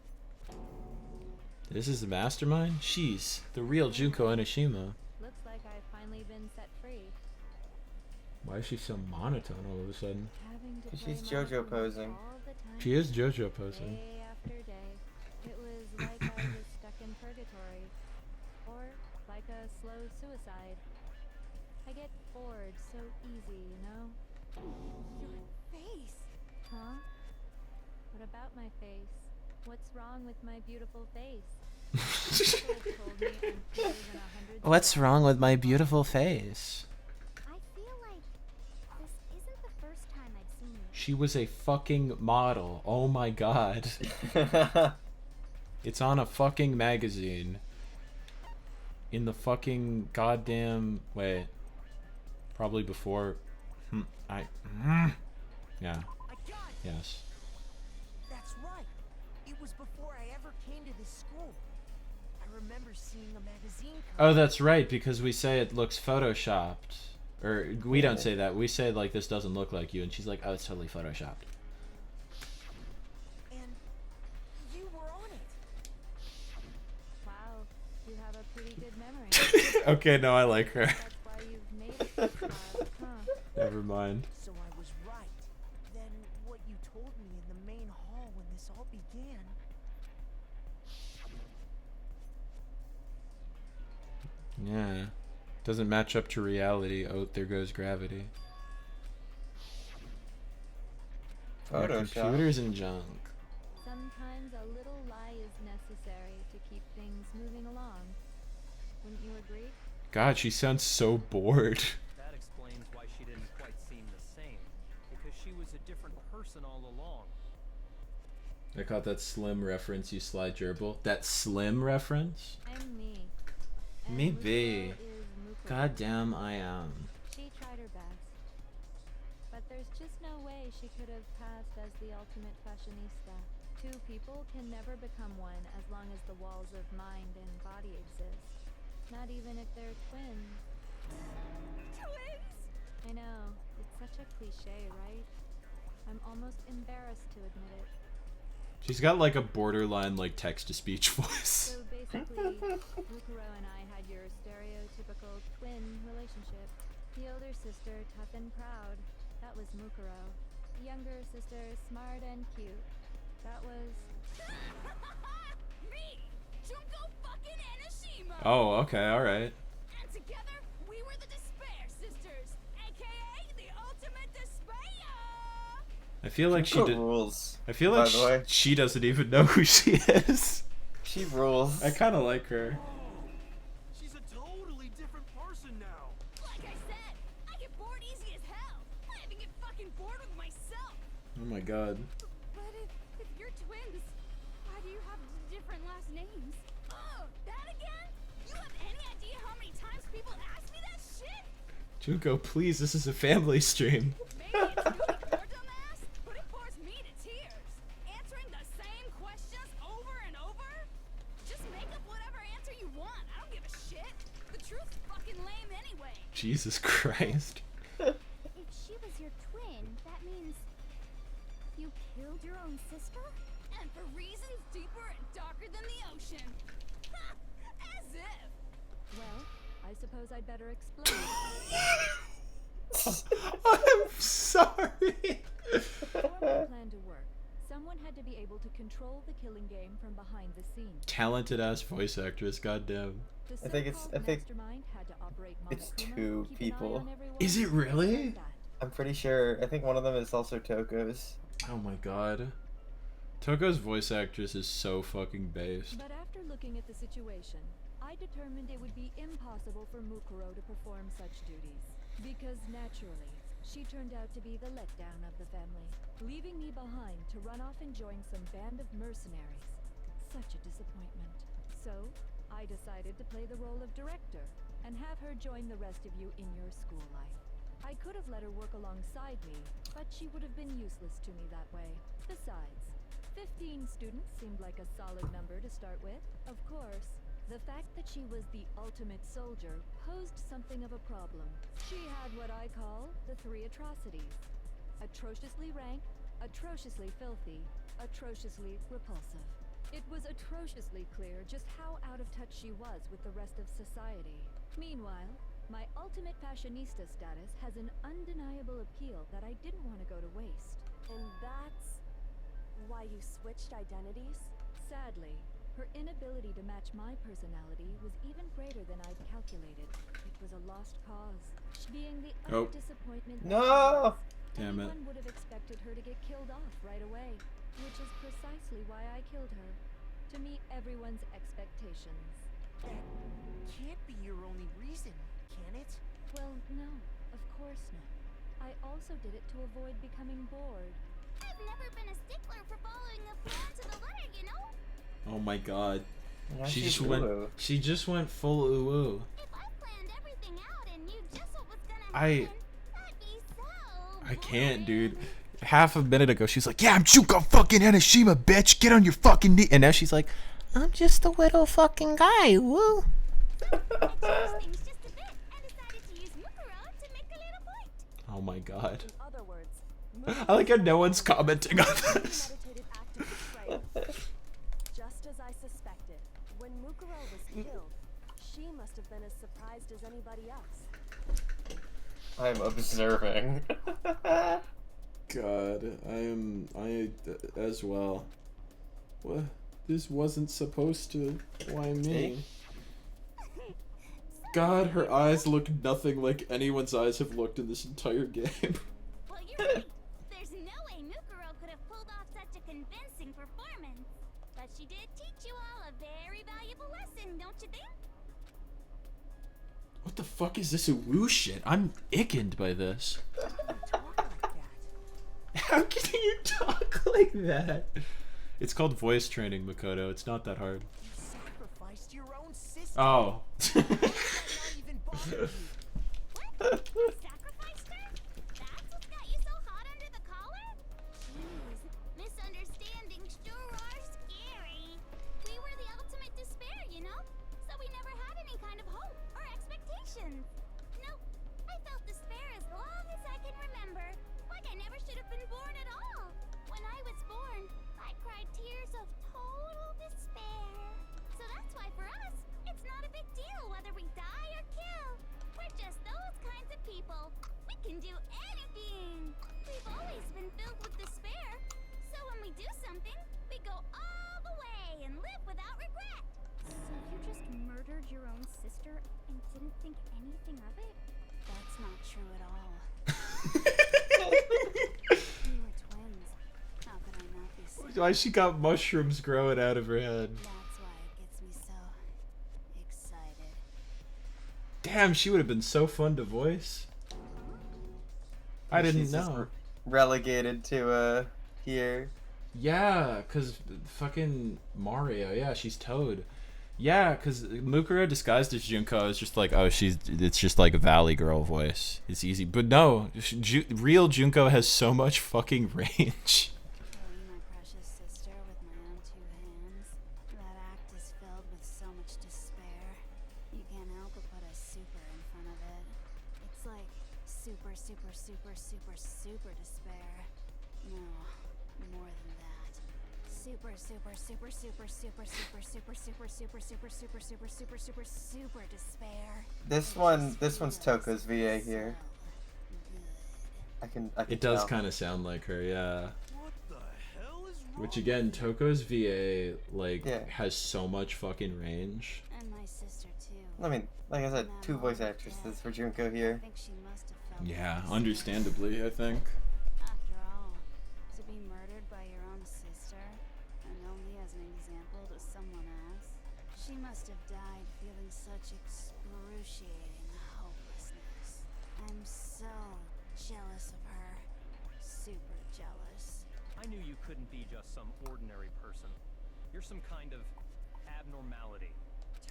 This is the mastermind? She's the real Junko Enoshima. Looks like I've finally been set free. Why is she so monotone all of a sudden? Having to Because play she's my JoJo roles posing. all the time, She is JoJo posing. day after day. It was like I was stuck in purgatory. Or like a slow suicide. I get bored so easy, you know? Your face. Huh? What about my face? What's wrong with my beautiful face? People have told me I'm cuter than 100 What's wrong with my beautiful face? I feel like this isn't the first time I've seen you. She was a fucking model. Oh my god. It's on a fucking magazine. In the fucking goddamn... Wait. Probably before... Yeah. Yes. That's right. It was before I ever came to this school. I remember seeing a magazine cover. Oh, that's right, because we say it looks photoshopped. Or, we don't say that. We say, like, this doesn't look like you, and she's like, oh, it's totally photoshopped. And you were on it. Wow, you have a pretty good memory. Okay, no, I like her. That's why you've made it this far, huh? Never mind. So I was right. Then what you told me in the main hall when this all began. Yeah. Doesn't match up to reality. Oh, there goes gravity. Yeah, computers and junk. Sometimes a little lie is necessary to keep things moving along. Wouldn't you agree? God, she sounds so bored. That explains why she didn't quite seem the same. Because she was a different person all along. I caught that Slim reference, you sly gerbil. That Slim reference? I'm me. Me And be. Mukuro is Mukuro. God damn, I am. She tried her best. But there's just no way she could have passed as the ultimate fashionista. Two people can never become one as long as the walls of mind and body exist. Not even if they're twins. Twins? I know, it's such a cliche, right? I'm almost embarrassed to admit it. She's got like a borderline like text-to-speech voice. So basically, Mukuro and I had your stereotypical twin relationship. The older sister, tough and proud. That was Mukuro. The younger sister, smart and cute. That was... Me! Junko fucking Enoshima! Oh, okay, alright. And together, we were the Despair Sisters, aka the Ultimate Despair! I feel like she did. rules. I feel like by the way. she doesn't even know who she is. She rules. I kind of like her. She's a totally different person now. Like I said, I get bored easy as hell. I even get fucking bored with myself. Oh my god. But if you're twins, why do you have different last names? Oh, that again? You have any idea how many times people ask me that shit? Junko, please, this is a family stream. Maybe it's really your dumbass, but it bores me to tears. Answering the same questions over and over? Just make up whatever answer you want. I don't give a shit. The truth's fucking lame anyway. Jesus Christ. If she was your twin, that means you killed your own sister? And for reasons deeper and darker than the ocean. Ha! As if. Well, I suppose I'd better explain. I'm sorry. For my plan to work, someone had to be able to control the killing game from behind the scenes. Talented ass voice actress, goddamn. I think it's 2 people. Is it really? I'm pretty sure. I think one of them is also Toko's. Oh my god. Toko's voice actress is so fucking based. But after looking at the situation, I determined it would be impossible for Mukuro to perform such duties. Because naturally, she turned out to be the letdown of the family, leaving me behind to run off and join some band of mercenaries. Such a disappointment. So, I decided to play the role of director and have her join the rest of you in your school life. I could have let her work alongside me, but she would have been useless to me that way. Besides, 15 students seemed like a solid number to start with. Of course, the fact that she was the ultimate soldier posed something of a problem. She had what I call the 3 atrocities. Atrociously rank, atrociously filthy, atrociously repulsive. It was atrociously clear just how out of touch she was with the rest of society. Meanwhile, my ultimate fashionista status has an undeniable appeal that I didn't want to go to waste. And that's why you switched identities? Sadly, her inability to match my personality was even greater than I'd calculated. It was a lost cause. Being the utter disappointment that she was, Damn it. anyone would have expected her to get killed off right away, which is precisely why I killed her. To meet everyone's expectations. That can't be your only reason, can it? Well, no, of course not. I also did it to avoid becoming bored. I've never been a stickler for following a plan to the letter, you know? Oh my god. Now She she's just went full ooh. If I planned everything out and knew just what was gonna happen, that'd be so I can't, dude. Half a minute ago, she's like, "Yeah, I'm Juko fucking Enoshima, bitch. Get on your fucking knee." And now she's like, "I'm just a little fucking guy, woo." Oh my god. In other words, I like how no one's commenting on this. Just as I suspected, when Mukuro was killed, she must have been as surprised as anybody else. I'm observing. God, I as well. What? This wasn't supposed to. Why me? God, her eyes look nothing like anyone's eyes have looked in this entire game. Well, you're right. There's no way Mukuro could have pulled off such a convincing performance. But she did teach you all a very valuable lesson, don't you think? What the fuck is this woo shit? I'm ickened by this. How can you talk like that? It's called voice training, Makoto. It's not that hard. You sacrificed your own sister. Oh. Sacrificed her? That's what got you so hot under the collar? Jeez, misunderstandings sure are scary. We were the ultimate despair, you know? So we never had any kind of hope or expectations. Nope, I felt despair as long as I can remember. Like I never should have been born at all. When I was born, I cried tears of total despair. So that's why for us, it's not a big deal whether we die or kill. We're just those kinds of people. We can do anything. We've always been filled with despair. So when we do something, we go all the way and live without regret. So you just murdered your own sister and didn't think anything of it? That's not true at all. We were twins. How could I not be sick? Why she got mushrooms growing out of her head? That's why it gets me so excited. Damn, she would have been so fun to voice. I didn't She's just know. relegated to here. Yeah, cause fucking Mario. Yeah, she's Toad. Yeah, cause Mukuro disguised as Junko is just like, oh, it's just like a Valley Girl voice. It's easy, but no, real Junko has so much fucking range. Killing my precious sister with my own two hands. That act is filled with so much despair. You can't help but put a super in front of it. It's like super, super, super, super, super despair. No, more than that. Super, super, super, super, super, super, super, super, super, super, super, super, super, super, super despair. This one's Toko's VA here. I can It does kind of sound like her, yeah. Which again, Toko's VA has so much fucking range. And my sister too. I mean, like I said, 2 voice actresses for Junko here. Yeah, understandably, I think. After all, to be murdered by your own sister, and only as an example to someone else, she must have died feeling such excruciating hopelessness. I'm so jealous of her. Super jealous. I knew you couldn't be just some ordinary person. You're some kind of abnormality.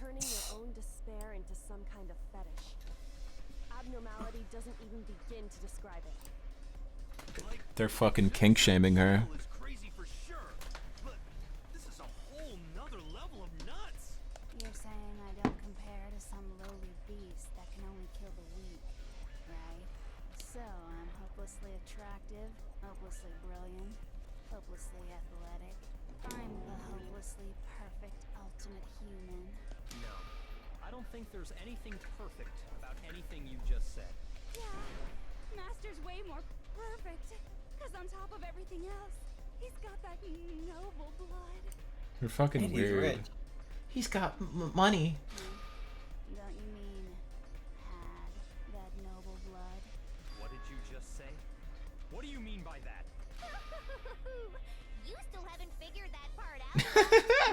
Turning your own despair into some kind of fetish. Abnormality doesn't even begin to describe it. They're fucking kink shaming her. It's crazy for sure, but this is a whole nother level of nuts. You're saying I don't compare to some lowly beast that can only kill the weak, right? So I'm hopelessly attractive, hopelessly brilliant, hopelessly athletic. I'm the hopelessly perfect ultimate human. No, I don't think there's anything perfect about anything you just said. Yeah, Master's way more perfect. Cause on top of everything else, he's got that noble blood. You're fucking weird. He's got money. Don't you mean had that noble blood? What did you just say? What do you mean by that? You still haven't figured that part out.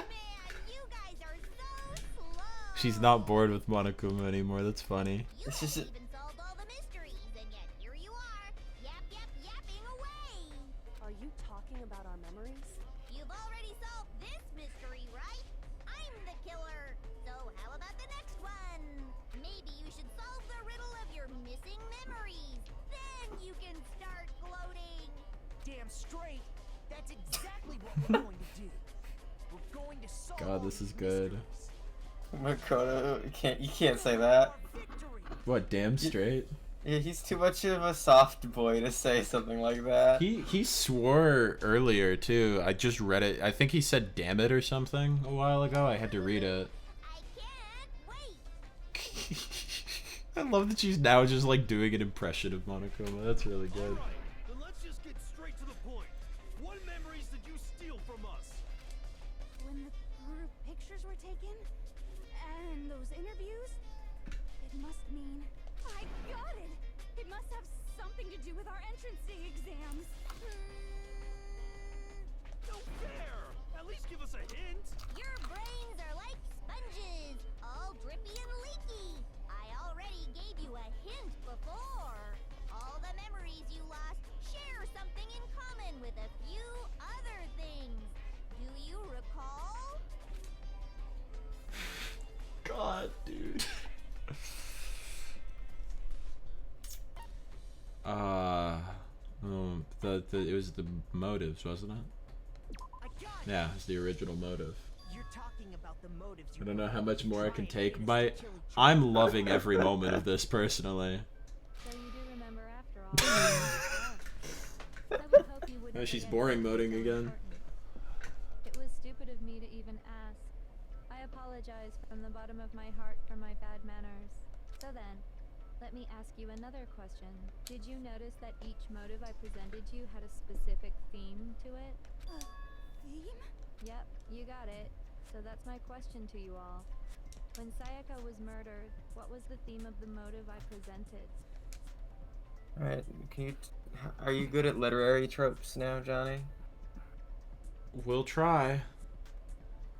Man, you guys are so slow. She's not bored with Monokuma anymore. That's funny. You haven't even solved all the mysteries, and yet here you are, yapping away. Are you talking about our memories? You've already solved this mystery, right? I'm the killer. So how about the next one? Maybe you should solve the riddle of your missing memories. Then you can start gloating. Damn straight. That's exactly what we're going to do. We're going to solve. God, this is good. Makoto, you can't say that. What, damn straight? Yeah, he's too much of a soft boy to say something like that. He swore earlier too. I just read it. I think he said "damn it" or something a while ago. I had to read it. I love that she's now just like doing an impression of Monokuma. That's really good. Alright, then let's just get straight to the point. What memories did you steal from us? When the group pictures were taken, and those interviews, it must mean I got it. It must have something to do with our entrance exams. No fair! At least give us a hint. Your brains are like sponges, all drippy and leaky. I already gave you a hint before. All the memories you lost share something in common with a few other things. Do you recall? God, dude. It was the motives, wasn't it? Yeah, it's the original motive. You're talking about the motives. I don't know how much more I can take. I'm loving every moment of this personally. So you do remember after all. I would hope you wouldn't Oh, she's forget boring something moding so again. important. It was stupid of me to even ask. I apologize from the bottom of my heart for my bad manners. So then, let me ask you another question. Did you notice that each motive I presented you had a specific theme to it? Theme? Yep, you got it. So that's my question to you all. When Sayaka was murdered, what was the theme of the motive I presented? Alright, are you good at literary tropes now, Johnny? We'll try.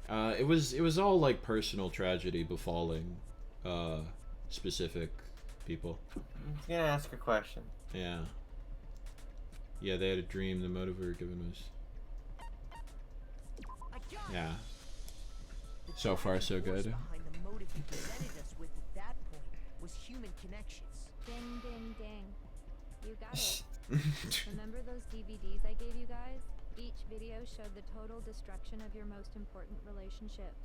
It was all like personal tragedy befalling specific people. I'm gonna ask a question. Yeah. Yeah, they had a dream. The motive we were given was... Yeah. So far, so good. Behind the motive you presented us with at that point was human connections. Ding, ding, ding. You got it. Remember those DVDs I gave you guys? Each video showed the total destruction of your most important relationships.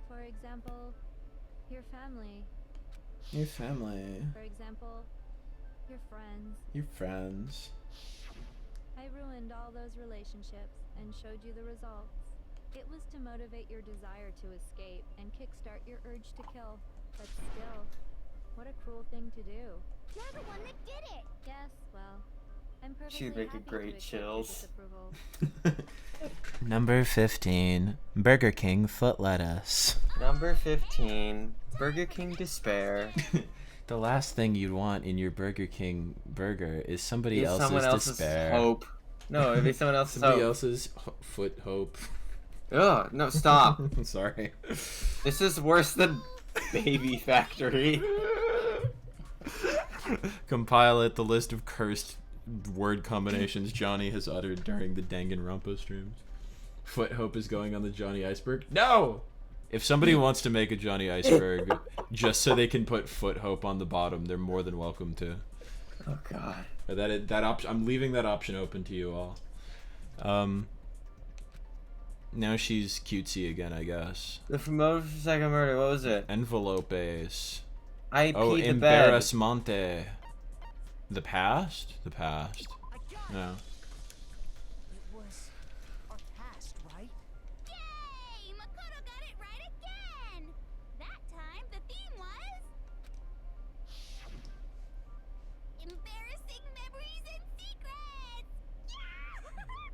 For example, your family. Your family. For example, your friends. Your friends. I ruined all those relationships and showed you the results. It was to motivate your desire to escape and kickstart your urge to kill. But still, what a cruel thing to do. You're the one that did it. Yes, well, I'm perfectly She'd make a happy to great accept your chills. disapproval. Number 15, Burger King foot lettuce. Number 15, Burger King despair. The last thing you'd want in your Burger King burger is somebody Is else's someone else's despair. hope. No, it'd be someone else's Somebody hope. else's foot hope. Ugh, no, stop. Sorry. This is worse than Baby Factory. Compile it, the list of cursed word combinations Johnny has uttered during the Danganronpa streams. Foot hope is going on the Johnny Iceberg. No! If somebody wants to make a Johnny Iceberg just so they can put foot hope on the bottom, they're more than welcome to. Oh god. That option, I'm leaving that option open to you all. Now she's cutesy again, I guess. The motive for second murder, what was it? Envelopes. I Oh, peed the bed. embarrassmente. The past? The past. No. It was our past, right? Yay! Makoto got it right again! That time, the theme was... embarrassing memories and secrets! Yeah!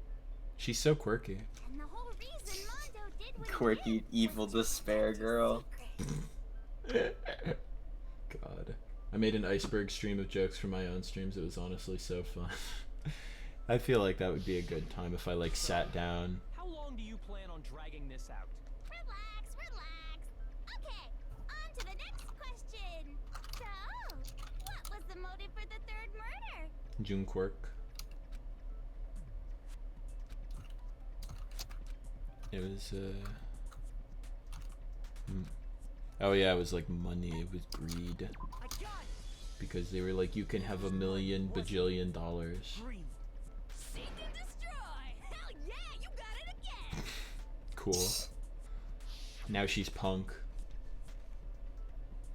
She's so quirky. And the whole reason Mondo did what he Quirky, did evil was to despair girl. God. I made an iceberg stream of jokes for my own streams. It was honestly so fun. I feel like that would be a good time if I like sat down. How long do you plan on dragging this out? Relax, relax. Okay, on to the next question. So, what was the motive for the third murder? June Quirk. It was oh yeah, it was like money. It was greed. Because they were like, you can have $1 million bajillion dollars. Seek and destroy! Hell yeah, you got it again! Cool. Now she's punk.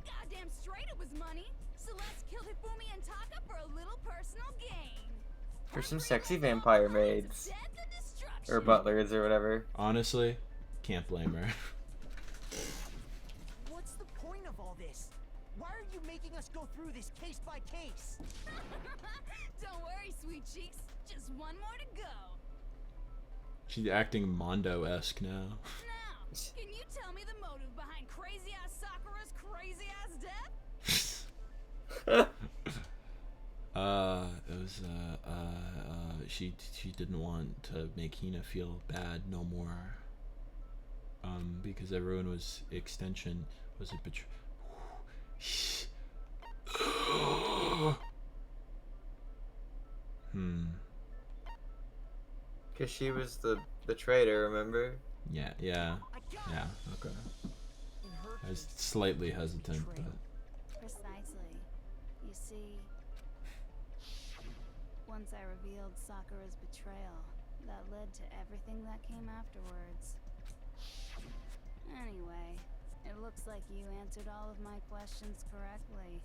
Goddamn straight it was money. Celeste killed Hifumi and Taka for a little personal gain. For some sexy vampire maids. Or butlers or whatever. Honestly, can't blame her. What's the point of all this? Why are you making us go through this case by case? Don't worry, sweet cheeks. Just one more to go. She's acting Mondo-esque now. Now, can you tell me the motive behind crazy ass Sakura's crazy ass death? It was she didn't want to make Hina feel bad no more. Because everyone was extension was a betray. Cause she was the traitor, remember? Yeah. Okay. I was slightly hesitant, but Precisely. You see, once I revealed Sakura's betrayal, that led to everything that came afterwards. Anyway, it looks like you answered all of my questions correctly.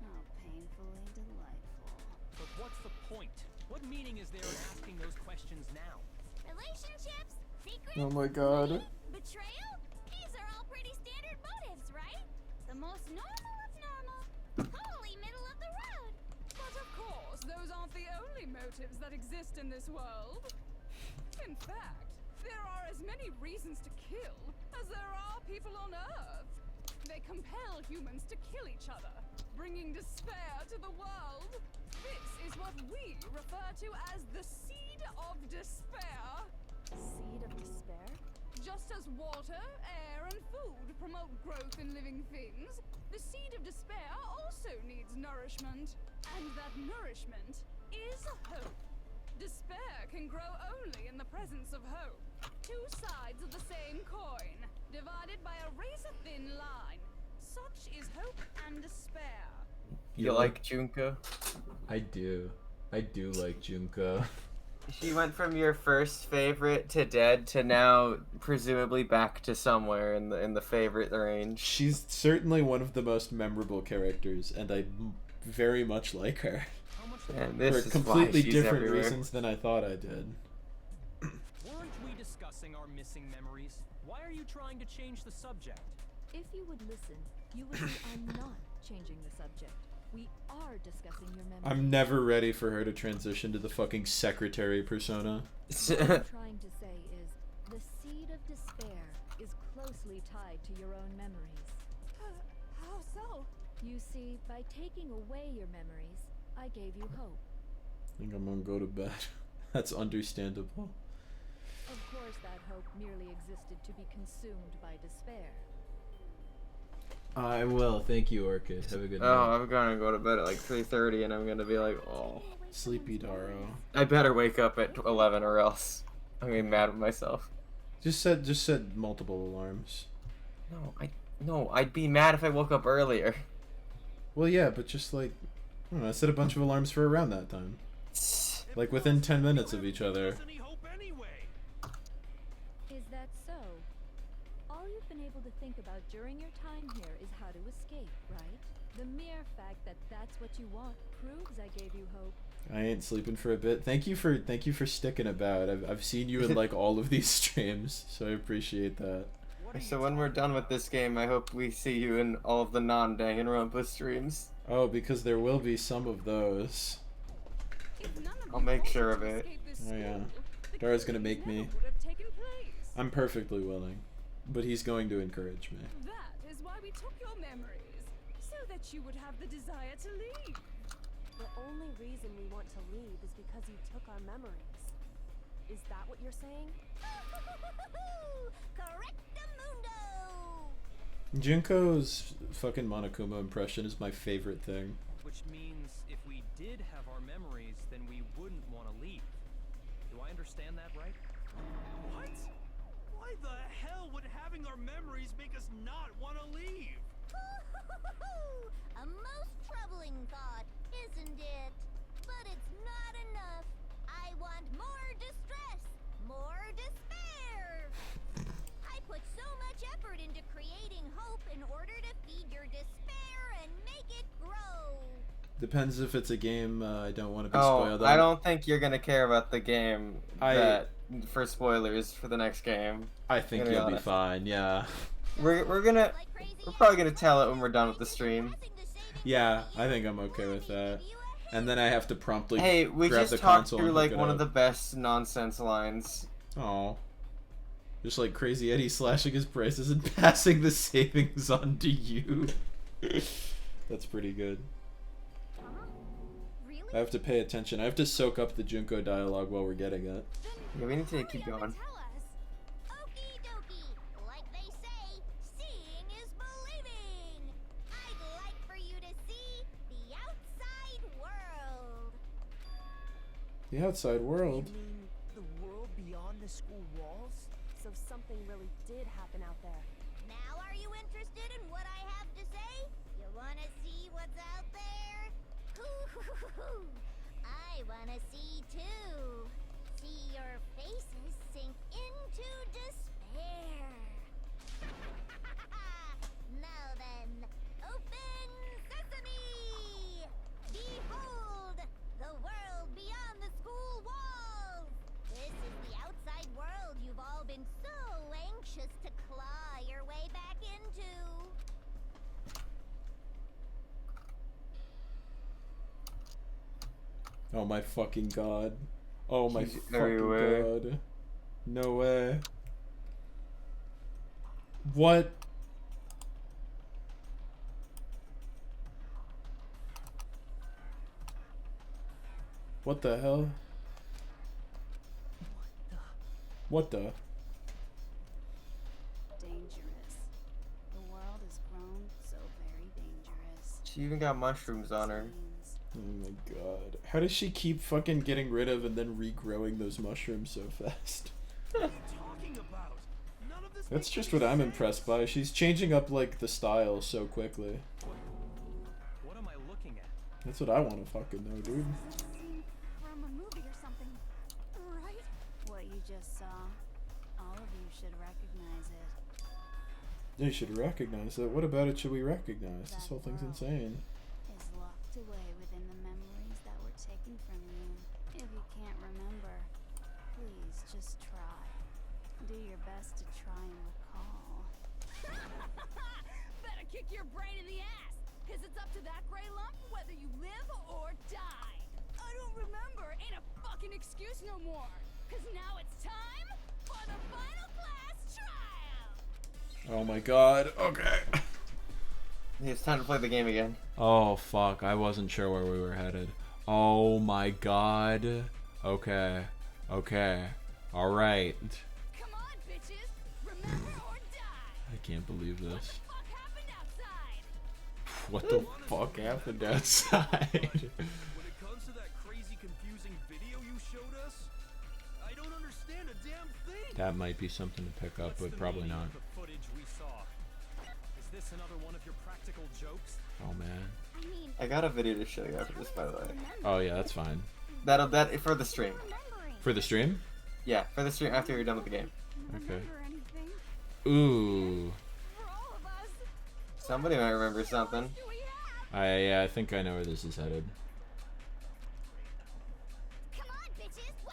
How painfully delightful. But what's the point? What meaning is there in asking those questions now? Relationships, secrets, Oh my god. betrayal? These are all pretty standard motives, right? The most normal of normal. Totally middle of the road. But of course, those aren't the only motives that exist in this world. In fact, there are as many reasons to kill as there are people on Earth. They compel humans to kill each other, bringing despair to the world. This is what we refer to as the seed of despair. Seed of despair? Just as water, air, and food promote growth in living things, the seed of despair also needs nourishment. And that nourishment is hope. Despair can grow only in the presence of hope. Two sides of the same coin, divided by a razor-thin line. Such is hope and despair. You like Junko? I do. I do like Junko. She went from your first favorite to dead to now presumably back to somewhere in the favorite range. She's certainly one of the most memorable characters, and I very much like her. And this for is completely why she's different everywhere. reasons than I thought I did. Weren't we discussing our missing memories? Why are you trying to change the subject? If you would listen, you would see I'm not changing the subject. We are discussing your memories. I'm never ready for her to transition to the fucking secretary persona. What I'm trying to say is, the seed of despair is closely tied to your own memories. How so? You see, by taking away your memories, I gave you hope. I think I'm gonna go to bed. That's understandable. Of course, that hope merely existed to be consumed by despair. I will. Thank you, Orchid. Have a good night. Oh, I'm gonna go to bed at like 3:30, and I'm gonna be like, oh. Sleepy Daro. I better wake up at 11, or else I'm gonna be mad at myself. Just set multiple alarms. No, I'd be mad if I woke up earlier. Well, yeah, but just like, I don't know, set a bunch of alarms for around that time. Like within 10 minutes of each other. Is that so? All you've been able to think about during your time here is how to escape, right? The mere fact that that's what you want proves I gave you hope. I ain't sleeping for a bit. Thank you for sticking about. I've seen you in like all of these streams, so I appreciate that. So when we're done with this game, I hope we see you in all of the non-Danganronpa streams. Oh, because there will be some of those. I'll make sure of it. Oh yeah. Dara's gonna make me. I'm perfectly willing. But he's going to encourage me. That is why we took your memories, so that you would have the desire to leave. The only reason we want to leave is because you took our memories. Is that what you're saying? Correctamundo! Junko's fucking Monokuma impression is my favorite thing. Which means if we did have our memories, then we wouldn't want to leave. Do I understand that right? What? Why the hell would having our memories make us not want to leave? A most troubling thought, isn't it? But it's not enough. I want more distress, more despair. I put so much effort into creating hope in order to feed your despair and make it grow. Depends if it's a game I don't want to be Oh, spoiled on. I don't think you're gonna care about the game for spoilers for the next game. I think you'll be fine, yeah. We're probably gonna tell it when we're done with the stream. Yeah, I think I'm okay with that. And then I have to promptly Hey, we grab just the talked console through and like hook it one of up. the best nonsense lines. Oh. Just like Crazy Eddie slashing his prices and passing the savings on to you. That's pretty good. Really? I have to pay attention. I have to soak up the Junko dialogue while we're getting it. Yeah, we need to keep going. Okie dokie. Like they say, seeing is believing. I'd like for you to see the outside world. The outside world? You mean the world beyond the school walls? So something really did happen out there. Now are you interested in what I have to say? You wanna see what's out there? I wanna see too. See your faces sink into despair. Now then, open sesame! Behold, the world beyond the school walls! This is the outside world you've all been so anxious to claw your way back into. Oh my fucking god. Oh my He's fucking everywhere. god. No way. What? What the hell? What the? Dangerous. The world has grown so very dangerous. She even got mushrooms on her. Oh my god. How does she keep fucking getting rid of and then regrowing those mushrooms so fast? That's just what I'm impressed by. She's changing up like the style so quickly. What am I looking at? That's what I want to fucking know, dude. From a movie or something, right? What you just saw, all of you should recognize it. You should recognize it. What about it should we recognize? This whole thing's insane. Is locked away within the memories that were taken from you. If you can't remember, please just try. Do your best to try and recall. Better kick your brain in the ass, cause it's up to that gray lump whether you live or die. I don't remember ain't a fucking excuse no more, cause now it's time for the final class trial. Oh my god. Okay. It's time to play the game again. Oh fuck, I wasn't sure where we were headed. Oh my god. Okay. Okay. Alright. Come on, bitches. Remember or die. I can't believe this. What the fuck happened outside? When it comes to that crazy, confusing video you showed us, I don't understand a damn thing. That might be something to pick up, but probably not. The footage we saw. Is this another one of your practical jokes? Oh man. I got a video to show you after this, by the way. Oh yeah, that's fine. That for the stream. For the stream? Yeah, for the stream after you're done with the game. Okay. Ooh. Somebody might remember something. I think I know where this is headed.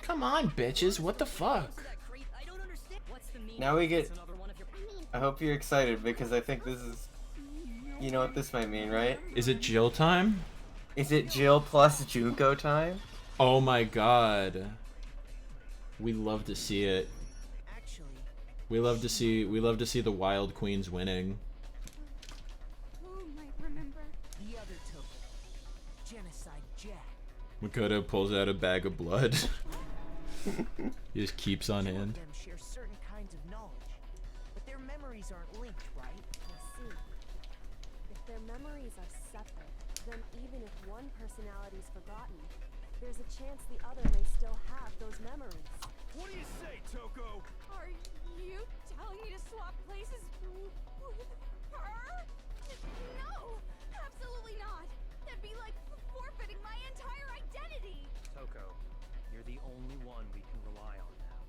Come on, bitches. What the fuck? Now we get... I hope you're excited because I think this is... You know what this might mean, right? Is it Jill time? Is it Jill plus Junko time? Oh my god. We love to see it. We love to see the Wild Queens winning. The other token. Genocide Jack. Makoto pulls out a bag of blood. He just keeps on hand. Them share certain kinds of knowledge, but their memories aren't linked, right? I see. If their memories are separate, then even if one personality is forgotten, there's a chance the other may still have those memories. What do you say, Toko? Are you telling me to swap places with her? No, absolutely not. That'd be like forfeiting my entire identity. Toko, you're the only one we can rely on now.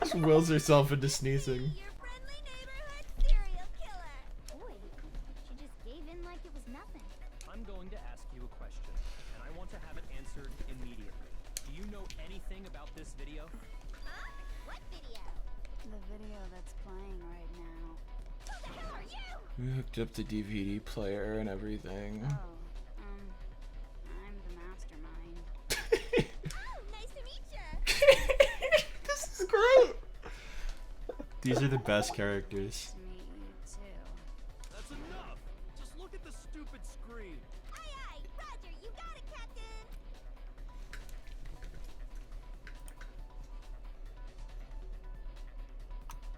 She wills herself into sneezing. Your friendly neighborhood serial killer. Boy, she just gave in like it was nothing. I'm going to ask you a question, and I want to have it answered immediately. Do you know anything about this video? Huh? What video? The video that's playing right now. Who the hell are you? We hooked up the DVD player and everything. Oh, I'm the mastermind. Oh, nice to meet you. This is great. These are the best characters. To meet you too. That's enough. Just look at the stupid screen. Aye, aye. Roger, you got it, Captain.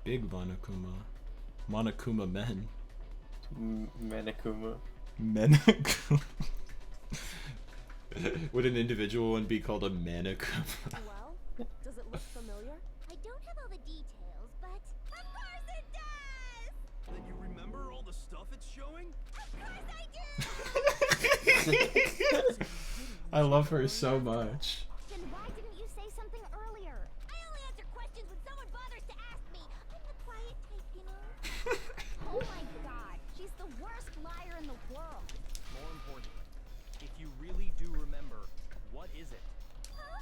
Big Monokuma. Monokuma men. Menakuma. Menakuma. Would an individual one be called a Manakuma? Well, does it look familiar? I don't have all the details, but of course it does. Then you remember all the stuff it's showing? Of course I do. I love her so much. Then why didn't you say something earlier? I only answer questions when someone bothers to ask me. I'm the quiet type, you know. Oh my god, she's the worst liar in the world. More importantly, if you really do remember, what is it? Huh?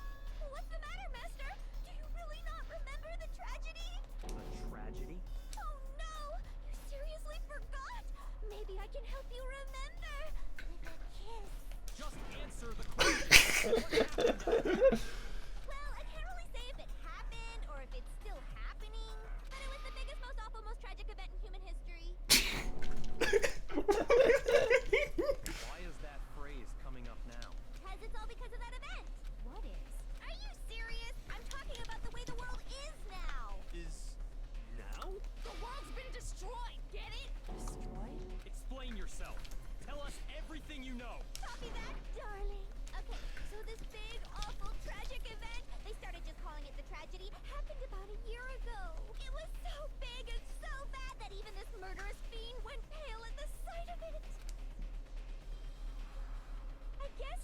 What's the matter, Master? Do you really not remember the tragedy? A tragedy? Oh no! You seriously forgot? Maybe I can help you remember. With a kiss. Just answer the question. Well, I can't really say if it happened or if it's still happening, but it was the biggest, most awful, most tragic event in human history. Why is that phrase coming up now? Because it's all because of that event. What is? Are you serious? I'm talking about the way the world is now. Is now? The world's been destroyed. Get it? Destroyed? Explain yourself.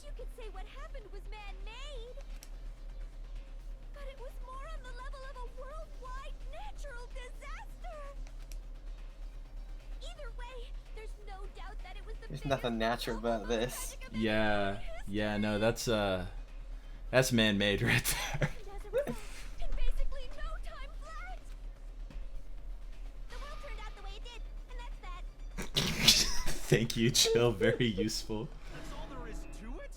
you could say what happened was man-made. But it was more on the level of a worldwide natural disaster. Either way, there's no doubt that it was the There's nothing natural about this. Yeah, no, that's man-made right there. in basically no time flat. The world turned out the way it did, and that's that. Thank you, Jill. Very useful. That's all there is to it?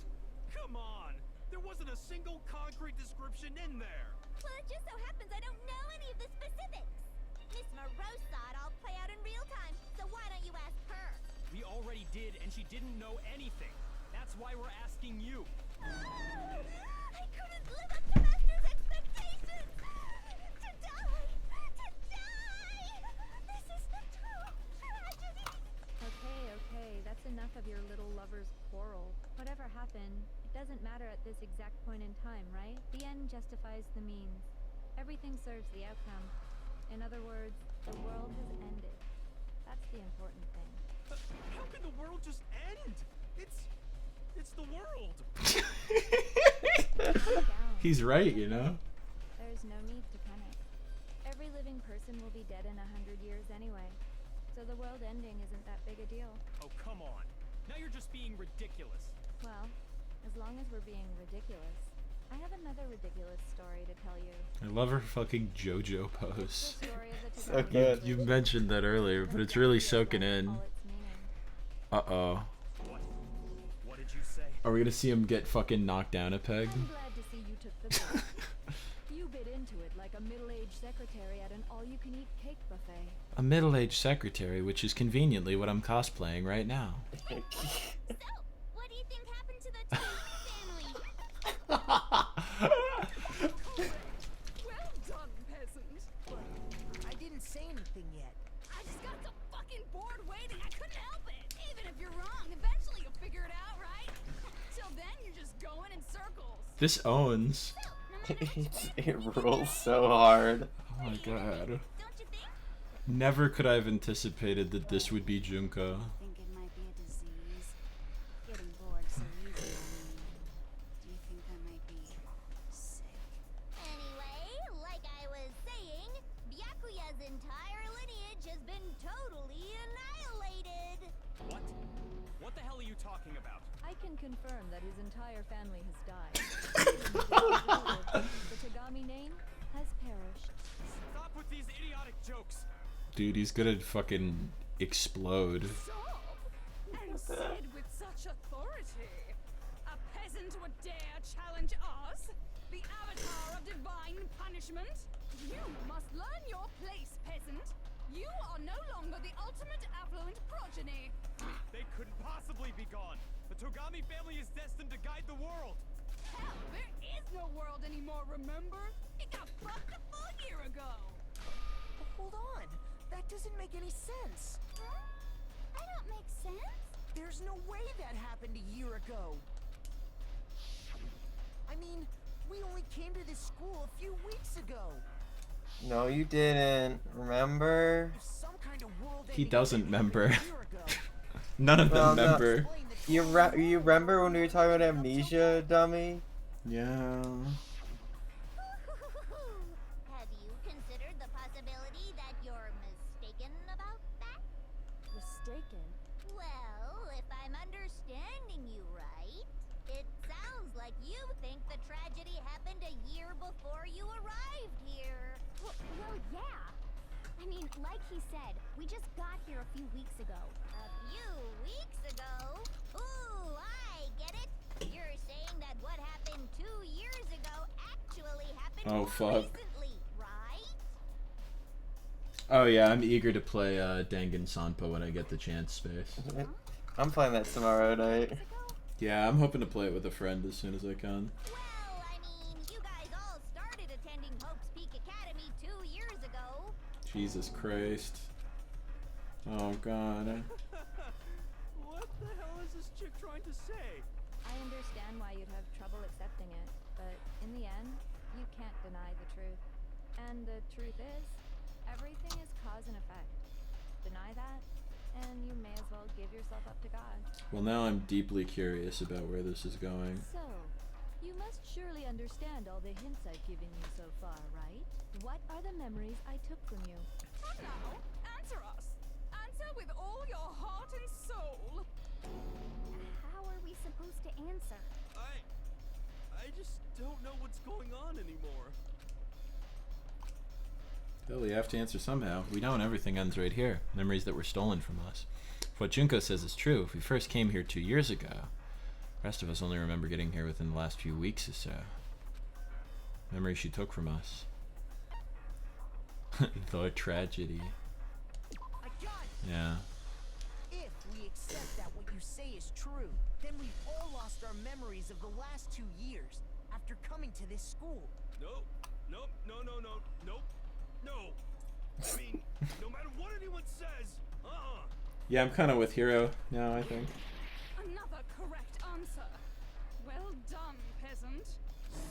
Come on! There wasn't a single concrete description in there! Well, it just so happens I don't know any of the specifics. Miss Morose saw it all play out in real time, so why don't you ask her? We already did, and she didn't know anything. That's why we're asking you. I couldn't live up to Master's expectations! To die! This is a true tragedy! Okay, that's enough of your little lover's quarrel. Whatever happened, it doesn't matter at this exact point in time, right? The end justifies the means. Everything serves the outcome. In other words, the world has ended. That's the important thing. How can the world just end? It's the world! He's right, you know? There's no need to panic. Every living person will be dead in 100 years anyway. So the world ending isn't that big a deal. Oh, come on. Now you're just being ridiculous. Well, as long as we're being ridiculous, I have another ridiculous story to tell you. I love her fucking JoJo pose. So good. You mentioned that earlier, but it's really soaking in. Uh-oh. What did you say? Are we gonna see him get fucking knocked down a peg? I'm glad to see you took the bait. You bit into it like a middle-aged secretary at an all-you-can-eat cake buffet. A middle-aged secretary, which is conveniently what I'm cosplaying right now. So, what do you think happened to the family? Well done, peasant. I didn't say anything yet. I just got so fucking bored waiting, I couldn't help it. Even if you're wrong, eventually you'll figure it out, right? Till then, you're just going in circles. This owns. It rolls so hard. Oh my god. Never could I have anticipated that this would be Junko. Think it might be a disease? Getting bored so easily. Do you think I might be sick? Anyway, like I was saying, Byakuya's entire lineage has been totally annihilated. What? What the hell are you talking about? I can confirm that his entire family has died. The Tagami name has perished. Stop with these idiotic jokes. Dude, he's gonna fucking explode. Stop! And said with such authority. A peasant would dare challenge us? The avatar of divine punishment? You must learn your place, peasant. You are no longer the ultimate affluent progeny. They couldn't possibly be gone. The Togami family is destined to guide the world. Hell, there is no world anymore, remember? It got fucked a full year ago. Hold on. That doesn't make any sense. Huh? I don't make sense. There's no way that happened a year ago. I mean, we only came to this school a few weeks ago. No, you didn't. Remember? Some kind of world He doesn't remember. None of them remember. You remember when we were talking about amnesia, dummy? Yeah. Have you considered the possibility that you're mistaken about that? Mistaken? Well, if I'm understanding you right, it sounds like you think the tragedy happened a year before you arrived here. Well, yeah. I mean, like he said, we just got here a few weeks ago. A few weeks ago? Ooh, I get it. You're saying that what happened 2 years ago actually happened Oh, more fuck. recently, right? Oh yeah, I'm eager to play Danganronpa when I get the chance, Space. I'm playing that tomorrow night. Yeah, I'm hoping to play it with a friend as soon as I can. Well, I mean, you guys all started attending Hope's Peak Academy 2 years ago. Jesus Christ. Oh god. What the hell is this chick trying to say? I understand why you'd have trouble accepting it, but in the end, you can't deny the truth. And the truth is, everything is cause and effect. Deny that, and you may as well give yourself up to God. Well, now I'm deeply curious about where this is going. So, you must surely understand all the hints I've given you so far, right? What are the memories I took from you? Now, answer us. Answer with all your heart and soul. How are we supposed to answer? I just don't know what's going on anymore. Well, we have to answer somehow. We don't. Everything ends right here. Memories that were stolen from us. If what Junko says is true, if we first came here 2 years ago, the rest of us only remember getting here within the last few weeks or so. Memories she took from us. The tragedy. Yeah. If we accept that what you say is true, then we've all lost our memories of the last 2 years after coming to this school. Nope. Nope. No. I mean, no matter what anyone says, Yeah, I'm kind of with Hiro now, I think. Another correct answer. Well done, peasant.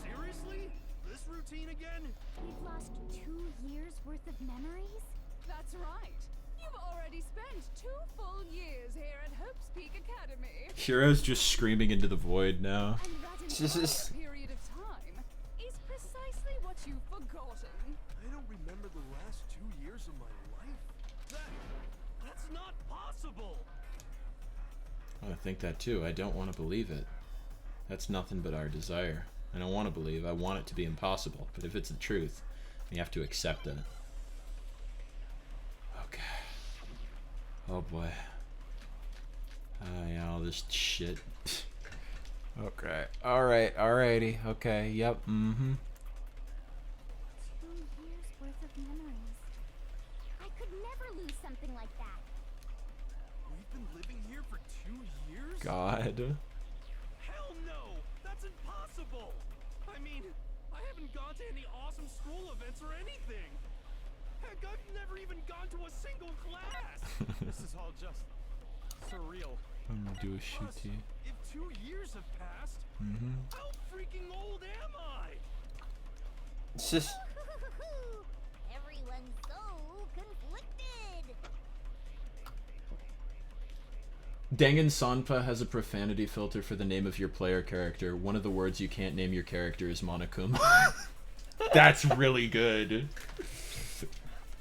Seriously? This routine again? We've lost 2 years worth of memories? That's right. You've already spent 2 full years here at Hope's Peak Academy. Hiro's just screaming into the void now. And that entire period of time is precisely what you've forgotten. I don't remember the last 2 years of my life. That's not possible. I think that too. I don't want to believe it. That's nothing but our desire. I don't want to believe. I want it to be impossible. But if it's the truth, you have to accept it. Okay. Oh boy. Yeah, all this shit. Okay. Alright, alrighty. Okay, yep, 2 years worth of memories. I could never lose something like that. We've been living here for 2 years? God. Hell no! That's impossible! I mean, I haven't gone to any awesome school events or anything. Heck, I've never even gone to a single class! This is all just surreal. I'm gonna do a shooty. If 2 years have passed, how freaking old am I? It's just... Everyone's so conflicted. Danganronpa has a profanity filter for the name of your player character. One of the words you can't name your character is Monokuma. That's really good.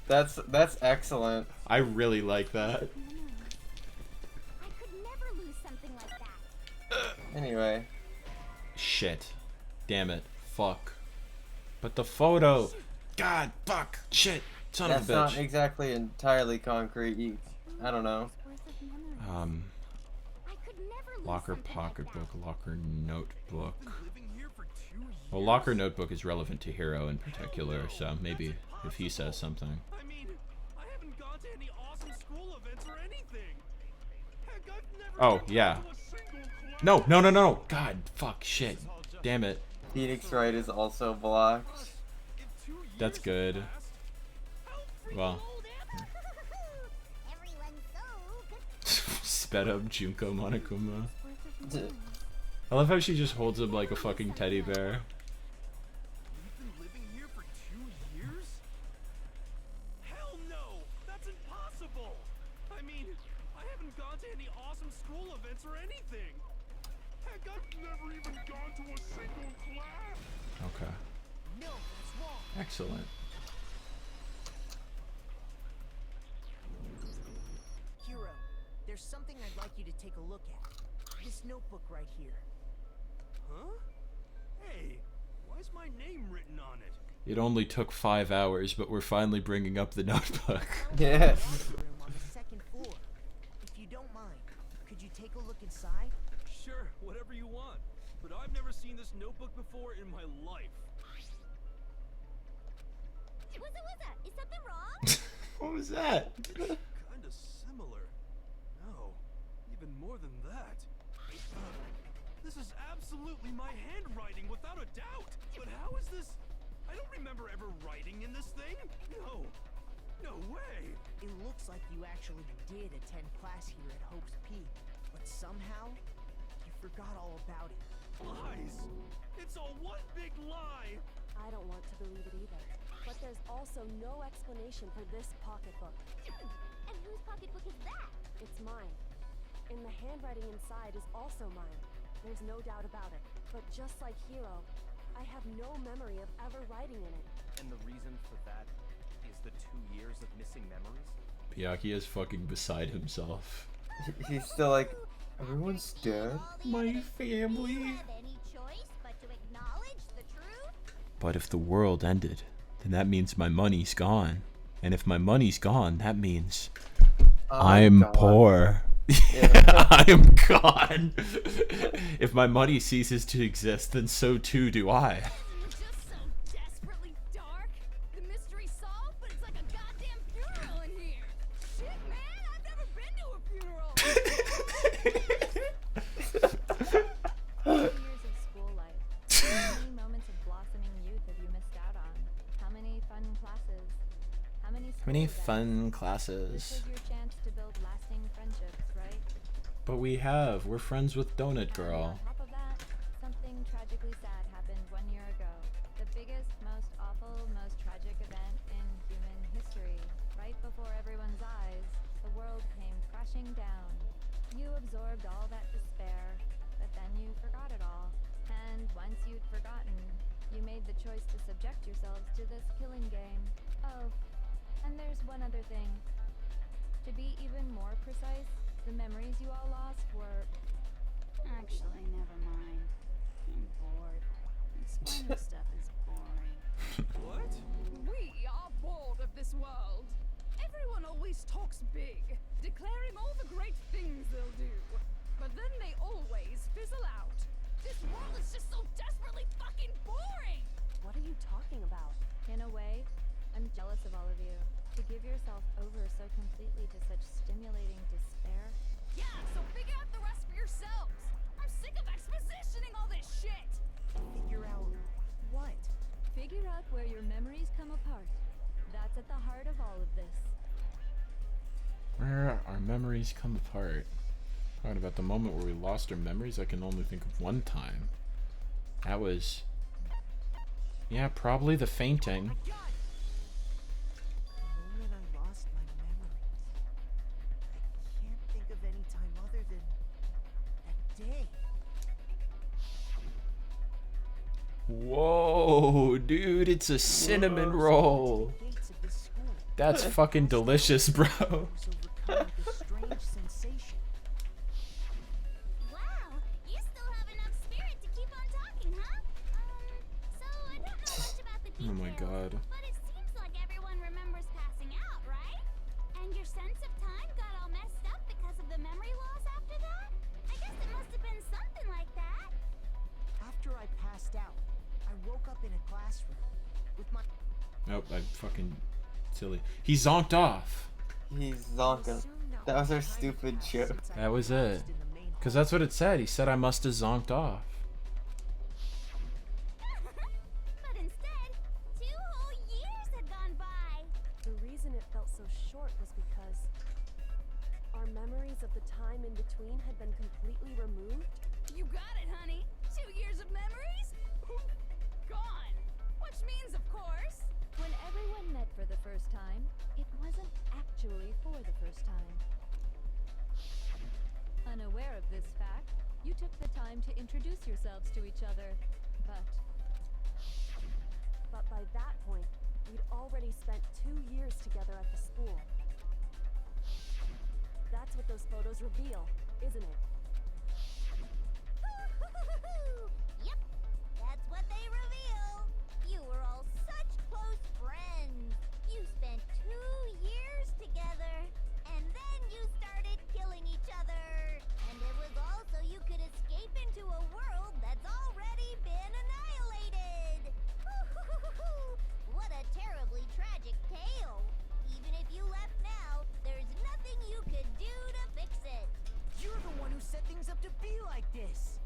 That's excellent. I really like that. I could never lose something like that. Anyway. Shit. Damn it. Fuck. But the photo. God, fuck. Shit. Son of a bitch. That's not exactly entirely concrete. I don't know. Locker pocketbook, locker notebook. Well, locker notebook is relevant to Hiro in particular, so maybe if he says something. I mean, I haven't gone to any awesome school events or anything. Heck, I've never Oh, yeah. No. God, fuck, shit. Damn it. Phoenix Wright is also blocked. That's good. Well. Sped up Junko Monokuma. I love how she just holds him like a fucking teddy bear. We've been living here for 2 years? Hell no! That's impossible! I mean, I haven't gone to any awesome school events or anything. Heck, I've never even gone to a single class. Okay. No, that's wrong. Excellent. Hiro, there's something I'd like you to take a look at. This notebook right here. Huh? Hey, why's my name written on it? It only took 5 hours, but we're finally bringing up the notebook. Yeah. Room on the second floor. If you don't mind, could you take a look inside? Sure, whatever you want. But I've never seen this notebook before in my life. Wuzza, is something wrong? What was that? Kinda similar. No, even more than that. This is absolutely my handwriting, without a doubt. But how is this? I don't remember ever writing in this thing. No way. It looks like you actually did attend class here at Hope's Peak, but somehow you forgot all about it. Lies! It's all one big lie! I don't want to believe it either. But there's also no explanation for this pocketbook. And whose pocketbook is that? It's mine. And the handwriting inside is also mine. There's no doubt about it. But just like Hiro, I have no memory of ever writing in it. And the reason for that is the 2 years of missing memories? Byakuya is fucking beside himself. He's still like, everyone's dead? My family? Any choice but to acknowledge the truth? But if the world ended, then that means my money's gone. And if my money's gone, that means I'm gone. poor. Yeah. I am gone. If my money ceases to exist, then so too do I. It's just so desperately dark. The mystery solved, but it's like a goddamn funeral in here. Shit, man, I've never been to a funeral. 2 years of school life. How many moments of blossoming youth have you missed out on? How many fun classes? How many fun This classes? is your chance to build lasting friendships, right? But we're friends with Donut Girl. On top of that, something tragically sad happened 1 year ago. The biggest, most awful, most tragic event in human history. Right before everyone's eyes, the world came crashing down. You absorbed all that despair, but then you forgot it all. And once you'd forgotten, you made the choice to subject yourselves to this killing game. Oh, and there's one other thing. To be even more precise, the memories you all lost were... Actually, never mind. I'm bored. Explaining stuff is boring. What? We are bored of this world. Everyone always talks big, declaring all the great things they'll do. But then they always fizzle out. This world is just so desperately fucking boring! What are you talking about? In a way, I'm jealous of all of you. To give yourself over so completely to such stimulating despair. Yeah, so figure out the rest for yourselves. I'm sick of expositioning all this shit. Figure out what? Figure out where your memories come apart. That's at the heart of all of this. Where our memories come apart. Talking about the moment where we lost our memories, I can only think of one time. That was... yeah, probably the fainting. Whoa, dude, it's a cinnamon roll. That's fucking delicious, bro. Wow, you still have enough spirit to keep on talking, huh? So I don't know much about the details. Oh my god. But it seems like everyone remembers passing out, right? And your sense of time got all messed up because of the memory loss after that? I guess it must have been something like that. After I passed out, I woke up in a classroom with my... Nope, I fucking silly. He zonked off. He's zonking. That was our stupid joke. That was it. Because that's what it said. He said I must have zonked off. But instead, 2 whole years had gone by. The reason it felt so short was because our memories of the time in between had been completely removed. You got it, honey. 2 years of memories? Gone. Which means, of course... When everyone met for the first time, it wasn't actually for the first time. Unaware of this fact, you took the time to introduce yourselves to each other, but by that point, we'd already spent 2 years together at the school. That's what those photos reveal, isn't it? Yep, that's what they reveal. You were all such close friends. You spent 2 years together, and then you started killing each other. And it was all so you could escape into a world that's already been annihilated. What a terribly tragic tale. Even if you left now, there's nothing you could do to fix it. You're the one who set things up to be like this.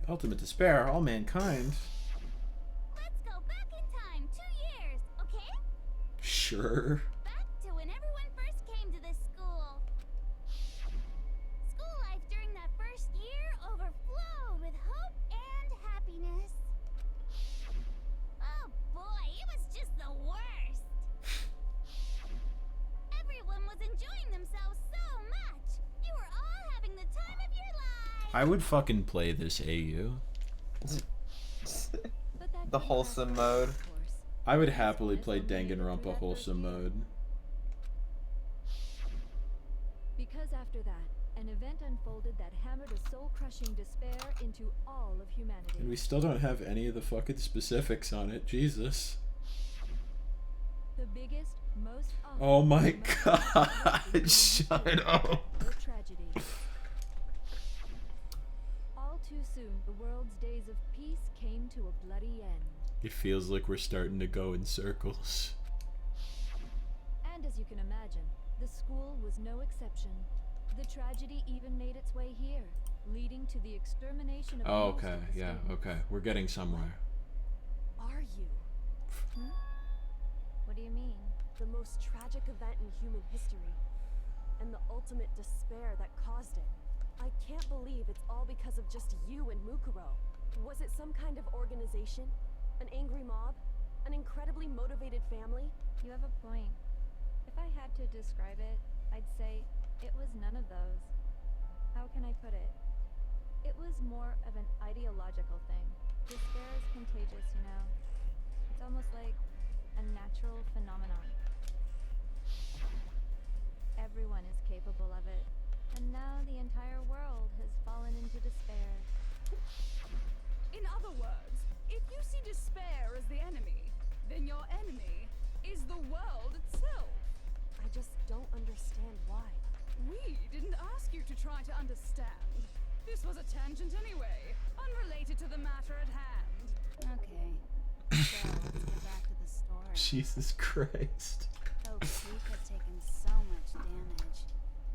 Ultimate despair, all mankind. Let's go back in time 2 years, okay? Sure. Back to when everyone first came to this school. School life during that first year overflowed with hope and happiness. Oh boy, it was just the worst. Everyone was enjoying themselves so much. You were all having the time of your lives. I would fucking play this AU. The wholesome mode. I would happily play Danganronpa wholesome mode. Because after that, an event unfolded that hammered a soul-crushing despair into all of humanity. And we still don't have any of the fucking specifics on it. Jesus. The biggest, most oh my god. Shut up. Tragedy. All too soon, the world's days of peace came to a bloody end. It feels like we're starting to go in circles. And as you can imagine, the school was no exception. The tragedy even made its way here, leading to the extermination of most okay, of the yeah, students. okay. We're getting somewhere. Are you? What do you mean? The most tragic event in human history, and the ultimate despair that caused it. I can't believe it's all because of just you and Mukuro. Was it some kind of organization? An angry mob? An incredibly motivated family? You have a point. If I had to describe it, I'd say it was none of those. How can I put it? It was more of an ideological thing. Despair is contagious, you know. It's almost like a natural phenomenon. Everyone is capable of it. And now the entire world has fallen into despair. In other words, if you see despair as the enemy, then your enemy is the world itself. I just don't understand why. We didn't ask you to try to understand. This was a tangent anyway, unrelated to the matter at hand. Okay, so let's get back to the story. Jesus Christ. Hope's Peak had taken so much damage.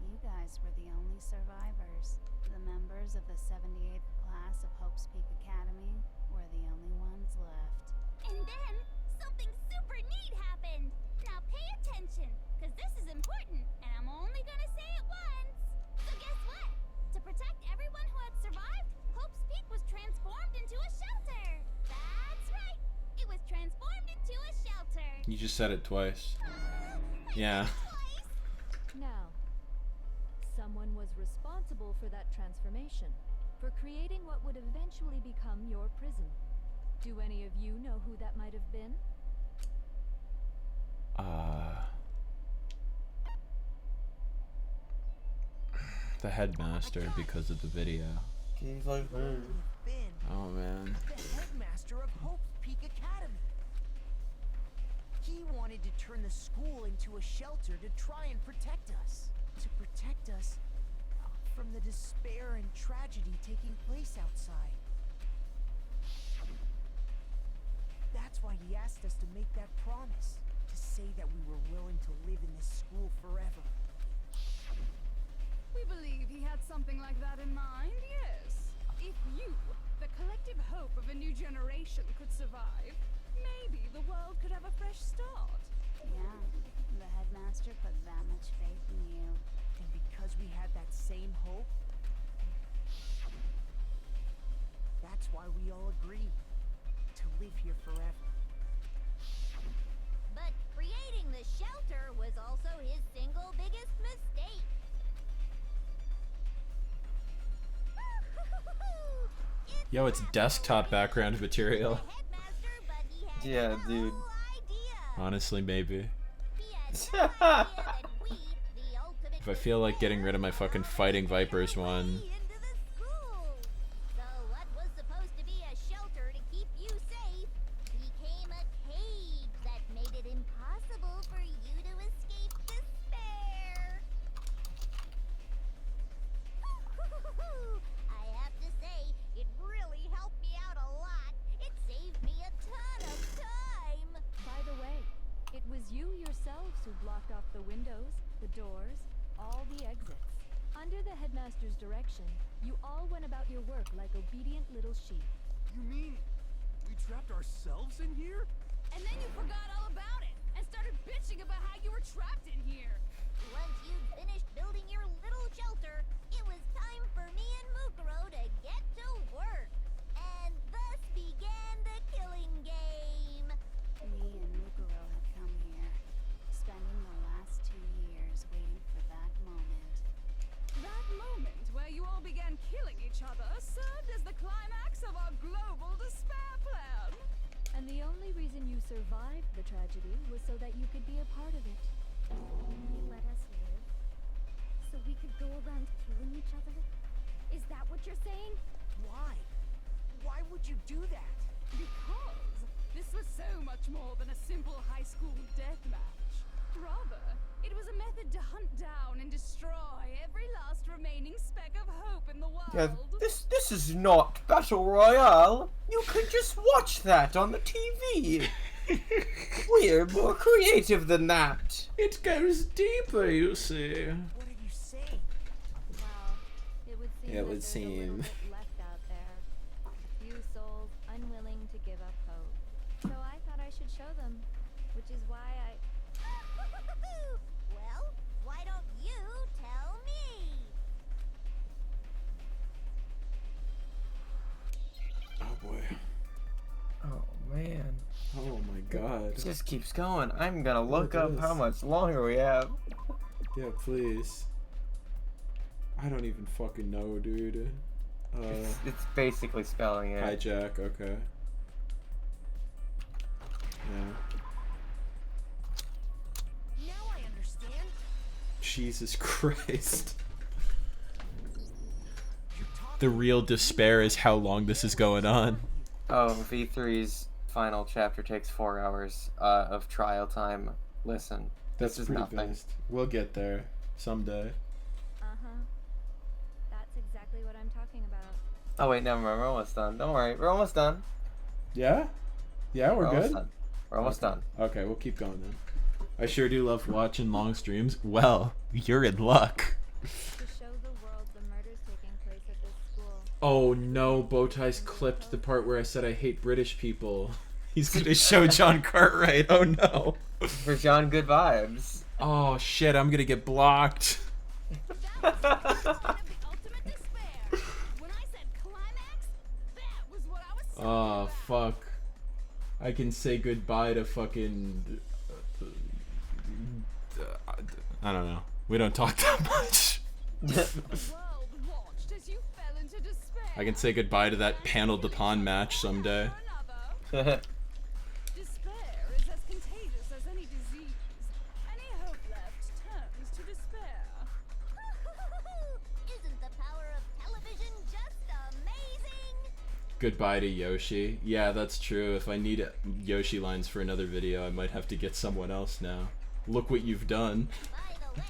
You guys were the only survivors. The members of the 78th class of Hope's Peak Academy were the only ones left. And then, something super neat happened. Now pay attention, because this is important, and I'm only gonna say it once. So guess what? To protect everyone who had survived, Hope's Peak was transformed into a shelter. That's right. It was transformed into a shelter. You just said it twice. Yeah. Now, someone was responsible for that transformation, for creating what would eventually become your prison. Do any of you know who that might have been? The headmaster, because of the video. He's like, oh man. The headmaster of Hope's Peak Academy. He wanted to turn the school into a shelter to try and protect us. To protect us from the despair and tragedy taking place outside. That's why he asked us to make that promise. To say that we were willing to live in this school forever. We believe he had something like that in mind, yes. If you, the collective hope of a new generation, could survive, maybe the world could have a fresh start. Yeah, the headmaster put that much faith in you. And because we had that same hope, that's why we all agreed to live here forever. But creating the shelter was also his single biggest mistake. Yo, it's desktop background material. yeah, dude. Honestly, maybe. If I feel like getting rid of my fucking Fighting Vipers one. So what was supposed to be a shelter to keep you safe became a cage that made it impossible for you to escape despair. I have to say, it really helped me out a lot. It saved me a ton of time. By the way, it was you yourselves who blocked off the windows, the doors, all the exits. Under the headmaster's direction, You all went about your work like obedient little sheep. You mean we trapped ourselves in here? And then you forgot all about it and started bitching about how you were trapped in here. Once you'd finished building your little shelter, it was time for me and Mukuro to get to work. And thus began the killing game. Me and Mukuro had come here, spending the last 2 years waiting for that moment. That moment where you all began killing each other served as the climax of our global despair plan. And the only reason you survived the tragedy was so that you could be a part of it. You let us live, so we could go around killing each other? Is that what you're saying? Why? Why would you do that? Because this was so much more than a simple high school death match. Rather, it was a method to hunt down and destroy every last remaining speck of hope in the world. Yeah, this is not Battle Royale. You could just watch that on the TV. We're more creative than that. It goes deeper, you see. What did you say? Well, it would seem It that would there's seem. a little bit left out there. A few souls unwilling to give up hope. So I thought I should show them, which is why I... Well, why don't you tell me? Oh boy. Oh man. Oh my god. It just keeps going. I'm gonna look up is. how much longer we have. Yeah, please. I don't even fucking know, dude. It's basically spelling it. Hijack, okay. Yeah. Now I understand. Jesus Christ. The real despair is how long this is going on. Oh, V3's final chapter takes 4 hours of trial time. Listen, That's this is pretty nothing. best. We'll get there someday. That's exactly what I'm talking about. Oh wait, never mind. We're almost done. Don't worry, we're almost done. Yeah? Yeah, we're almost good? done. We're almost done. Okay, we'll keep going then. I sure do love watching long streams. Well, you're in luck. To show the world the murders taking place at this school. Oh no, Bowtie's clipped the part where I said I hate British people. He's gonna show John Cartwright. Oh no. For John, good vibes. Oh shit, I'm gonna get blocked. Oh fuck. I can say goodbye to fucking... I don't know. We don't talk that much. I can say goodbye to that paneled upon match someday. Despair is as contagious as any disease. Any hope left turns to despair. Isn't the power of television just amazing? Goodbye to Yoshi. Yeah, that's true. If I need Yoshi lines for another video, I might have to get someone else now. Look what you've done. By the way,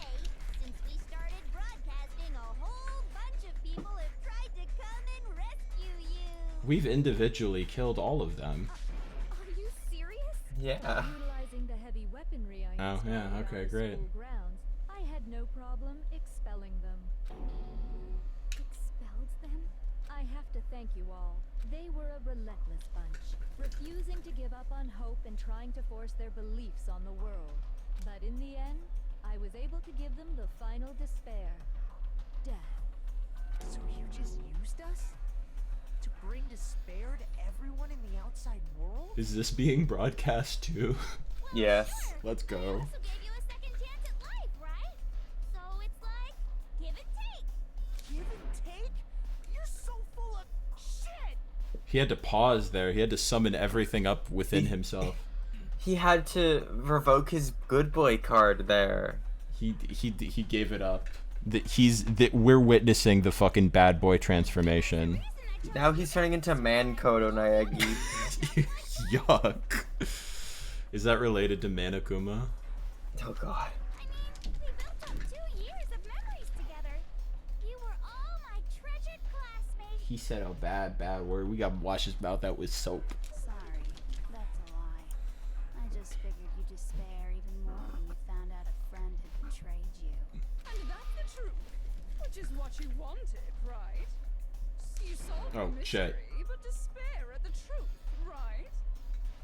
since we started broadcasting, a whole bunch of people have tried to come and rescue you. We've individually killed all of them. Are you serious? Yeah. Utilizing the heavy weaponry I Oh, yeah, installed on okay, our great. school grounds, I had no problem expelling them. Expelled them? I have to thank you all. They were a relentless bunch, refusing to give up on hope and trying to force their beliefs on the world. But in the end, I was able to give them the final despair. Death. So you just used us? To bring despair to everyone in the outside world? Is this being broadcast too? Yes. Let's go. Also gave you a second chance at life, right? So it's like, give and take. Give and take? You're so full of shit! He had to pause there. He had to summon everything up within himself. He had to revoke his good boy card there. He gave it up. We're witnessing the fucking bad boy transformation. Now he's turning into Man Kodo Naegi. Yuck. Is that related to Manakuma? Oh god. I mean, we built up 2 years of memories together. You were all my treasured classmates. He said a bad word. We gotta wash his mouth out with soap. Sorry, that's a lie. I just figured you'd despair even more when you found out a friend had betrayed you. And that's the truth, which is what you wanted, right? You solved Oh, the mystery, shit. but despair at the truth, right?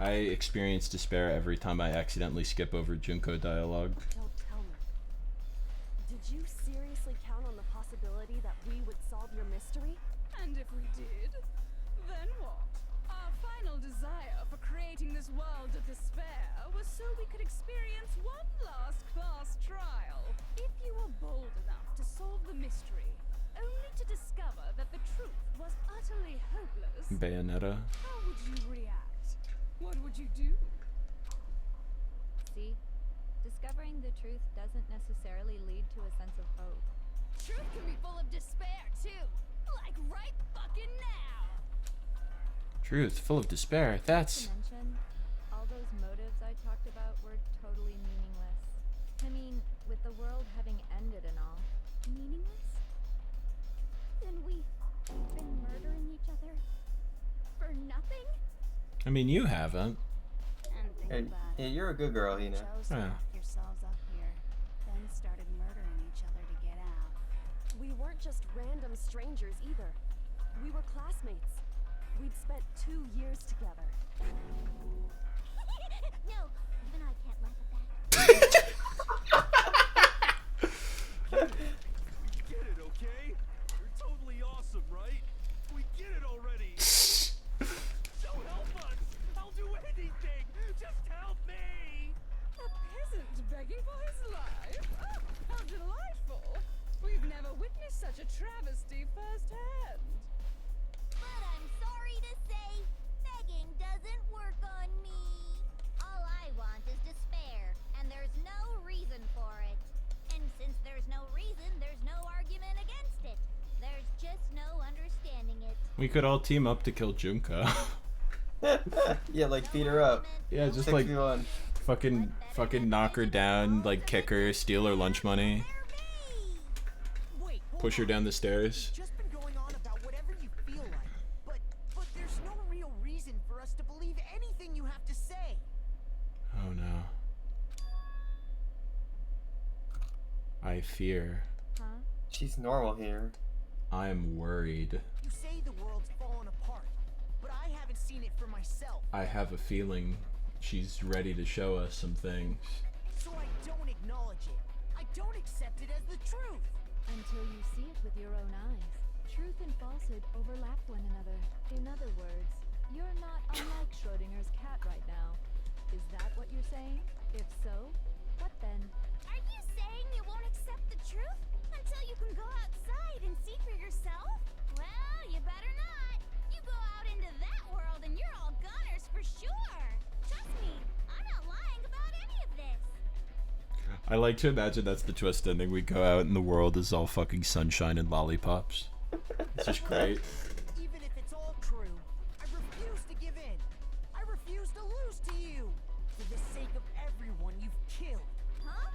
I experience despair every time I accidentally skip over Junko dialogue. Don't tell me. Did you seriously count on the possibility that we would solve your mystery? And if we did, then what? Our final desire for creating this world of despair was so we could experience one last class trial. If you were bold enough to solve the mystery, only to discover that the truth was utterly hopeless, Bayonetta. how would you react? What would you do? See? Discovering the truth doesn't necessarily lead to a sense of hope. Truth can be full of despair, too. Like right fucking now. Truth, full of despair. That's... Not to mention, all those motives I talked about were totally meaningless. I mean, with the world having ended and all. Meaningless? Then we've been murdering each other for nothing? I mean, you haven't. Hey, yeah, you're a good girl, you know. Chose to lock yourselves up here, then started murdering each other to get out. We weren't just random strangers either. We were classmates. We'd spent 2 years together. No, even I can't laugh at that. We get it, okay? You're totally awesome, right? We get it already. So help us. I'll do anything. Just help me. A peasant begging for his life? Oh, how delightful. We've never witnessed such a travesty firsthand. But I'm sorry to say, begging doesn't work on me. All I want is despair, and there's no reason for it. And since there's no reason, there's no argument against it. There's just no understanding it. We could all team up to kill Junko. Yeah, like beat her up. Yeah, just 6v1. like fucking knock her down, like kick her, steal her lunch money, push her down the stairs. Just been going on about whatever you feel like, but there's no real reason for us to believe anything you have to say. Oh no. I fear. Huh? She's normal here. I'm worried. You say the world's fallen apart, but I haven't seen it for myself. I have a feeling she's ready to show us some things. So I don't acknowledge it. I don't accept it as the truth. Until you see it with your own eyes. Truth and falsehood overlap one another. In other words, you're not unlike Schrodinger's cat right now. Is that what you're saying? If so, what then? Are you saying you won't accept the truth until you can go outside and see for yourself? Well, you better not. You go out into that world and you're all goners for sure. Trust me, I'm not lying about any of this. I like to imagine that's the twist ending. We go out and the world is all fucking sunshine and lollipops. It's just great. Even if it's all true, I refuse to give in. I refuse to lose to you. For the sake of everyone you've killed. Huh?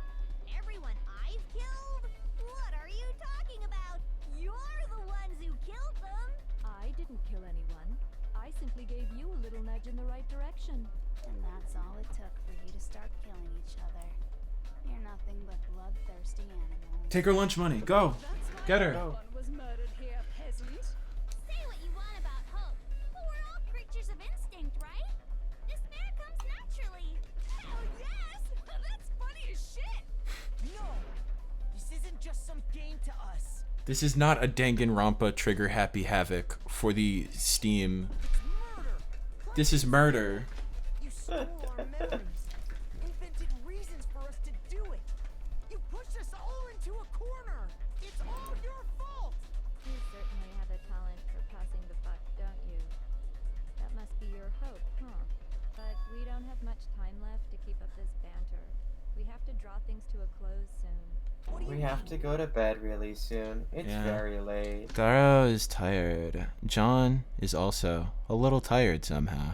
Everyone I've killed? What are you talking about? You're the ones who killed them. I didn't kill anyone. I simply gave you a little nudge in the right direction. And that's all it took for you to start killing each other. You're nothing but bloodthirsty animals. Take her lunch money. Go. Get her. One was murdered here, peasant. Say what you want about hope, but we're all creatures of instinct, right? Despair comes naturally. Hell yes! That's funny as shit. No! This isn't just some game to us. This is not a Danganronpa trigger happy havoc for the Steam. This is murder. You stole our memories. Invented reasons for us to do it. You pushed us all into a corner. It's all your fault. You certainly have a talent for passing the buck, don't you? That must be your hope, huh? But we don't have much time left to keep up this banter. We have to draw things to a close soon. We have to go to bed really soon. It's very late. Daro is tired. John is also a little tired somehow.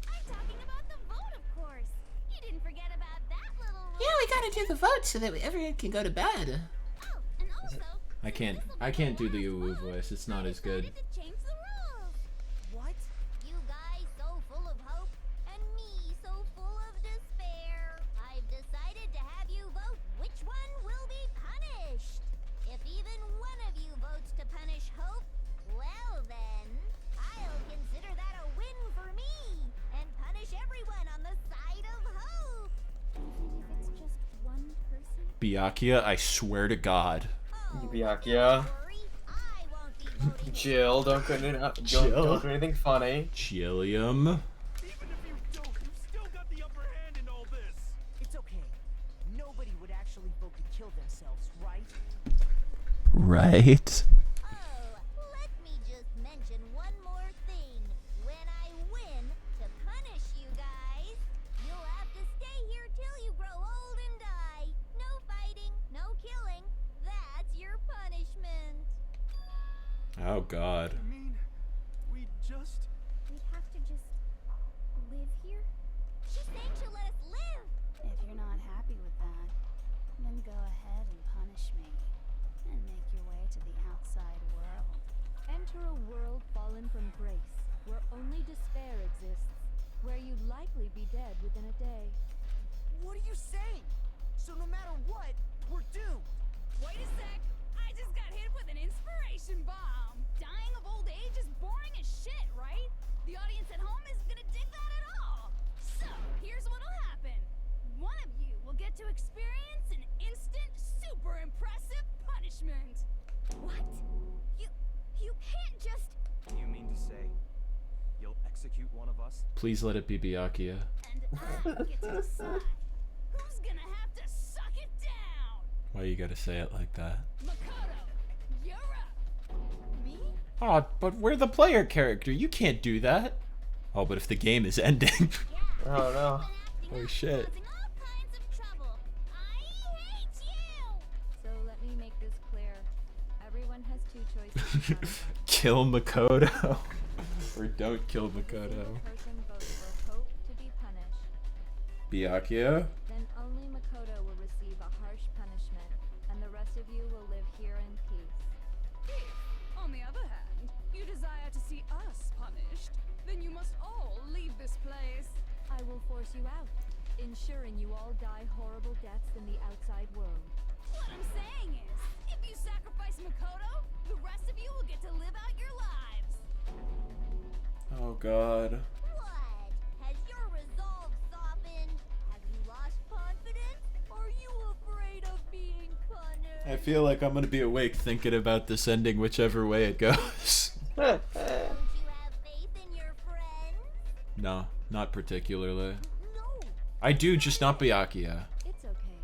I'm talking about the vote, of course. You didn't forget about that little rule. Yeah, we gotta do the vote so that everyone can go to bed. Oh, and also, I can't do the Uwu voice. It's not as good. to change the rules. What? You guys so full of hope, and me so full of despair. I've decided to have you vote which one will be punished. If even one of you votes to punish hope, well Byakuya, I swear to God. Byakuya. Jill, don't do anything funny. Chillium. It's okay. Nobody would actually vote to kill themselves, right? Right. Let me just mention one more thing. When I win, to punish you guys, you'll have to stay here till you grow old and die. No fighting, no killing. That's your punishment. Oh God. I mean, we'd have to just live here? She's saying she'll let us live. If you're not happy with that, then go ahead and punish me and make your way to the outside world. Enter a world fallen from grace, where only despair exists, where you'd likely be dead within a day. What are you saying? So no matter what, we're doomed. Wait a sec. I just got hit with an inspiration bomb. Dying of old age is boring as shit, right? The audience at home isn't gonna dig that at all. So, here's what'll happen. One of you will get to experience an instant, super impressive punishment. What? You can't just... You mean to say you'll execute one of us? Please let it be Byakuya. And I get to decide who's gonna have to suck it down. Why you gotta say it like that? Makoto, you're up. Me? Oh, but we're the player character. You can't do that. Oh, but if the game is ending. Oh no. Oh shit. So let me make this clear. Everyone has two choices. Kill Makoto. Or don't kill Makoto. Person votes for hope to be punished. Byakuya? Then only Makoto will receive a harsh punishment, and the rest of you will live here in peace. If, on the other hand, you desire to see us punished, then you must all leave this place. I will force you out, ensuring you all die horrible deaths in the outside world. What I'm saying is, if you sacrifice Makoto, the rest of you will get to live out your lives. Oh God. What? Has your resolve softened? Have you lost confidence? Are you afraid of being punished? I feel like I'm gonna be awake thinking about this ending whichever way it goes. Don't you have faith in your friends? No, not particularly. I do, just not Byakuya. It's okay.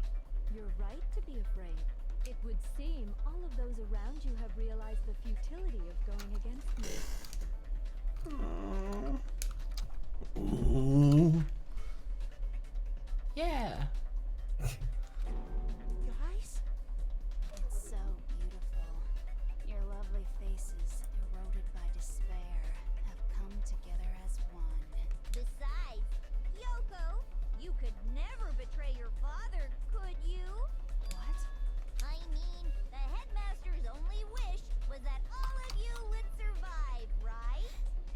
You're right to be afraid. It would seem all of those around you have realized the futility of going against me. Ooh. Yeah. Guys? It's so beautiful. Your lovely faces, eroded by despair, have come together as one. Besides, Yoko, you could never betray your father, could you? What? I mean, the headmaster's only wish was that all of you would survive, right?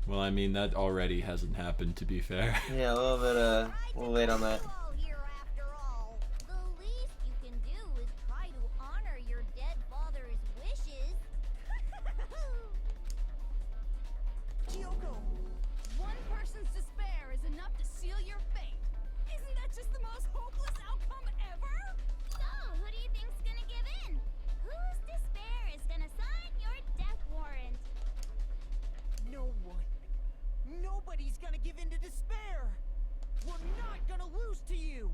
Well, I mean, that already hasn't happened, to be fair. Yeah, a little late on that. All here after all. The least you can do is try to honor your dead father's wishes. Kyoko! One person's despair is enough to seal your fate. Isn't that just the most hopeless outcome ever? So, who do you think's gonna give in? Whose despair is gonna sign your death warrant? No one. Nobody's gonna give in to despair. We're not gonna lose to you.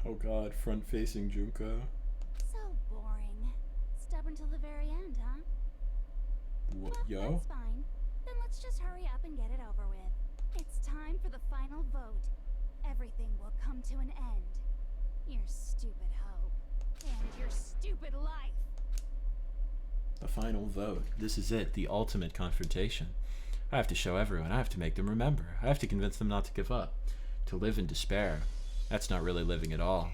Oh God, front-facing Junko. So boring. Stubborn till the very end, huh? What, Well, yo? that's fine. Then let's just hurry up and get it over with. It's time for the final vote. Everything will come to an end. Your stupid hope. And your stupid life. The final vote. This is it, the ultimate confrontation. I have to show everyone. I have to make them remember. I have to convince them not to give up. To live in despair. That's not really living at all.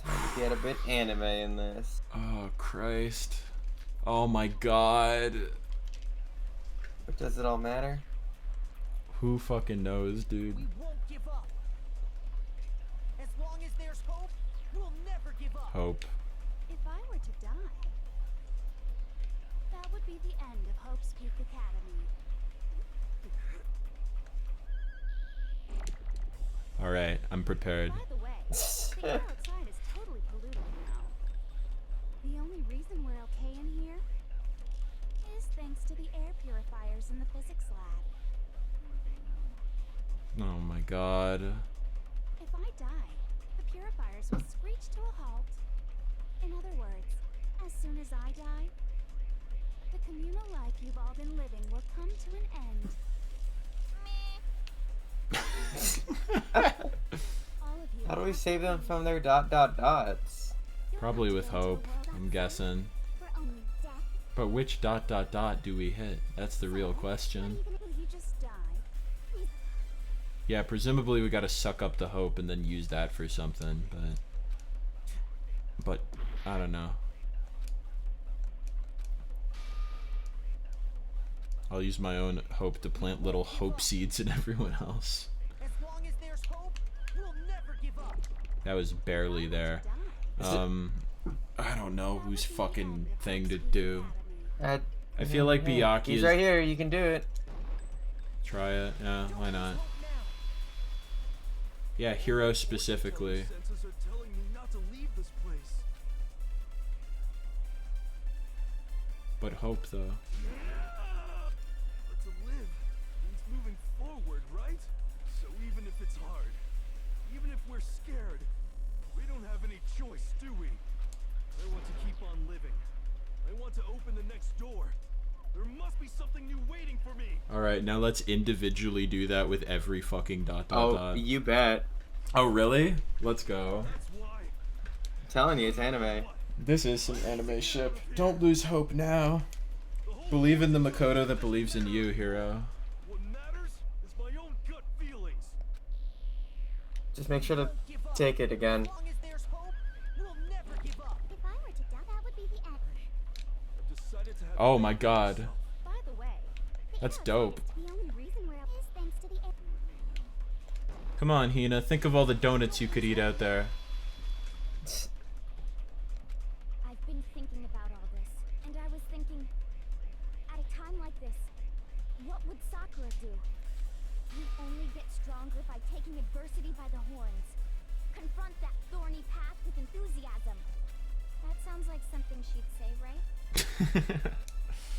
Time to get a bit anime in this. Oh, Christ. Oh my God. But does it all matter? Who fucking knows, dude? We won't give up. As long as there's hope, we'll never give up. Hope. If I were to die, that would be the end of Hope's Peak Academy. Alright, I'm prepared. By the way, The air outside is totally polluted now. The only reason we're okay in here is thanks to the air purifiers in the physics lab. Oh my god. If I die, the purifiers will screech to a halt. In other words, as soon as I die, the communal life you've all been living will come to an end. How do we save them from their dots? Probably with hope, I'm guessing. But which do we hit? That's the real question. Yeah, presumably we gotta suck up the hope and then use that for something, but I don't know. I'll use my own hope to plant little hope seeds in everyone else. That was barely there. I don't know whose fucking thing to do. I feel like Byakuya He's right here, you can do it. Try it, yeah, why not? Yeah, hero specifically. But hope though. But to live means moving forward, right? So even if it's hard, even if we're scared, we don't have any choice, do we? I want to keep on living. I want to open the next door. There must be something new waiting for me. Alright, now let's individually do that with every fucking dot. You bet. Oh, really? Let's go. I'm telling you, it's anime. This is some anime ship. Don't lose hope now. Believe in the Makoto that believes in you, hero. What matters is my own gut feelings. Just make sure to take it again. Oh my god. That's dope. Come on, Hina. Think of all the donuts you could eat out there. I've been thinking about all this, and I was thinking, at a time like this, what would Sakura do? You only get stronger by taking adversity by the horns. Confront that thorny path with enthusiasm. That sounds like something she'd say, right?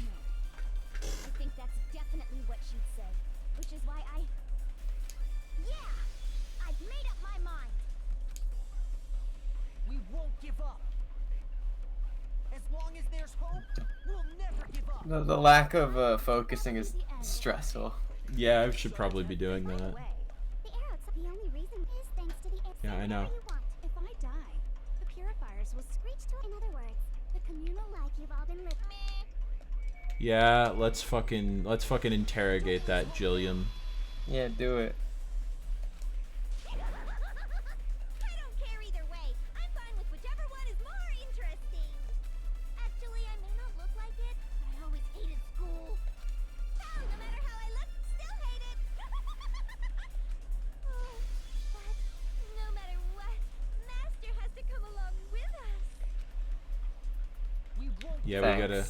No. I think that's definitely what she'd say, which is why yeah! I've made up my mind! We won't give up. As long as there's hope, we'll never give up. The lack of focusing is stressful. Yeah, I should probably be doing that. Yeah, I know. If I die, the purifiers will screech to. In other words, the communal life you've all been living. Yeah, let's fucking interrogate that, Jillian. Yeah, do it. I don't care either way. I'm fine with whichever one is more interesting. Actually, I may not look like it, but I always hated school. Hell, no matter how I look, still hate it. Oh, but no matter what, Master has to come along with us. Yeah, we gotta.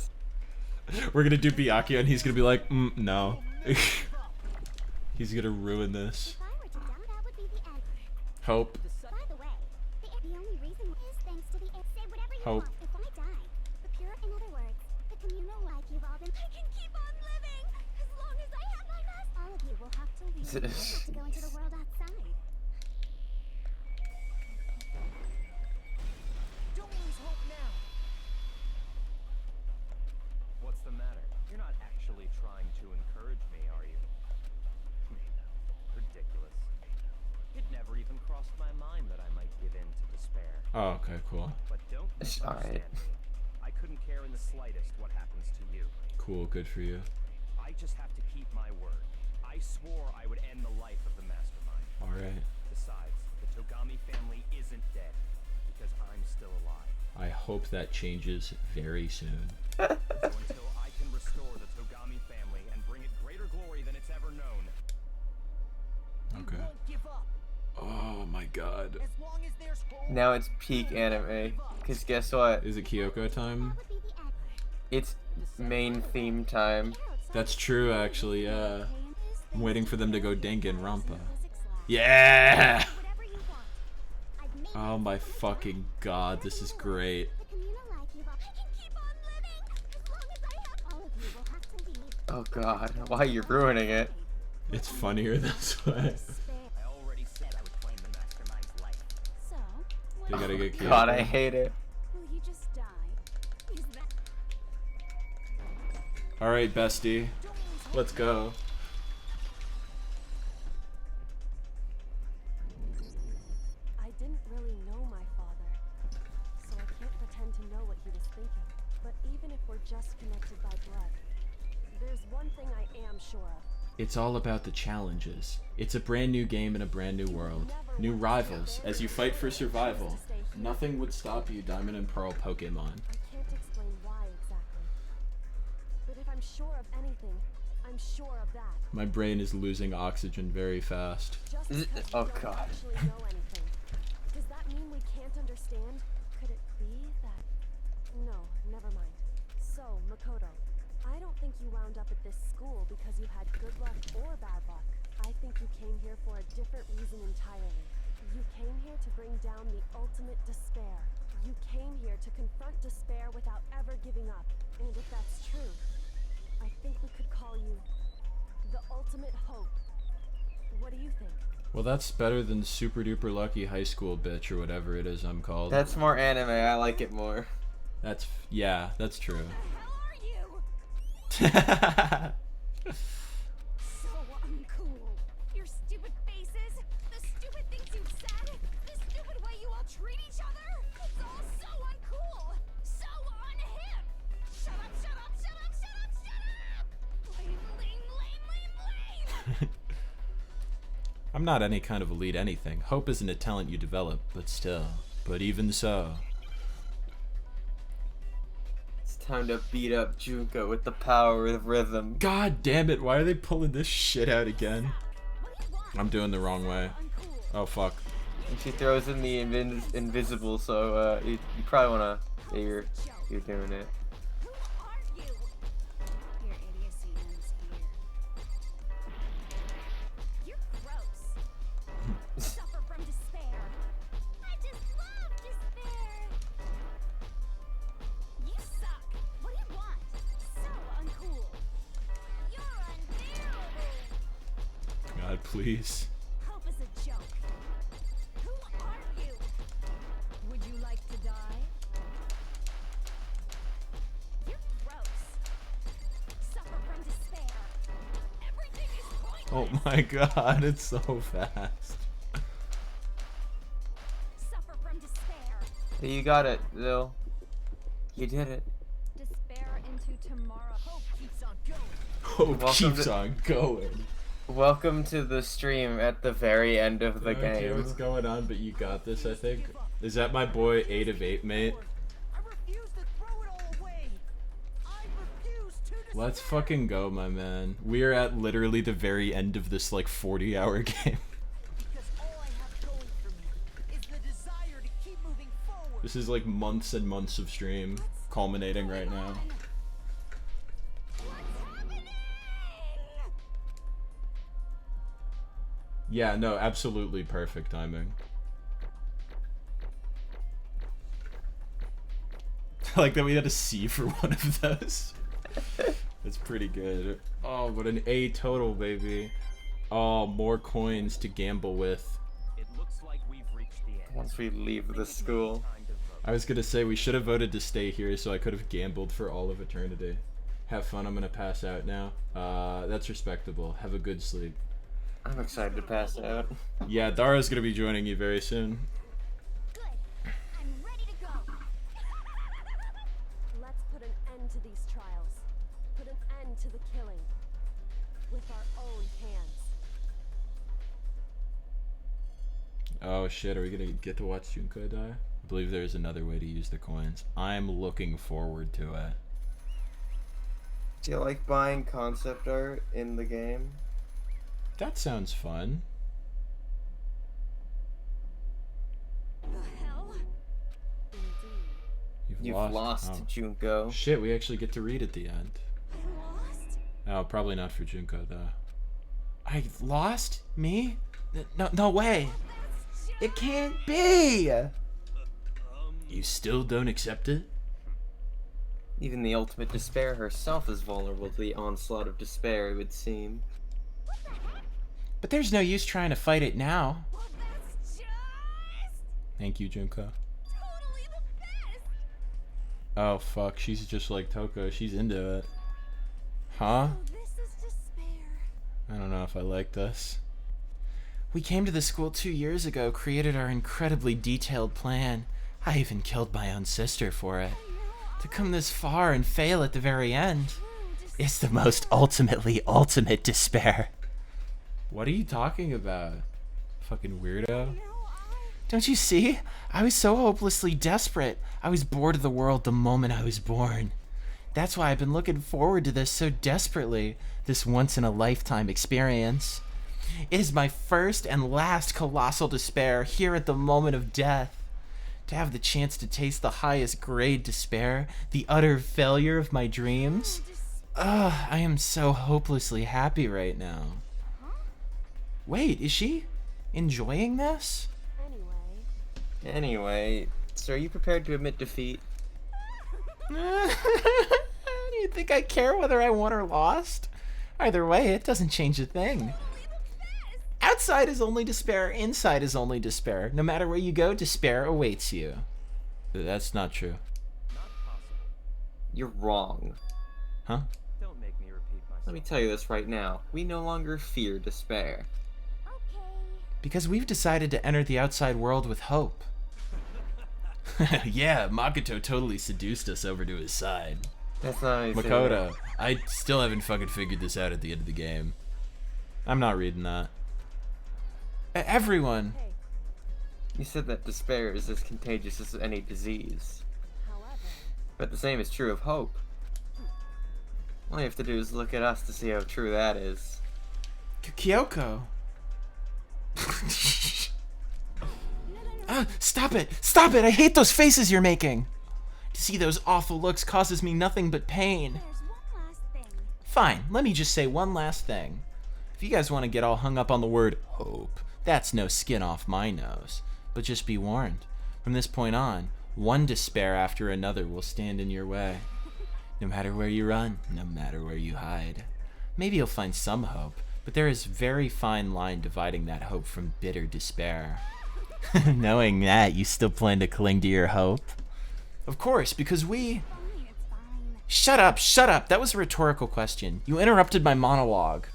We're gonna do Byakuya and he's gonna be like, no. He's gonna ruin this. Hope. Hope. If I die, in other words, the communal life you've all been. I can keep on living as long as I have my mask. All of you will have to leave. We'll have to go into the world outside. Don't lose hope now. What's the matter? You're not actually trying to encourage me, are you? Ridiculous. It never even crossed my mind that I might give in to despair. Oh, okay, cool. But don't Alright. I couldn't care in the slightest what happens to you. Cool, good for you. I just have to keep my word. I swore I would end the life of the mastermind. Alright. Besides, the Togami family isn't dead, because I'm still alive. I hope that changes very soon. So until I can restore the Togami family and bring it greater glory than it's ever known. Okay. We won't give up. Oh my god. As long as there's hope. Now it's peak anime. Cause guess what? Is it Kyoko time? It's main theme time. That's true, actually, yeah. I'm waiting for them to go Danganronpa. Yeah! Oh my fucking god, this is great. Oh god, why are you ruining it? It's funnier this way. You gotta get killed. God, I hate it. Alright, bestie. Let's go. I didn't really know my father, so I can't pretend to know what he was thinking. But even if we're just connected by blood, there's one thing I am sure of. It's all about the challenges. It's a brand new game in a brand new world. New rivals as you fight for survival. Nothing would stop you, Diamond and Pearl Pokemon. I can't explain why exactly. But if I'm sure of anything, I'm sure of that. My brain is losing oxygen very fast. Oh god. Does that mean we can't understand? Could it be that... No, never mind. So, Makoto, I don't think you wound up at this school because you had good luck or bad luck. I think you came here for a different reason entirely. You came here to bring down the ultimate despair. You came here to confront despair without ever giving up. And if that's true, I think we could call you the ultimate hope. What do you think? Well, that's better than super duper lucky high school bitch or whatever it is I'm called. That's more anime. I like it more. That's yeah, that's true. So uncool. Your stupid faces, the stupid things you've said, the stupid way you all treat each other. It's all so uncool. So unhip. Shut up, shut up, shut up, shut up, shut up! Lame, lame, lame, lame, lame! I'm not any kind of elite anything. Hope isn't a talent you develop, but still. But even so. Time to beat up Junko with the power of rhythm. God damn it, why are they pulling this shit out again? I'm doing the wrong way. Oh fuck. And she throws in the invisible, so you probably wanna... Yeah, you're doing it. Your idiocy ends here. You're gross. Suffer from despair. I just love despair. You suck. What do you want? So uncool. You're unbearable. God, please. Hope is a joke. Who are you? Would you like to die? You're gross. Suffer from despair. Everything is pointless. Oh my god, it's so fast. Suffer from despair. You got it, Lil. You did it. Despair into tomorrow. Hope keeps on going. Hope keeps on going. Welcome to the stream at the very end of the Okay, game. what's going on? But you got this, I think. Is that my boy 8 of 8, mate? Let's fucking go, my man. We are at literally the very end of this like 40-hour game. This is like months and months of stream culminating right now. Yeah, no, absolutely perfect timing. I like that we had a C for one of those. That's pretty good. Oh, but an A total, baby. Oh, more coins to gamble with. It looks like we've reached the end. Once we leave the school. I was gonna say we should have voted to stay here so I could have gambled for all of eternity. Have fun, I'm gonna pass out now. That's respectable. Have a good sleep. I'm excited to pass out. Yeah, Dara's gonna be joining you very soon. Good. I'm ready to go. Let's put an end to these trials. Put an end to the killing. With our own hands. Oh shit, are we gonna get to watch Junko die? I believe there's another way to use the coins. I'm looking forward to it. Do you like buying concept art in the game? That sounds fun. The hell? You've lost oh. Junko. Shit, we actually get to read at the end. I lost? Oh, probably not for Junko though. I lost? Me? No way. That's It can't be! You still don't accept it? Even the ultimate despair herself is vulnerable to the onslaught of despair, it would seem. But there's no use trying to fight it now. Well, that's just Thank you, Junko. totally the best. Oh fuck, she's just like Toko. She's into it. Huh? Oh, this is despair. I don't know if I like this. We came to the school 2 years ago, created our incredibly detailed plan. I even killed my own sister for it. To come this far and fail at the very end. It's the most ultimate despair. What are you talking about? Fucking weirdo. Don't you see? I was so hopelessly desperate. I was bored of the world the moment I was born. That's why I've been looking forward to this so desperately, this once-in-a-lifetime experience. It is my first and last colossal despair here at the moment of death. To have the chance to taste the highest grade despair, the utter failure of my dreams. I am so hopelessly happy right now. Wait, is she enjoying this? Anyway, so are you prepared to admit defeat? Do you think I care whether I won or lost? Either way, it doesn't change a thing. Outside is only despair, inside is only despair. No matter where you go, despair awaits you. That's not true. You're wrong. Huh? Don't make me repeat myself. Let me tell you this right now. We no longer fear despair. Because we've decided to enter the outside world with hope. Yeah, Makoto totally seduced us over to his side. That's not anything. Makoto, I still haven't fucking figured this out at the end of the game. I'm not reading that. Everyone. You said that despair is as contagious as any disease. But the same is true of hope. All you have to do is look at us to see how true that is. Kyoko. Stop it! Stop it! I hate those faces you're making! To see those awful looks causes me nothing but pain. Fine, let me just say one last thing. If you guys want to get all hung up on the word hope, that's no skin off my nose. But just be warned, from this point on, one despair after another will stand in your way. No matter where you run, no matter where you hide. Maybe you'll find some hope, but there is very fine line dividing that hope from bitter despair. Knowing that, you still plan to cling to your hope? Of course, because we... Shut up, shut up! That was a rhetorical question. You interrupted my monologue.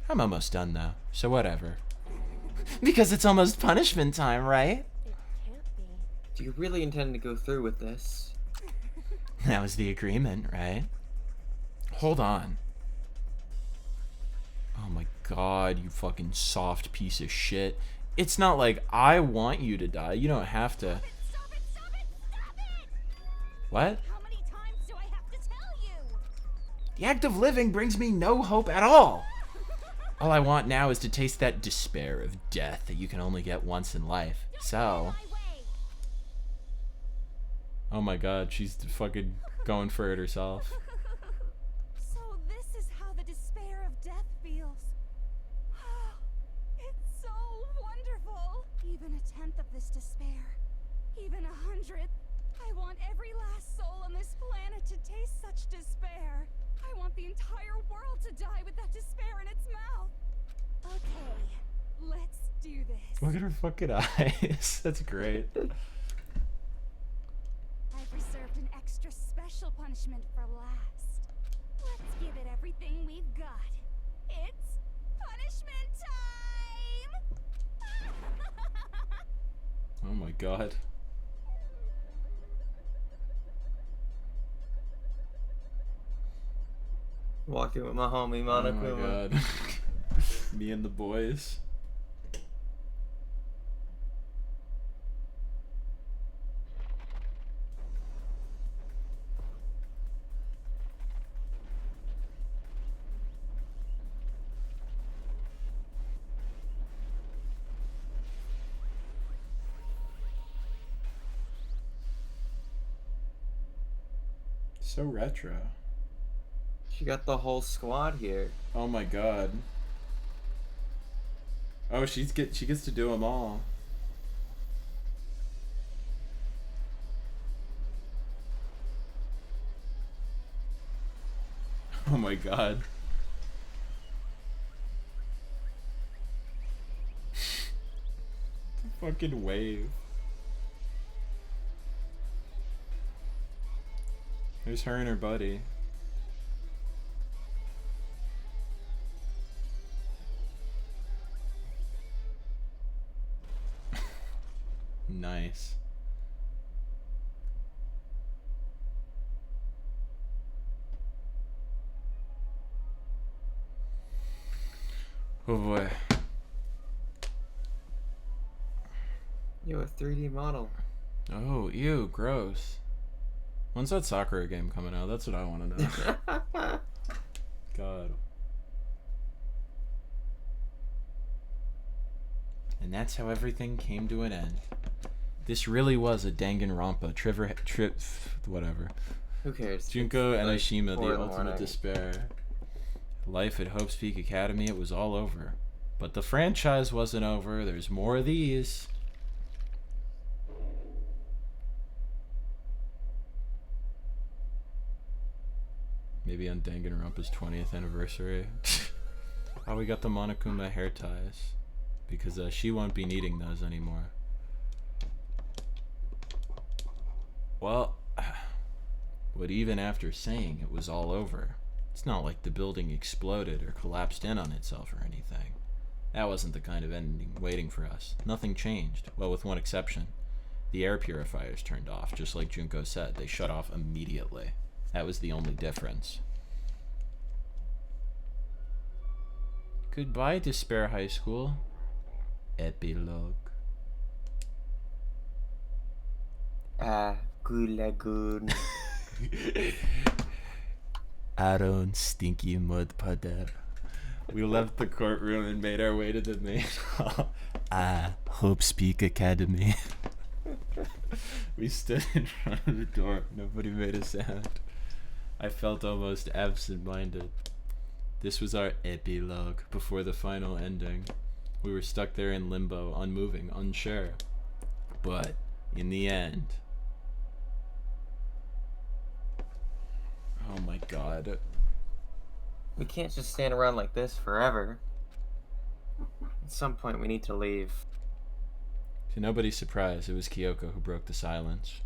I'm almost done, though, so whatever. Because it's almost punishment time, right? Do you really intend to go through with this? That was the agreement, right? Hold on. Oh my god, you fucking soft piece of shit. It's not like I want you to die. You don't have to. Stop it! What? How many times do I have to tell you? The act of living brings me no hope at all. All I want now is to taste that despair of death that you can only get once in life. So... Oh my god, she's fucking going for it herself. So this is how the despair of death feels. It's so wonderful. Even a tenth of this despair, even 100th. I want every last soul on this planet to taste such despair. I want the entire world to die with that despair in its mouth. Okay, let's do this. Look at her fucking eyes. That's great. I've reserved an extra special punishment for last. Let's give it everything we've got. It's punishment time! Oh my god. Walking with my homie Monokuma. Oh my god. Me and the boys. So retro. She got the whole squad here. Oh my god. Oh, she gets to do them all. god. Fucking wave. There's her and her buddy. Nice. Oh boy. Yo, a 3D model. Oh, ew, gross. When's that Sakura game coming out? That's what I want to know. God. And that's how everything came to an end. This really was a Danganronpa. Whatever. Who cares? Junko It's like Enoshima, 4 the in the ultimate morning. despair. Life at Hope's Peak Academy, it was all over. But the franchise wasn't over. There's more of these. Maybe on Danganronpa's 20th anniversary. Oh, we got the Monokuma hair ties. Because she won't be needing those anymore. Well, but even after saying it was all over, it's not like the building exploded or collapsed in on itself or anything. That wasn't the kind of ending waiting for us. Nothing changed. Well, with one exception. The air purifiers turned off, just like Junko said. They shut off immediately. That was the only difference. Goodbye, Despair High School. Epilogue. Good lagoon. Aaron Stinky Mud Puddle. We left the courtroom and made our way to the main hall. Hope Speak Academy. We stood in front of the door. Nobody made a sound. I felt almost absent-minded. This was our epilogue before the final ending. We were stuck there in limbo, unmoving, unsure. But in the end... Oh my god. We can't just stand around like this forever. At some point we need to leave. To nobody's surprise, it was Kyoko who broke the silence.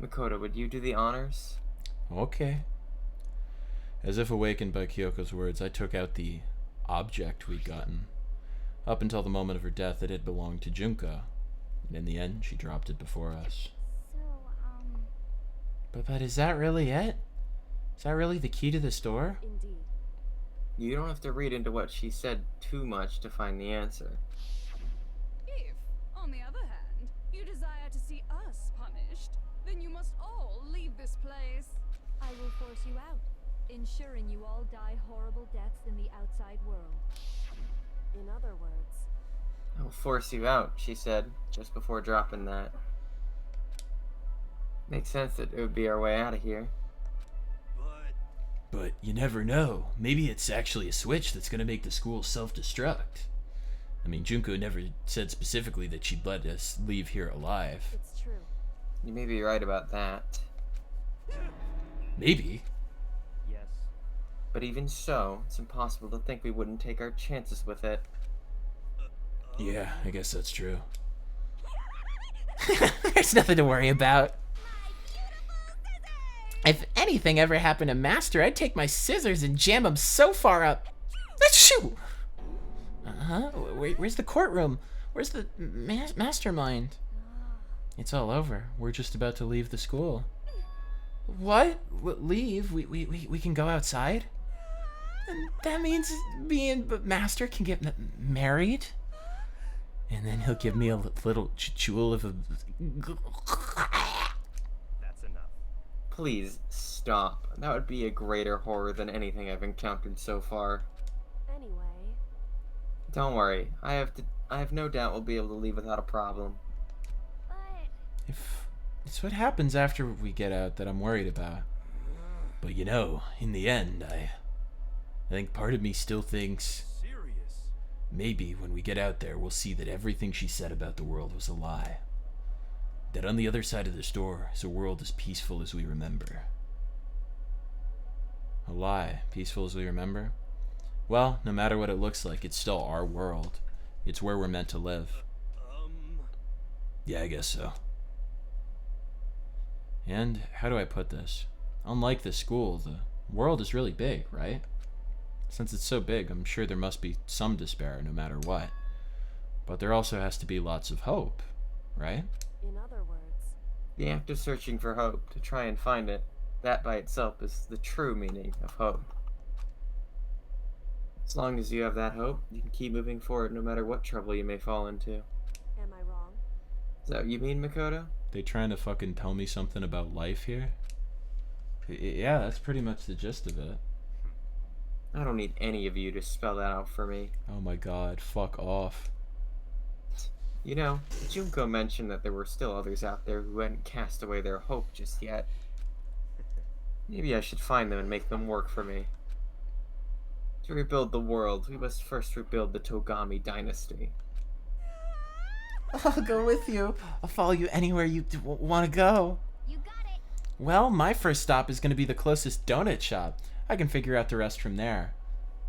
Makoto, would you do the honors? Okay. As if awakened by Kyoko's words, I took out the object we'd gotten. Up until the moment of her death, it had belonged to Junko. And in the end, she dropped it before us. But is that really it? Is that really the key to this door? Indeed. You don't have to read into what she said too much to find the answer. If, on the other hand, you desire to see us punished, then you must all leave this place. I will force you out, ensuring you all die horrible deaths in the outside world. In other words, I will force you out, she said, just before dropping that. Makes sense that it would be our way out of here. But you never know. Maybe it's actually a switch that's gonna make the school self-destruct. I mean, Junko never said specifically that she'd let us leave here alive. it's true. You may be right about that. Maybe. Yes. But even so, it's impossible to think we wouldn't take our chances with it. Yeah, I guess that's true. There's nothing to worry about. If anything ever happened to Master, I'd take my scissors and jam them so far up. Achoo! Where's the courtroom? Where's the mastermind? It's all over. We're just about to leave the school. What? Leave? We can go outside? And that means me and Master can get married? And then he'll give me a little jewel of a... That's enough. Please, stop. That would be a greater horror than anything I've encountered so far. Anyway. Don't worry. I have no doubt we'll be able to leave without a problem. If it's what happens after we get out that I'm worried about. But you know, in the end, I think part of me still thinks... Serious? Maybe when we get out there, we'll see that everything she said about the world was a lie. That on the other side of this door is a world as peaceful as we remember. A lie. Peaceful as we remember? Well, no matter what it looks like, it's still our world. It's where we're meant to live. Yeah, I guess so. And how do I put this? Unlike the school, the world is really big, right? Since it's so big, I'm sure there must be some despair no matter what. But there also has to be lots of hope, right? In other words, the act of searching for hope to try and find it, that by itself is the true meaning of hope. As long as you have that hope, you can keep moving forward no matter what trouble you may fall into. am I wrong? Is that what you mean, Makoto? They trying to fucking tell me something about life here? Yeah, that's pretty much the gist of it. I don't need any of you to spell that out for me. Oh my god, fuck off. You know, Junko mentioned that there were still others out there who hadn't cast away their hope just yet. Maybe I should find them and make them work for me. To rebuild the world, we must first rebuild the Togami dynasty. I'll go with you. I'll follow you anywhere you want to go. You got it. Well, my first stop is going to be the closest donut shop. I can figure out the rest from there.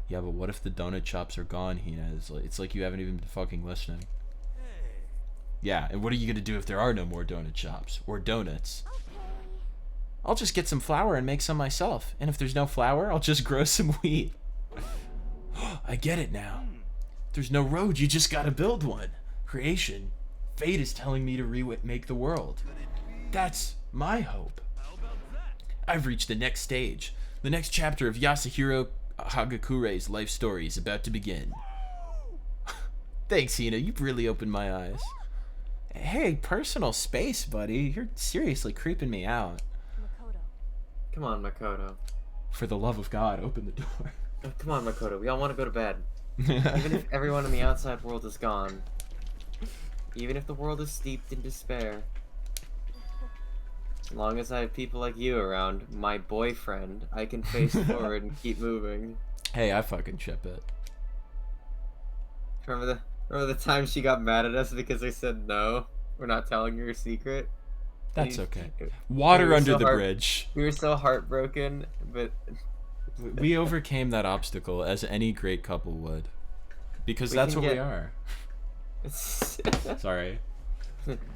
Yeah, but what if the donut shops are gone, Hina? It's like you haven't even been fucking listening. Yeah, and what are you going to do if there are no more donut shops? Or donuts? Okay. I'll just get some flour and make some myself. And if there's no flour, I'll just grow some wheat. I get it now. There's no road, you just gotta build one. Creation. Fate is telling me to remake the world. That's my hope. I've reached the next stage. The next chapter of Yasuhiro Hagakure's life story is about to begin. Thanks, Hina. You've really opened my eyes. Hey, personal space, buddy. You're seriously creeping me out. Makoto. Come on, Makoto. For the love of God, open the door. Oh, come on, Makoto. We all want to go to bed. Even if everyone in the outside world is gone. Even if the world is steeped in despair. As long as I have people like you around, my boyfriend, I can face forward and keep moving. Hey, I fucking chip it. Remember the time she got mad at us because I said no? We're not telling her a secret? That's okay. Water under the bridge. We were so heartbroken, but... We overcame that obstacle as any great couple would. Because that's what we are. Sorry.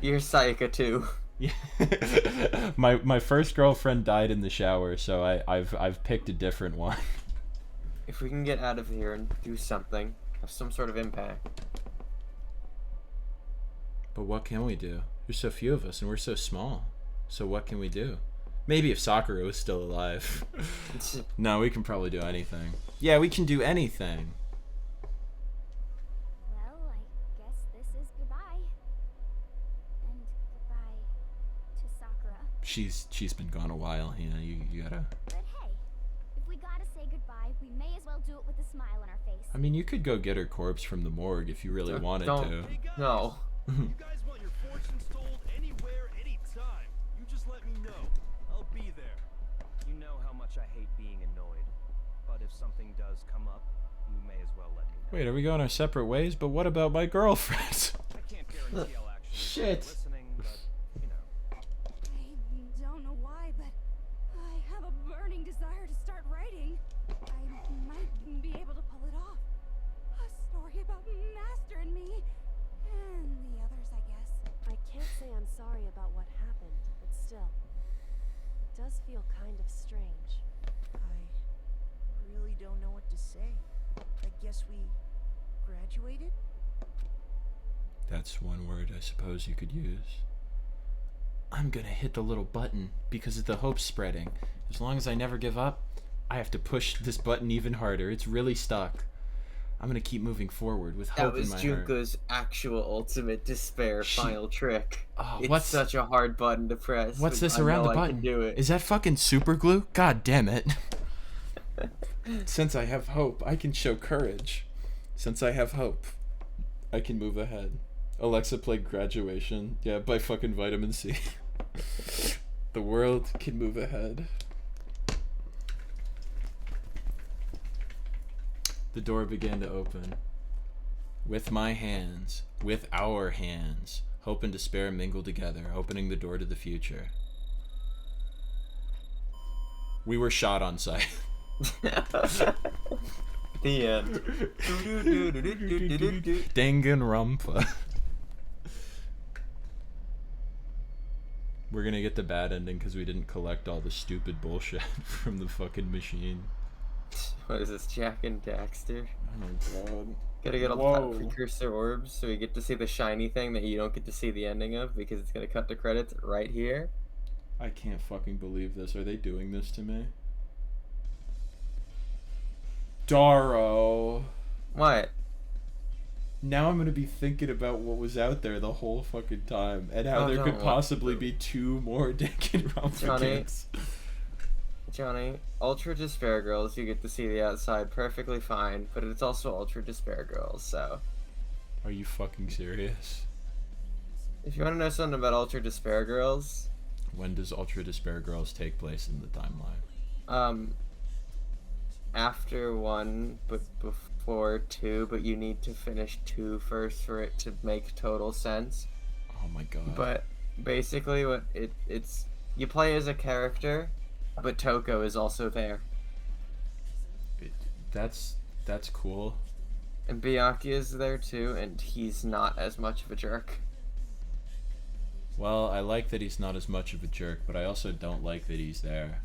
You're Sayaka too. Yeah. my first girlfriend died in the shower, so I've picked a different one. If we can get out of here and do something, have some sort of impact. But what can we do? There's so few of us and we're so small. So what can we do? Maybe if Sakura was still alive. No, we can probably do anything. Yeah, we can do anything. Well, I guess this is goodbye. And goodbye to Sakura. She's been gone a while, Hina. You gotta... But hey, if we gotta say goodbye, we may as well do it with a smile on our face. I mean, you could go get her corpse from the morgue if you really wanted to. Hey guys, no. You guys want your fortunes told anywhere, anytime. You just let me know. I'll be there. You know how much I hate being annoyed, but if something does come up, you may as well let me know. Wait, are we going our separate ways? But what about my girlfriend? I can't guarantee I'll actually Shit. listening, but you know. I don't know why, but I have a burning desire to start writing. I might be able to pull it off. A story about Master and me. And the others, I guess. I can't say I'm sorry about what happened, but still. It does feel kind of strange. I really don't know what to say. I guess we graduated? That's one word I suppose you could use. I'm gonna hit the little button because the hope's spreading. As long as I never give up, I have to push this button even harder. It's really stuck. I'm gonna keep moving forward with hope in my heart. That was Junko's actual ultimate despair final trick. Oh, it's such a hard button to press. What's this around the button? Is that fucking super glue? God damn it. Since I have hope, I can show courage. Since I have hope, I can move ahead. Alexa, play Graduation. Yeah, by fucking Vitamin C. The world can move ahead. The door began to open. With my hands, with our hands, hope and despair mingle together, opening the door to the future. We were shot on sight. The end. Danganronpa. We're gonna get the bad ending because we didn't collect all the stupid bullshit from the fucking machine. What is this, Jack and Daxter? Oh god. Gotta get all the precursor orbs so we get to see the shiny thing that you don't get to see the ending of because it's gonna cut the credits right here. I can't fucking believe this. Are they doing this to me? Daro. What? Now I'm gonna be thinking about what was out there the whole fucking time and how there could possibly be 2 more Danganronpa games. Johnny, Ultra Despair Girls, you get to see the outside perfectly fine, but it's also Ultra Despair Girls, so. Are you fucking serious? If you want to know something about Ultra Despair Girls... When does Ultra Despair Girls take place in the timeline? After 1, but before 2, but you need to finish 2 first for it to make total sense. Oh my god. But basically what it's you play as a character, but Toko is also there. That's cool. And Byakuya is there too, and he's not as much of a jerk. Well, I like that he's not as much of a jerk, but I also don't like that he's there.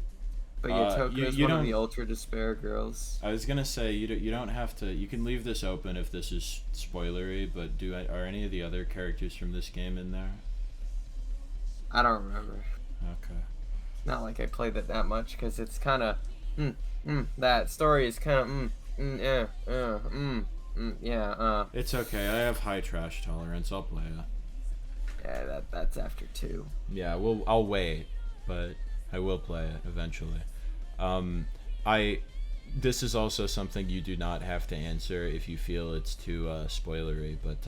But Toko is one of the Ultra Despair Girls. I was gonna say you don't have to. You can leave this open if this is spoilery. But are any of the other characters from this game in there? I don't remember. Okay. Not like I played it that much because it's kind of that story is kind of yeah. It's okay. I have high trash tolerance. I'll play it. Yeah, that's after 2. Yeah, I'll wait, but I will play it eventually. This is also something you do not have to answer if you feel it's too spoilery, but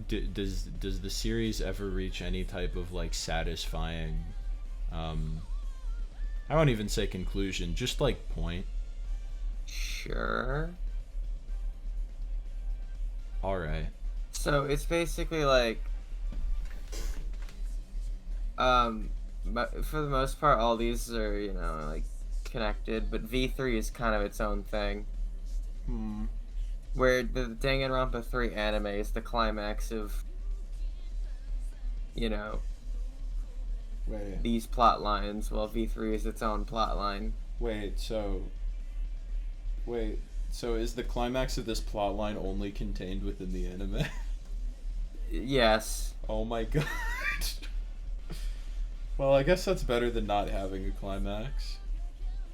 does the series ever reach any type of like satisfying I won't even say conclusion, just like point? Sure. All right. So it's basically like but for the most part all these are, you know, like connected, but V3 is kind of its own thing. Where the Danganronpa 3 anime is the climax of, you know, these plot lines, while V3 is its own plot line. Wait, so is the climax of this plot line only contained within the anime? Yes. Oh my god. Well, I guess that's better than not having a climax.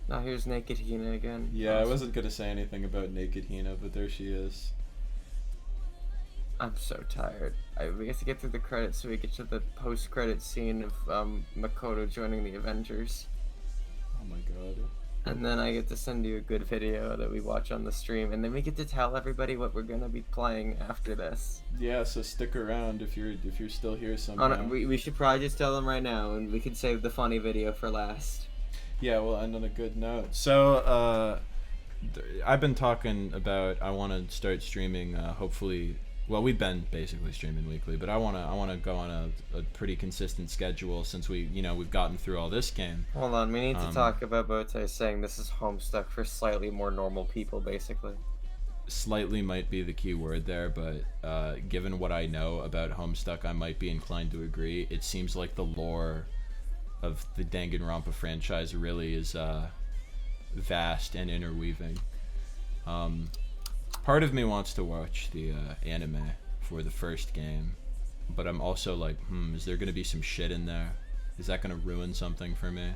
Now here's Naked Hina again. Yeah, I wasn't gonna say anything about Naked Hina, but there she is. I'm so tired. We get to get through the credits so we get to the post-credit scene of Makoto joining the Avengers. Oh my god. And then I get to send you a good video that we watch on the stream, and then we get to tell everybody what we're gonna be playing after this. Yeah, so stick around if you're still here somehow. We should probably just tell them right now, and we can save the funny video for last. Yeah, we'll end on a good note. So, I've been talking about I want to start streaming. Hopefully, well, we've been basically streaming weekly, but I want to go on a pretty consistent schedule since we've gotten through all this game. Hold on, we need to talk about Bote saying this is Homestuck for slightly more normal people, basically. Slightly might be the key word there, but given what I know about Homestuck, I might be inclined to agree. It seems like the lore of the Danganronpa franchise really is vast and interweaving. Part of me wants to watch the anime for the first game, but I'm also like, is there gonna be some shit in there? Is that gonna ruin something for me?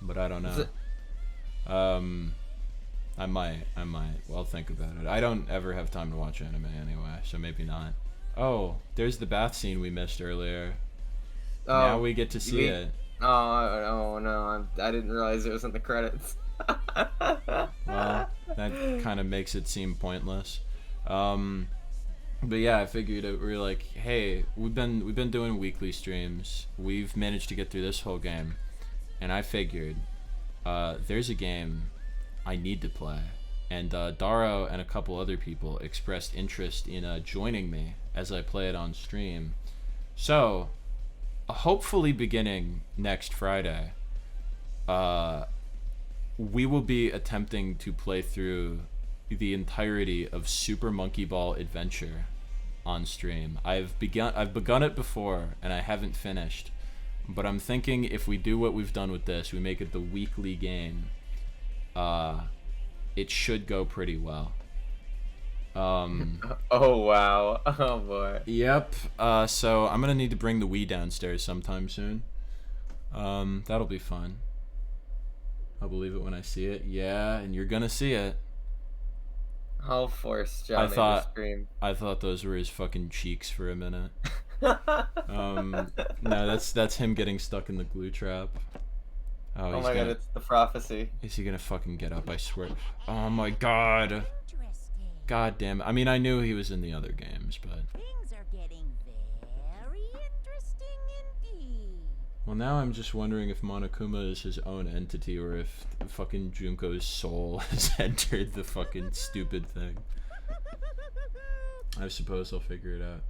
But I don't know. I might. Well, I'll think about it. I don't ever have time to watch anime anyway, so maybe not. Oh, there's the bath scene we missed earlier. Now we get to see it. Oh no, I didn't realize it was in the credits. Well, that kind of makes it seem pointless. But yeah, I figured we're like, hey, we've been doing weekly streams. We've managed to get through this whole game, and I figured there's a game I need to play. And Daro and a couple other people expressed interest in joining me as I play it on stream. So, hopefully beginning next Friday, we will be attempting to play through the entirety of Super Monkey Ball Adventure on stream. I've begun it before and I haven't finished, but I'm thinking if we do what we've done with this, we make it the weekly game, it should go pretty well. Oh wow. Oh boy. Yep. So I'm gonna need to bring the Wii downstairs sometime soon. That'll be fun. I'll believe it when I see it. Yeah, and you're gonna see it. I'll force Johnny to scream. I thought those were his fucking cheeks for a minute. No, that's him getting stuck in the glue trap. Oh my god, it's the prophecy. Is he gonna fucking get up? I swear. Oh my god. God damn it. I mean, I knew he was in the other games, but. Things are getting very interesting indeed. Well, now I'm just wondering if Monokuma is his own entity or if fucking Junko's soul has entered the fucking stupid thing. I suppose I'll figure it out.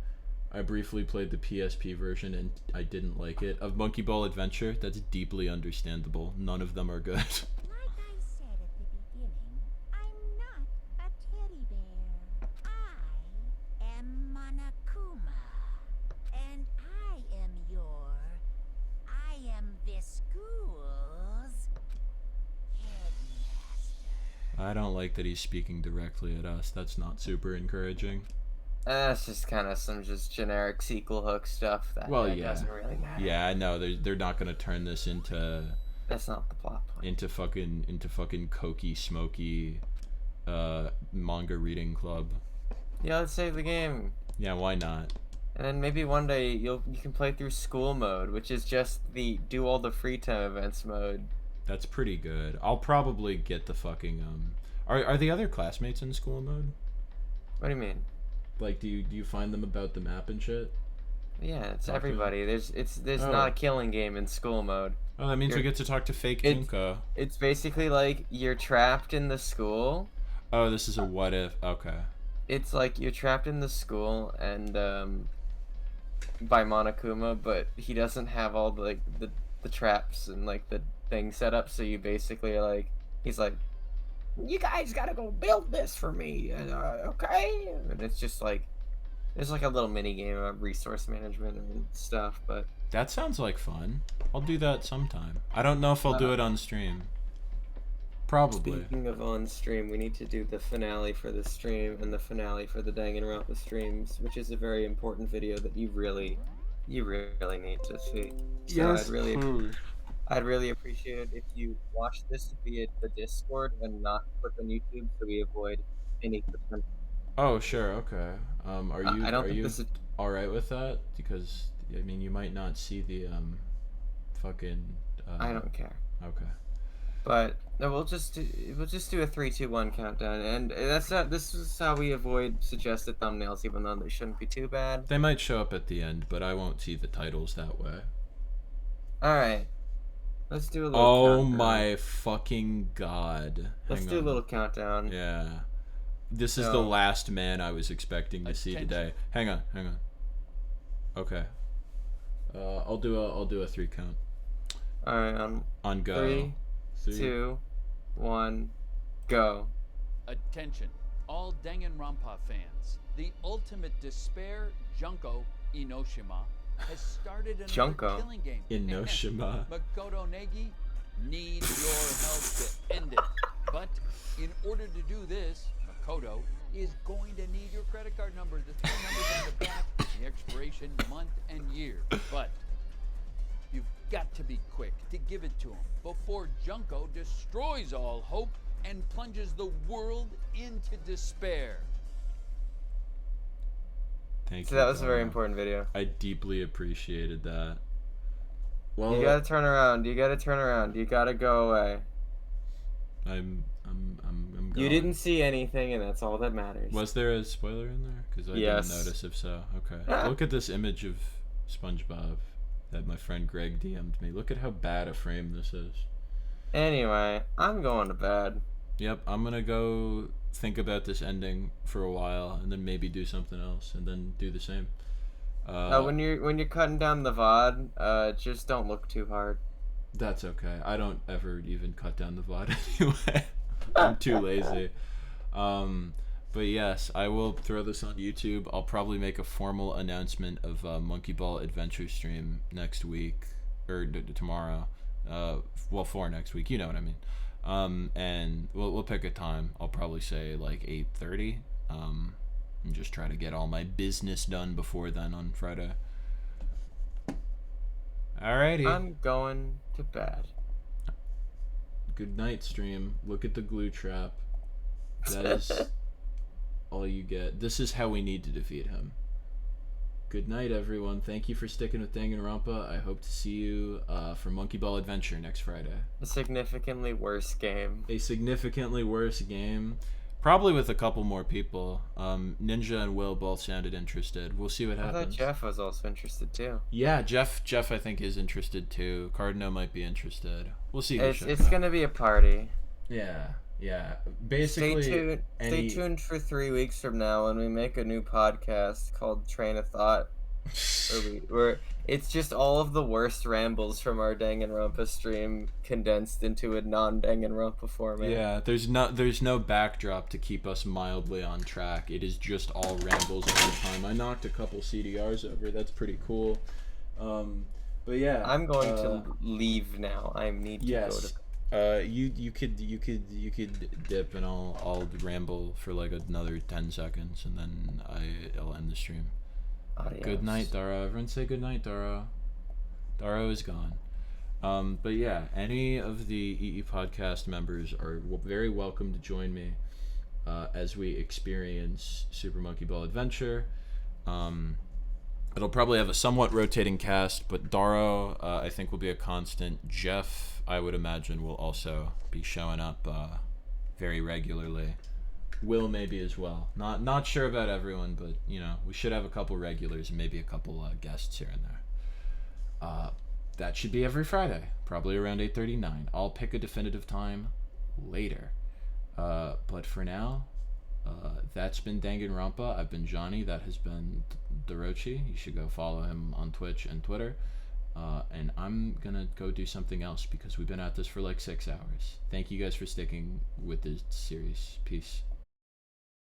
I briefly played the PSP version and I didn't like it. Of Monkey Ball Adventure, that's deeply understandable. None of them are good. Like I said at the beginning, I'm not a teddy bear. I am Monokuma. And I am this school's headmaster. I don't like that he's speaking directly at us. That's not super encouraging. That's just kind of some just generic sequel hook stuff that doesn't really matter. Yeah, I know. They're not gonna turn this into. That's not the plot point. Into fucking cokey, smoky, manga reading club. Yeah, let's save the game. Yeah, why not? And then maybe one day you can play through school mode, which is just the do all the free time events mode. That's pretty good. I'll probably get the fucking Are the other classmates in school mode? What do you mean? Like, do you find them about the map and shit? Yeah, it's everybody. There's not a killing game in school mode. Oh, that means we get to talk to fake Junko. It's basically like you're trapped in the school. Oh, this is a what if. Okay. It's like you're trapped in the school and by Monokuma, but he doesn't have all the traps and like the things set up. So you basically are like, he's like, you guys gotta go build this for me, okay? And it's just like, there's like a little mini game about resource management and stuff, but that sounds like fun. I'll do that sometime. I don't know if I'll do it on stream. Probably. Speaking of on stream, we need to do the finale for the stream and the finale for the Danganronpa streams, which is a very important video that you really need to see. So yes, I'd really appreciate it if you watch this via the Discord and not click on YouTube, so we avoid any clips. Oh, sure, okay. Are you all right with that? Because I mean, you might not see the fucking. I don't care. Okay. But no, we'll just do a 3, 2, 1 countdown, and this is how we avoid suggested thumbnails, even though they shouldn't be too bad. They might show up at the end, but I won't see the titles that way. All right. Let's do a little countdown. Oh my fucking god. Let's do a little countdown. Yeah. This is the last man I was expecting to see today. Hang on. Okay. I'll do a 3 count. All right, on go. 3, 2, 1, go. Attention, all Danganronpa fans. The ultimate despair, Junko Inoshima, has started another killing game. Inoshima. Makoto Negi needs your help to end it. But in order to do this, Makoto is going to need your credit card number, the 3 numbers on the back, the expiration month and year. But you've got to be quick to give it to him before Junko destroys all hope and plunges the world into despair. Thank you. So that was a very important video. I deeply appreciated that. Well, you gotta turn around. You gotta go away. I'm going. You didn't see anything, and that's all that matters. Was there a spoiler in there? Because I didn't notice. If so, okay. Look at this image of SpongeBob that my friend Greg DM'd me. Look at how bad a frame this is. Anyway, I'm going to bed. Yep, I'm gonna go think about this ending for a while, and then maybe do something else, and then do the same. When you're cutting down the VOD, just don't look too hard. That's okay. I don't ever even cut down the VOD anyway. I'm too lazy. But yes, I will throw this on YouTube. I'll probably make a formal announcement of Monkey Ball Adventure stream next week, or tomorrow. Well, for next week, you know what I mean. And we'll pick a time. I'll probably say like 8:30. And just try to get all my business done before then on Friday. Alrighty. I'm going to bed. Good night, stream. Look at the glue trap. That is all you get. This is how we need to defeat him. Good night, everyone. Thank you for sticking with Danganronpa. I hope to see you for Monkey Ball Adventure next Friday. A significantly worse game. A significantly worse game. Probably with a couple more people. Ninja and Will both sounded interested. We'll see what happens. I thought Jeff was also interested too. Yeah, Jeff I think is interested too. Cardino might be interested. We'll see. It's gonna be a party. Yeah. Basically, stay tuned for 3 weeks from now when we make a new podcast called Train of Thought. where it's just all of the worst rambles from our Danganronpa stream condensed into a non-Danganronpa format. Yeah, there's no backdrop to keep us mildly on track. It is just all rambles all the time. I knocked a couple CDRs over. That's pretty cool. But yeah, I'm going to leave now. I need to go to. You could dip and I'll ramble for like another 10 seconds and then I'll end the stream. Adios. Good night, Daro. Everyone say good night, Daro. Daro is gone. But yeah, any of the EE podcast members are very welcome to join me as we experience Super Monkey Ball Adventure. It'll probably have a somewhat rotating cast, but Daro I think will be a constant. Jeff, I would imagine, will also be showing up very regularly. Will maybe as well. Not sure about everyone, but you know, we should have a couple regulars and maybe a couple guests here and there. That should be every Friday, probably around 8:39. I'll pick a definitive time later. But for now, that's been Danganronpa. I've been Johnny. That has been Daroachie. You should go follow him on Twitch and Twitter. And I'm gonna go do something else because we've been at this for like 6 hours. Thank you guys for sticking with this series. Peace.